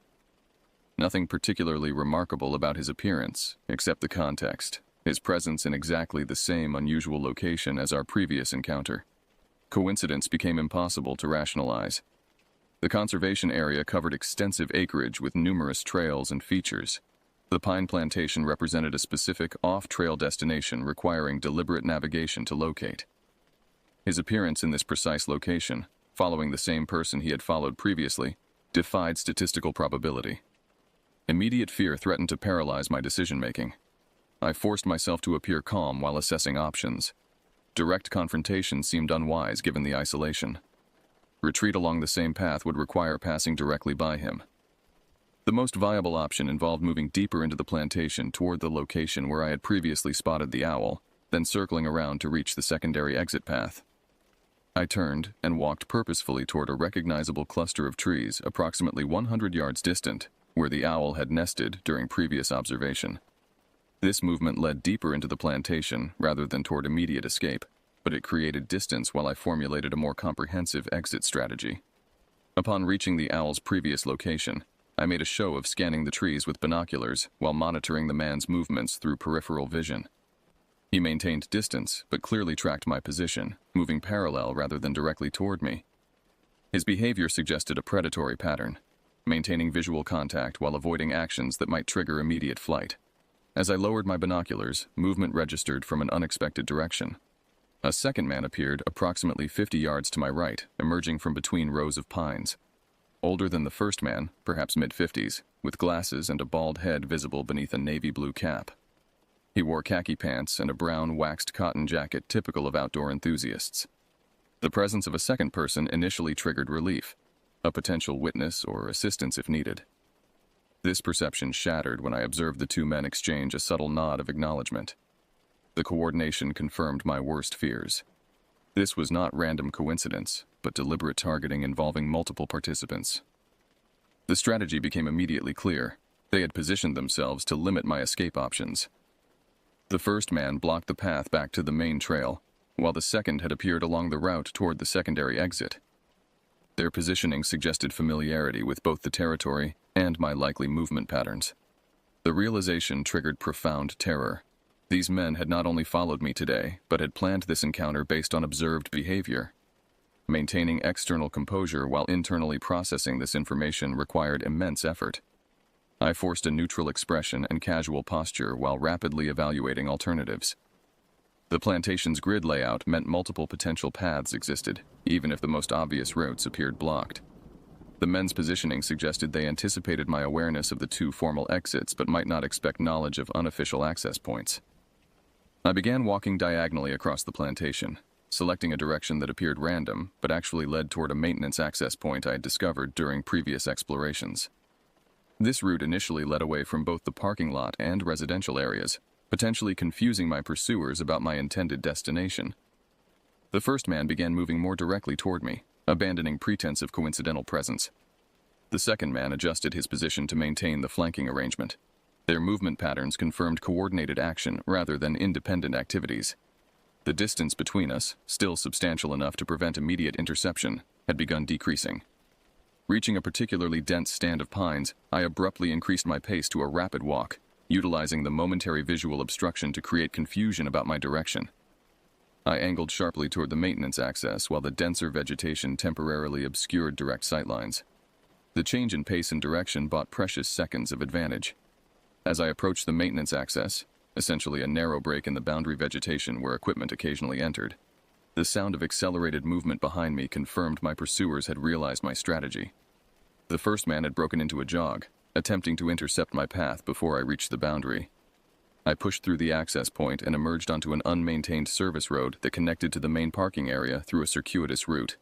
Speaker 1: Nothing particularly remarkable about his appearance, except the context, his presence in exactly the same unusual location as our previous encounter. Coincidence became impossible to rationalize. The conservation area covered extensive acreage with numerous trails and features. The pine plantation represented a specific off-trail destination requiring deliberate navigation to locate. His appearance in this precise location, following the same person he had followed previously, defied statistical probability. Immediate fear threatened to paralyze my decision-making. I forced myself to appear calm while assessing options. Direct confrontation seemed unwise given the isolation. Retreat along the same path would require passing directly by him. The most viable option involved moving deeper into the plantation toward the location where I had previously spotted the owl, then circling around to reach the secondary exit path. I turned and walked purposefully toward a recognizable cluster of trees approximately 100 yards distant, where the owl had nested during previous observation. This movement led deeper into the plantation rather than toward immediate escape, but it created distance while I formulated a more comprehensive exit strategy. Upon reaching the owl's previous location, I made a show of scanning the trees with binoculars while monitoring the man's movements through peripheral vision. He maintained distance, but clearly tracked my position, moving parallel rather than directly toward me. His behavior suggested a predatory pattern, maintaining visual contact while avoiding actions that might trigger immediate flight. As I lowered my binoculars, movement registered from an unexpected direction. A second man appeared approximately 50 yards to my right, emerging from between rows of pines. Older than the first man, perhaps mid-50s, with glasses and a bald head visible beneath a navy blue cap. He wore khaki pants and a brown waxed cotton jacket typical of outdoor enthusiasts. The presence of a second person initially triggered relief, a potential witness or assistance if needed. This perception shattered when I observed the two men exchange a subtle nod of acknowledgement. The coordination confirmed my worst fears. This was not random coincidence, but deliberate targeting involving multiple participants. The strategy became immediately clear. They had positioned themselves to limit my escape options. The first man blocked the path back to the main trail, while the second had appeared along the route toward the secondary exit. Their positioning suggested familiarity with both the territory and my likely movement patterns. The realization triggered profound terror. These men had not only followed me today, but had planned this encounter based on observed behavior. Maintaining external composure while internally processing this information required immense effort. I forced a neutral expression and casual posture while rapidly evaluating alternatives. The plantation's grid layout meant multiple potential paths existed, even if the most obvious routes appeared blocked. The men's positioning suggested they anticipated my awareness of the two formal exits but might not expect knowledge of unofficial access points. I began walking diagonally across the plantation, selecting a direction that appeared random but actually led toward a maintenance access point I had discovered during previous explorations. This route initially led away from both the parking lot and residential areas, potentially confusing my pursuers about my intended destination. The first man began moving more directly toward me, abandoning pretense of coincidental presence. The second man adjusted his position to maintain the flanking arrangement. Their movement patterns confirmed coordinated action rather than independent activities. The distance between us, still substantial enough to prevent immediate interception, had begun decreasing. Reaching a particularly dense stand of pines, I abruptly increased my pace to a rapid walk, utilizing the momentary visual obstruction to create confusion about my direction. I angled sharply toward the maintenance access while the denser vegetation temporarily obscured direct sightlines. The change in pace and direction bought precious seconds of advantage. As I approached the maintenance access, essentially a narrow break in the boundary vegetation where equipment occasionally entered, the sound of accelerated movement behind me confirmed my pursuers had realized my strategy. The first man had broken into a jog, attempting to intercept my path before I reached the boundary. I pushed through the access point and emerged onto an unmaintained service road that connected to the main parking area through a circuitous route.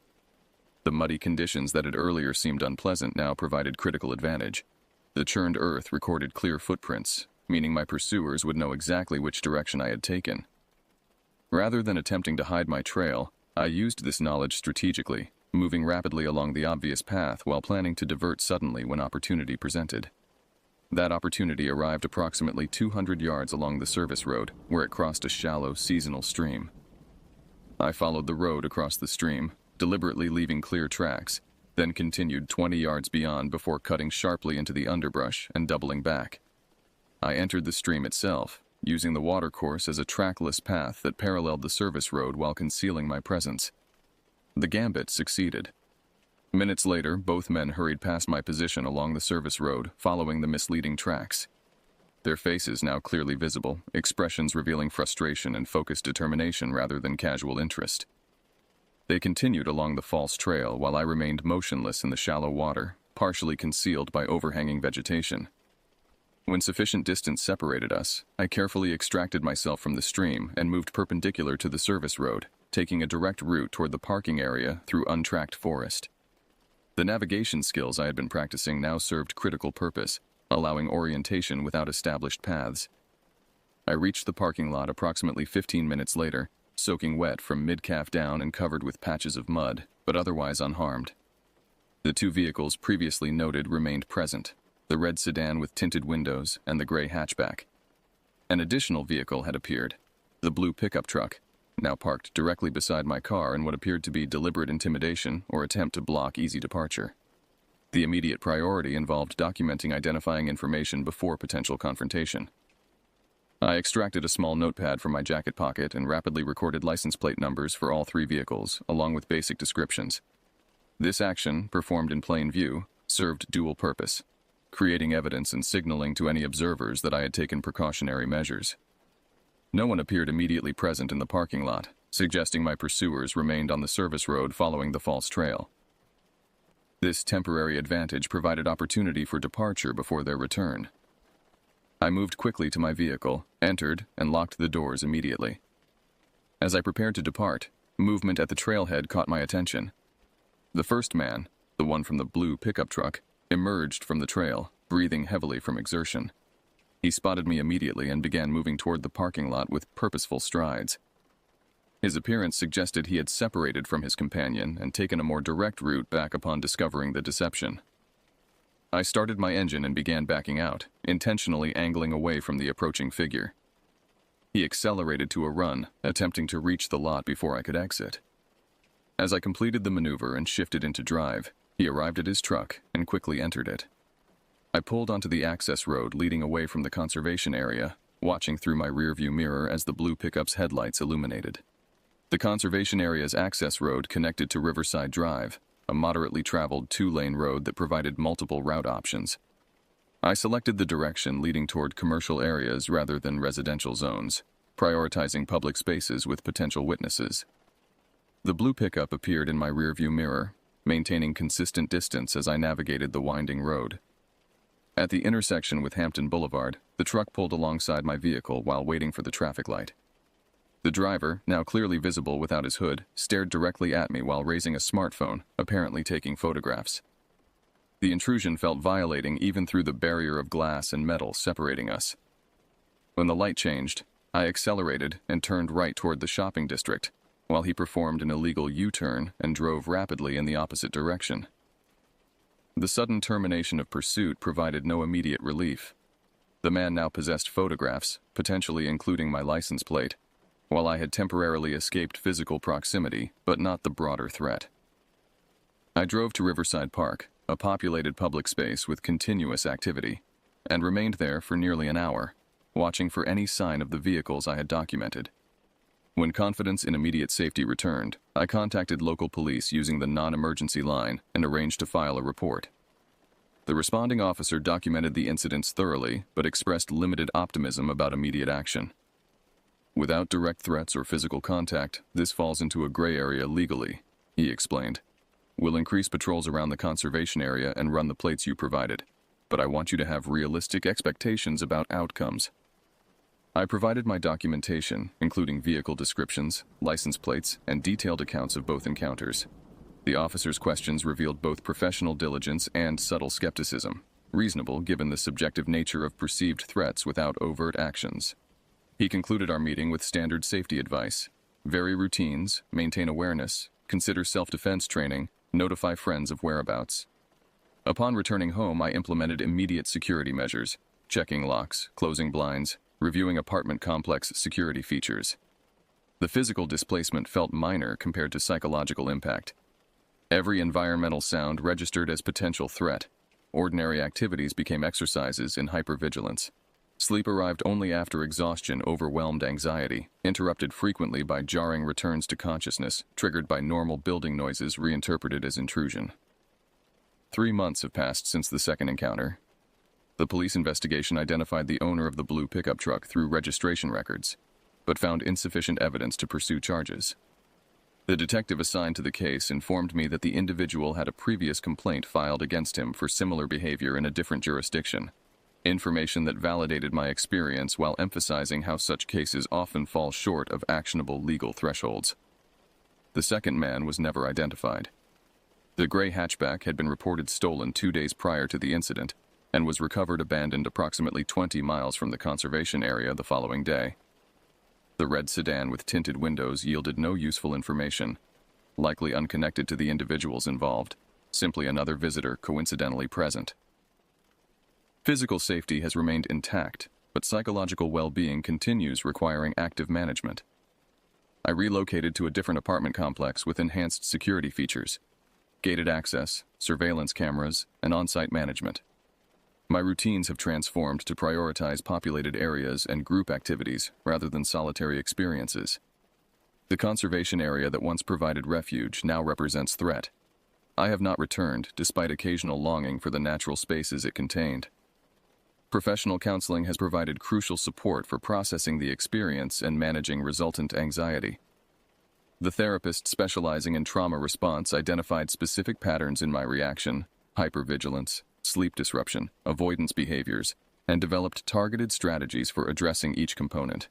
Speaker 1: The muddy conditions that had earlier seemed unpleasant now provided critical advantage. The churned earth recorded clear footprints, meaning my pursuers would know exactly which direction I had taken. Rather than attempting to hide my trail, I used this knowledge strategically, moving rapidly along the obvious path while planning to divert suddenly when opportunity presented. That opportunity arrived approximately 200 yards along the service road, where it crossed a shallow, seasonal stream. I followed the road across the stream, deliberately leaving clear tracks, then continued 20 yards beyond before cutting sharply into the underbrush and doubling back. I entered the stream itself, using the watercourse as a trackless path that paralleled the service road while concealing my presence. The gambit succeeded. Minutes later, both men hurried past my position along the service road, following the misleading tracks. Their faces now clearly visible, expressions revealing frustration and focused determination rather than casual interest. They continued along the false trail while I remained motionless in the shallow water, partially concealed by overhanging vegetation. When sufficient distance separated us, I carefully extracted myself from the stream and moved perpendicular to the service road, taking a direct route toward the parking area through untracked forest. The navigation skills I had been practicing now served critical purpose, allowing orientation without established paths. I reached the parking lot approximately 15 minutes later, soaking wet from mid-calf down and covered with patches of mud, but otherwise unharmed. The two vehicles previously noted remained present, the red sedan with tinted windows and the gray hatchback. An additional vehicle had appeared, the blue pickup truck, now parked directly beside my car in what appeared to be deliberate intimidation or attempt to block easy departure. The immediate priority involved documenting identifying information before potential confrontation. I extracted a small notepad from my jacket pocket and rapidly recorded license plate numbers for all three vehicles, along with basic descriptions. This action, performed in plain view, served dual purpose, creating evidence and signaling to any observers that I had taken precautionary measures. No one appeared immediately present in the parking lot, suggesting my pursuers remained on the service road following the false trail. This temporary advantage provided opportunity for departure before their return. I moved quickly to my vehicle, entered, and locked the doors immediately. As I prepared to depart, movement at the trailhead caught my attention. The first man, the one from the blue pickup truck, emerged from the trail, breathing heavily from exertion. He spotted me immediately and began moving toward the parking lot with purposeful strides. His appearance suggested he had separated from his companion and taken a more direct route back upon discovering the deception. I started my engine and began backing out, intentionally angling away from the approaching figure. He accelerated to a run, attempting to reach the lot before I could exit. As I completed the maneuver and shifted into drive, he arrived at his truck and quickly entered it. I pulled onto the access road leading away from the conservation area, watching through my rearview mirror as the blue pickup's headlights illuminated. The conservation area's access road connected to Riverside Drive, a moderately traveled two-lane road that provided multiple route options. I selected the direction leading toward commercial areas rather than residential zones, prioritizing public spaces with potential witnesses. The blue pickup appeared in my rearview mirror, maintaining consistent distance as I navigated the winding road. At the intersection with Hampton Boulevard, the truck pulled alongside my vehicle while waiting for the traffic light. The driver, now clearly visible without his hood, stared directly at me while raising a smartphone, apparently taking photographs. The intrusion felt violating even through the barrier of glass and metal separating us. When the light changed, I accelerated and turned right toward the shopping district, while he performed an illegal U-turn and drove rapidly in the opposite direction. The sudden termination of pursuit provided no immediate relief. The man now possessed photographs, potentially including my license plate, while I had temporarily escaped physical proximity, but not the broader threat. I drove to Riverside Park, a populated public space with continuous activity, and remained there for nearly an hour, watching for any sign of the vehicles I had documented. When confidence in immediate safety returned, I contacted local police using the non-emergency line and arranged to file a report. The responding officer documented the incidents thoroughly, but expressed limited optimism about immediate action. Without direct threats or physical contact, this falls into a gray area legally, he explained. We'll increase patrols around the conservation area and run the plates you provided, but I want you to have realistic expectations about outcomes. I provided my documentation, including vehicle descriptions, license plates, and detailed accounts of both encounters. The officer's questions revealed both professional diligence and subtle skepticism, reasonable given the subjective nature of perceived threats without overt actions. He concluded our meeting with standard safety advice: vary routines, maintain awareness, consider self-defense training, notify friends of whereabouts. Upon returning home, I implemented immediate security measures, checking locks, closing blinds, reviewing apartment complex security features. The physical displacement felt minor compared to psychological impact. Every environmental sound registered as potential threat. Ordinary activities became exercises in hypervigilance. Sleep arrived only after exhaustion overwhelmed anxiety, interrupted frequently by jarring returns to consciousness, triggered by normal building noises reinterpreted as intrusion. 3 months have passed since the second encounter. The police investigation identified the owner of the blue pickup truck through registration records, but found insufficient evidence to pursue charges. The detective assigned to the case informed me that the individual had a previous complaint filed against him for similar behavior in a different jurisdiction. Information that validated my experience while emphasizing how such cases often fall short of actionable legal thresholds. The second man was never identified. The gray hatchback had been reported stolen 2 days prior to the incident and was recovered abandoned approximately 20 miles from the conservation area the following day. The red sedan with tinted windows yielded no useful information, likely unconnected to the individuals involved, simply another visitor coincidentally present. Physical safety has remained intact, but psychological well-being continues requiring active management. I relocated to a different apartment complex with enhanced security features, gated access, surveillance cameras, and on-site management. My routines have transformed to prioritize populated areas and group activities rather than solitary experiences. The conservation area that once provided refuge now represents threat. I have not returned, despite occasional longing for the natural spaces it contained. Professional counseling has provided crucial support for processing the experience and managing resultant anxiety. The therapist specializing in trauma response identified specific patterns in my reaction, hypervigilance, sleep disruption, avoidance behaviors, and developed targeted strategies for addressing each component.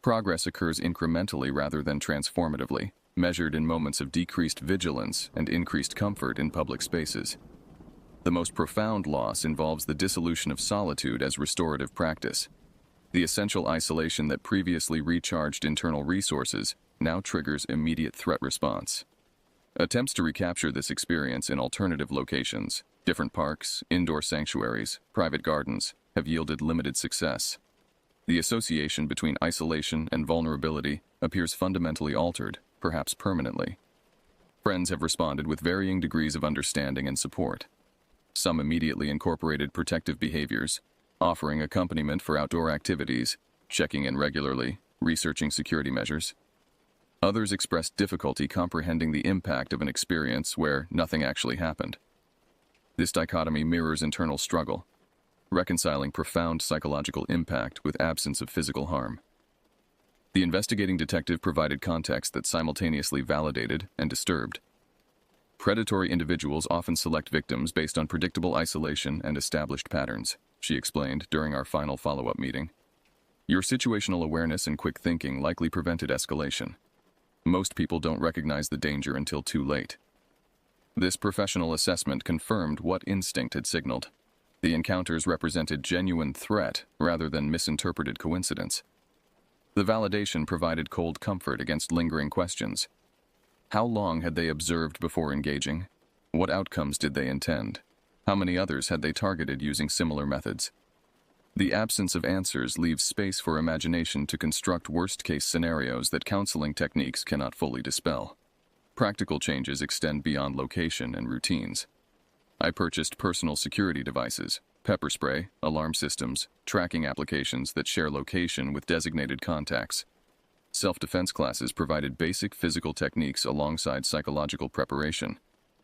Speaker 1: Progress occurs incrementally rather than transformatively, measured in moments of decreased vigilance and increased comfort in public spaces. The most profound loss involves the dissolution of solitude as restorative practice. The essential isolation that previously recharged internal resources now triggers immediate threat response. Attempts to recapture this experience in alternative locations, different parks, indoor sanctuaries, private gardens, have yielded limited success. The association between isolation and vulnerability appears fundamentally altered, perhaps permanently. Friends have responded with varying degrees of understanding and support. Some immediately incorporated protective behaviors, offering accompaniment for outdoor activities, checking in regularly, researching security measures. Others expressed difficulty comprehending the impact of an experience where nothing actually happened. This dichotomy mirrors internal struggle, reconciling profound psychological impact with absence of physical harm. The investigating detective provided context that simultaneously validated and disturbed. Predatory individuals often select victims based on predictable isolation and established patterns, she explained during our final follow-up meeting. Your situational awareness and quick thinking likely prevented escalation. Most people don't recognize the danger until too late. This professional assessment confirmed what instinct had signaled. The encounters represented genuine threat rather than misinterpreted coincidence. The validation provided cold comfort against lingering questions. How long had they observed before engaging? What outcomes did they intend? How many others had they targeted using similar methods? The absence of answers leaves space for imagination to construct worst-case scenarios that counseling techniques cannot fully dispel. Practical changes extend beyond location and routines. I purchased personal security devices, pepper spray, alarm systems, tracking applications that share location with designated contacts. Self-defense classes provided basic physical techniques alongside psychological preparation.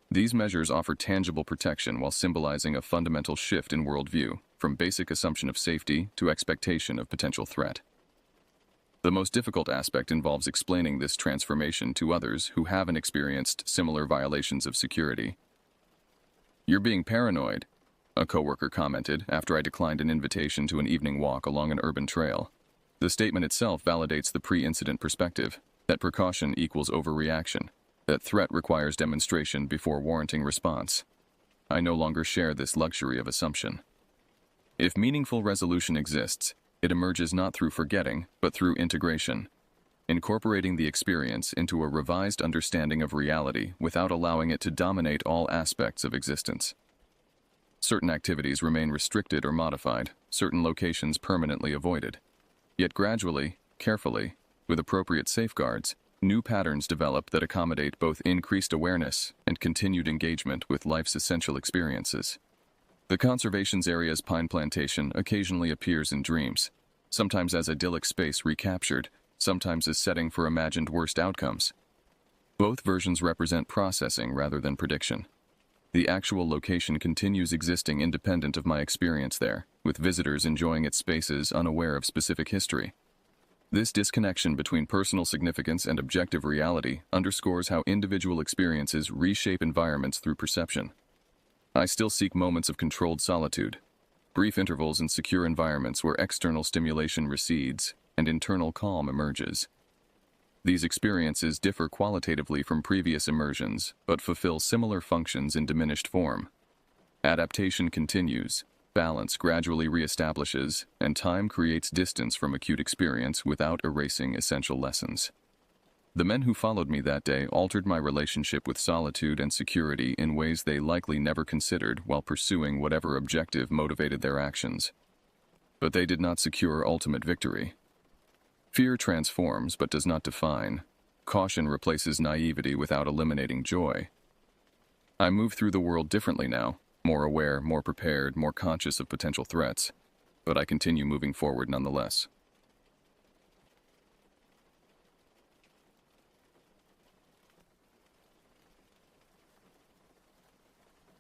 Speaker 1: These measures offer tangible protection while symbolizing a fundamental shift in worldview, from basic assumption of safety to expectation of potential threat. The most difficult aspect involves explaining this transformation to others who haven't experienced similar violations of security. "You're being paranoid," a coworker commented after I declined an invitation to an evening walk along an urban trail. The statement itself validates the pre-incident perspective, that precaution equals overreaction, that threat requires demonstration before warranting response. I no longer share this luxury of assumption. If meaningful resolution exists, it emerges not through forgetting, but through integration, incorporating the experience into a revised understanding of reality without allowing it to dominate all aspects of existence. Certain activities remain restricted or modified, certain locations permanently avoided. Yet gradually, carefully, with appropriate safeguards, new patterns develop that accommodate both increased awareness and continued engagement with life's essential experiences. The conservation's area's pine plantation occasionally appears in dreams, sometimes as idyllic space recaptured, sometimes as setting for imagined worst outcomes. Both versions represent processing rather than prediction. The actual location continues existing independent of my experience there, with visitors enjoying its spaces unaware of specific history. This disconnection between personal significance and objective reality underscores how individual experiences reshape environments through perception. I still seek moments of controlled solitude, brief intervals in secure environments where external stimulation recedes and internal calm emerges. These experiences differ qualitatively from previous immersions, but fulfill similar functions in diminished form. Adaptation continues, balance gradually reestablishes, and time creates distance from acute experience without erasing essential lessons. The men who followed me that day altered my relationship with solitude and security in ways they likely never considered while pursuing whatever objective motivated their actions. But they did not secure ultimate victory. Fear transforms but does not define. Caution replaces naivety without eliminating joy. I move through the world differently now, more aware, more prepared, more conscious of potential threats, but I continue moving forward nonetheless.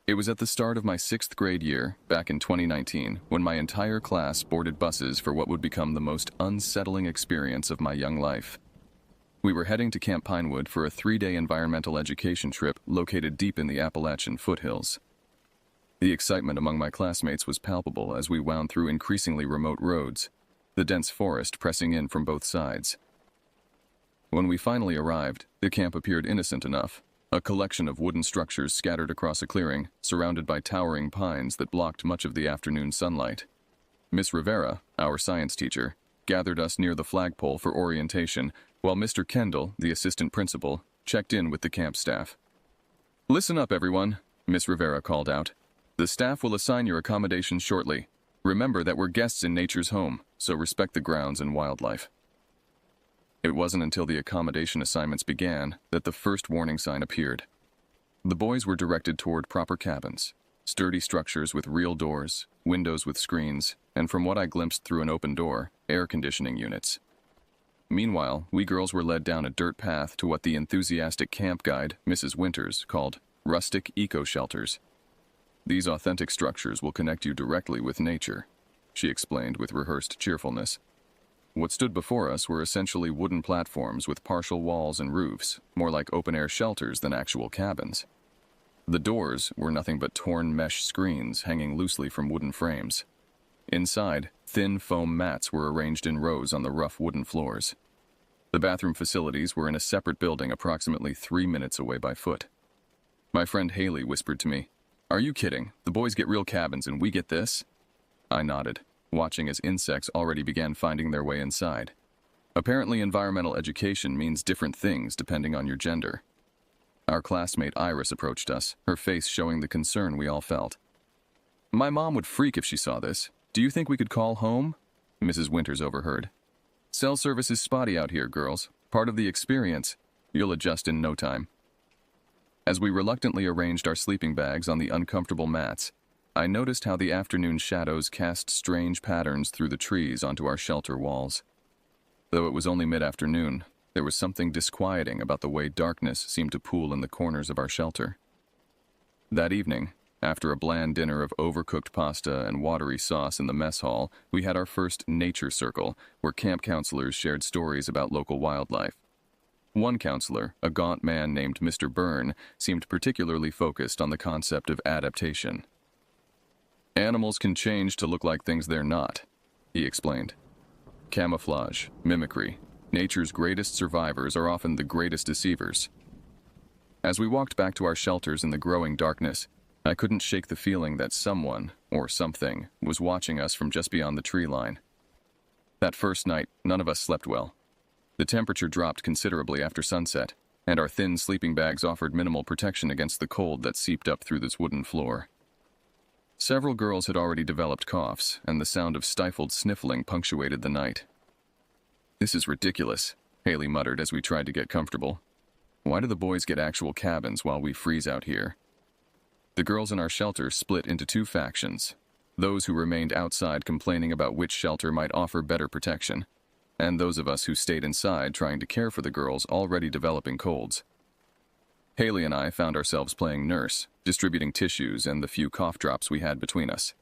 Speaker 1: It was at the start of my 6th grade year, back in 2019, when my entire class boarded buses for what would become the most unsettling experience of my young life. We were heading to Camp Pinewood for a 3-day environmental education trip located deep in the Appalachian foothills. The excitement among my classmates was palpable as we wound through increasingly remote roads, the dense forest pressing in from both sides. When we finally arrived, the camp appeared innocent enough. A collection of wooden structures scattered across a clearing, surrounded by towering pines that blocked much of the afternoon sunlight. Miss Rivera, our science teacher, gathered us near the flagpole for orientation, while Mr. Kendall, the assistant principal, checked in with the camp staff. Listen up, everyone, Miss Rivera called out. The staff will assign your accommodations shortly. Remember that we're guests in nature's home, so respect the grounds and wildlife. It wasn't until the accommodation assignments began that the first warning sign appeared. The boys were directed toward proper cabins, sturdy structures with real doors, windows with screens, and from what I glimpsed through an open door, air conditioning units. Meanwhile, we girls were led down a dirt path to what the enthusiastic camp guide, Mrs. Winters, called rustic eco-shelters. These authentic structures will connect you directly with nature, she explained with rehearsed cheerfulness. What stood before us were essentially wooden platforms with partial walls and roofs, more like open-air shelters than actual cabins. The doors were nothing but torn mesh screens hanging loosely from wooden frames. Inside, thin foam mats were arranged in rows on the rough wooden floors. The bathroom facilities were in a separate building approximately 3 minutes away by foot. My friend Haley whispered to me, "Are you kidding? The boys get real cabins and we get this?" I nodded, watching as insects already began finding their way inside. Apparently, environmental education means different things depending on your gender. Our classmate Iris approached us, her face showing the concern we all felt. "My mom would freak if she saw this. Do you think we could call home?" Mrs. Winters overheard. "Cell service is spotty out here, girls. Part of the experience. You'll adjust in no time." As we reluctantly arranged our sleeping bags on the uncomfortable mats, I noticed how the afternoon shadows cast strange patterns through the trees onto our shelter walls. Though it was only mid-afternoon, there was something disquieting about the way darkness seemed to pool in the corners of our shelter. That evening, after a bland dinner of overcooked pasta and watery sauce in the mess hall, we had our first nature circle, where camp counselors shared stories about local wildlife. One counselor, a gaunt man named Mr. Byrne, seemed particularly focused on the concept of adaptation. "Animals can change to look like things they're not," he explained. "Camouflage, mimicry, nature's greatest survivors are often the greatest deceivers." As we walked back to our shelters in the growing darkness, I couldn't shake the feeling that someone, or something, was watching us from just beyond the tree line. That first night, none of us slept well. The temperature dropped considerably after sunset, and our thin sleeping bags offered minimal protection against the cold that seeped up through this wooden floor. Several girls had already developed coughs, and the sound of stifled sniffling punctuated the night. "This is ridiculous," Haley muttered as we tried to get comfortable. "Why do the boys get actual cabins while we freeze out here?" The girls in our shelter split into two factions, those who remained outside complaining about which shelter might offer better protection, and those of us who stayed inside trying to care for the girls already developing colds. Haley and I found ourselves playing nurse, distributing tissues and the few cough drops we had between us.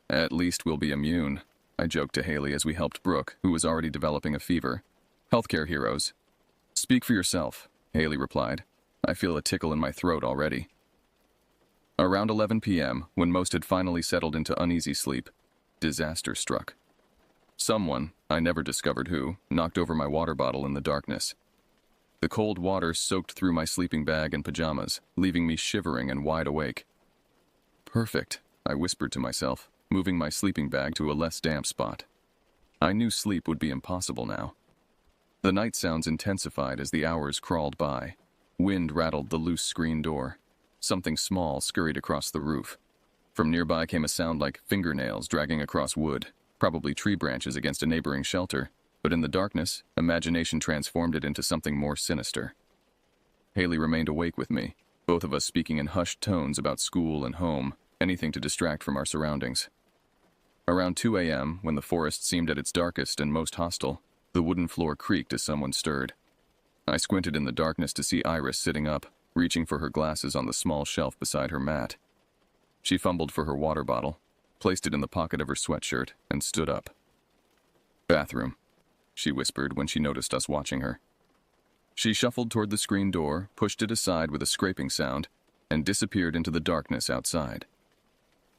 Speaker 1: "At least we'll be immune," I joked to Haley as we helped Brooke, who was already developing a fever. "Healthcare heroes." "Speak for yourself," Haley replied. "I feel a tickle in my throat already." Around 11 p.m., when most had finally settled into uneasy sleep, disaster struck. Someone, I never discovered who, knocked over my water bottle in the darkness. The cold water soaked through my sleeping bag and pajamas, leaving me shivering and wide awake. "Perfect," I whispered to myself, moving my sleeping bag to a less damp spot. I knew sleep would be impossible now. The night sounds intensified as the hours crawled by. Wind rattled the loose screen door. Something small scurried across the roof. From nearby came a sound like fingernails dragging across wood, probably tree branches against a neighboring shelter, but in the darkness, imagination transformed it into something more sinister. Haley remained awake with me, both of us speaking in hushed tones about school and home, anything to distract from our surroundings. Around 2 a.m., when the forest seemed at its darkest and most hostile, the wooden floor creaked as someone stirred. I squinted in the darkness to see Iris sitting up, reaching for her glasses on the small shelf beside her mat. She fumbled for her water bottle, placed it in the pocket of her sweatshirt, and stood up. "Bathroom," she whispered when she noticed us watching her. She shuffled toward the screen door, pushed it aside with a scraping sound, and disappeared into the darkness outside.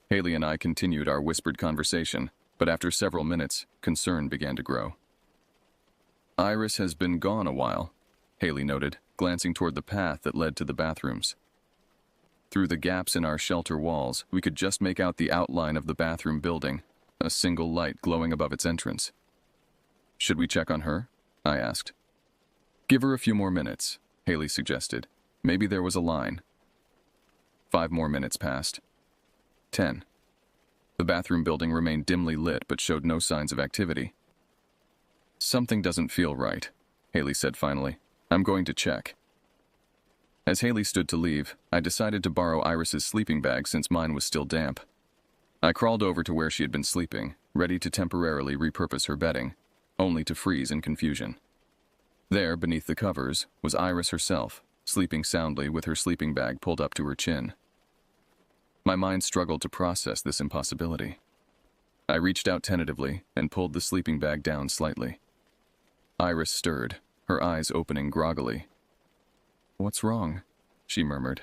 Speaker 1: Haley and I continued our whispered conversation, but after several minutes, concern began to grow. "Iris has been gone a while," Haley noted, glancing toward the path that led to the bathrooms. Through the gaps in our shelter walls, we could just make out the outline of the bathroom building, a single light glowing above its entrance. "Should we check on her?" I asked. "Give her a few more minutes," Haley suggested. "Maybe there was a line." 5 more minutes passed. 10. The bathroom building remained dimly lit but showed no signs of activity. Something doesn't feel right, Haley said finally. I'm going to check. As Haley stood to leave, I decided to borrow Iris's sleeping bag since mine was still damp. I crawled over to where she had been sleeping, ready to temporarily repurpose her bedding, only to freeze in confusion. There, beneath the covers, was Iris herself, sleeping soundly with her sleeping bag pulled up to her chin. My mind struggled to process this impossibility. I reached out tentatively and pulled the sleeping bag down slightly. Iris stirred, her eyes opening groggily. "What's wrong?" she murmured.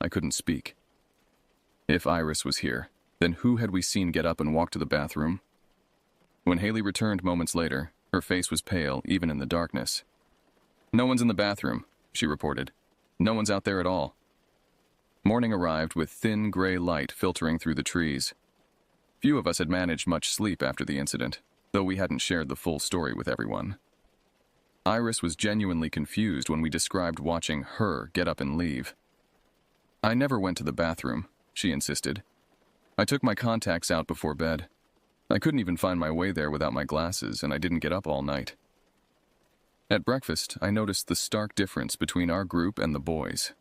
Speaker 1: I couldn't speak. If Iris was here, then who had we seen get up and walk to the bathroom? When Haley returned moments later, her face was pale even in the darkness. "No one's in the bathroom," she reported. "No one's out there at all." Morning arrived with thin gray light filtering through the trees. Few of us had managed much sleep after the incident, though we hadn't shared the full story with everyone. Iris was genuinely confused when we described watching her get up and leave. "I never went to the bathroom," she insisted. "I took my contacts out before bed. I couldn't even find my way there without my glasses, and I didn't get up all night." At breakfast, I noticed the stark difference between our group and the boys.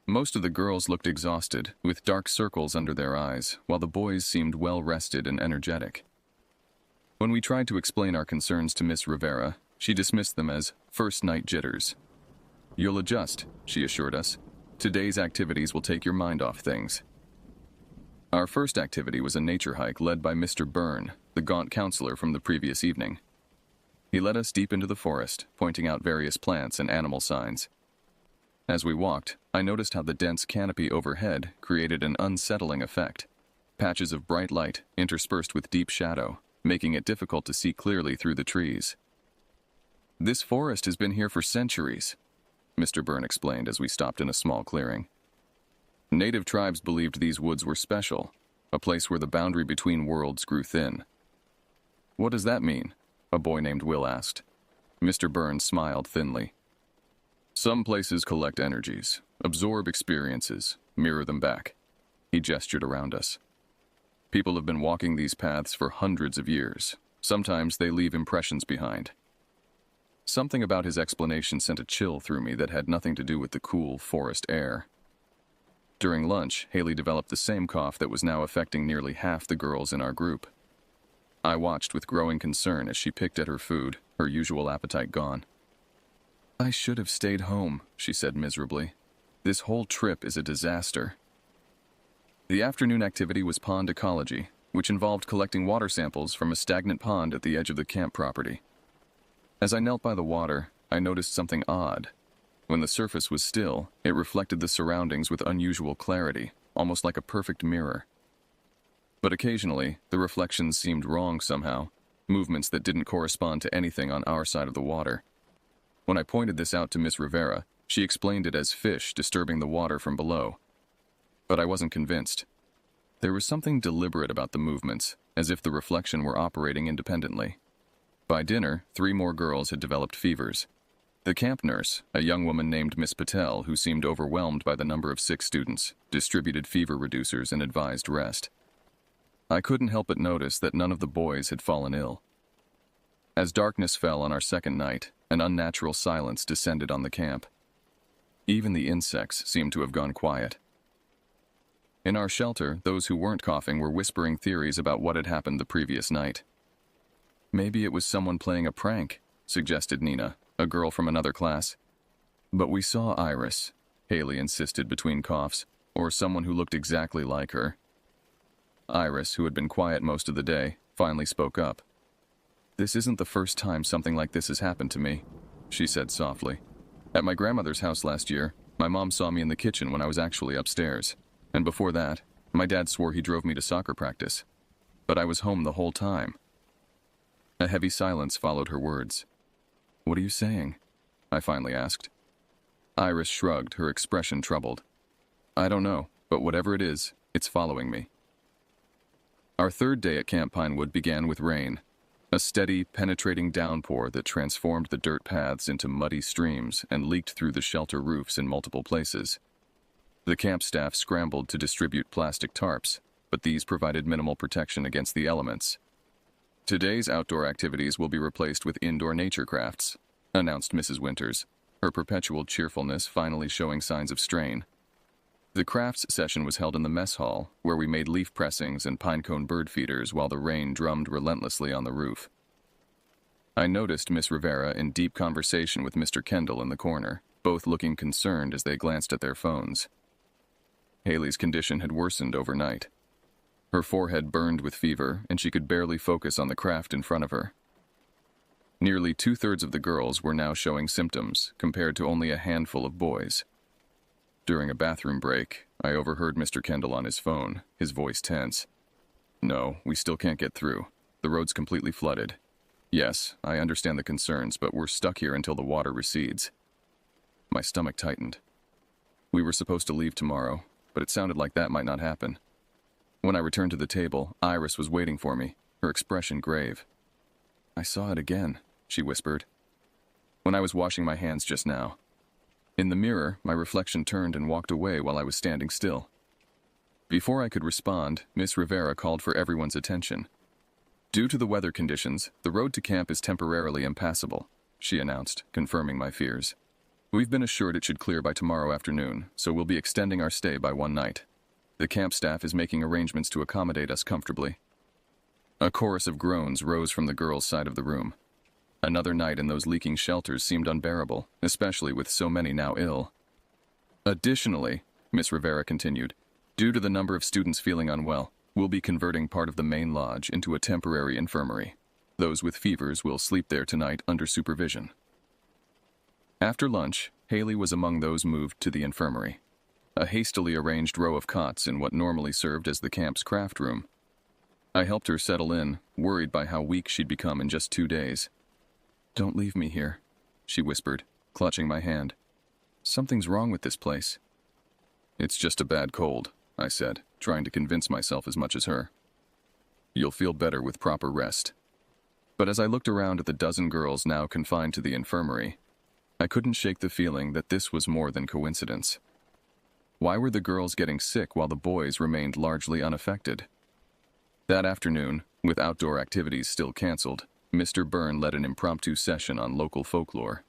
Speaker 1: Most of the girls looked exhausted, with dark circles under their eyes, while the boys seemed well-rested and energetic. When we tried to explain our concerns to Miss Rivera, she dismissed them as first-night jitters. "You'll adjust," she assured us. "Today's activities will take your mind off things." Our first activity was a nature hike led by Mr. Byrne, the gaunt counselor from the previous evening. He led us deep into the forest, pointing out various plants and animal signs. As we walked, I noticed how the dense canopy overhead created an unsettling effect. Patches of bright light interspersed with deep shadow, making it difficult to see clearly through the trees. "This forest has been here for centuries," Mr. Byrne explained as we stopped in a small clearing. "Native tribes believed these woods were special, a place where the boundary between worlds grew thin." "What does that mean?" a boy named Will asked. Mr. Byrne smiled thinly. "Some places collect energies, absorb experiences, mirror them back." He gestured around us. "People have been walking these paths for hundreds of years. Sometimes they leave impressions behind." Something about his explanation sent a chill through me that had nothing to do with the cool forest air. During lunch, Haley developed the same cough that was now affecting nearly half the girls in our group. I watched with growing concern as she picked at her food, her usual appetite gone. "I should have stayed home," she said miserably. "This whole trip is a disaster." The afternoon activity was pond ecology, which involved collecting water samples from a stagnant pond at the edge of the camp property. As I knelt by the water, I noticed something odd. When the surface was still, it reflected the surroundings with unusual clarity, almost like a perfect mirror. But occasionally, the reflections seemed wrong somehow, movements that didn't correspond to anything on our side of the water. When I pointed this out to Miss Rivera, she explained it as fish disturbing the water from below. But I wasn't convinced. There was something deliberate about the movements, as if the reflection were operating independently. By dinner, 3 more girls had developed fevers. The camp nurse, a young woman named Miss Patel, who seemed overwhelmed by the number of sick students, distributed fever reducers and advised rest. I couldn't help but notice that none of the boys had fallen ill. As darkness fell on our second night, an unnatural silence descended on the camp. Even the insects seemed to have gone quiet. In our shelter, those who weren't coughing were whispering theories about what had happened the previous night. "Maybe it was someone playing a prank," suggested Nina, a girl from another class. "But we saw Iris," Haley insisted between coughs, "or someone who looked exactly like her." Iris, who had been quiet most of the day, finally spoke up. "This isn't the first time something like this has happened to me," she said softly. "At my grandmother's house last year, my mom saw me in the kitchen when I was actually upstairs. And before that, my dad swore he drove me to soccer practice. But I was home the whole time." A heavy silence followed her words. "What are you saying?" I finally asked. Iris shrugged, her expression troubled. "I don't know, but whatever it is, it's following me." Our third day at Camp Pinewood began with rain. A steady, penetrating downpour that transformed the dirt paths into muddy streams and leaked through the shelter roofs in multiple places. The camp staff scrambled to distribute plastic tarps, but these provided minimal protection against the elements. "Today's outdoor activities will be replaced with indoor nature crafts," announced Mrs. Winters, her perpetual cheerfulness finally showing signs of strain. The crafts session was held in the mess hall, where we made leaf pressings and pinecone bird feeders while the rain drummed relentlessly on the roof. I noticed Miss Rivera in deep conversation with Mr. Kendall in the corner, both looking concerned as they glanced at their phones. Haley's condition had worsened overnight. Her forehead burned with fever, and she could barely focus on the craft in front of her. Nearly 2/3 of the girls were now showing symptoms, compared to only a handful of boys. During a bathroom break, I overheard Mr. Kendall on his phone, his voice tense. "No, we still can't get through. The road's completely flooded. Yes, I understand the concerns, but we're stuck here until the water recedes." My stomach tightened. We were supposed to leave tomorrow, but it sounded like that might not happen. When I returned to the table, Iris was waiting for me, her expression grave. "I saw it again," she whispered. "When I was washing my hands just now. In the mirror, my reflection turned and walked away while I was standing still." Before I could respond, Miss Rivera called for everyone's attention. "Due to the weather conditions, the road to camp is temporarily impassable," she announced, confirming my fears. "We've been assured it should clear by tomorrow afternoon, so we'll be extending our stay by one night. The camp staff is making arrangements to accommodate us comfortably." A chorus of groans rose from the girls' side of the room. Another night in those leaking shelters seemed unbearable, especially with so many now ill. "Additionally," Miss Rivera continued, "due to the number of students feeling unwell, we'll be converting part of the main lodge into a temporary infirmary. Those with fevers will sleep there tonight under supervision." After lunch, Haley was among those moved to the infirmary, a hastily arranged row of cots in what normally served as the camp's craft room. I helped her settle in, worried by how weak she'd become in just 2 days. "Don't leave me here," she whispered, clutching my hand. "Something's wrong with this place." "It's just a bad cold," I said, trying to convince myself as much as her. "You'll feel better with proper rest." But as I looked around at the dozen girls now confined to the infirmary, I couldn't shake the feeling that this was more than coincidence. Why were the girls getting sick while the boys remained largely unaffected? That afternoon, with outdoor activities still canceled, Mr. Byrne led an impromptu session on local folklore.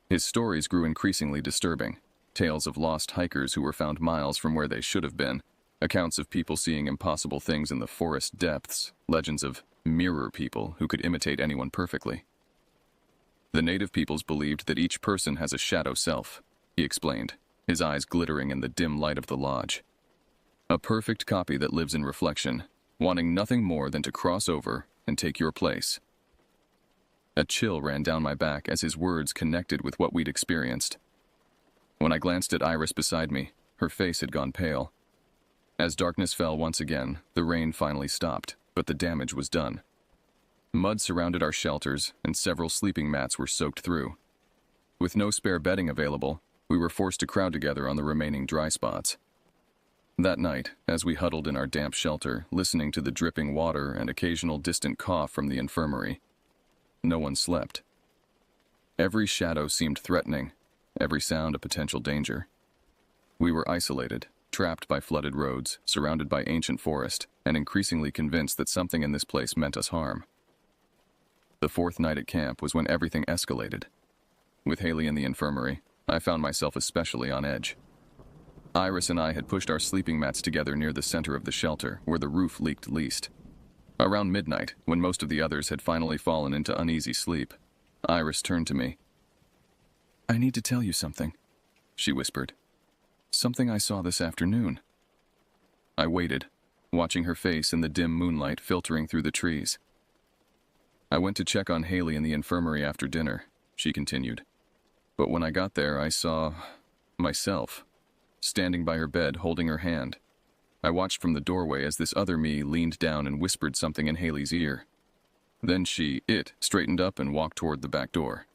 Speaker 1: His stories grew increasingly disturbing. Tales of lost hikers who were found miles from where they should have been, accounts of people seeing impossible things in the forest depths, legends of mirror people who could imitate anyone perfectly. "The native peoples believed that each person has a shadow self," he explained, his eyes glittering in the dim light of the lodge. "A perfect copy that lives in reflection, wanting nothing more than to cross over and take your place." A chill ran down my back as his words connected with what we'd experienced. When I glanced at Iris beside me, her face had gone pale. As darkness fell once again, the rain finally stopped, but the damage was done. Mud surrounded our shelters, and several sleeping mats were soaked through. With no spare bedding available, we were forced to crowd together on the remaining dry spots. That night, as we huddled in our damp shelter, listening to the dripping water and occasional distant cough from the infirmary, no one slept. Every shadow seemed threatening, every sound a potential danger. We were isolated, trapped by flooded roads, surrounded by ancient forest, and increasingly convinced that something in this place meant us harm. The 4th night at camp was when everything escalated. With Haley in the infirmary, I found myself especially on edge. Iris and I had pushed our sleeping mats together near the center of the shelter, where the roof leaked least. Around midnight, when most of the others had finally fallen into uneasy sleep, Iris turned to me. "I need to tell you something," she whispered. "Something I saw this afternoon." I waited, watching her face in the dim moonlight filtering through the trees. "I went to check on Haley in the infirmary after dinner," she continued. "But when I got there, I saw myself, standing by her bed holding her hand. I watched from the doorway as this other me leaned down and whispered something in Haley's ear. Then it straightened up and walked toward the back door.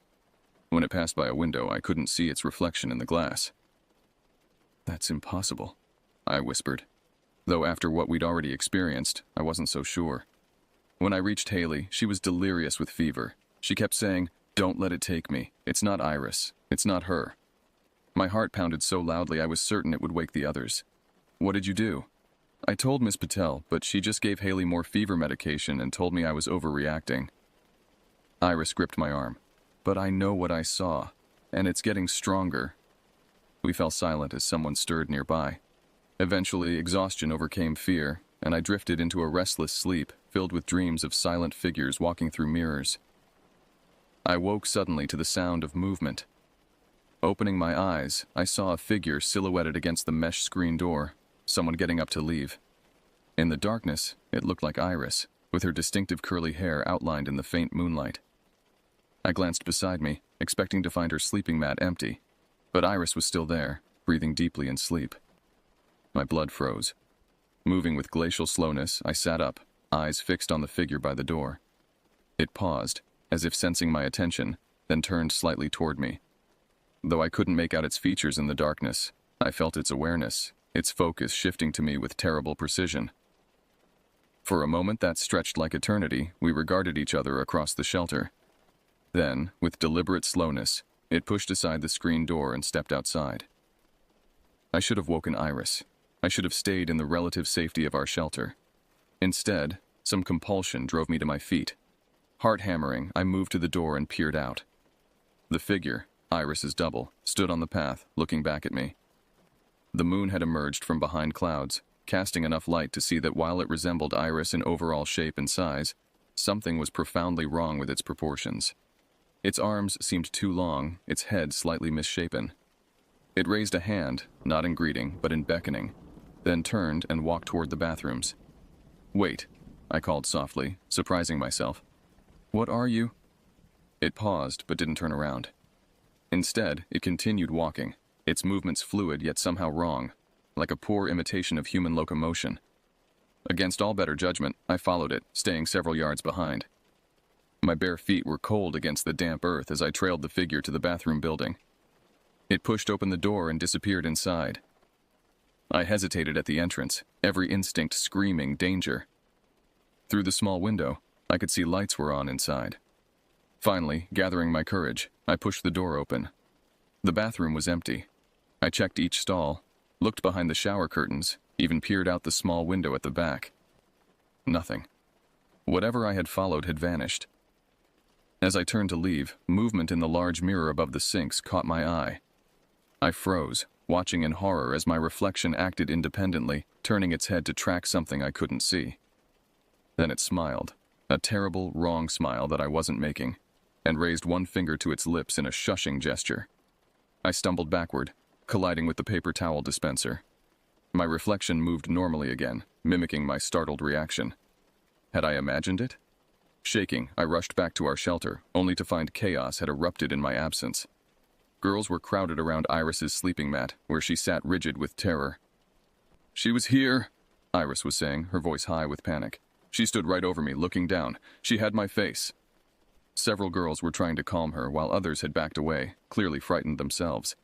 Speaker 1: When it passed by a window, I couldn't see its reflection in the glass." "That's impossible," I whispered, though after what we'd already experienced, I wasn't so sure. When I reached Haley, she was delirious with fever. She kept saying, "Don't let it take me. It's not Iris. It's not her." My heart pounded so loudly I was certain it would wake the others. "What did you do?" "I told Miss Patel, but she just gave Haley more fever medication and told me I was overreacting." Iris gripped my arm. "But I know what I saw, and it's getting stronger." We fell silent as someone stirred nearby. Eventually, exhaustion overcame fear, and I drifted into a restless sleep filled with dreams of silent figures walking through mirrors. I woke suddenly to the sound of movement. Opening my eyes, I saw a figure silhouetted against the mesh screen door, someone getting up to leave. In the darkness, it looked like Iris, with her distinctive curly hair outlined in the faint moonlight. I glanced beside me, expecting to find her sleeping mat empty, but Iris was still there, breathing deeply in sleep. My blood froze. Moving with glacial slowness, I sat up, eyes fixed on the figure by the door. It paused, as if sensing my attention, then turned slightly toward me. Though I couldn't make out its features in the darkness, I felt its awareness, its focus shifting to me with terrible precision. For a moment that stretched like eternity, we regarded each other across the shelter. Then, with deliberate slowness, it pushed aside the screen door and stepped outside. I should have woken Iris. I should have stayed in the relative safety of our shelter. Instead, some compulsion drove me to my feet. Heart hammering, I moved to the door and peered out. The figure, Iris's double, stood on the path, looking back at me. The moon had emerged from behind clouds, casting enough light to see that while it resembled Iris in overall shape and size, something was profoundly wrong with its proportions. Its arms seemed too long, its head slightly misshapen. It raised a hand, not in greeting, but in beckoning, then turned and walked toward the bathrooms. "Wait," I called softly, surprising myself. "What are you?" It paused, but didn't turn around. Instead, it continued walking, its movements fluid yet somehow wrong, like a poor imitation of human locomotion. Against all better judgment, I followed it, staying several yards behind. My bare feet were cold against the damp earth as I trailed the figure to the bathroom building. It pushed open the door and disappeared inside. I hesitated at the entrance, every instinct screaming danger. Through the small window, I could see lights were on inside. Finally, gathering my courage, I pushed the door open. The bathroom was empty. I checked each stall, looked behind the shower curtains, even peered out the small window at the back. Nothing. Whatever I had followed had vanished. As I turned to leave, movement in the large mirror above the sinks caught my eye. I froze, watching in horror as my reflection acted independently, turning its head to track something I couldn't see. Then it smiled, a terrible, wrong smile that I wasn't making, and raised one finger to its lips in a shushing gesture. I stumbled backward, colliding with the paper towel dispenser. My reflection moved normally again, mimicking my startled reaction. Had I imagined it? Shaking, I rushed back to our shelter, only to find chaos had erupted in my absence. Girls were crowded around Iris's sleeping mat, where she sat rigid with terror. "She was here," Iris was saying, her voice high with panic. "She stood right over me, looking down. She had my face." Several girls were trying to calm her, while others had backed away, clearly frightened themselves.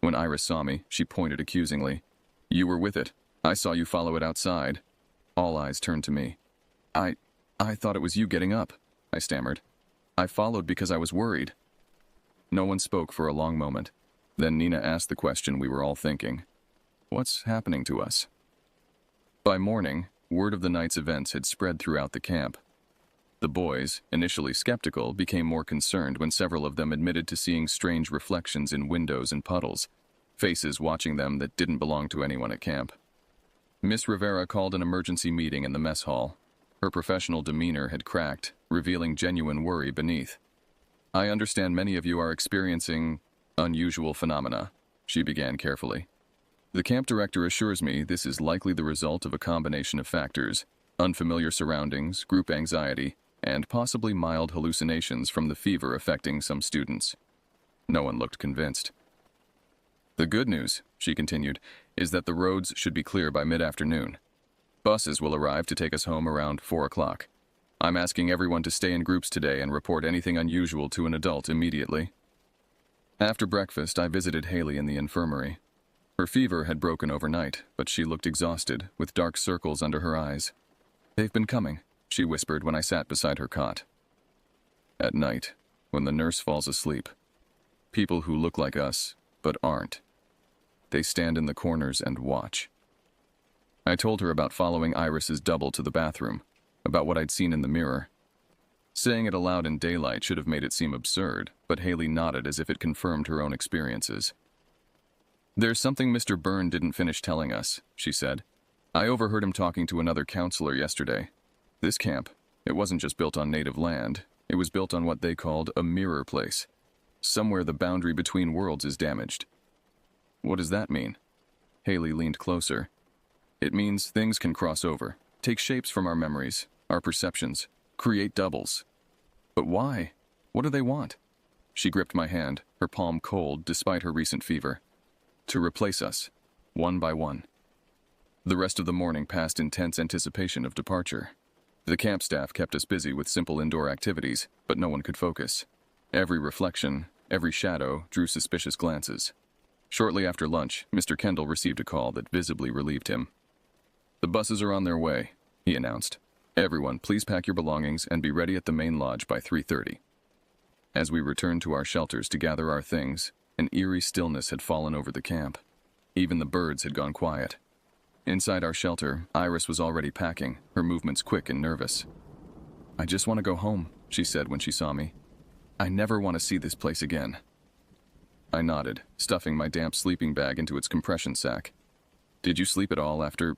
Speaker 1: When Iris saw me, she pointed accusingly. "You were with it. I saw you follow it outside." All eyes turned to me. I thought it was you getting up," I stammered. "I followed because I was worried." No one spoke for a long moment. Then Nina asked the question we were all thinking. What's happening to us? By morning, word of the night's events had spread throughout the camp. The boys, initially skeptical, became more concerned when several of them admitted to seeing strange reflections in windows and puddles, faces watching them that didn't belong to anyone at camp. Miss Rivera called an emergency meeting in the mess hall. Her professional demeanor had cracked, revealing genuine worry beneath. "I understand many of you are experiencing unusual phenomena," she began carefully. "The camp director assures me this is likely the result of a combination of factors: unfamiliar surroundings, group anxiety, and possibly mild hallucinations from the fever affecting some students." No one looked convinced. "The good news," she continued, "is that the roads should be clear by mid-afternoon. Buses will arrive to take us home around 4 o'clock. I'm asking everyone to stay in groups today and report anything unusual to an adult immediately." After breakfast, I visited Haley in the infirmary. Her fever had broken overnight, but she looked exhausted, with dark circles under her eyes. "They've been coming," she whispered when I sat beside her cot. At night, when the nurse falls asleep. People who look like us, but aren't. They stand in the corners and watch. I told her about following Iris's double to the bathroom, about what I'd seen in the mirror. Saying it aloud in daylight should have made it seem absurd, but Haley nodded as if it confirmed her own experiences. "There's something Mr. Byrne didn't finish telling us," she said. "I overheard him talking to another counselor yesterday. This camp, it wasn't just built on native land, it was built on what they called a mirror place. Somewhere the boundary between worlds is damaged." "What does that mean?" Haley leaned closer. "It means things can cross over, take shapes from our memories, our perceptions, create doubles. But why? What do they want?" She gripped my hand, her palm cold despite her recent fever. "To replace us, one by one." The rest of the morning passed in tense anticipation of departure. The camp staff kept us busy with simple indoor activities, but no one could focus. Every reflection, every shadow drew suspicious glances. Shortly after lunch, Mr. Kendall received a call that visibly relieved him. "The buses are on their way," he announced. "Everyone, please pack your belongings and be ready at the main lodge by 3:30. As we returned to our shelters to gather our things, an eerie stillness had fallen over the camp. Even the birds had gone quiet. Inside our shelter, Iris was already packing, her movements quick and nervous. "I just want to go home," she said when she saw me. "I never want to see this place again." I nodded, stuffing my damp sleeping bag into its compression sack. "Did you sleep at all after,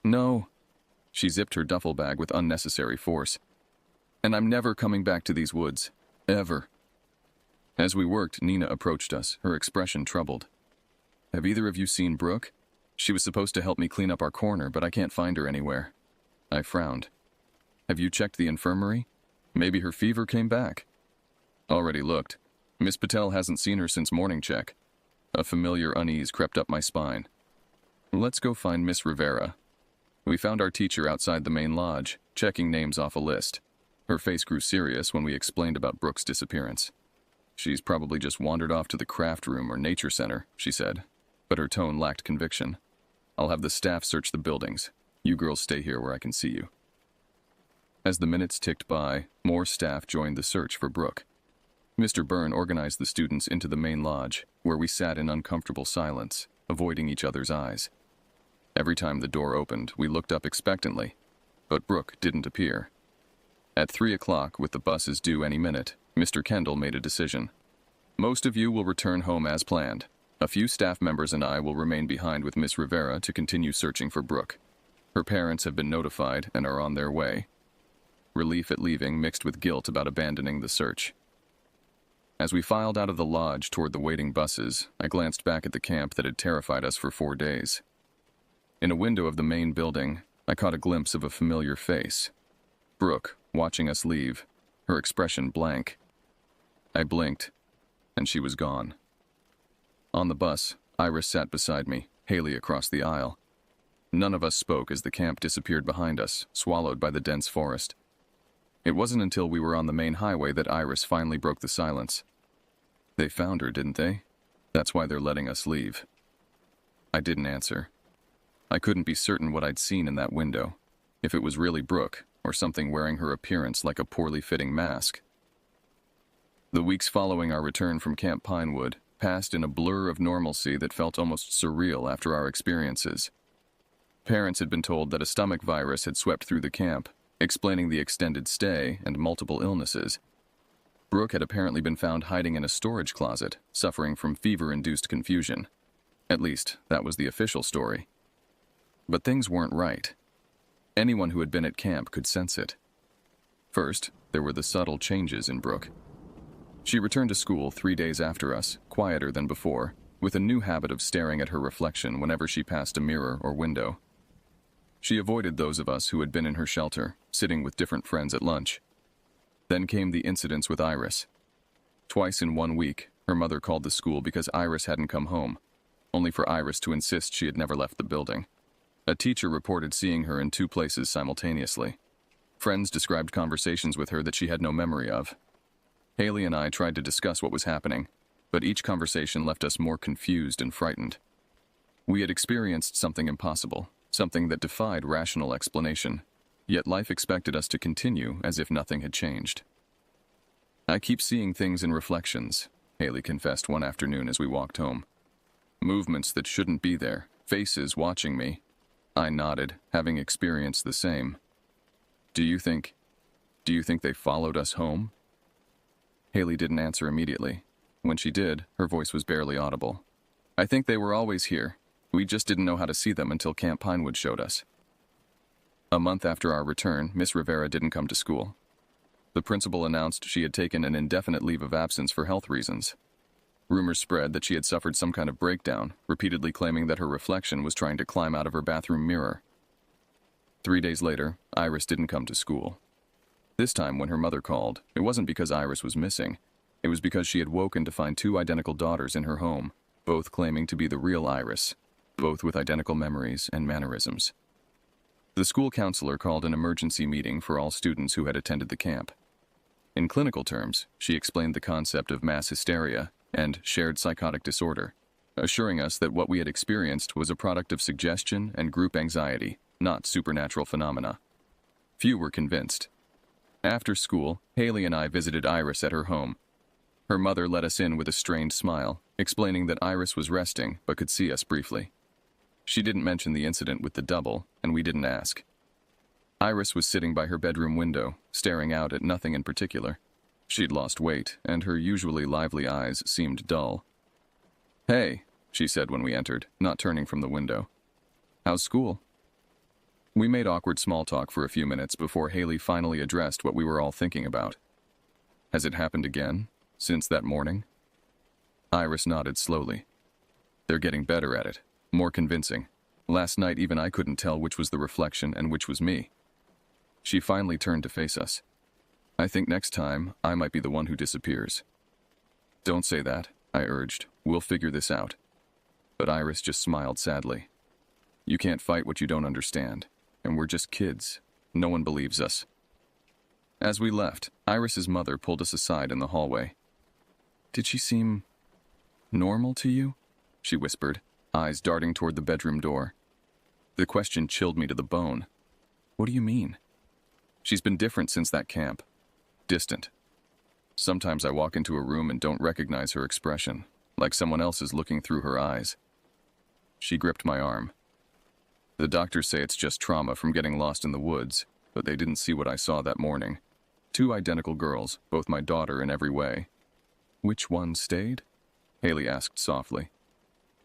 Speaker 1: "No." She zipped her duffel bag with unnecessary force. "And I'm never coming back to these woods. Ever." As we worked, Nina approached us, her expression troubled. "Have either of you seen Brooke? She was supposed to help me clean up our corner, but I can't find her anywhere." I frowned. "Have you checked the infirmary? Maybe her fever came back." "Already looked. Miss Patel hasn't seen her since morning check." A familiar unease crept up my spine. "Let's go find Miss Rivera." We found our teacher outside the main lodge, checking names off a list. Her face grew serious when we explained about Brooke's disappearance. "She's probably just wandered off to the craft room or nature center," she said, but her tone lacked conviction. "I'll have the staff search the buildings. You girls stay here where I can see you." As the minutes ticked by, more staff joined the search for Brooke. Mr. Byrne organized the students into the main lodge, where we sat in uncomfortable silence, avoiding each other's eyes. Every time the door opened, we looked up expectantly, but Brooke didn't appear. At 3 o'clock, with the buses due any minute, Mr. Kendall made a decision. "Most of you will return home as planned. A few staff members and I will remain behind with Miss Rivera to continue searching for Brooke. Her parents have been notified and are on their way." Relief at leaving mixed with guilt about abandoning the search. As we filed out of the lodge toward the waiting buses, I glanced back at the camp that had terrified us for 4 days. In a window of the main building, I caught a glimpse of a familiar face. Brooke, watching us leave, her expression blank. I blinked, and she was gone. On the bus, Iris sat beside me, Haley across the aisle. None of us spoke as the camp disappeared behind us, swallowed by the dense forest. It wasn't until we were on the main highway that Iris finally broke the silence. "They found her, didn't they? That's why they're letting us leave." I didn't answer. I couldn't be certain what I'd seen in that window, if it was really Brooke, or something wearing her appearance like a poorly fitting mask. The weeks following our return from Camp Pinewood passed in a blur of normalcy that felt almost surreal after our experiences. Parents had been told that a stomach virus had swept through the camp, explaining the extended stay and multiple illnesses. Brooke had apparently been found hiding in a storage closet, suffering from fever-induced confusion. At least, that was the official story. But things weren't right. Anyone who had been at camp could sense it. First, there were the subtle changes in Brooke. She returned to school 3 days after us, quieter than before, with a new habit of staring at her reflection whenever she passed a mirror or window. She avoided those of us who had been in her shelter, sitting with different friends at lunch. Then came the incidents with Iris. Twice in 1 week, her mother called the school because Iris hadn't come home, only for Iris to insist she had never left the building. A teacher reported seeing her in 2 places simultaneously. Friends described conversations with her that she had no memory of. Haley and I tried to discuss what was happening, but each conversation left us more confused and frightened. We had experienced something impossible, something that defied rational explanation, yet life expected us to continue as if nothing had changed. "I keep seeing things in reflections," Haley confessed one afternoon as we walked home. Movements that shouldn't be there, faces watching me. I nodded, having experienced the same. Do you think they followed us home? Haley didn't answer immediately. When she did, her voice was barely audible. I think they were always here. We just didn't know how to see them until Camp Pinewood showed us. A month after our return, Miss Rivera didn't come to school. The principal announced she had taken an indefinite leave of absence for health reasons. Rumors spread that she had suffered some kind of breakdown, repeatedly claiming that her reflection was trying to climb out of her bathroom mirror. 3 days later, Iris didn't come to school. This time, when her mother called, it wasn't because Iris was missing. It was because she had woken to find 2 identical daughters in her home, both claiming to be the real Iris, both with identical memories and mannerisms. The school counselor called an emergency meeting for all students who had attended the camp. In clinical terms, she explained the concept of mass hysteria and shared psychotic disorder, assuring us that what we had experienced was a product of suggestion and group anxiety, not supernatural phenomena. Few were convinced. After school, Haley and I visited Iris at her home. Her mother let us in with a strained smile, explaining that Iris was resting but could see us briefly. She didn't mention the incident with the double, and we didn't ask. Iris was sitting by her bedroom window, staring out at nothing in particular. She'd lost weight, and her usually lively eyes seemed dull. "Hey," she said when we entered, not turning from the window. "How's school?" We made awkward small talk for a few minutes before Haley finally addressed what we were all thinking about. Has it happened again, since that morning? Iris nodded slowly. They're getting better at it, more convincing. Last night even I couldn't tell which was the reflection and which was me. She finally turned to face us. I think next time, I might be the one who disappears. Don't say that, I urged. We'll figure this out. But Iris just smiled sadly. You can't fight what you don't understand, and we're just kids. No one believes us. As we left, Iris's mother pulled us aside in the hallway. Did she seem normal to you? She whispered, eyes darting toward the bedroom door. The question chilled me to the bone. What do you mean? She's been different since that camp. Distant. Sometimes I walk into a room and don't recognize her expression, like someone else is looking through her eyes. She gripped my arm. The doctors say it's just trauma from getting lost in the woods, but they didn't see what I saw that morning. 2 identical girls, both my daughter in every way. Which one stayed? Haley asked softly.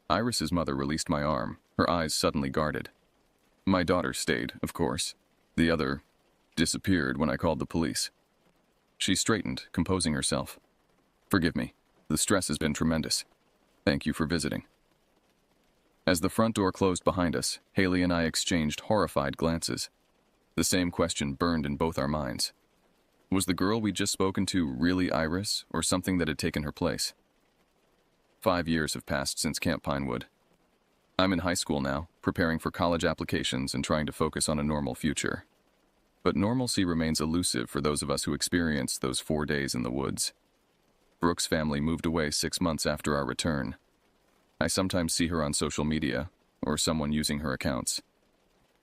Speaker 1: Iris's mother released my arm, her eyes suddenly guarded. My daughter stayed, of course. The other disappeared when I called the police. She straightened, composing herself. Forgive me. The stress has been tremendous. Thank you for visiting. As the front door closed behind us, Haley and I exchanged horrified glances. The same question burned in both our minds. Was the girl we'd just spoken to really Iris, or something that had taken her place? 5 years have passed since Camp Pinewood. I'm in high school now, preparing for college applications and trying to focus on a normal future. But normalcy remains elusive for those of us who experienced those 4 days in the woods. Brooke's family moved away 6 months after our return. I sometimes see her on social media, or someone using her accounts.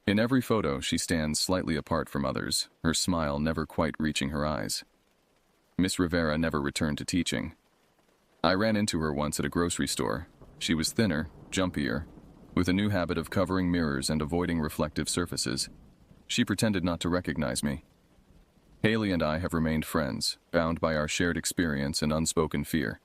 Speaker 1: In every photo, she stands slightly apart from others, her smile never quite reaching her eyes. Miss Rivera never returned to teaching. I ran into her once at a grocery store. She was thinner, jumpier, with a new habit of covering mirrors and avoiding reflective surfaces. She pretended not to recognize me. Haley and I have remained friends, bound by our shared experience and unspoken fear.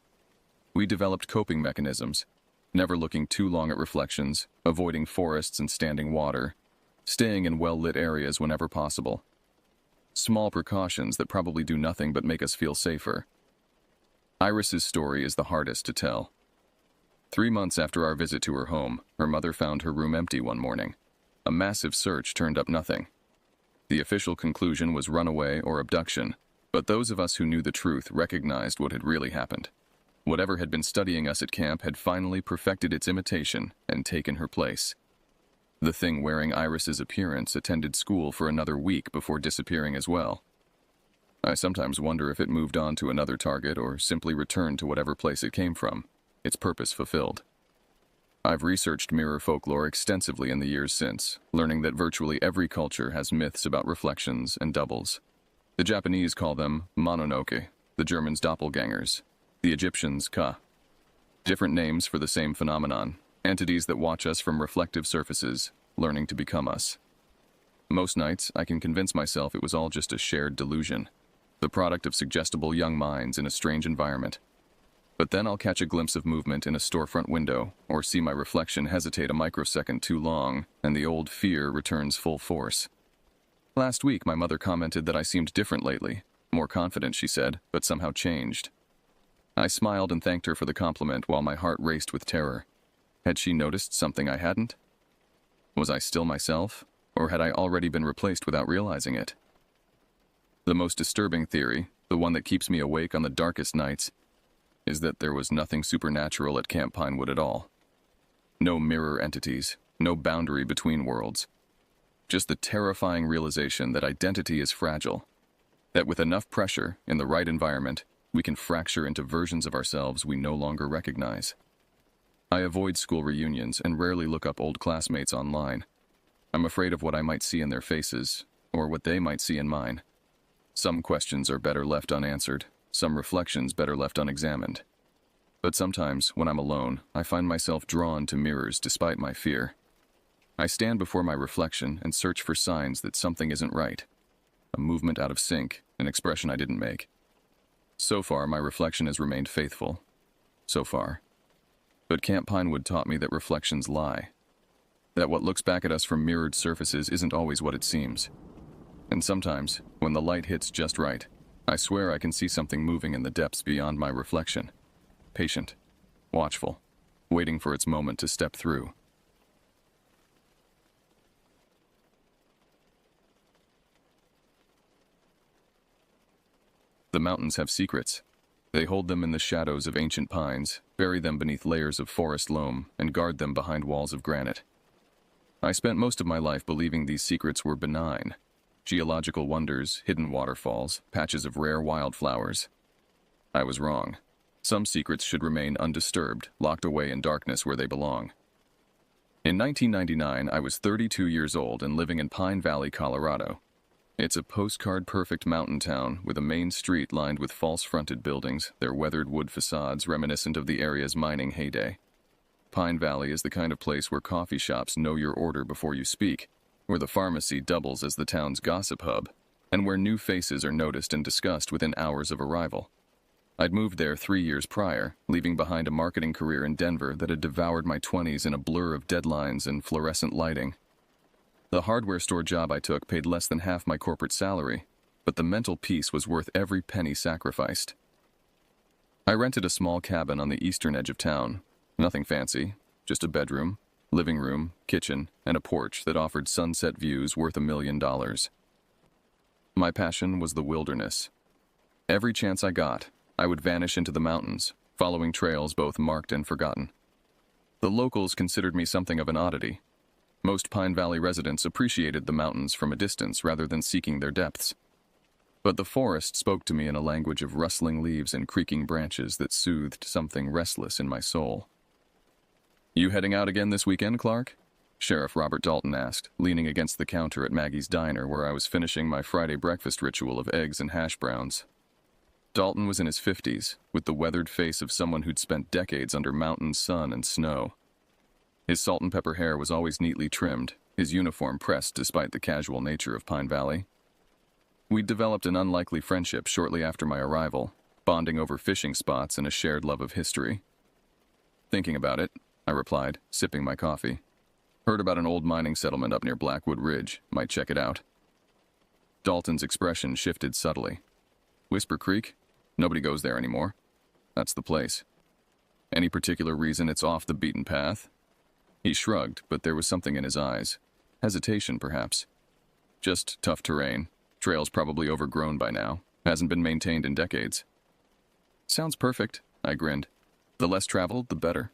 Speaker 1: We developed coping mechanisms, never looking too long at reflections, avoiding forests and standing water, staying in well-lit areas whenever possible. Small precautions that probably do nothing but make us feel safer. Iris's story is the hardest to tell. 3 months after our visit to her home, her mother found her room empty one morning. A massive search turned up nothing. The official conclusion was runaway or abduction, but those of us who knew the truth recognized what had really happened. Whatever had been studying us at camp had finally perfected its imitation and taken her place. The thing wearing Iris's appearance attended school for another week before disappearing as well. I sometimes wonder if it moved on to another target or simply returned to whatever place it came from, its purpose fulfilled. I've researched mirror folklore extensively in the years since, learning that virtually every culture has myths about reflections and doubles. The Japanese call them mononoke, the Germans doppelgangers, the Egyptians ka. Different names for the same phenomenon, entities that watch us from reflective surfaces, learning to become us. Most nights, I can convince myself it was all just a shared delusion, the product of suggestible young minds in a strange environment. But then I'll catch a glimpse of movement in a storefront window, or see my reflection hesitate a microsecond too long, and the old fear returns full force. Last week, my mother commented that I seemed different lately. More confident, she said, but somehow changed. I smiled and thanked her for the compliment while my heart raced with terror. Had she noticed something I hadn't? Was I still myself, or had I already been replaced without realizing it? The most disturbing theory, the one that keeps me awake on the darkest nights, is that there was nothing supernatural at Camp Pinewood at all. No mirror entities, no boundary between worlds. Just the terrifying realization that identity is fragile, that with enough pressure, in the right environment, we can fracture into versions of ourselves we no longer recognize. I avoid school reunions and rarely look up old classmates online. I'm afraid of what I might see in their faces, or what they might see in mine. Some questions are better left unanswered, some reflections better left unexamined. But sometimes, when I'm alone, I find myself drawn to mirrors despite my fear. I stand before my reflection and search for signs that something isn't right. A movement out of sync, an expression I didn't make. So far, my reflection has remained faithful. So far. But Camp Pinewood taught me that reflections lie. That what looks back at us from mirrored surfaces isn't always what it seems. And sometimes, when the light hits just right, I swear I can see something moving in the depths beyond my reflection. Patient, watchful, waiting for its moment to step through. The mountains have secrets. They hold them in the shadows of ancient pines, bury them beneath layers of forest loam, and guard them behind walls of granite. I spent most of my life believing these secrets were benign. Geological wonders, hidden waterfalls, patches of rare wildflowers. I was wrong. Some secrets should remain undisturbed, locked away in darkness where they belong. In 1999, I was 32 years old and living in Pine Valley, Colorado. It's a postcard-perfect mountain town with a main street lined with false-fronted buildings, their weathered wood facades reminiscent of the area's mining heyday. Pine Valley is the kind of place where coffee shops know your order before you speak, where the pharmacy doubles as the town's gossip hub, and where new faces are noticed and discussed within hours of arrival. I'd moved there 3 years prior, leaving behind a marketing career in Denver that had devoured my 20s in a blur of deadlines and fluorescent lighting. The hardware store job I took paid less than half my corporate salary, but the mental peace was worth every penny sacrificed. I rented a small cabin on the eastern edge of town. Nothing fancy, just a bedroom, living room, kitchen, and a porch that offered sunset views worth $1 million. My passion was the wilderness. Every chance I got, I would vanish into the mountains, following trails both marked and forgotten. The locals considered me something of an oddity. Most Pine Valley residents appreciated the mountains from a distance rather than seeking their depths. But the forest spoke to me in a language of rustling leaves and creaking branches that soothed something restless in my soul. "You heading out again this weekend, Clark?" Sheriff Robert Dalton asked, leaning against the counter at Maggie's diner where I was finishing my Friday breakfast ritual of eggs and hash browns. Dalton was in his 50s, with the weathered face of someone who'd spent decades under mountain sun and snow. His salt and pepper hair was always neatly trimmed, his uniform pressed despite the casual nature of Pine Valley. We'd developed an unlikely friendship shortly after my arrival, bonding over fishing spots and a shared love of history. "Thinking about it," I replied, sipping my coffee. "Heard about an old mining settlement up near Blackwood Ridge. Might check it out." Dalton's expression shifted subtly. "Whisper Creek? Nobody goes there anymore. That's the place. Any particular reason it's off the beaten path?" He shrugged, but there was something in his eyes. Hesitation, perhaps. "Just tough terrain. Trail's probably overgrown by now. Hasn't been maintained in decades." "Sounds perfect," I grinned. "The less traveled, the better."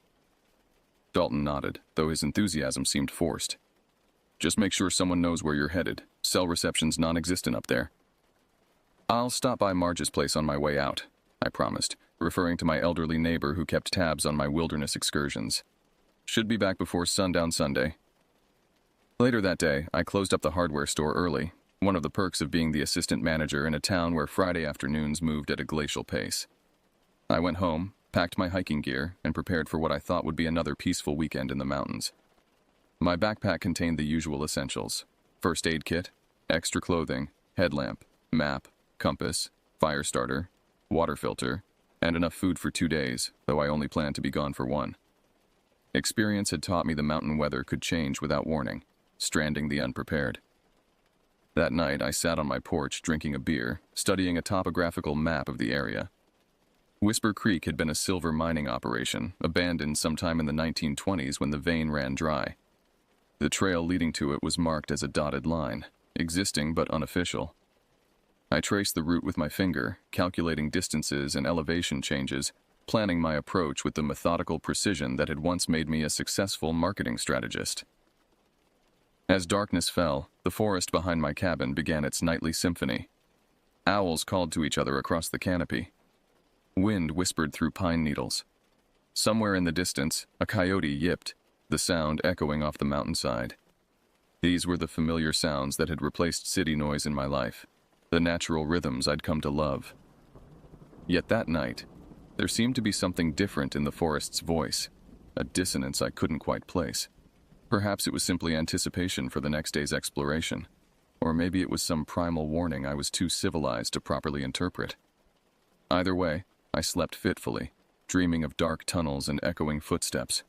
Speaker 1: Dalton nodded, though his enthusiasm seemed forced. "Just make sure someone knows where you're headed. Cell reception's non-existent up there." "I'll stop by Marge's place on my way out," I promised, referring to my elderly neighbor who kept tabs on my wilderness excursions. "Should be back before sundown Sunday." Later that day, I closed up the hardware store early, one of the perks of being the assistant manager in a town where Friday afternoons moved at a glacial pace. I went home, packed my hiking gear, and prepared for what I thought would be another peaceful weekend in the mountains. My backpack contained the usual essentials: first aid kit, extra clothing, headlamp, map, compass, fire starter, water filter, and enough food for 2 days, though I only planned to be gone for one. Experience had taught me the mountain weather could change without warning, stranding the unprepared. That night, I sat on my porch drinking a beer, studying a topographical map of the area. Whisper Creek had been a silver mining operation, abandoned sometime in the 1920s when the vein ran dry. The trail leading to it was marked as a dotted line, existing but unofficial. I traced the route with my finger, calculating distances and elevation changes, planning my approach with the methodical precision that had once made me a successful marketing strategist. As darkness fell, the forest behind my cabin began its nightly symphony. Owls called to each other across the canopy. Wind whispered through pine needles. Somewhere in the distance, a coyote yipped, the sound echoing off the mountainside. These were the familiar sounds that had replaced city noise in my life, the natural rhythms I'd come to love. Yet that night, there seemed to be something different in the forest's voice, a dissonance I couldn't quite place. Perhaps it was simply anticipation for the next day's exploration, or maybe it was some primal warning I was too civilized to properly interpret. Either way, I slept fitfully, dreaming of dark tunnels and echoing footsteps.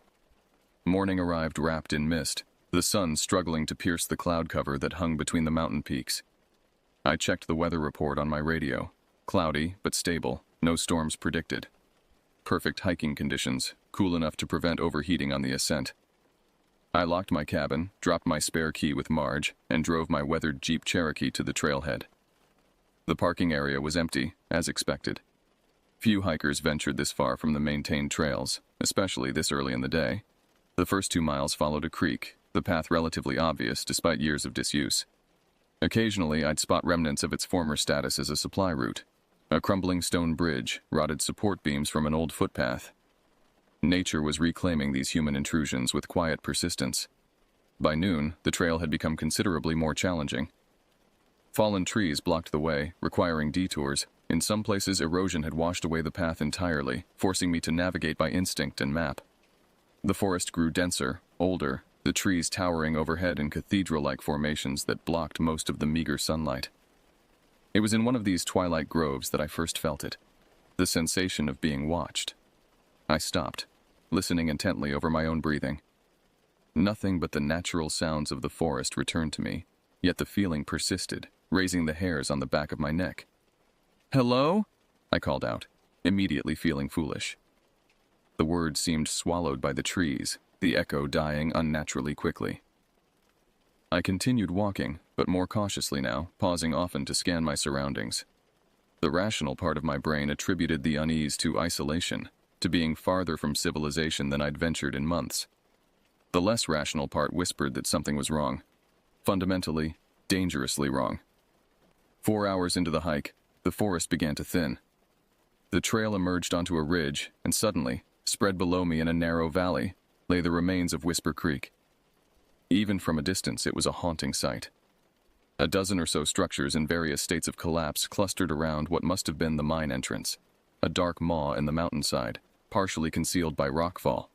Speaker 1: Morning arrived wrapped in mist, the sun struggling to pierce the cloud cover that hung between the mountain peaks. I checked the weather report on my radio. Cloudy, but stable, no storms predicted. Perfect hiking conditions, cool enough to prevent overheating on the ascent. I locked my cabin, dropped my spare key with Marge, and drove my weathered Jeep Cherokee to the trailhead. The parking area was empty, as expected. Few hikers ventured this far from the maintained trails, especially this early in the day. The first 2 miles followed a creek, the path relatively obvious despite years of disuse. Occasionally, I'd spot remnants of its former status as a supply route. A crumbling stone bridge, rotted support beams from an old footpath. Nature was reclaiming these human intrusions with quiet persistence. By noon, the trail had become considerably more challenging. Fallen trees blocked the way, requiring detours. In some places, erosion had washed away the path entirely, forcing me to navigate by instinct and map. The forest grew denser, older, the trees towering overhead in cathedral-like formations that blocked most of the meager sunlight. It was in one of these twilight groves that I first felt it, the sensation of being watched. I stopped, listening intently over my own breathing. Nothing but the natural sounds of the forest returned to me, yet the feeling persisted, raising the hairs on the back of my neck. "Hello?" I called out, immediately feeling foolish. The words seemed swallowed by the trees, the echo dying unnaturally quickly. I continued walking, but more cautiously now, pausing often to scan my surroundings. The rational part of my brain attributed the unease to isolation, to being farther from civilization than I'd ventured in months. The less rational part whispered that something was wrong. Fundamentally, dangerously wrong. 4 hours into the hike, the forest began to thin. The trail emerged onto a ridge, and suddenly, spread below me in a narrow valley, lay the remains of Whisper Creek. Even from a distance, it was a haunting sight. A dozen or so structures in various states of collapse clustered around what must have been the mine entrance, a dark maw in the mountainside, partially concealed by rockfall.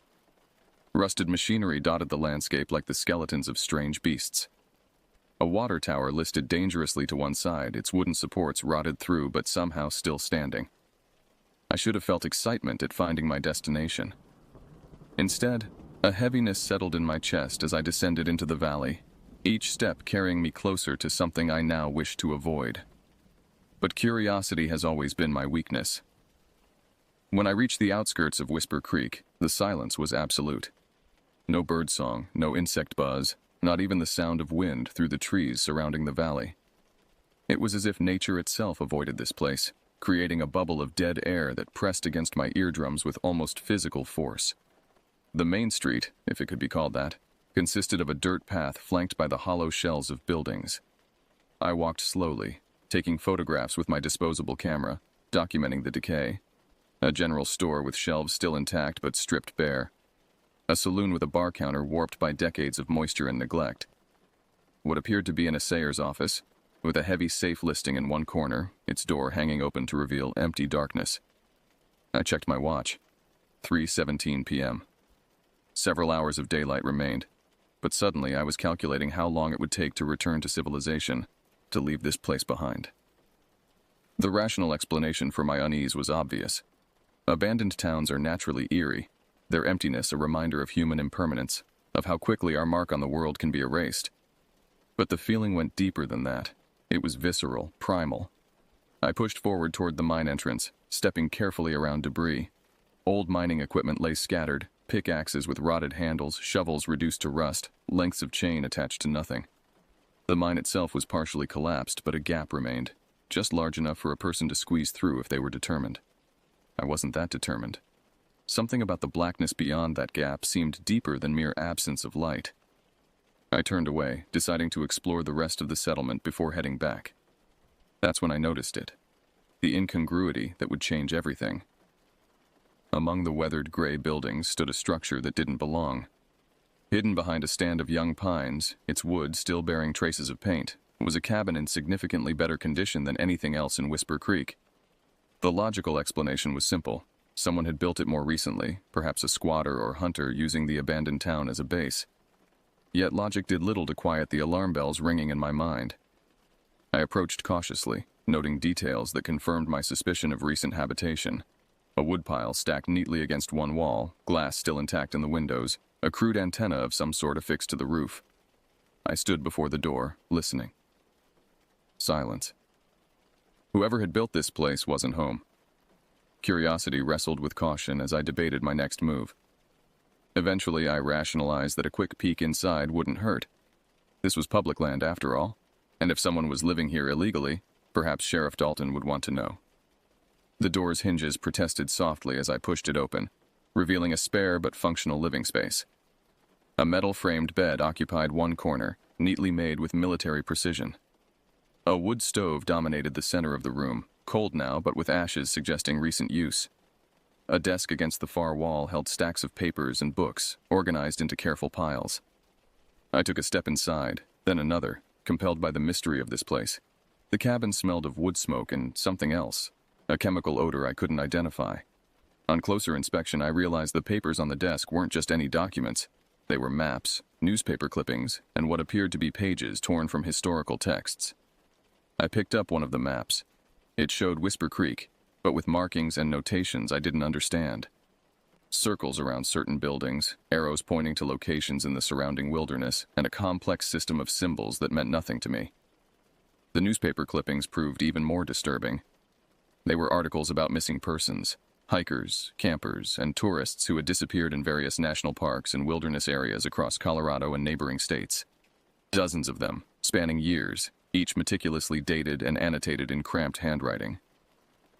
Speaker 1: Rusted machinery dotted the landscape like the skeletons of strange beasts. A water tower listed dangerously to one side, its wooden supports rotted through but somehow still standing. I should have felt excitement at finding my destination. Instead, a heaviness settled in my chest as I descended into the valley, each step carrying me closer to something I now wished to avoid. But curiosity has always been my weakness. When I reached the outskirts of Whisper Creek, the silence was absolute. No birdsong, no insect buzz, not even the sound of wind through the trees surrounding the valley. It was as if nature itself avoided this place, creating a bubble of dead air that pressed against my eardrums with almost physical force. The main street, if it could be called that, consisted of a dirt path flanked by the hollow shells of buildings. I walked slowly, taking photographs with my disposable camera, documenting the decay. A general store with shelves still intact but stripped bare. A saloon with a bar counter warped by decades of moisture and neglect. What appeared to be an assayer's office, with a heavy safe listing in one corner, its door hanging open to reveal empty darkness. I checked my watch. 3:17 p.m. Several hours of daylight remained, but suddenly I was calculating how long it would take to return to civilization, to leave this place behind. The rational explanation for my unease was obvious. Abandoned towns are naturally eerie, their emptiness a reminder of human impermanence, of how quickly our mark on the world can be erased. But the feeling went deeper than that. It was visceral, primal. I pushed forward toward the mine entrance, stepping carefully around debris. Old mining equipment lay scattered, pickaxes with rotted handles, shovels reduced to rust, lengths of chain attached to nothing. The mine itself was partially collapsed, but a gap remained, just large enough for a person to squeeze through if they were determined. I wasn't that determined. Something about the blackness beyond that gap seemed deeper than mere absence of light. I turned away, deciding to explore the rest of the settlement before heading back. That's when I noticed it. The incongruity that would change everything. Among the weathered gray buildings stood a structure that didn't belong. Hidden behind a stand of young pines, its wood still bearing traces of paint, was a cabin in significantly better condition than anything else in Whisper Creek. The logical explanation was simple. Someone had built it more recently, perhaps a squatter or hunter using the abandoned town as a base. Yet logic did little to quiet the alarm bells ringing in my mind. I approached cautiously, noting details that confirmed my suspicion of recent habitation. A woodpile stacked neatly against one wall, glass still intact in the windows, a crude antenna of some sort affixed to the roof. I stood before the door, listening. Silence. Whoever had built this place wasn't home. Curiosity wrestled with caution as I debated my next move. Eventually, I rationalized that a quick peek inside wouldn't hurt. This was public land after all, and if someone was living here illegally, perhaps Sheriff Dalton would want to know. The door's hinges protested softly as I pushed it open, revealing a spare but functional living space. A metal-framed bed occupied one corner, neatly made with military precision. A wood stove dominated the center of the room, cold now but with ashes suggesting recent use. A desk against the far wall held stacks of papers and books, organized into careful piles. I took a step inside, then another, compelled by the mystery of this place. The cabin smelled of wood smoke and something else, a chemical odor I couldn't identify. On closer inspection, I realized the papers on the desk weren't just any documents. They were maps, newspaper clippings, and what appeared to be pages torn from historical texts. I picked up one of the maps. It showed Whisper Creek, but with markings and notations I didn't understand. Circles around certain buildings, arrows pointing to locations in the surrounding wilderness, and a complex system of symbols that meant nothing to me. The newspaper clippings proved even more disturbing. They were articles about missing persons, hikers, campers, and tourists who had disappeared in various national parks and wilderness areas across Colorado and neighboring states. Dozens of them, spanning years, each meticulously dated and annotated in cramped handwriting.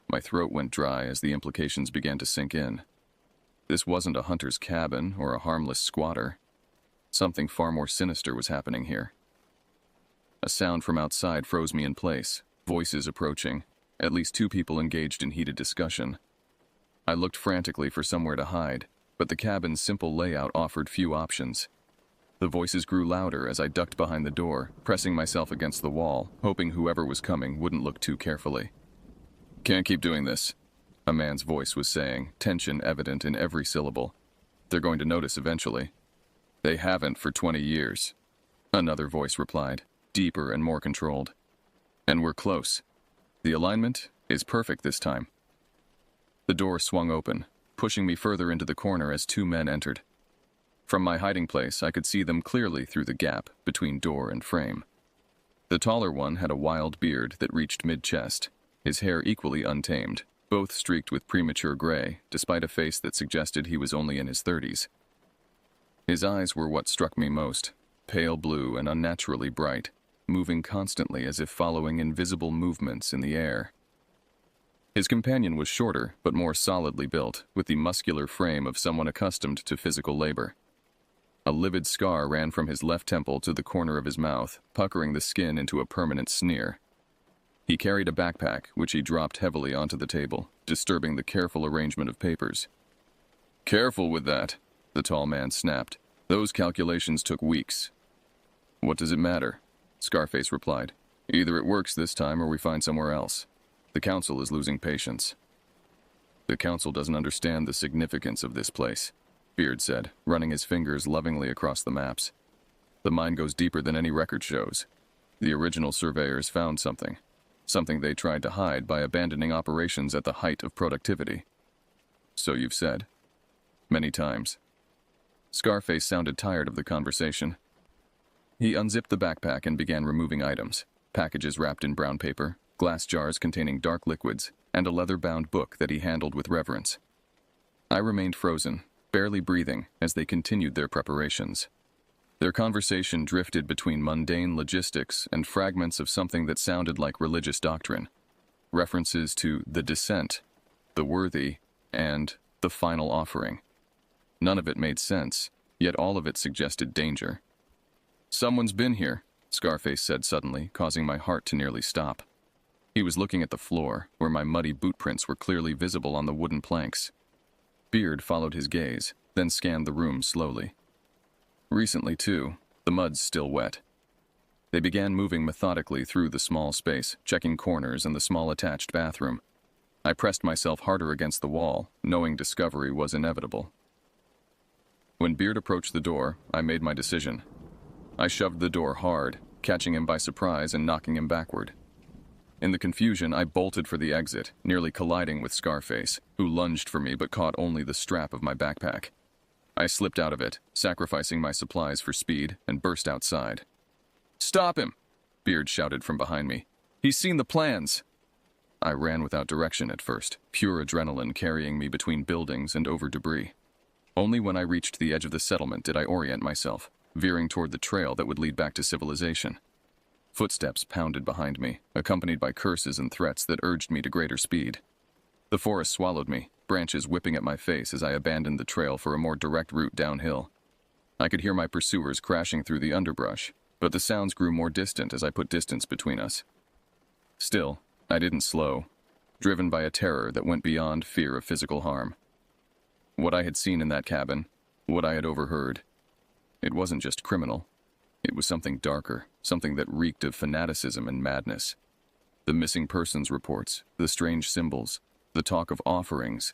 Speaker 1: My throat went dry as the implications began to sink in. This wasn't a hunter's cabin or a harmless squatter. Something far more sinister was happening here. A sound from outside froze me in place, voices approaching, at least two people engaged in heated discussion. I looked frantically for somewhere to hide, but the cabin's simple layout offered few options. The voices grew louder as I ducked behind the door, pressing myself against the wall, hoping whoever was coming wouldn't look too carefully. "Can't keep doing this," a man's voice was saying, tension evident in every syllable. "They're going to notice eventually." "They haven't for 20 years," another voice replied, deeper and more controlled. "And we're close. The alignment is perfect this time." The door swung open, pushing me further into the corner as two men entered. From my hiding place, I could see them clearly through the gap between door and frame. The taller one had a wild beard that reached mid-chest, his hair equally untamed, both streaked with premature gray, despite a face that suggested he was only in his 30s. His eyes were what struck me most, pale blue and unnaturally bright, moving constantly as if following invisible movements in the air. His companion was shorter, but more solidly built, with the muscular frame of someone accustomed to physical labor. A livid scar ran from his left temple to the corner of his mouth, puckering the skin into a permanent sneer. He carried a backpack, which he dropped heavily onto the table, disturbing the careful arrangement of papers. "Careful with that," the tall man snapped. "Those calculations took weeks." "What does it matter?" Scarface replied. "Either it works this time or we find somewhere else. The council is losing patience." The council doesn't understand the significance of this place, Beard said, running his fingers lovingly across the maps. The mine goes deeper than any record shows. The original surveyors found something they tried to hide by abandoning operations at the height of productivity. So you've said. Many times. Scarface sounded tired of the conversation. He unzipped the backpack and began removing items, packages wrapped in brown paper, glass jars containing dark liquids, and a leather-bound book that he handled with reverence. I remained frozen, barely breathing, as they continued their preparations. Their conversation drifted between mundane logistics and fragments of something that sounded like religious doctrine. References to the descent, the worthy, and the final offering. None of it made sense, yet all of it suggested danger. "Someone's been here," Scarface said suddenly, causing my heart to nearly stop. He was looking at the floor, where my muddy boot prints were clearly visible on the wooden planks. Beard followed his gaze, then scanned the room slowly. Recently, too, the mud's still wet. They began moving methodically through the small space, checking corners and the small attached bathroom. I pressed myself harder against the wall, knowing discovery was inevitable. When Beard approached the door, I made my decision. I shoved the door hard, catching him by surprise and knocking him backward. In the confusion, I bolted for the exit, nearly colliding with Scarface, who lunged for me but caught only the strap of my backpack. I slipped out of it, sacrificing my supplies for speed, and burst outside. "Stop him!" Beard shouted from behind me. "He's seen the plans!" I ran without direction at first, pure adrenaline carrying me between buildings and over debris. Only when I reached the edge of the settlement did I orient myself, veering toward the trail that would lead back to civilization. Footsteps pounded behind me, accompanied by curses and threats that urged me to greater speed. The forest swallowed me, branches whipping at my face as I abandoned the trail for a more direct route downhill. I could hear my pursuers crashing through the underbrush, but the sounds grew more distant as I put distance between us. Still, I didn't slow, driven by a terror that went beyond fear of physical harm. What I had seen in that cabin, what I had overheard, it wasn't just criminal. It was something darker, something that reeked of fanaticism and madness. The missing persons reports, the strange symbols, the talk of offerings.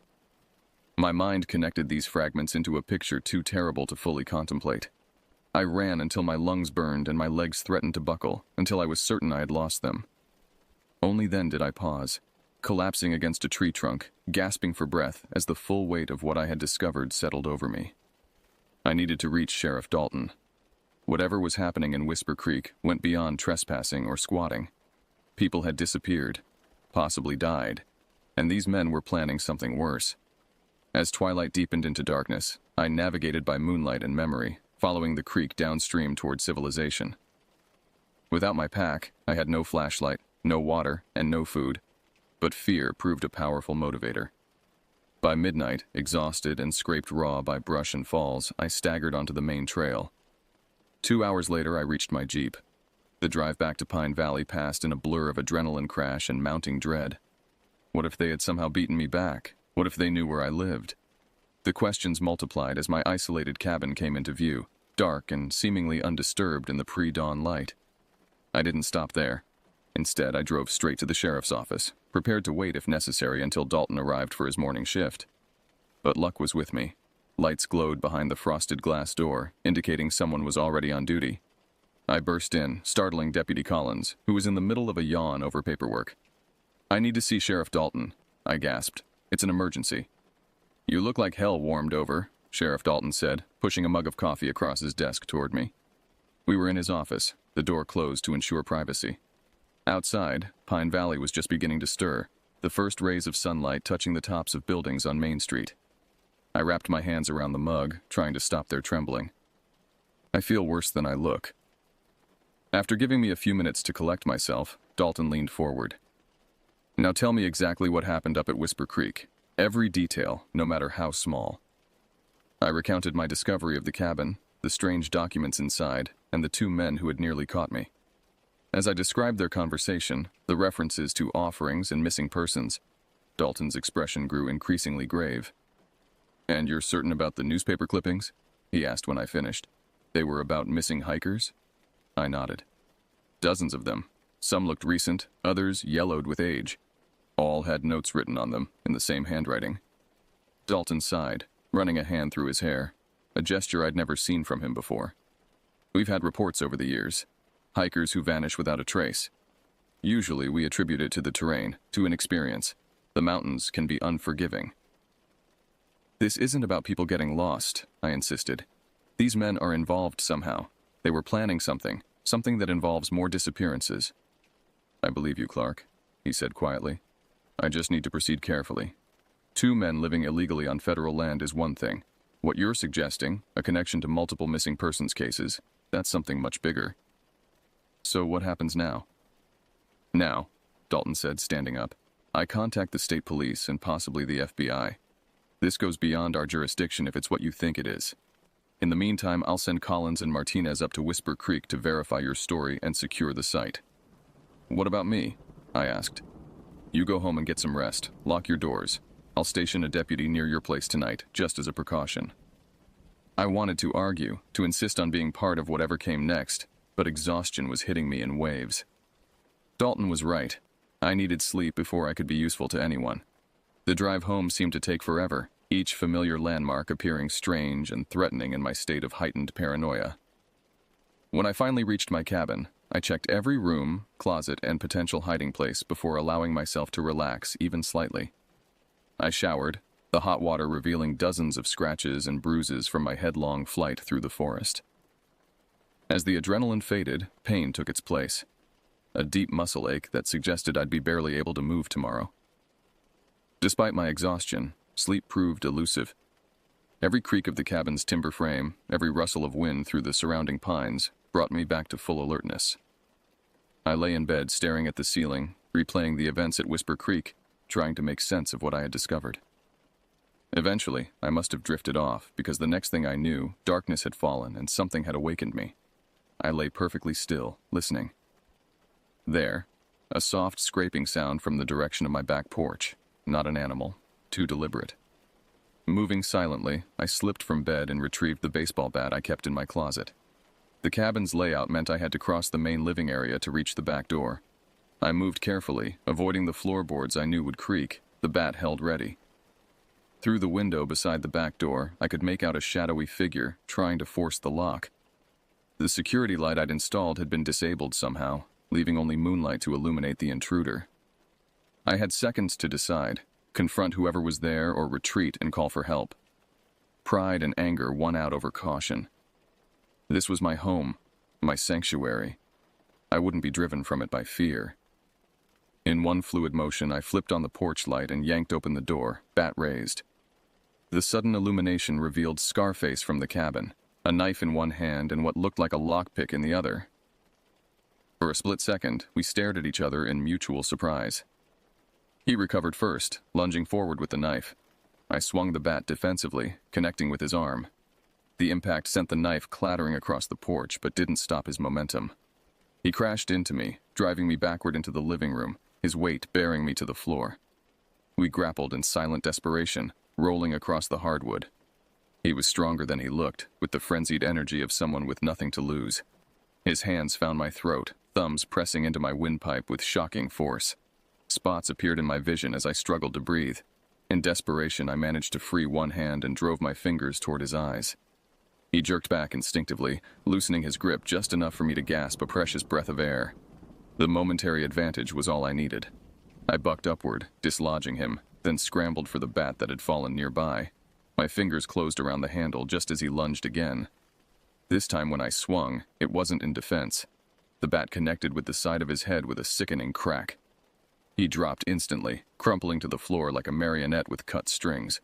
Speaker 1: My mind connected these fragments into a picture too terrible to fully contemplate. I ran until my lungs burned and my legs threatened to buckle, until I was certain I had lost them. Only then did I pause, collapsing against a tree trunk, gasping for breath as the full weight of what I had discovered settled over me. I needed to reach Sheriff Dalton. Whatever was happening in Whisper Creek went beyond trespassing or squatting. People had disappeared, possibly died, and these men were planning something worse. As twilight deepened into darkness, I navigated by moonlight and memory, following the creek downstream toward civilization. Without my pack, I had no flashlight, no water, and no food, but fear proved a powerful motivator. By midnight, exhausted and scraped raw by brush and falls, I staggered onto the main trail. 2 hours later, I reached my Jeep. The drive back to Pine Valley passed in a blur of adrenaline crash and mounting dread. What if they had somehow beaten me back? What if they knew where I lived? The questions multiplied as my isolated cabin came into view, dark and seemingly undisturbed in the pre-dawn light. I didn't stop there. Instead, I drove straight to the sheriff's office, prepared to wait if necessary until Dalton arrived for his morning shift. But luck was with me. Lights glowed behind the frosted glass door, indicating someone was already on duty. I burst in, startling Deputy Collins, who was in the middle of a yawn over paperwork. "I need to see Sheriff Dalton," I gasped. "It's an emergency." "You look like hell warmed over," Sheriff Dalton said, pushing a mug of coffee across his desk toward me. We were in his office, the door closed to ensure privacy. Outside, Pine Valley was just beginning to stir, the first rays of sunlight touching the tops of buildings on Main Street. I wrapped my hands around the mug, trying to stop their trembling. "I feel worse than I look." After giving me a few minutes to collect myself, Dalton leaned forward. "Now tell me exactly what happened up at Whisper Creek. Every detail, no matter how small." I recounted my discovery of the cabin, the strange documents inside, and the 2 men who had nearly caught me. As I described their conversation, the references to offerings and missing persons, Dalton's expression grew increasingly grave. "And you're certain about the newspaper clippings?" he asked when I finished. "They were about missing hikers?" I nodded. "Dozens of them. Some looked recent, others yellowed with age. All had notes written on them, in the same handwriting. Dalton sighed, running a hand through his hair, a gesture I'd never seen from him before. We've had reports over the years. Hikers who vanish without a trace. Usually we attribute it to the terrain, to inexperience. The mountains can be unforgiving. This isn't about people getting lost, I insisted. These men are involved somehow. They were planning something that involves more disappearances. I believe you, Clark, he said quietly. I just need to proceed carefully. 2 men living illegally on federal land is one thing. What you're suggesting, a connection to multiple missing persons cases, that's something much bigger. So what happens now? Now, Dalton said, standing up, I contact the state police and possibly the FBI. This goes beyond our jurisdiction if it's what you think it is. In the meantime, I'll send Collins and Martinez up to Whisper Creek to verify your story and secure the site. What about me? I asked. You go home and get some rest. Lock your doors. I'll station a deputy near your place tonight, just as a precaution. I wanted to argue, to insist on being part of whatever came next, but exhaustion was hitting me in waves. Dalton was right. I needed sleep before I could be useful to anyone. The drive home seemed to take forever, each familiar landmark appearing strange and threatening in my state of heightened paranoia. When I finally reached my cabin, I checked every room, closet, and potential hiding place before allowing myself to relax even slightly. I showered, the hot water revealing dozens of scratches and bruises from my headlong flight through the forest. As the adrenaline faded, pain took its place. A deep muscle ache that suggested I'd be barely able to move tomorrow. Despite my exhaustion, sleep proved elusive. Every creak of the cabin's timber frame, every rustle of wind through the surrounding pines, brought me back to full alertness. I lay in bed staring at the ceiling, replaying the events at Whisper Creek, trying to make sense of what I had discovered. Eventually, I must have drifted off, because the next thing I knew, darkness had fallen and something had awakened me. I lay perfectly still, listening. There, a soft scraping sound from the direction of my back porch. Not an animal, too deliberate. Moving silently, I slipped from bed and retrieved the baseball bat I kept in my closet. The cabin's layout meant I had to cross the main living area to reach the back door. I moved carefully, avoiding the floorboards I knew would creak, the bat held ready. Through the window beside the back door, I could make out a shadowy figure trying to force the lock. The security light I'd installed had been disabled somehow, leaving only moonlight to illuminate the intruder. I had seconds to decide, confront whoever was there or retreat and call for help. Pride and anger won out over caution. This was my home, my sanctuary. I wouldn't be driven from it by fear. In one fluid motion, I flipped on the porch light and yanked open the door, bat raised. The sudden illumination revealed Scarface from the cabin, a knife in one hand and what looked like a lockpick in the other. For a split second, we stared at each other in mutual surprise. He recovered first, lunging forward with the knife. I swung the bat defensively, connecting with his arm. The impact sent the knife clattering across the porch, but didn't stop his momentum. He crashed into me, driving me backward into the living room, his weight bearing me to the floor. We grappled in silent desperation, rolling across the hardwood. He was stronger than he looked, with the frenzied energy of someone with nothing to lose. His hands found my throat, thumbs pressing into my windpipe with shocking force. Spots appeared in my vision as I struggled to breathe. In desperation, I managed to free one hand and drove my fingers toward his eyes. He jerked back instinctively, loosening his grip just enough for me to gasp a precious breath of air. The momentary advantage was all I needed. I bucked upward, dislodging him, then scrambled for the bat that had fallen nearby. My fingers closed around the handle just as he lunged again. This time when I swung, it wasn't in defense. The bat connected with the side of his head with a sickening crack. He dropped instantly, crumpling to the floor like a marionette with cut strings.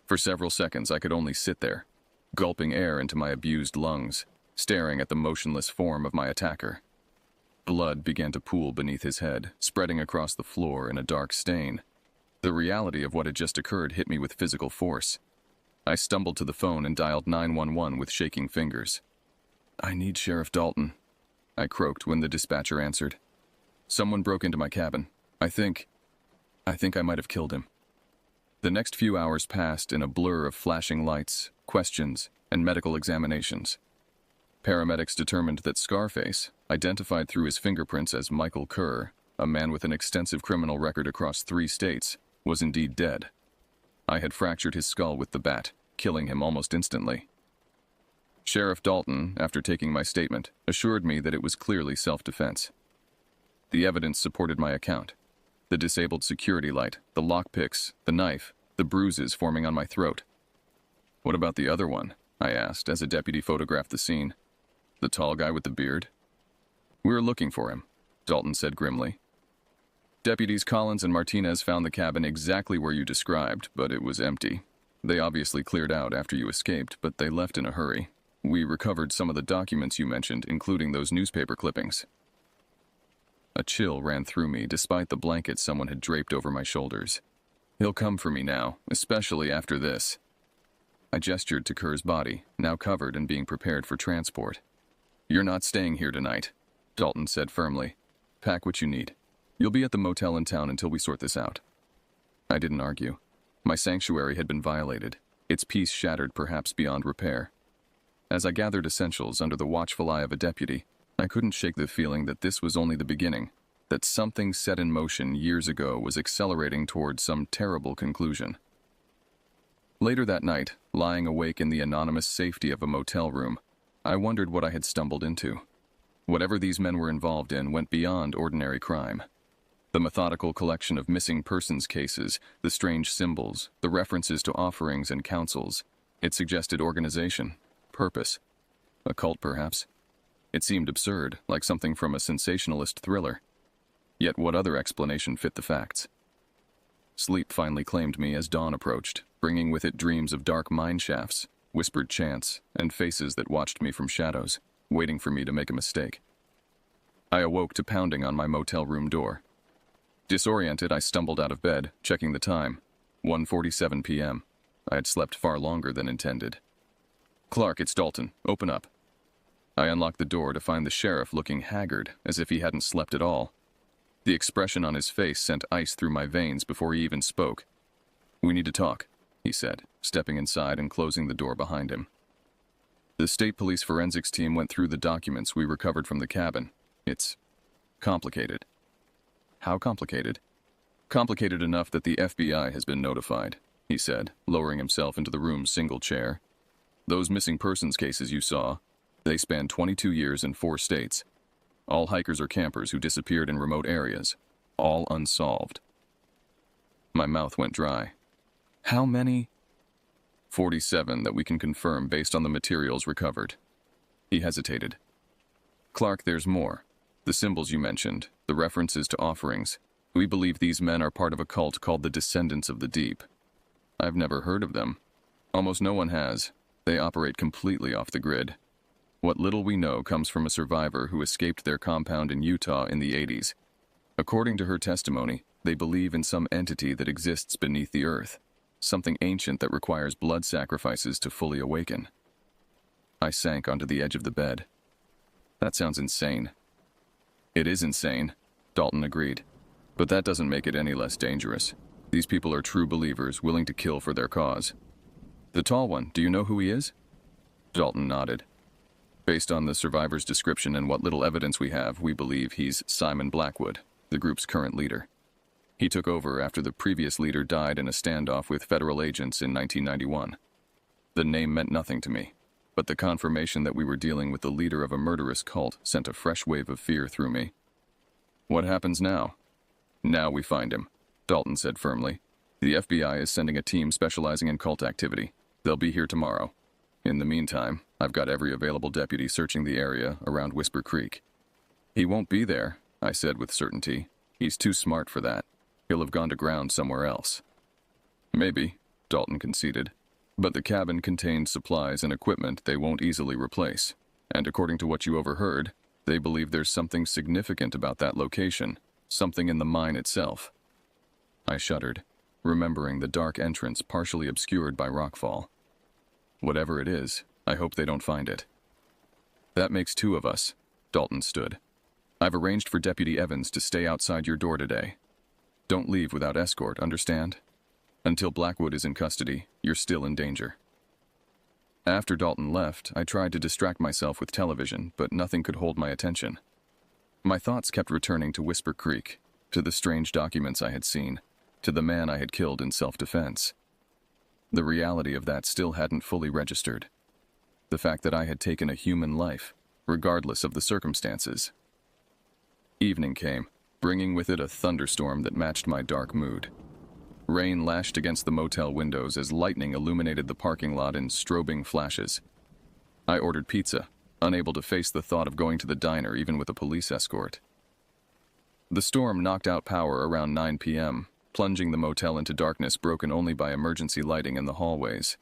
Speaker 1: For several seconds I could only sit there, gulping air into my abused lungs, staring at the motionless form of my attacker. Blood began to pool beneath his head, spreading across the floor in a dark stain. The reality of what had just occurred hit me with physical force. I stumbled to the phone and dialed 911 with shaking fingers. "I need Sheriff Dalton," I croaked when the dispatcher answered. "Someone broke into my cabin. I think I might have killed him." The next few hours passed in a blur of flashing lights, questions, and medical examinations. Paramedics determined that Scarface, identified through his fingerprints as Michael Kerr, a man with an extensive criminal record across 3 states, was indeed dead. I had fractured his skull with the bat, killing him almost instantly. Sheriff Dalton, after taking my statement, assured me that it was clearly self-defense. The evidence supported my account. The disabled security light, the lockpicks, the knife, the bruises forming on my throat. "What about the other one?" I asked as a deputy photographed the scene. "The tall guy with the beard?" "We were looking for him," Dalton said grimly. "Deputies Collins and Martinez found the cabin exactly where you described, but it was empty. They obviously cleared out after you escaped, but they left in a hurry. We recovered some of the documents you mentioned, including those newspaper clippings." A chill ran through me despite the blanket someone had draped over my shoulders. "He'll come for me now, especially after this." I gestured to Kerr's body, now covered and being prepared for transport. "You're not staying here tonight," Dalton said firmly. "Pack what you need. You'll be at the motel in town until we sort this out." I didn't argue. My sanctuary had been violated, its peace shattered perhaps beyond repair. As I gathered essentials under the watchful eye of a deputy, I couldn't shake the feeling that this was only the beginning, that something set in motion years ago was accelerating towards some terrible conclusion. Later that night, lying awake in the anonymous safety of a motel room, I wondered what I had stumbled into. Whatever these men were involved in went beyond ordinary crime. The methodical collection of missing persons cases, the strange symbols, the references to offerings and councils, it suggested organization, purpose. A cult, perhaps. It seemed absurd, like something from a sensationalist thriller. Yet what other explanation fit the facts? Sleep finally claimed me as dawn approached, bringing with it dreams of dark mine shafts, whispered chants, and faces that watched me from shadows, waiting for me to make a mistake. I awoke to pounding on my motel room door. Disoriented, I stumbled out of bed, checking the time. 1:47 p.m. I had slept far longer than intended. "Clark, it's Dalton. Open up." I unlocked the door to find the sheriff looking haggard, as if he hadn't slept at all. The expression on his face sent ice through my veins before he even spoke. "We need to talk," he said, stepping inside and closing the door behind him. "The state police forensics team went through the documents we recovered from the cabin. It's complicated." "How complicated?" "Complicated enough that the FBI has been notified," he said, lowering himself into the room's single chair. "Those missing persons cases you saw, they span 22 years in 4 states. All hikers or campers who disappeared in remote areas. All unsolved." My mouth went dry. "How many?" 47 that we can confirm based on the materials recovered." He hesitated. "Clark, there's more. The symbols you mentioned, the references to offerings. We believe these men are part of a cult called the Descendants of the Deep. I've never heard of them. Almost no one has. They operate completely off the grid. What little we know comes from a survivor who escaped their compound in Utah in the 80s. According to her testimony, they believe in some entity that exists beneath the earth, something ancient that requires blood sacrifices to fully awaken." I sank onto the edge of the bed. "That sounds insane." "It is insane," Dalton agreed. "But that doesn't make it any less dangerous. These people are true believers, willing to kill for their cause." "The tall one, do you know who he is?" Dalton nodded. "Based on the survivor's description and what little evidence we have, we believe he's Simon Blackwood, the group's current leader. He took over after the previous leader died in a standoff with federal agents in 1991. The name meant nothing to me, but the confirmation that we were dealing with the leader of a murderous cult sent a fresh wave of fear through me." "What happens now?" "Now we find him," Dalton said firmly. "The FBI is sending a team specializing in cult activity. They'll be here tomorrow. In the meantime, I've got every available deputy searching the area around Whisper Creek." "He won't be there," I said with certainty. "He's too smart for that. He'll have gone to ground somewhere else." "Maybe," Dalton conceded. "But the cabin contains supplies and equipment they won't easily replace. And according to what you overheard, they believe there's something significant about that location, something in the mine itself." I shuddered, remembering the dark entrance partially obscured by rockfall. "Whatever it is, I hope they don't find it." "That makes 2 of us," Dalton stood. "I've arranged for Deputy Evans to stay outside your door today. Don't leave without escort, understand? Until Blackwood is in custody, you're still in danger." After Dalton left, I tried to distract myself with television, but nothing could hold my attention. My thoughts kept returning to Whisper Creek, to the strange documents I had seen, to the man I had killed in self-defense. The reality of that still hadn't fully registered. The fact that I had taken a human life, regardless of the circumstances. Evening came, bringing with it a thunderstorm that matched my dark mood. Rain lashed against the motel windows as lightning illuminated the parking lot in strobing flashes. I ordered pizza, unable to face the thought of going to the diner even with a police escort. The storm knocked out power around 9 p.m., plunging the motel into darkness broken only by emergency lighting in the hallways.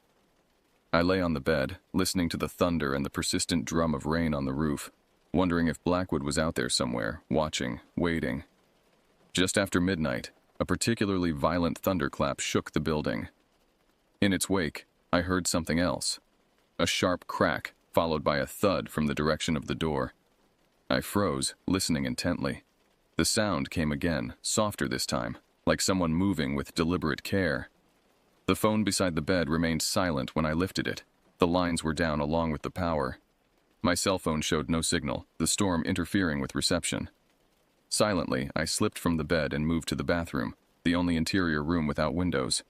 Speaker 1: I lay on the bed, listening to the thunder and the persistent drum of rain on the roof, wondering if Blackwood was out there somewhere, watching, waiting. Just after midnight, a particularly violent thunderclap shook the building. In its wake, I heard something else. A sharp crack, followed by a thud from the direction of the door. I froze, listening intently. The sound came again, softer this time, like someone moving with deliberate care. The phone beside the bed remained silent when I lifted it. The lines were down along with the power. My cell phone showed no signal, the storm interfering with reception. Silently, I slipped from the bed and moved to the bathroom, the only interior room without windows.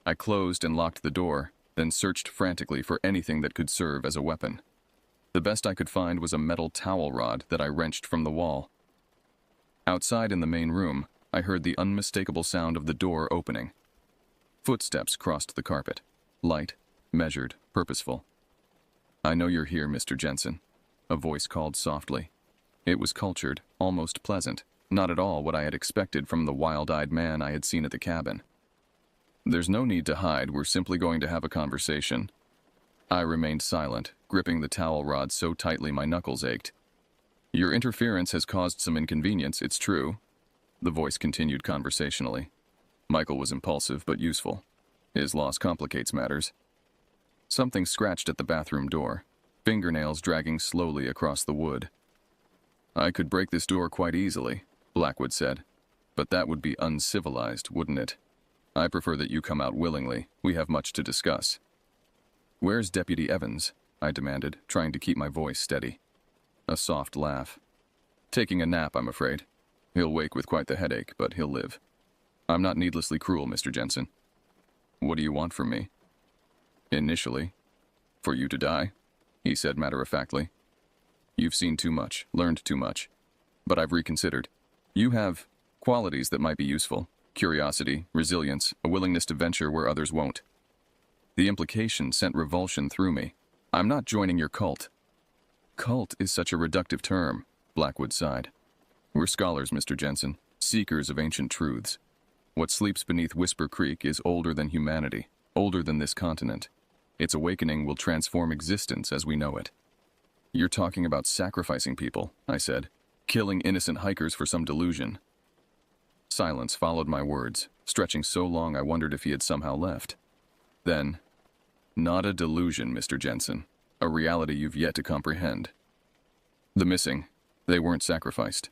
Speaker 1: I closed and locked the door, then searched frantically for anything that could serve as a weapon. The best I could find was a metal towel rod that I wrenched from the wall. Outside in the main room, I heard the unmistakable sound of the door opening. Footsteps crossed the carpet, light, measured, purposeful. "I know you're here, Mr. Jensen," a voice called softly. It was cultured, almost pleasant, not at all what I had expected from the wild-eyed man I had seen at the cabin. "There's no need to hide, we're simply going to have a conversation." I remained silent, gripping the towel rod so tightly my knuckles ached. "Your interference has caused some inconvenience, it's true," the voice continued conversationally. "Michael was impulsive but useful. His loss complicates matters." Something scratched at the bathroom door, fingernails dragging slowly across the wood. "I could break this door quite easily," Blackwood said. "But that would be uncivilized, wouldn't it? I prefer that you come out willingly. We have much to discuss." "Where's Deputy Evans?" I demanded, trying to keep my voice steady. A soft laugh. "Taking a nap, I'm afraid. He'll wake with quite the headache, but he'll live. I'm not needlessly cruel, Mr. Jensen." "What do you want from me?" "Initially, for you to die," he said matter-of-factly. "You've seen too much, learned too much. But I've reconsidered. You have qualities that might be useful. Curiosity, resilience, a willingness to venture where others won't." The implication sent revulsion through me. "I'm not joining your cult." "Cult is such a reductive term," Blackwood sighed. "We're scholars, Mr. Jensen, seekers of ancient truths. What sleeps beneath Whisper Creek is older than humanity, older than this continent. Its awakening will transform existence as we know it." "You're talking about sacrificing people," I said, "killing innocent hikers for some delusion." Silence followed my words, stretching so long I wondered if he had somehow left. Then, "Not a delusion, Mr. Jensen. A reality you've yet to comprehend. The missing, they weren't sacrificed.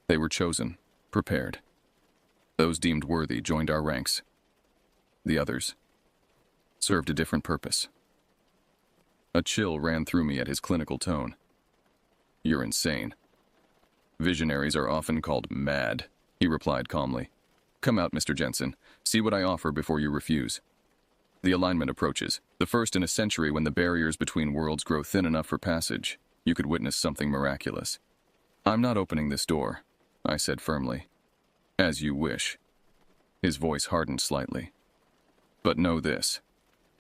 Speaker 1: They were chosen, prepared. Those deemed worthy joined our ranks. The others served a different purpose." A chill ran through me at his clinical tone. "You're insane." "Visionaries are often called mad," he replied calmly. "Come out, Mr. Jensen. See what I offer before you refuse. The alignment approaches, the first in a century when the barriers between worlds grow thin enough for passage. You could witness something miraculous." "I'm not opening this door," I said firmly. "As you wish." His voice hardened slightly. "But know this.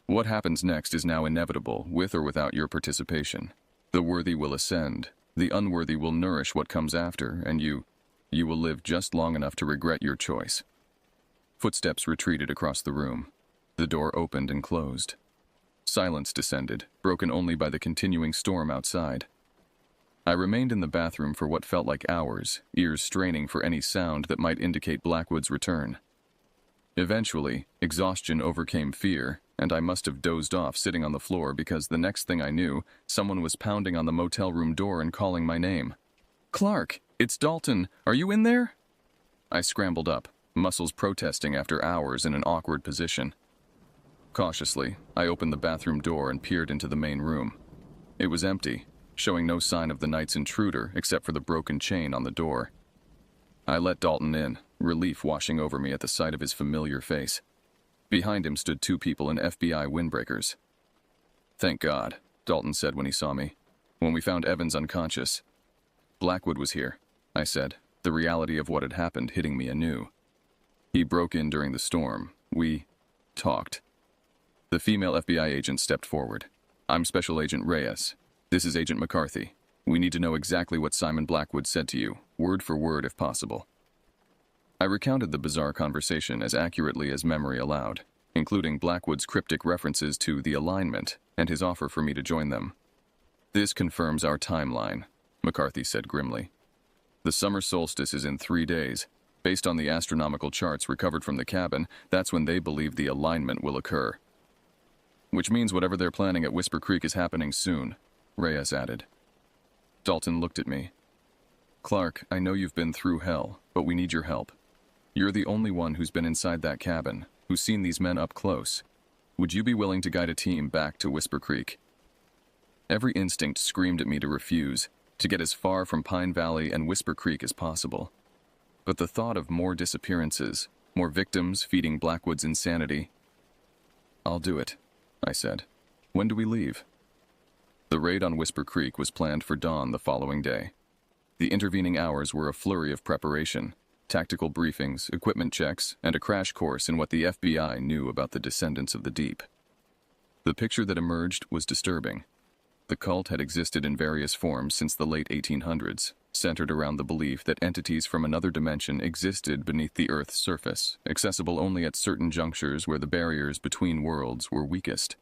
Speaker 1: What happens next is now inevitable, with or without your participation. The worthy will ascend, the unworthy will nourish what comes after, and you will live just long enough to regret your choice." Footsteps retreated across the room. The door opened and closed. Silence descended, broken only by the continuing storm outside. I remained in the bathroom for what felt like hours, ears straining for any sound that might indicate Blackwood's return. Eventually, exhaustion overcame fear, and I must have dozed off sitting on the floor because the next thing I knew, someone was pounding on the motel room door and calling my name. "Clark, it's Dalton. Are you in there?" I scrambled up, muscles protesting after hours in an awkward position. Cautiously, I opened the bathroom door and peered into the main room. It was empty, showing no sign of the night's intruder except for the broken chain on the door. I let Dalton in, relief washing over me at the sight of his familiar face. Behind him stood two people in FBI windbreakers. "Thank God," Dalton said when he saw me, when we found Evans unconscious. "Blackwood was here," I said, the reality of what had happened hitting me anew. "He broke in during the storm. We talked." The female FBI agent stepped forward. "I'm Special Agent Reyes. This is Agent McCarthy. We need to know exactly what Simon Blackwood said to you, word for word if possible." I recounted the bizarre conversation as accurately as memory allowed, including Blackwood's cryptic references to the alignment and his offer for me to join them. "This confirms our timeline," McCarthy said grimly. "The summer solstice is in 3 days. Based on the astronomical charts recovered from the cabin, that's when they believe the alignment will occur. Which means whatever they're planning at Whisper Creek is happening soon," Reyes added. Dalton looked at me. "Clark, I know you've been through hell, but we need your help. You're the only one who's been inside that cabin, who's seen these men up close. Would you be willing to guide a team back to Whisper Creek?" Every instinct screamed at me to refuse, to get as far from Pine Valley and Whisper Creek as possible. But the thought of more disappearances, more victims feeding Blackwood's insanity— "I'll do it," I said. "When do we leave?" The raid on Whisper Creek was planned for dawn the following day. The intervening hours were a flurry of preparation, tactical briefings, equipment checks, and a crash course in what the FBI knew about the descendants of the deep. The picture that emerged was disturbing. The cult had existed in various forms since the late 1800s, centered around the belief that entities from another dimension existed beneath the Earth's surface, accessible only at certain junctures where the barriers between worlds were weakest.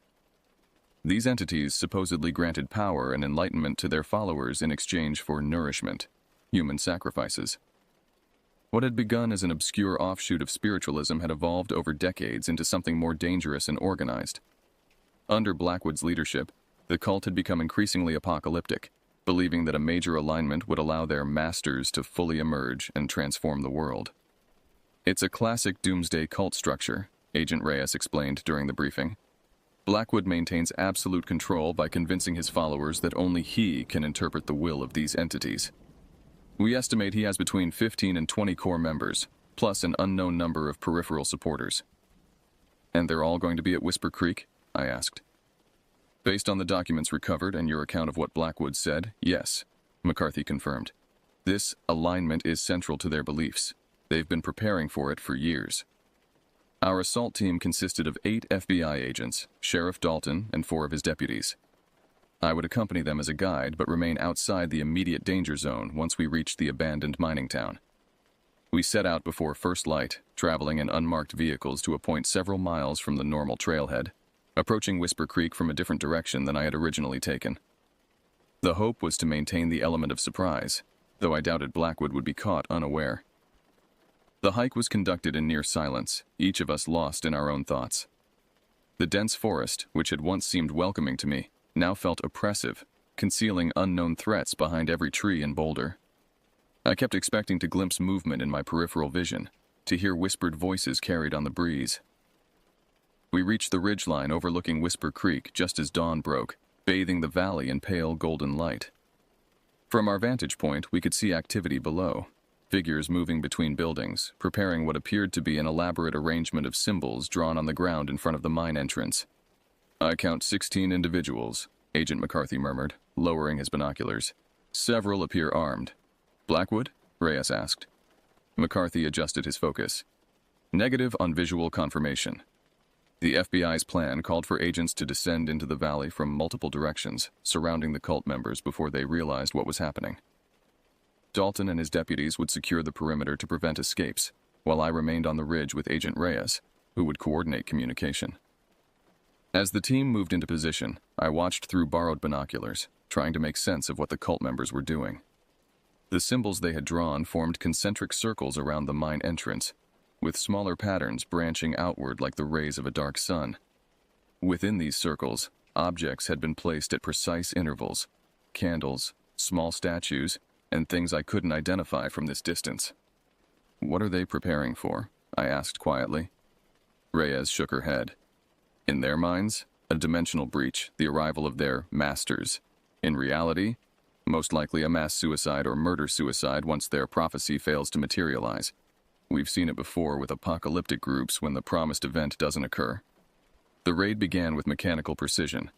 Speaker 1: These entities supposedly granted power and enlightenment to their followers in exchange for nourishment, human sacrifices. What had begun as an obscure offshoot of spiritualism had evolved over decades into something more dangerous and organized. Under Blackwood's leadership, the cult had become increasingly apocalyptic, believing that a major alignment would allow their masters to fully emerge and transform the world. "It's a classic doomsday cult structure," Agent Reyes explained during the briefing. "Blackwood maintains absolute control by convincing his followers that only he can interpret the will of these entities. We estimate he has between 15 and 20 core members, plus an unknown number of peripheral supporters." "And they're all going to be at Whisper Creek?" I asked. "Based on the documents recovered and your account of what Blackwood said, yes," McCarthy confirmed. "This alignment is central to their beliefs. They've been preparing for it for years." Our assault team consisted of 8 FBI agents, Sheriff Dalton, and 4 of his deputies. I would accompany them as a guide, but remain outside the immediate danger zone once we reached the abandoned mining town. We set out before first light, traveling in unmarked vehicles to a point several miles from the normal trailhead, approaching Whisper Creek from a different direction than I had originally taken. The hope was to maintain the element of surprise, though I doubted Blackwood would be caught unaware. The hike was conducted in near silence, each of us lost in our own thoughts. The dense forest, which had once seemed welcoming to me, now felt oppressive, concealing unknown threats behind every tree and boulder. I kept expecting to glimpse movement in my peripheral vision, to hear whispered voices carried on the breeze. We reached the ridgeline overlooking Whisper Creek just as dawn broke, bathing the valley in pale golden light. From our vantage point, we could see activity below, figures moving between buildings, preparing what appeared to be an elaborate arrangement of symbols drawn on the ground in front of the mine entrance. "I count 16 individuals," Agent McCarthy murmured, lowering his binoculars. "Several appear armed." "Blackwood?" Reyes asked. McCarthy adjusted his focus. "Negative on visual confirmation." The FBI's plan called for agents to descend into the valley from multiple directions, surrounding the cult members before they realized what was happening. Dalton and his deputies would secure the perimeter to prevent escapes, while I remained on the ridge with Agent Reyes, who would coordinate communication. As the team moved into position, I watched through borrowed binoculars, trying to make sense of what the cult members were doing. The symbols they had drawn formed concentric circles around the mine entrance, with smaller patterns branching outward like the rays of a dark sun. Within these circles, objects had been placed at precise intervals: candles, small statues, and things I couldn't identify from this distance. "What are they preparing for?" I asked quietly. Reyes shook her head. "In their minds, a dimensional breach, the arrival of their masters. In reality, most likely a mass suicide or murder-suicide once their prophecy fails to materialize. We've seen it before with apocalyptic groups when the promised event doesn't occur. The raid began with mechanical precision.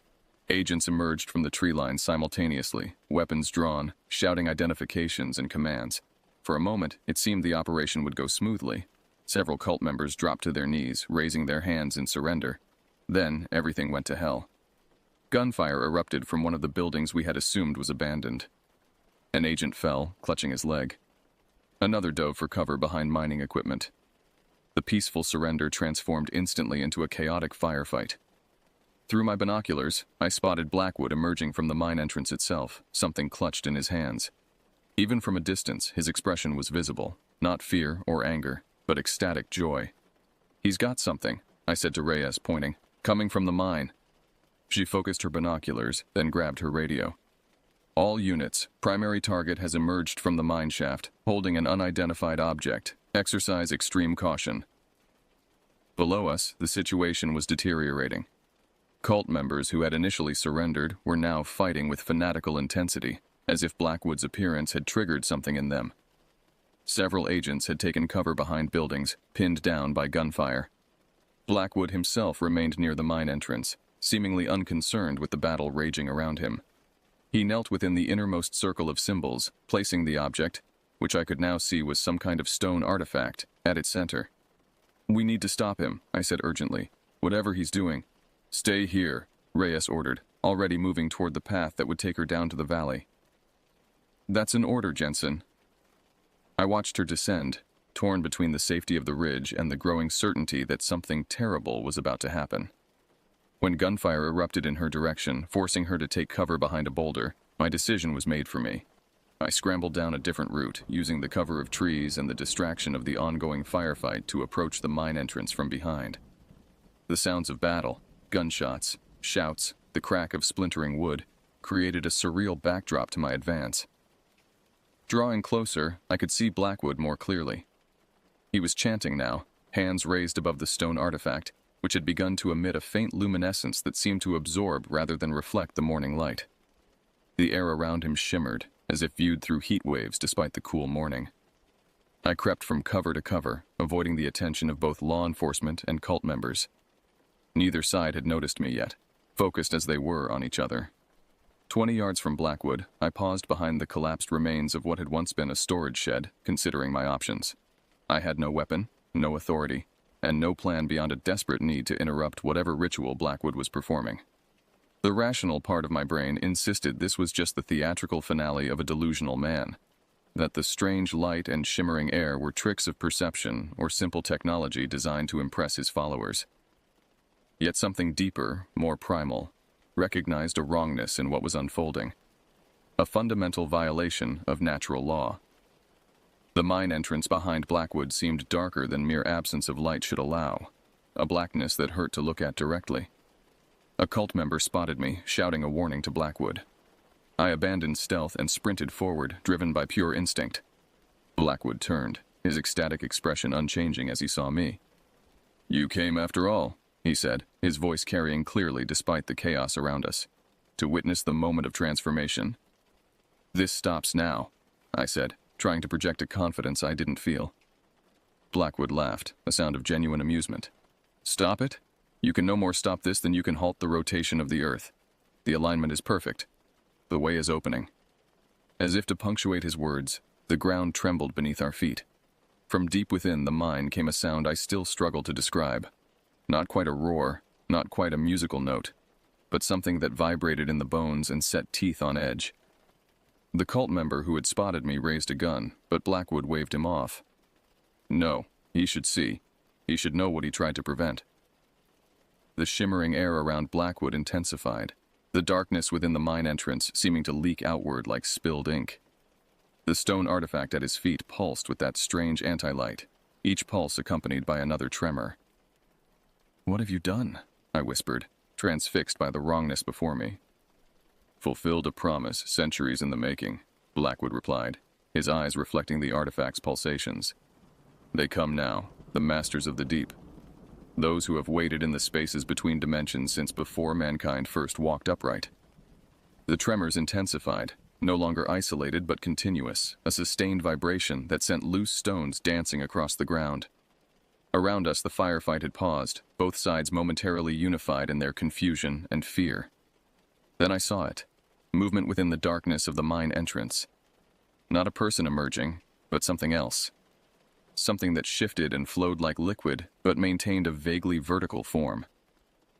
Speaker 1: Agents emerged from the tree line simultaneously, weapons drawn, shouting identifications and commands. For a moment, it seemed the operation would go smoothly. Several cult members dropped to their knees, raising their hands in surrender. Then, everything went to hell. Gunfire erupted from one of the buildings we had assumed was abandoned. An agent fell, clutching his leg. Another dove for cover behind mining equipment. The peaceful surrender transformed instantly into a chaotic firefight. Through my binoculars, I spotted Blackwood emerging from the mine entrance itself, something clutched in his hands. Even from a distance, his expression was visible, not fear or anger, but ecstatic joy. "He's got something," I said to Reyes, pointing, "coming from the mine." She focused her binoculars, then grabbed her radio. "All units, primary target has emerged from the mine shaft, holding an unidentified object. Exercise extreme caution." Below us, the situation was deteriorating. Cult members who had initially surrendered were now fighting with fanatical intensity, as if Blackwood's appearance had triggered something in them. Several agents had taken cover behind buildings, pinned down by gunfire. Blackwood himself remained near the mine entrance, seemingly unconcerned with the battle raging around him. He knelt within the innermost circle of symbols, placing the object, which I could now see was some kind of stone artifact, at its center. "We need to stop him," I said urgently. "Whatever he's doing." "Stay here," Reyes ordered, already moving toward the path that would take her down to the valley. "That's an order, Jensen." I watched her descend, torn between the safety of the ridge and the growing certainty that something terrible was about to happen. When gunfire erupted in her direction, forcing her to take cover behind a boulder, my decision was made for me. I scrambled down a different route, using the cover of trees and the distraction of the ongoing firefight to approach the mine entrance from behind. The sounds of battle, gunshots, shouts, the crack of splintering wood, created a surreal backdrop to my advance. Drawing closer, I could see Blackwood more clearly. He was chanting now, hands raised above the stone artifact, which had begun to emit a faint luminescence that seemed to absorb rather than reflect the morning light. The air around him shimmered, as if viewed through heat waves despite the cool morning. I crept from cover to cover, avoiding the attention of both law enforcement and cult members. Neither side had noticed me yet, focused as they were on each other. 20 yards from Blackwood, I paused behind the collapsed remains of what had once been a storage shed, considering my options. I had no weapon, no authority, and no plan beyond a desperate need to interrupt whatever ritual Blackwood was performing. The rational part of my brain insisted this was just the theatrical finale of a delusional man, that the strange light and shimmering air were tricks of perception or simple technology designed to impress his followers. Yet something deeper, more primal, recognized a wrongness in what was unfolding, a fundamental violation of natural law. The mine entrance behind Blackwood seemed darker than mere absence of light should allow, a blackness that hurt to look at directly. A cult member spotted me, shouting a warning to Blackwood. I abandoned stealth and sprinted forward, driven by pure instinct. Blackwood turned, his ecstatic expression unchanging as he saw me. "You came after all," he said, his voice carrying clearly despite the chaos around us. "To witness the moment of transformation?" "This stops now," I said, trying to project a confidence I didn't feel. Blackwood laughed, a sound of genuine amusement. "Stop it? You can no more stop this than you can halt the rotation of the Earth. The alignment is perfect. The way is opening." As if to punctuate his words, the ground trembled beneath our feet. From deep within the mine came a sound I still struggle to describe. Not quite a roar, not quite a musical note, but something that vibrated in the bones and set teeth on edge. The cult member who had spotted me raised a gun, but Blackwood waved him off. No, he should see. He should know what he tried to prevent. The shimmering air around Blackwood intensified, the darkness within the mine entrance seeming to leak outward like spilled ink. The stone artifact at his feet pulsed with that strange anti-light, each pulse accompanied by another tremor. "What have you done?" I whispered, transfixed by the wrongness before me. "Fulfilled a promise centuries in the making," Blackwood replied, his eyes reflecting the artifact's pulsations. "They come now, the masters of the deep. Those who have waited in the spaces between dimensions since before mankind first walked upright." The tremors intensified, no longer isolated but continuous, a sustained vibration that sent loose stones dancing across the ground. Around us, the firefight had paused, both sides momentarily unified in their confusion and fear. Then I saw it. Movement within the darkness of the mine entrance. Not a person emerging, but something else. Something that shifted and flowed like liquid, but maintained a vaguely vertical form.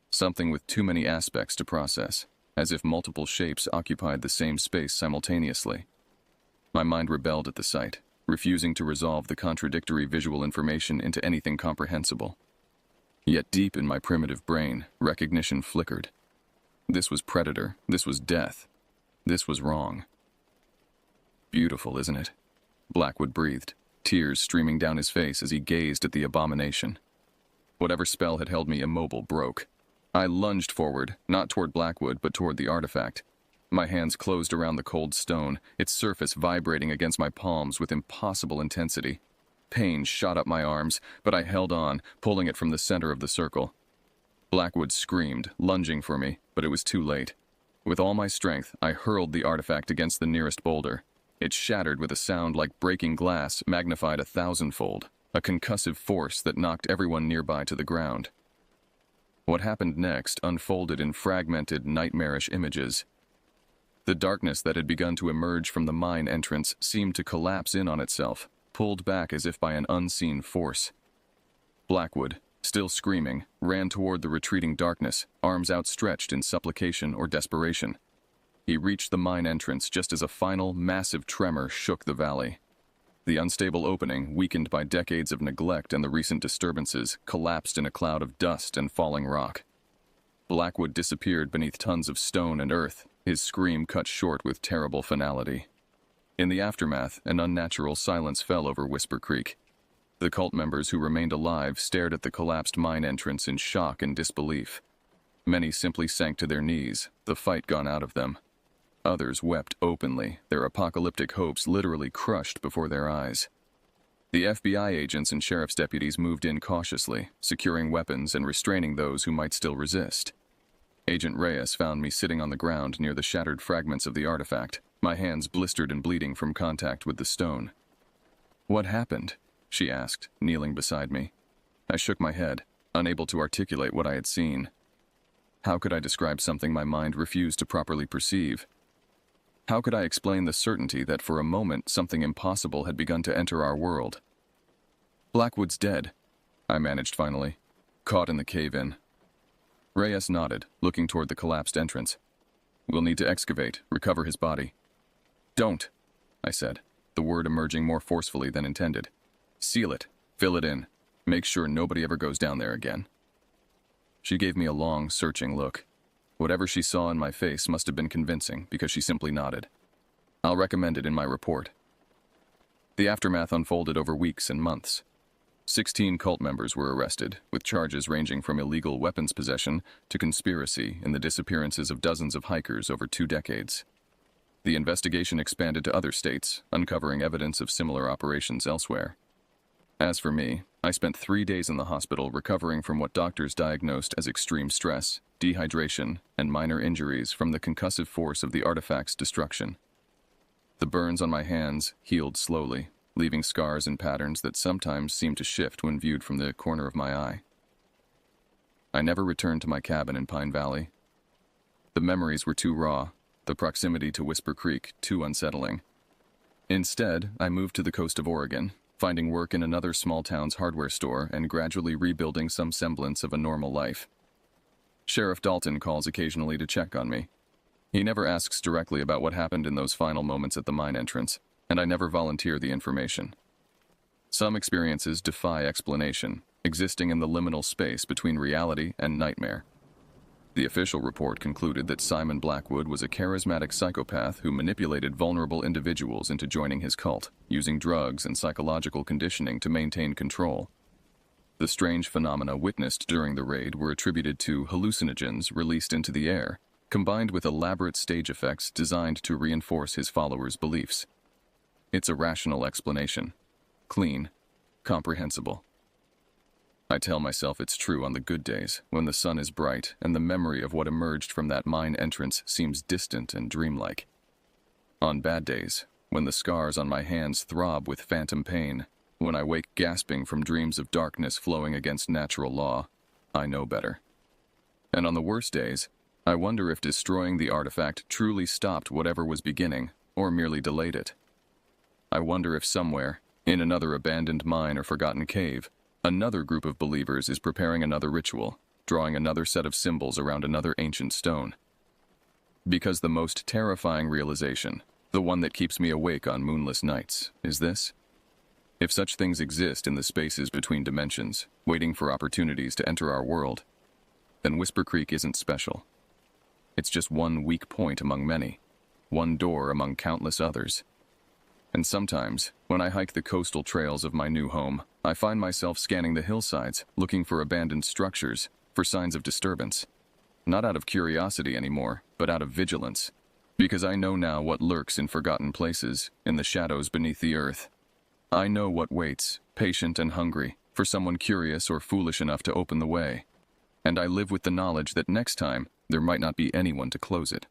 Speaker 1: Something with too many aspects to process, as if multiple shapes occupied the same space simultaneously. My mind rebelled at the sight, refusing to resolve the contradictory visual information into anything comprehensible. Yet deep in my primitive brain, recognition flickered. This was predator, this was death, this was wrong. Beautiful, isn't it? Blackwood breathed, tears streaming down his face as he gazed at the abomination. Whatever spell had held me immobile broke. I lunged forward, not toward Blackwood, but toward the artifact. My hands closed around the cold stone, its surface vibrating against my palms with impossible intensity. Pain shot up my arms, but I held on, pulling it from the center of the circle. Blackwood screamed, lunging for me, but it was too late. With all my strength, I hurled the artifact against the nearest boulder. It shattered with a sound like breaking glass, magnified 1,000-fold, a concussive force that knocked everyone nearby to the ground. What happened next unfolded in fragmented, nightmarish images. The darkness that had begun to emerge from the mine entrance seemed to collapse in on itself, pulled back as if by an unseen force. Blackwood, still screaming, ran toward the retreating darkness, arms outstretched in supplication or desperation. He reached the mine entrance just as a final, massive tremor shook the valley. The unstable opening, weakened by decades of neglect and the recent disturbances, collapsed in a cloud of dust and falling rock. Blackwood disappeared beneath tons of stone and earth, his scream cut short with terrible finality. In the aftermath, an unnatural silence fell over Whisper Creek. The cult members who remained alive stared at the collapsed mine entrance in shock and disbelief. Many simply sank to their knees, the fight gone out of them. Others wept openly, their apocalyptic hopes literally crushed before their eyes. The FBI agents and sheriff's deputies moved in cautiously, securing weapons and restraining those who might still resist. Agent Reyes found me sitting on the ground near the shattered fragments of the artifact, my hands blistered and bleeding from contact with the stone. "What happened?" she asked, kneeling beside me. I shook my head, unable to articulate what I had seen. How could I describe something my mind refused to properly perceive? How could I explain the certainty that for a moment something impossible had begun to enter our world? "Blackwood's dead," I managed finally, caught in the cave-in. Reyes nodded, looking toward the collapsed entrance. "We'll need to excavate, recover his body." "Don't," I said, the word emerging more forcefully than intended. "Seal it, fill it in, make sure nobody ever goes down there again." She gave me a long, searching look. Whatever she saw in my face must have been convincing, because she simply nodded. "I'll recommend it in my report." The aftermath unfolded over weeks and months. 16 cult members were arrested, with charges ranging from illegal weapons possession to conspiracy in the disappearances of dozens of hikers over 2 decades. The investigation expanded to other states, uncovering evidence of similar operations elsewhere. As for me, I spent 3 days in the hospital recovering from what doctors diagnosed as extreme stress, dehydration, and minor injuries from the concussive force of the artifact's destruction. The burns on my hands healed slowly, leaving scars and patterns that sometimes seemed to shift when viewed from the corner of my eye. I never returned to my cabin in Pine Valley. The memories were too raw, the proximity to Whisper Creek too unsettling. Instead, I moved to the coast of Oregon, finding work in another small town's hardware store and gradually rebuilding some semblance of a normal life. Sheriff Dalton calls occasionally to check on me. He never asks directly about what happened in those final moments at the mine entrance, and I never volunteer the information. Some experiences defy explanation, existing in the liminal space between reality and nightmare. The official report concluded that Simon Blackwood was a charismatic psychopath who manipulated vulnerable individuals into joining his cult, using drugs and psychological conditioning to maintain control. The strange phenomena witnessed during the raid were attributed to hallucinogens released into the air, combined with elaborate stage effects designed to reinforce his followers' beliefs. It's a rational explanation. Clean. Comprehensible. I tell myself it's true on the good days, when the sun is bright and the memory of what emerged from that mine entrance seems distant and dreamlike. On bad days, when the scars on my hands throb with phantom pain, when I wake gasping from dreams of darkness flowing against natural law, I know better. And on the worst days, I wonder if destroying the artifact truly stopped whatever was beginning, or merely delayed it. I wonder if somewhere, in another abandoned mine or forgotten cave, another group of believers is preparing another ritual, drawing another set of symbols around another ancient stone. Because the most terrifying realization, the one that keeps me awake on moonless nights, is this: if such things exist in the spaces between dimensions, waiting for opportunities to enter our world, then Whisper Creek isn't special. It's just one weak point among many, one door among countless others. And sometimes, when I hike the coastal trails of my new home, I find myself scanning the hillsides, looking for abandoned structures, for signs of disturbance. Not out of curiosity anymore, but out of vigilance. Because I know now what lurks in forgotten places, in the shadows beneath the earth. I know what waits, patient and hungry, for someone curious or foolish enough to open the way. And I live with the knowledge that next time, there might not be anyone to close it.